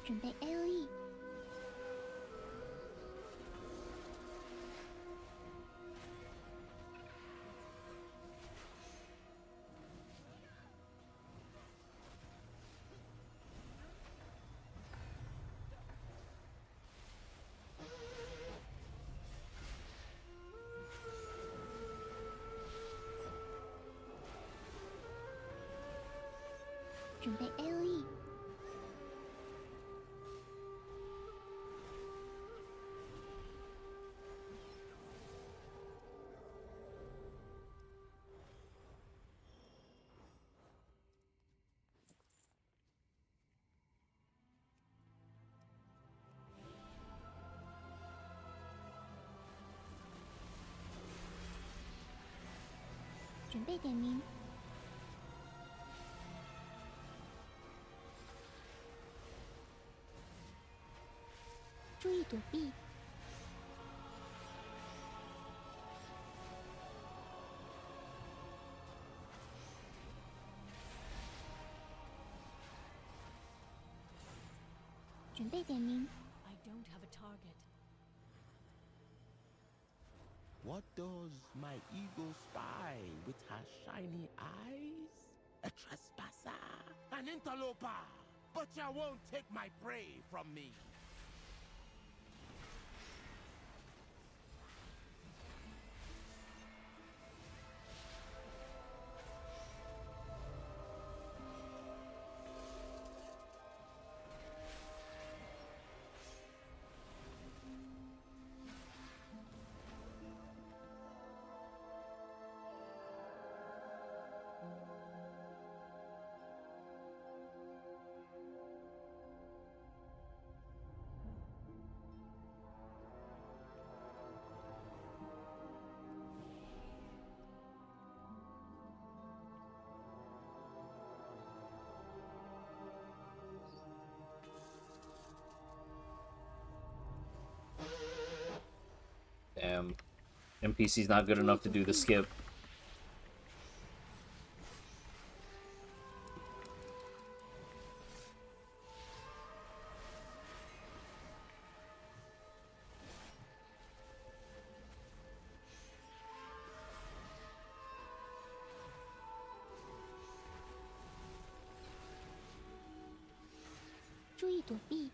准备 AOE。准备 AOE。准备点名。注意躲避。准备点名。 I don't have a target. What does my eagle spy with her shiny eyes? A trespasser, an interloper, but you won't take my prey from me. Damn. NPC's not good enough to do the skip.注意躲避。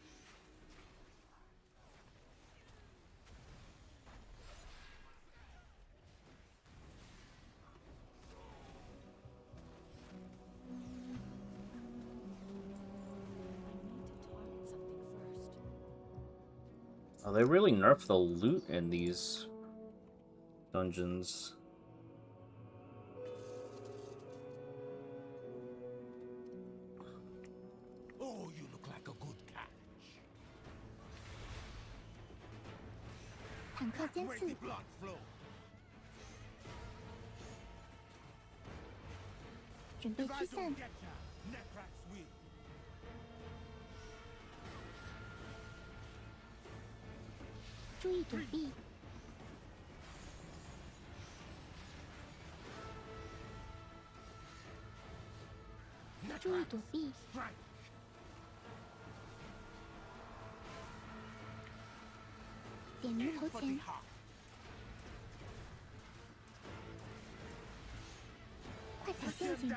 Oh, they really nerfed the loot in these dungeons. Oh, you look like a good catch. 坦克尖 Where's 刺 the，blood flow? 准备 If I 驱 don't 散。 get ya, Necrax will. 意躲避，注意躲避，点名头前，快踩陷阱，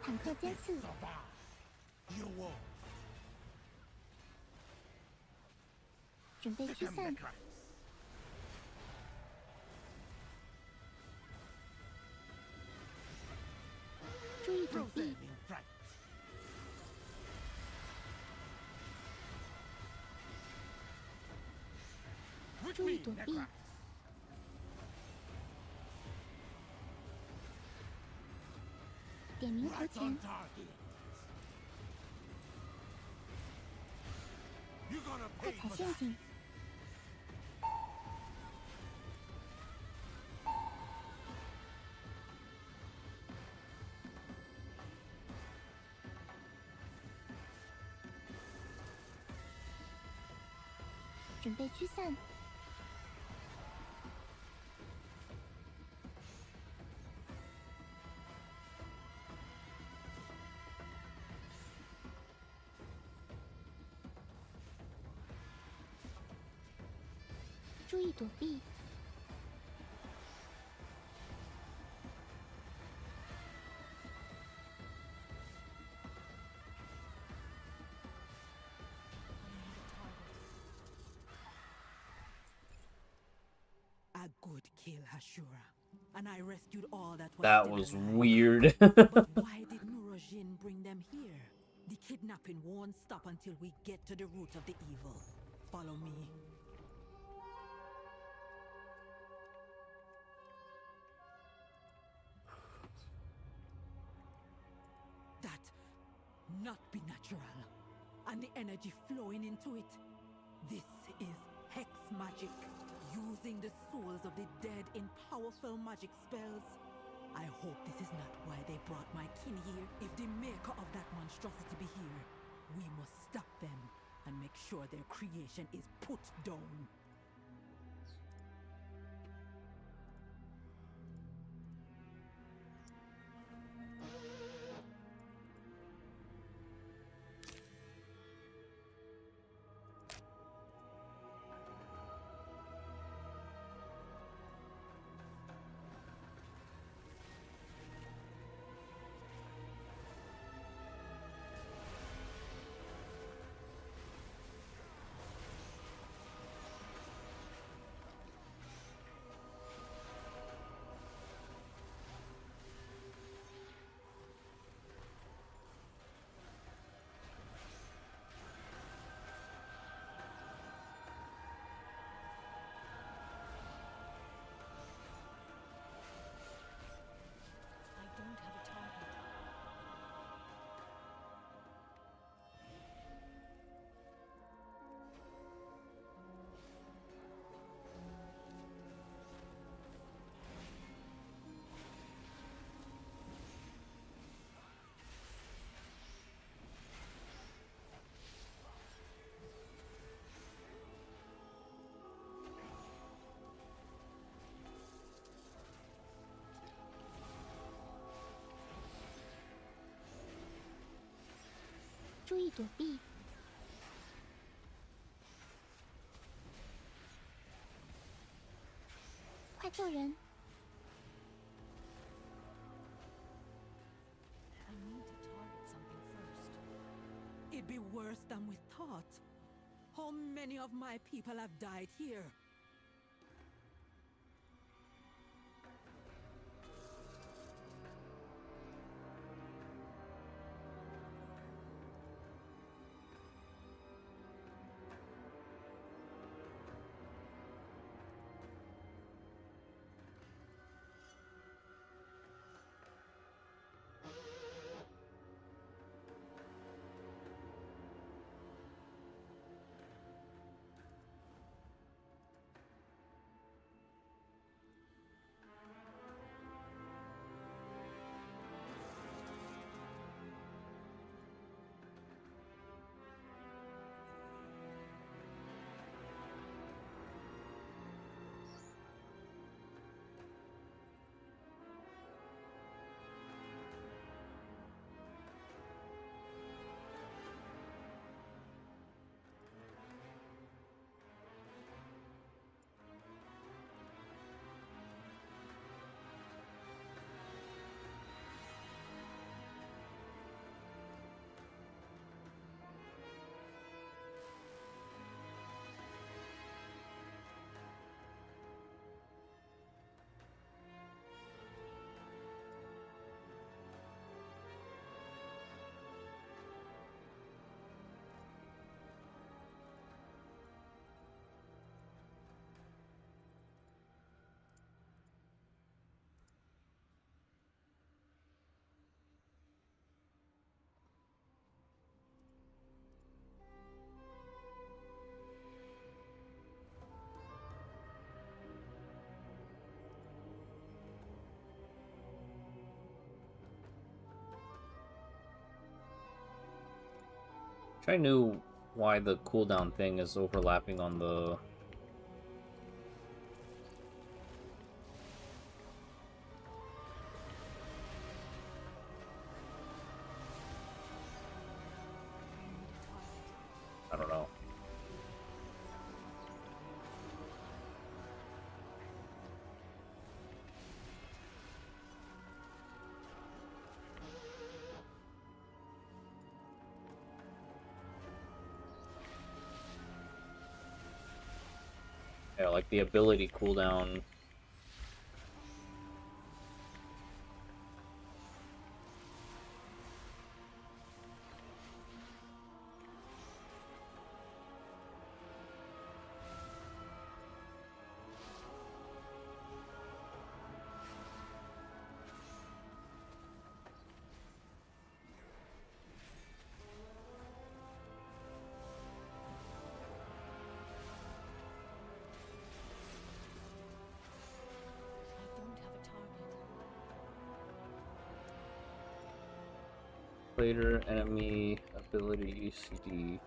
坦克尖刺，准备驱散，注意躲避，注意躲避，点名头前，快踩陷阱，准备驱散，注意躲避，A good kill, Hashura. And I rescued all that was That still was alive. weird. But why did Nurajin bring them here? The kidnapping won't stop until we get to the root of the evil. Follow me. That not be natural. And the energy flowing into it. This is hex magic. Using the souls of the dead in powerful magic spells. I hope this is not why they brought my kin here. If the maker of that monstrosity be here, we must stop them and make sure their creation is put down.注意躲避，快救人！ It'd be worse than we thought. How many of my people have died here? I knew why the cooldown thing is overlapping on the... I don't know. Yeah, like the ability cooldown. Later enemy ability UCD.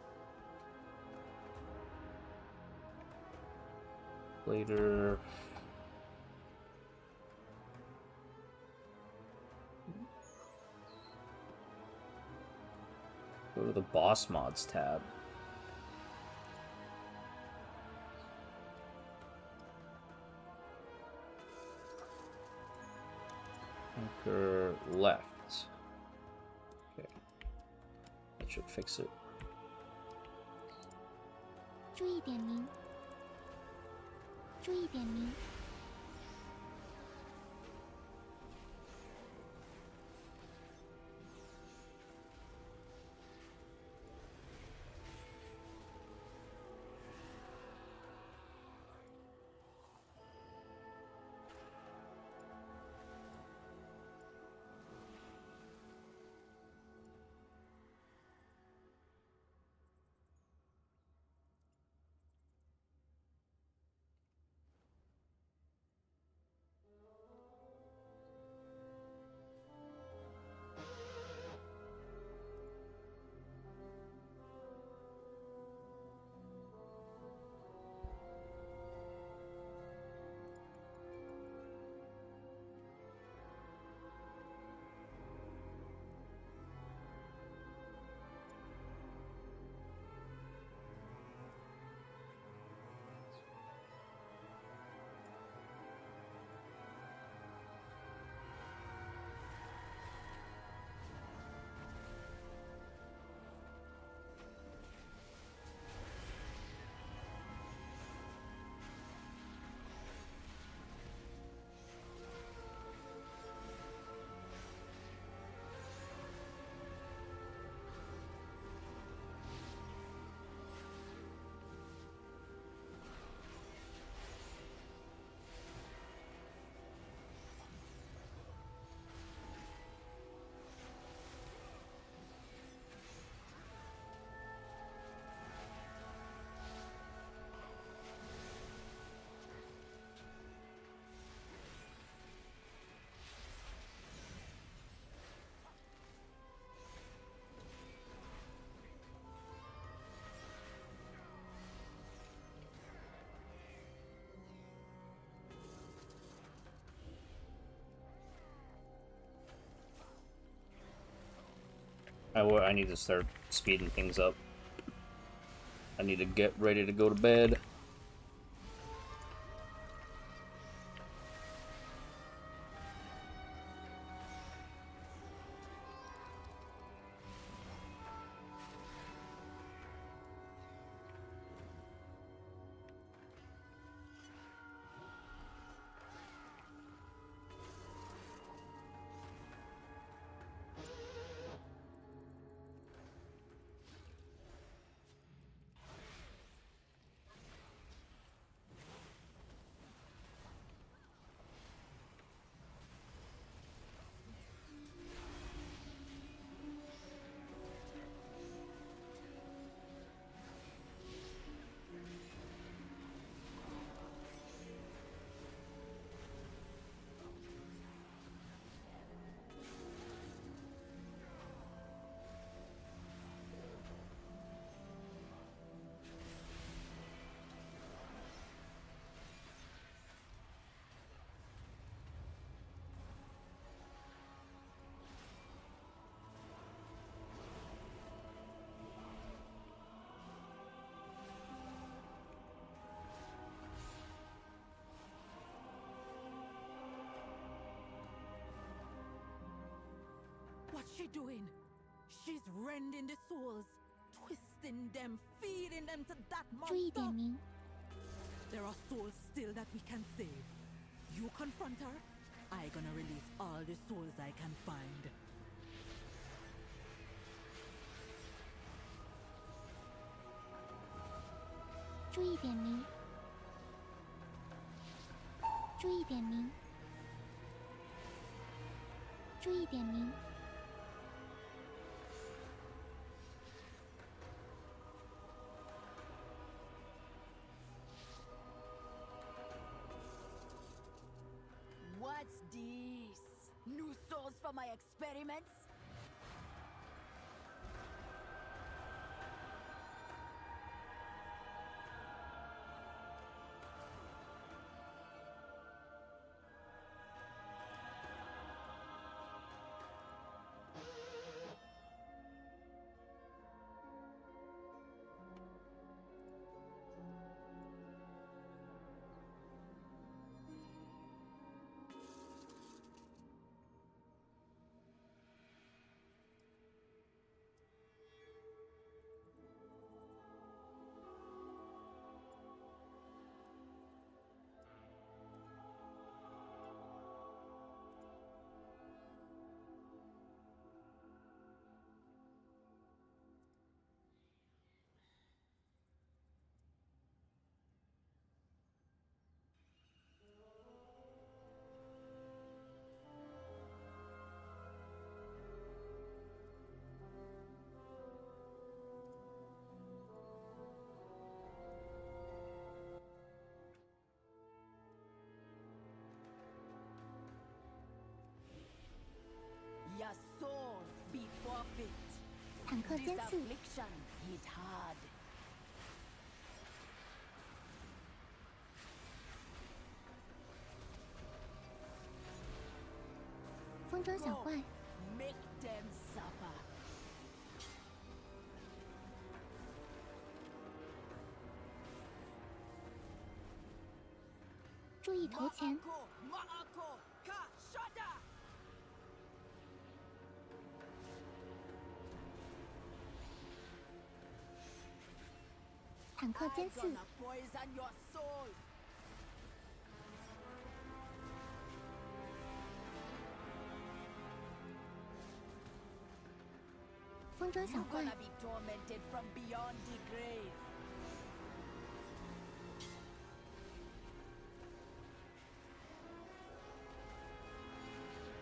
Later. Go to the boss mods tab. Anchor left. Okay. That should fix it. 注意点名。注意点名。I need to start speeding things up. I need to get ready to go to bed. doing? She's rending the souls, twisting them, feeding them to that 注意 monster. 点名， There are souls still that we can save. You confront her, I gonna release all the souls I can find. 注意点名，注意点名，注意点名。 What's this? New souls for my experiments? Your soul be forfeit. 坦克 This 尖刺， affliction hit hard. 风筝小怪， Make them suffer. 注意头前， Ma'ako, ka, shada. 坦克尖刺， Gonna poison your soul. 风筝小 You're 怪， gonna be tormented from beyond the grave.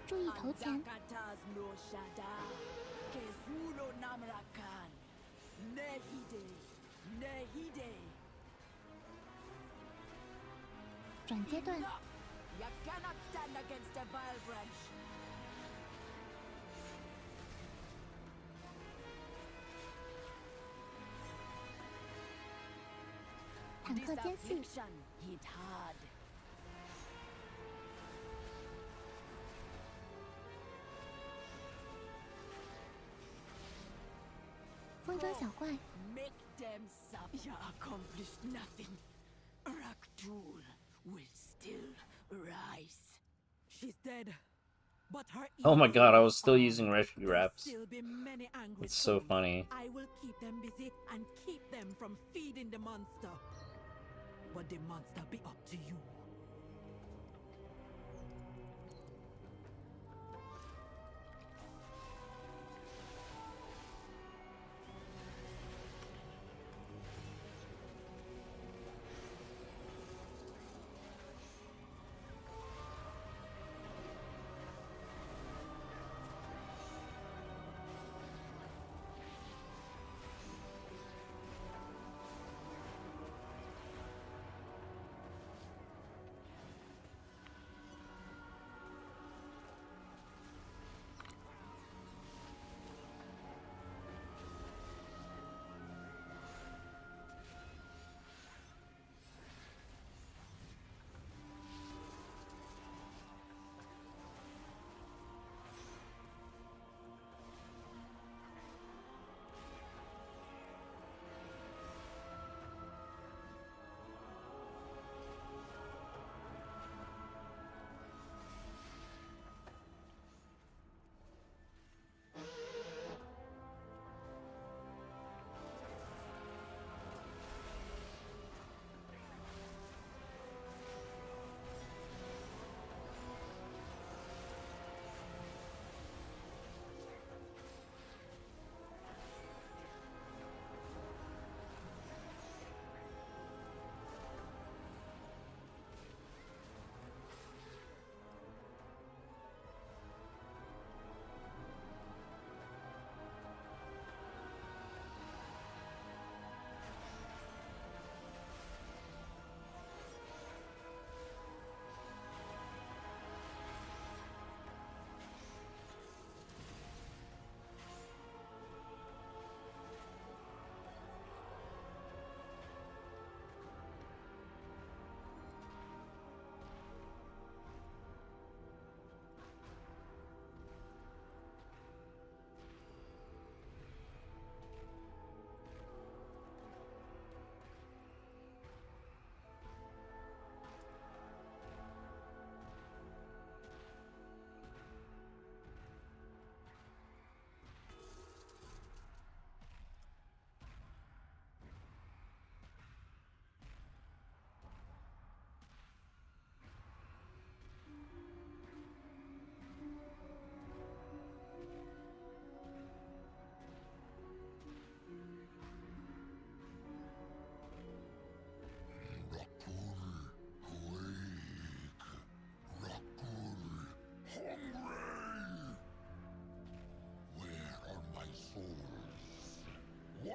注意头前， Andakatas no shada. Kezuno namrakan. Nehide. Nehide. 转阶段， Enough. You cannot stand against a vile branch. 坦 This 克尖刺， affliction hit hard. 风筝小怪， Make them suffer. You accomplished nothing. Raktul will still rise. She's dead. But her Oh my god, I was still evil using Rescue there'll Raps. still be many angry It's so souls. funny. I will keep them busy and keep them from feeding the monster. But the monster be up to you.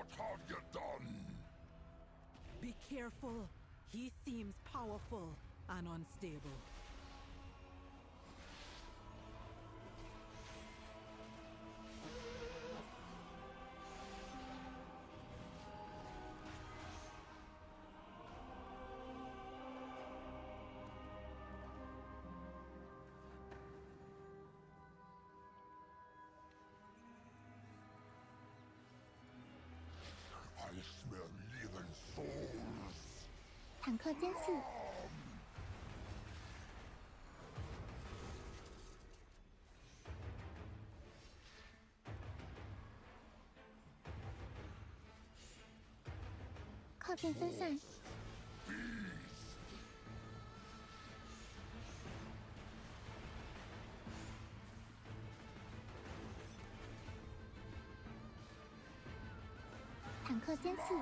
What have you done? Be careful. He seems powerful and unstable. I smell living souls. 坦克歼四，靠近分散，坦克歼四，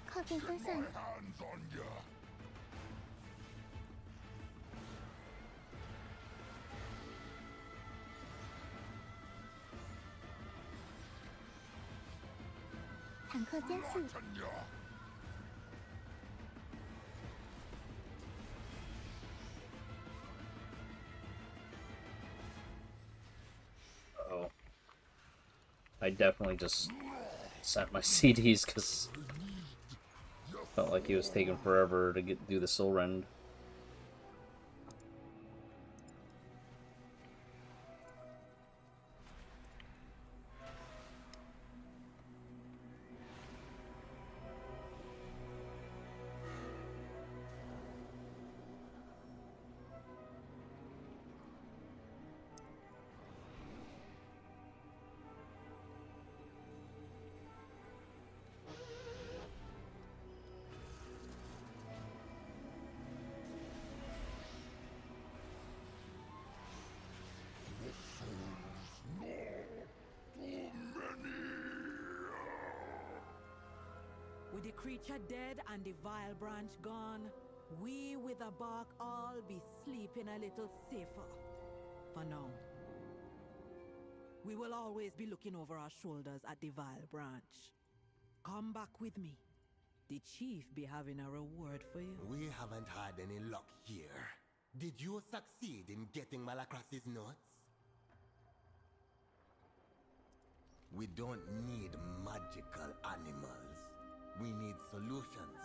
靠近分散， Hands on ya. 坦克歼四， Watching ya. 哦 I definitely just sent my CDs because felt like he was taking forever to do the soul rend. With the creature dead and the vile branch gone, we with the bark all be sleeping a little safer. For now. We will always be looking over our shoulders at the vile branch. Come back with me. The chief be having a reward for you. We haven't had any luck here. Did you succeed in getting Malacross's notes? We don't need magical animals. We need solutions.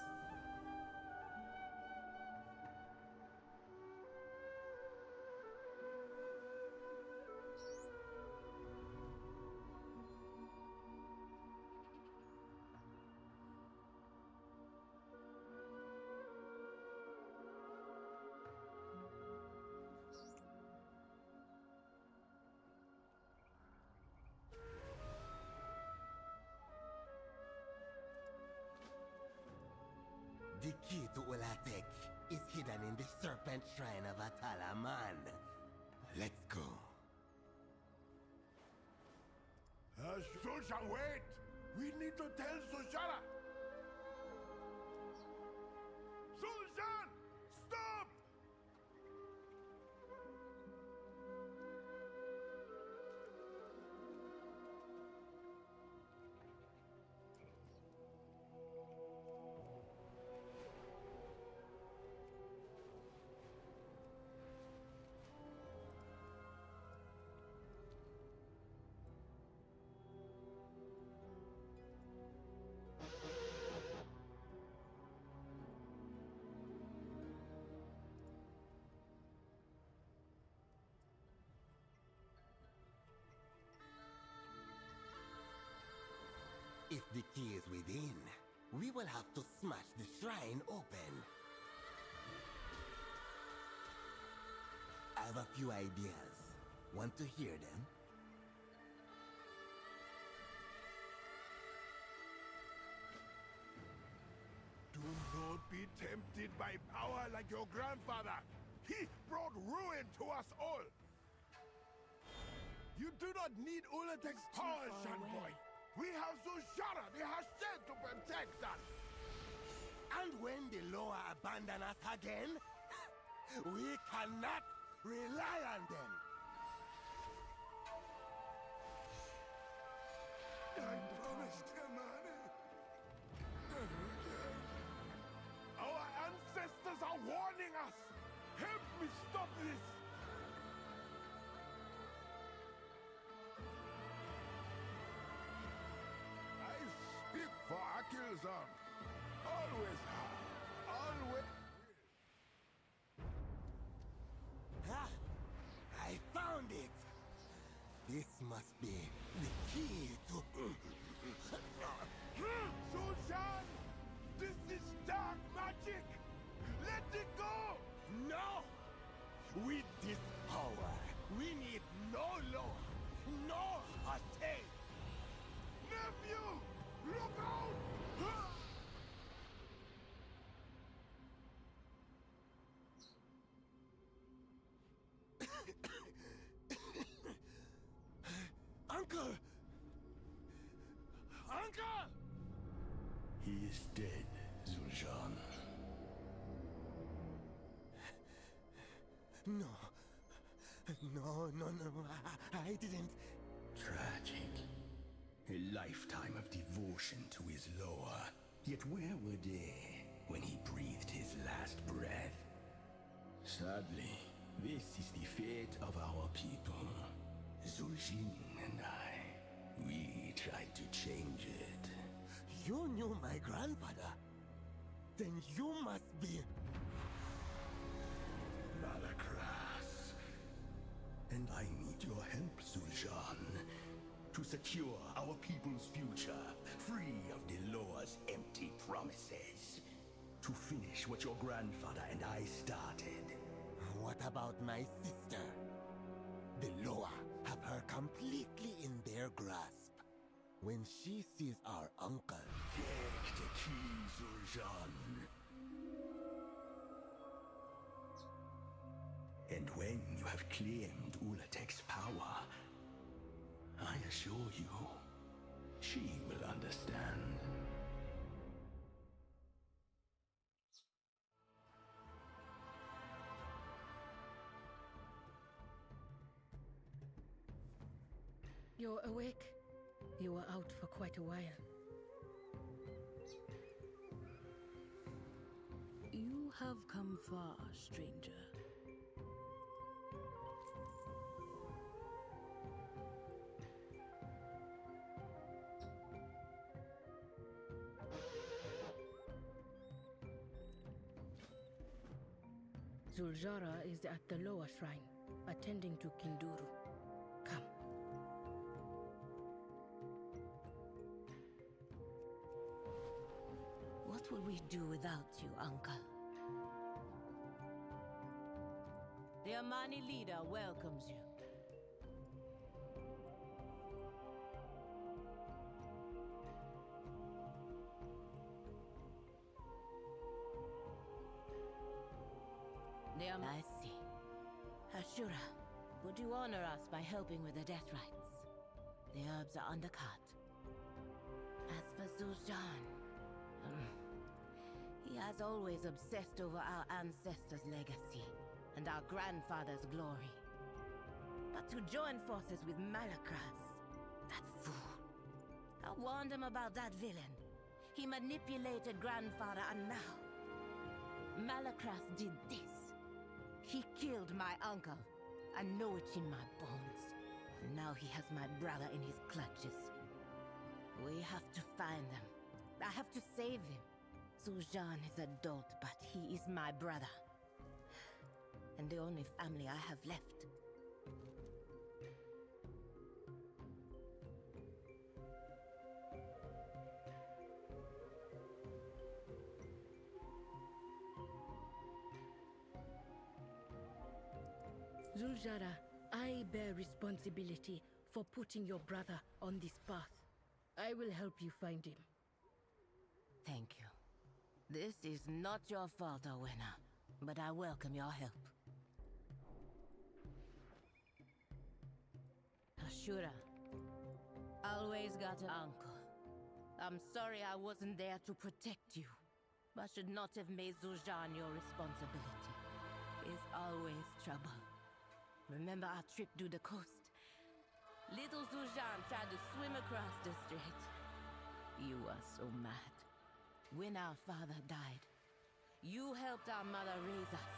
The key to Ulatek is hidden in the Serpent Shrine of Atalaman. Let's go. Susha, wait! We need to tell Sushara! Sushan! Stop! If the key is within, we will have to smash the shrine open. I have a few ideas. Want to hear them? Do not be tempted by power like your grandfather. He brought ruin to us all. You do not need Ulatek's power, Shanboy. We have Sushara, the Hashem, to protect us. And when the Loa abandon us again, we cannot rely on them. I promised him, man. Our ancestors are warning us. Help me stop this. I speak for Akilzan. Always have. Always. Ah, I found it. This must be the key to... Sultan! This is dark magic! Let it go! No! With this power, we need no law, no Hussein! Nephew! Look out! Uncle! Uncle! He is dead, Zuljan. No. No. I didn't. Tragic. A lifetime of devotion to his Loa. Yet where were they when he breathed his last breath? Sadly, this is the fate of our people. Zul'jin and I, we tried to change it. You knew my grandfather? Then you must be... Malakras. And I need your help, Zul'jan, to secure our people's future, free of the Loa's empty promises. To finish what your grandfather and I started. What about my sister? The Loa have her completely in their grasp. When she sees our uncle... Take the key, Zul'jan. And when you have claimed Ulatek's power, I assure you, she will understand. You're awake? You were out for quite a while. You have come far, stranger. Zuljara is at the lower shrine, attending to Kinduru. Come. What will we do without you, Uncle? The Amani leader welcomes you. I see. Ashura, would you honor us by helping with the death rites? The herbs are undercut. As for Zul'jan, he has always obsessed over our ancestors' legacy and our grandfather's glory. But to join forces with Malakras, that fool. I warned him about that villain. He manipulated grandfather, and now Malakras did this. He killed my uncle. I know it in my bones. Now he has my brother in his clutches. We have to find them. I have to save him. Zul'jan is adult, but he is my brother. And the only family I have left. Zuljara, I bear responsibility for putting your brother on this path. I will help you find him. Thank you. This is not your fault, Owena, but I welcome your help. Ashura, always got an uncle. I'm sorry I wasn't there to protect you. but should not have made Zujan your responsibility. It's always trouble. Remember our trip to the coast? Little Zujan tried to swim across the strait. You were so mad. When our father died, you helped our mother raise us,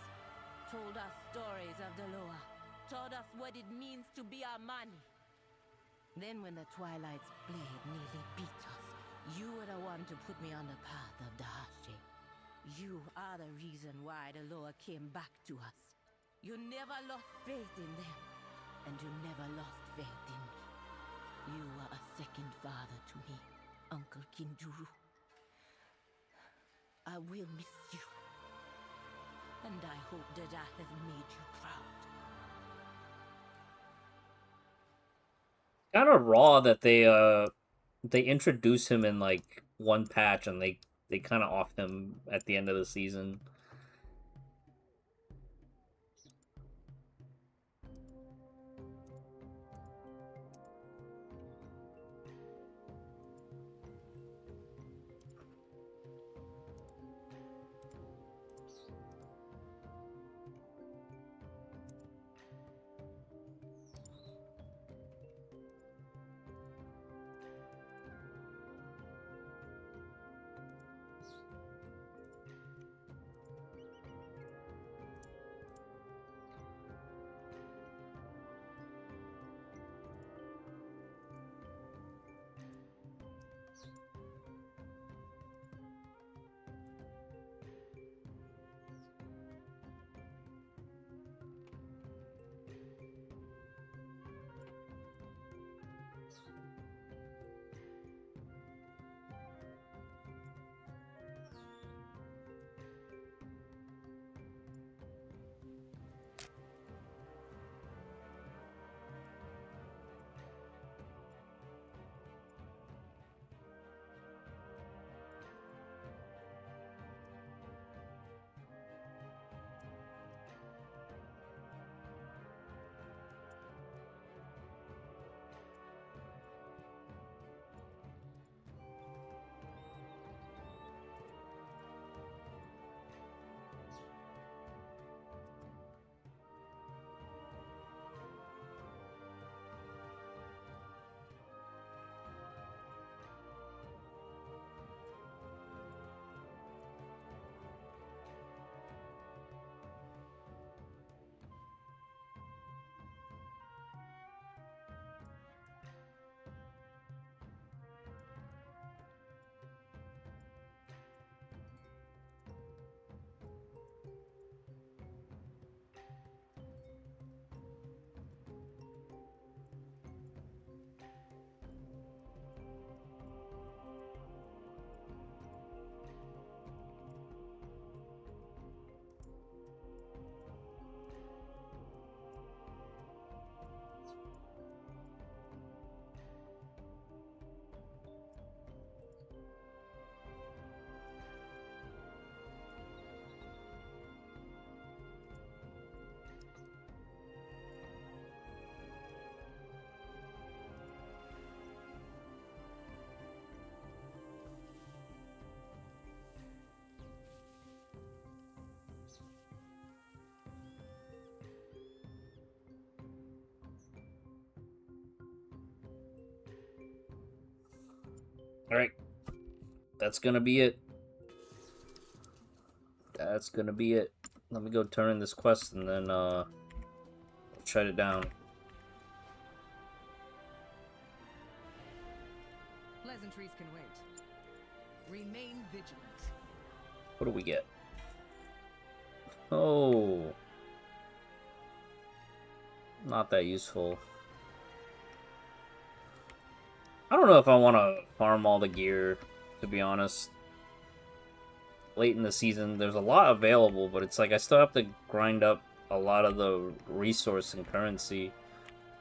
told us stories of the Loa, taught us what it means to be Armani. Then when the Twilight's blade nearly beat us, you were the one to put me on the path of the Hashi. You are the reason why the Loa came back to us. You never lost faith in them, and you never lost faith in me. You were a second father to me, Uncle Kinjuru. I will miss you, and I hope that I have made you proud. Kind of raw that they introduce him in like one patch and they kind of off him at the end of the season. Alright. That's gonna be it. That's gonna be it. Let me go turn in this quest and then shut it down. Pleasantries can wait. Remain vigilant. What do we get? Oh. Not that useful. I don't know if I want to farm all the gear, to be honest. Late in the season, there's a lot available, but it's like I still have to grind up a lot of the resource and currency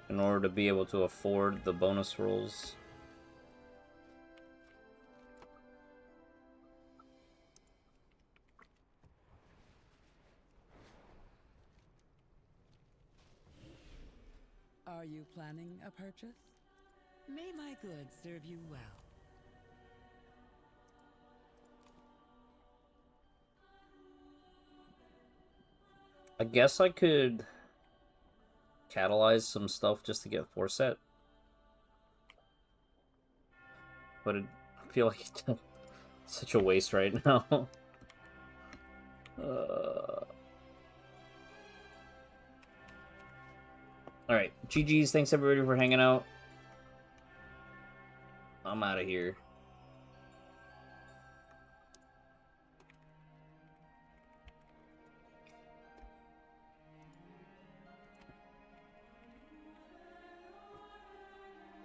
in order to be able to afford the bonus rolls. Are you planning a purchase? May my goods serve you well. I guess I could catalyze some stuff just to get 4 set. But I feel like it's such a waste right now. Alright, GG's. Thanks everybody for hanging out. I'm out of here.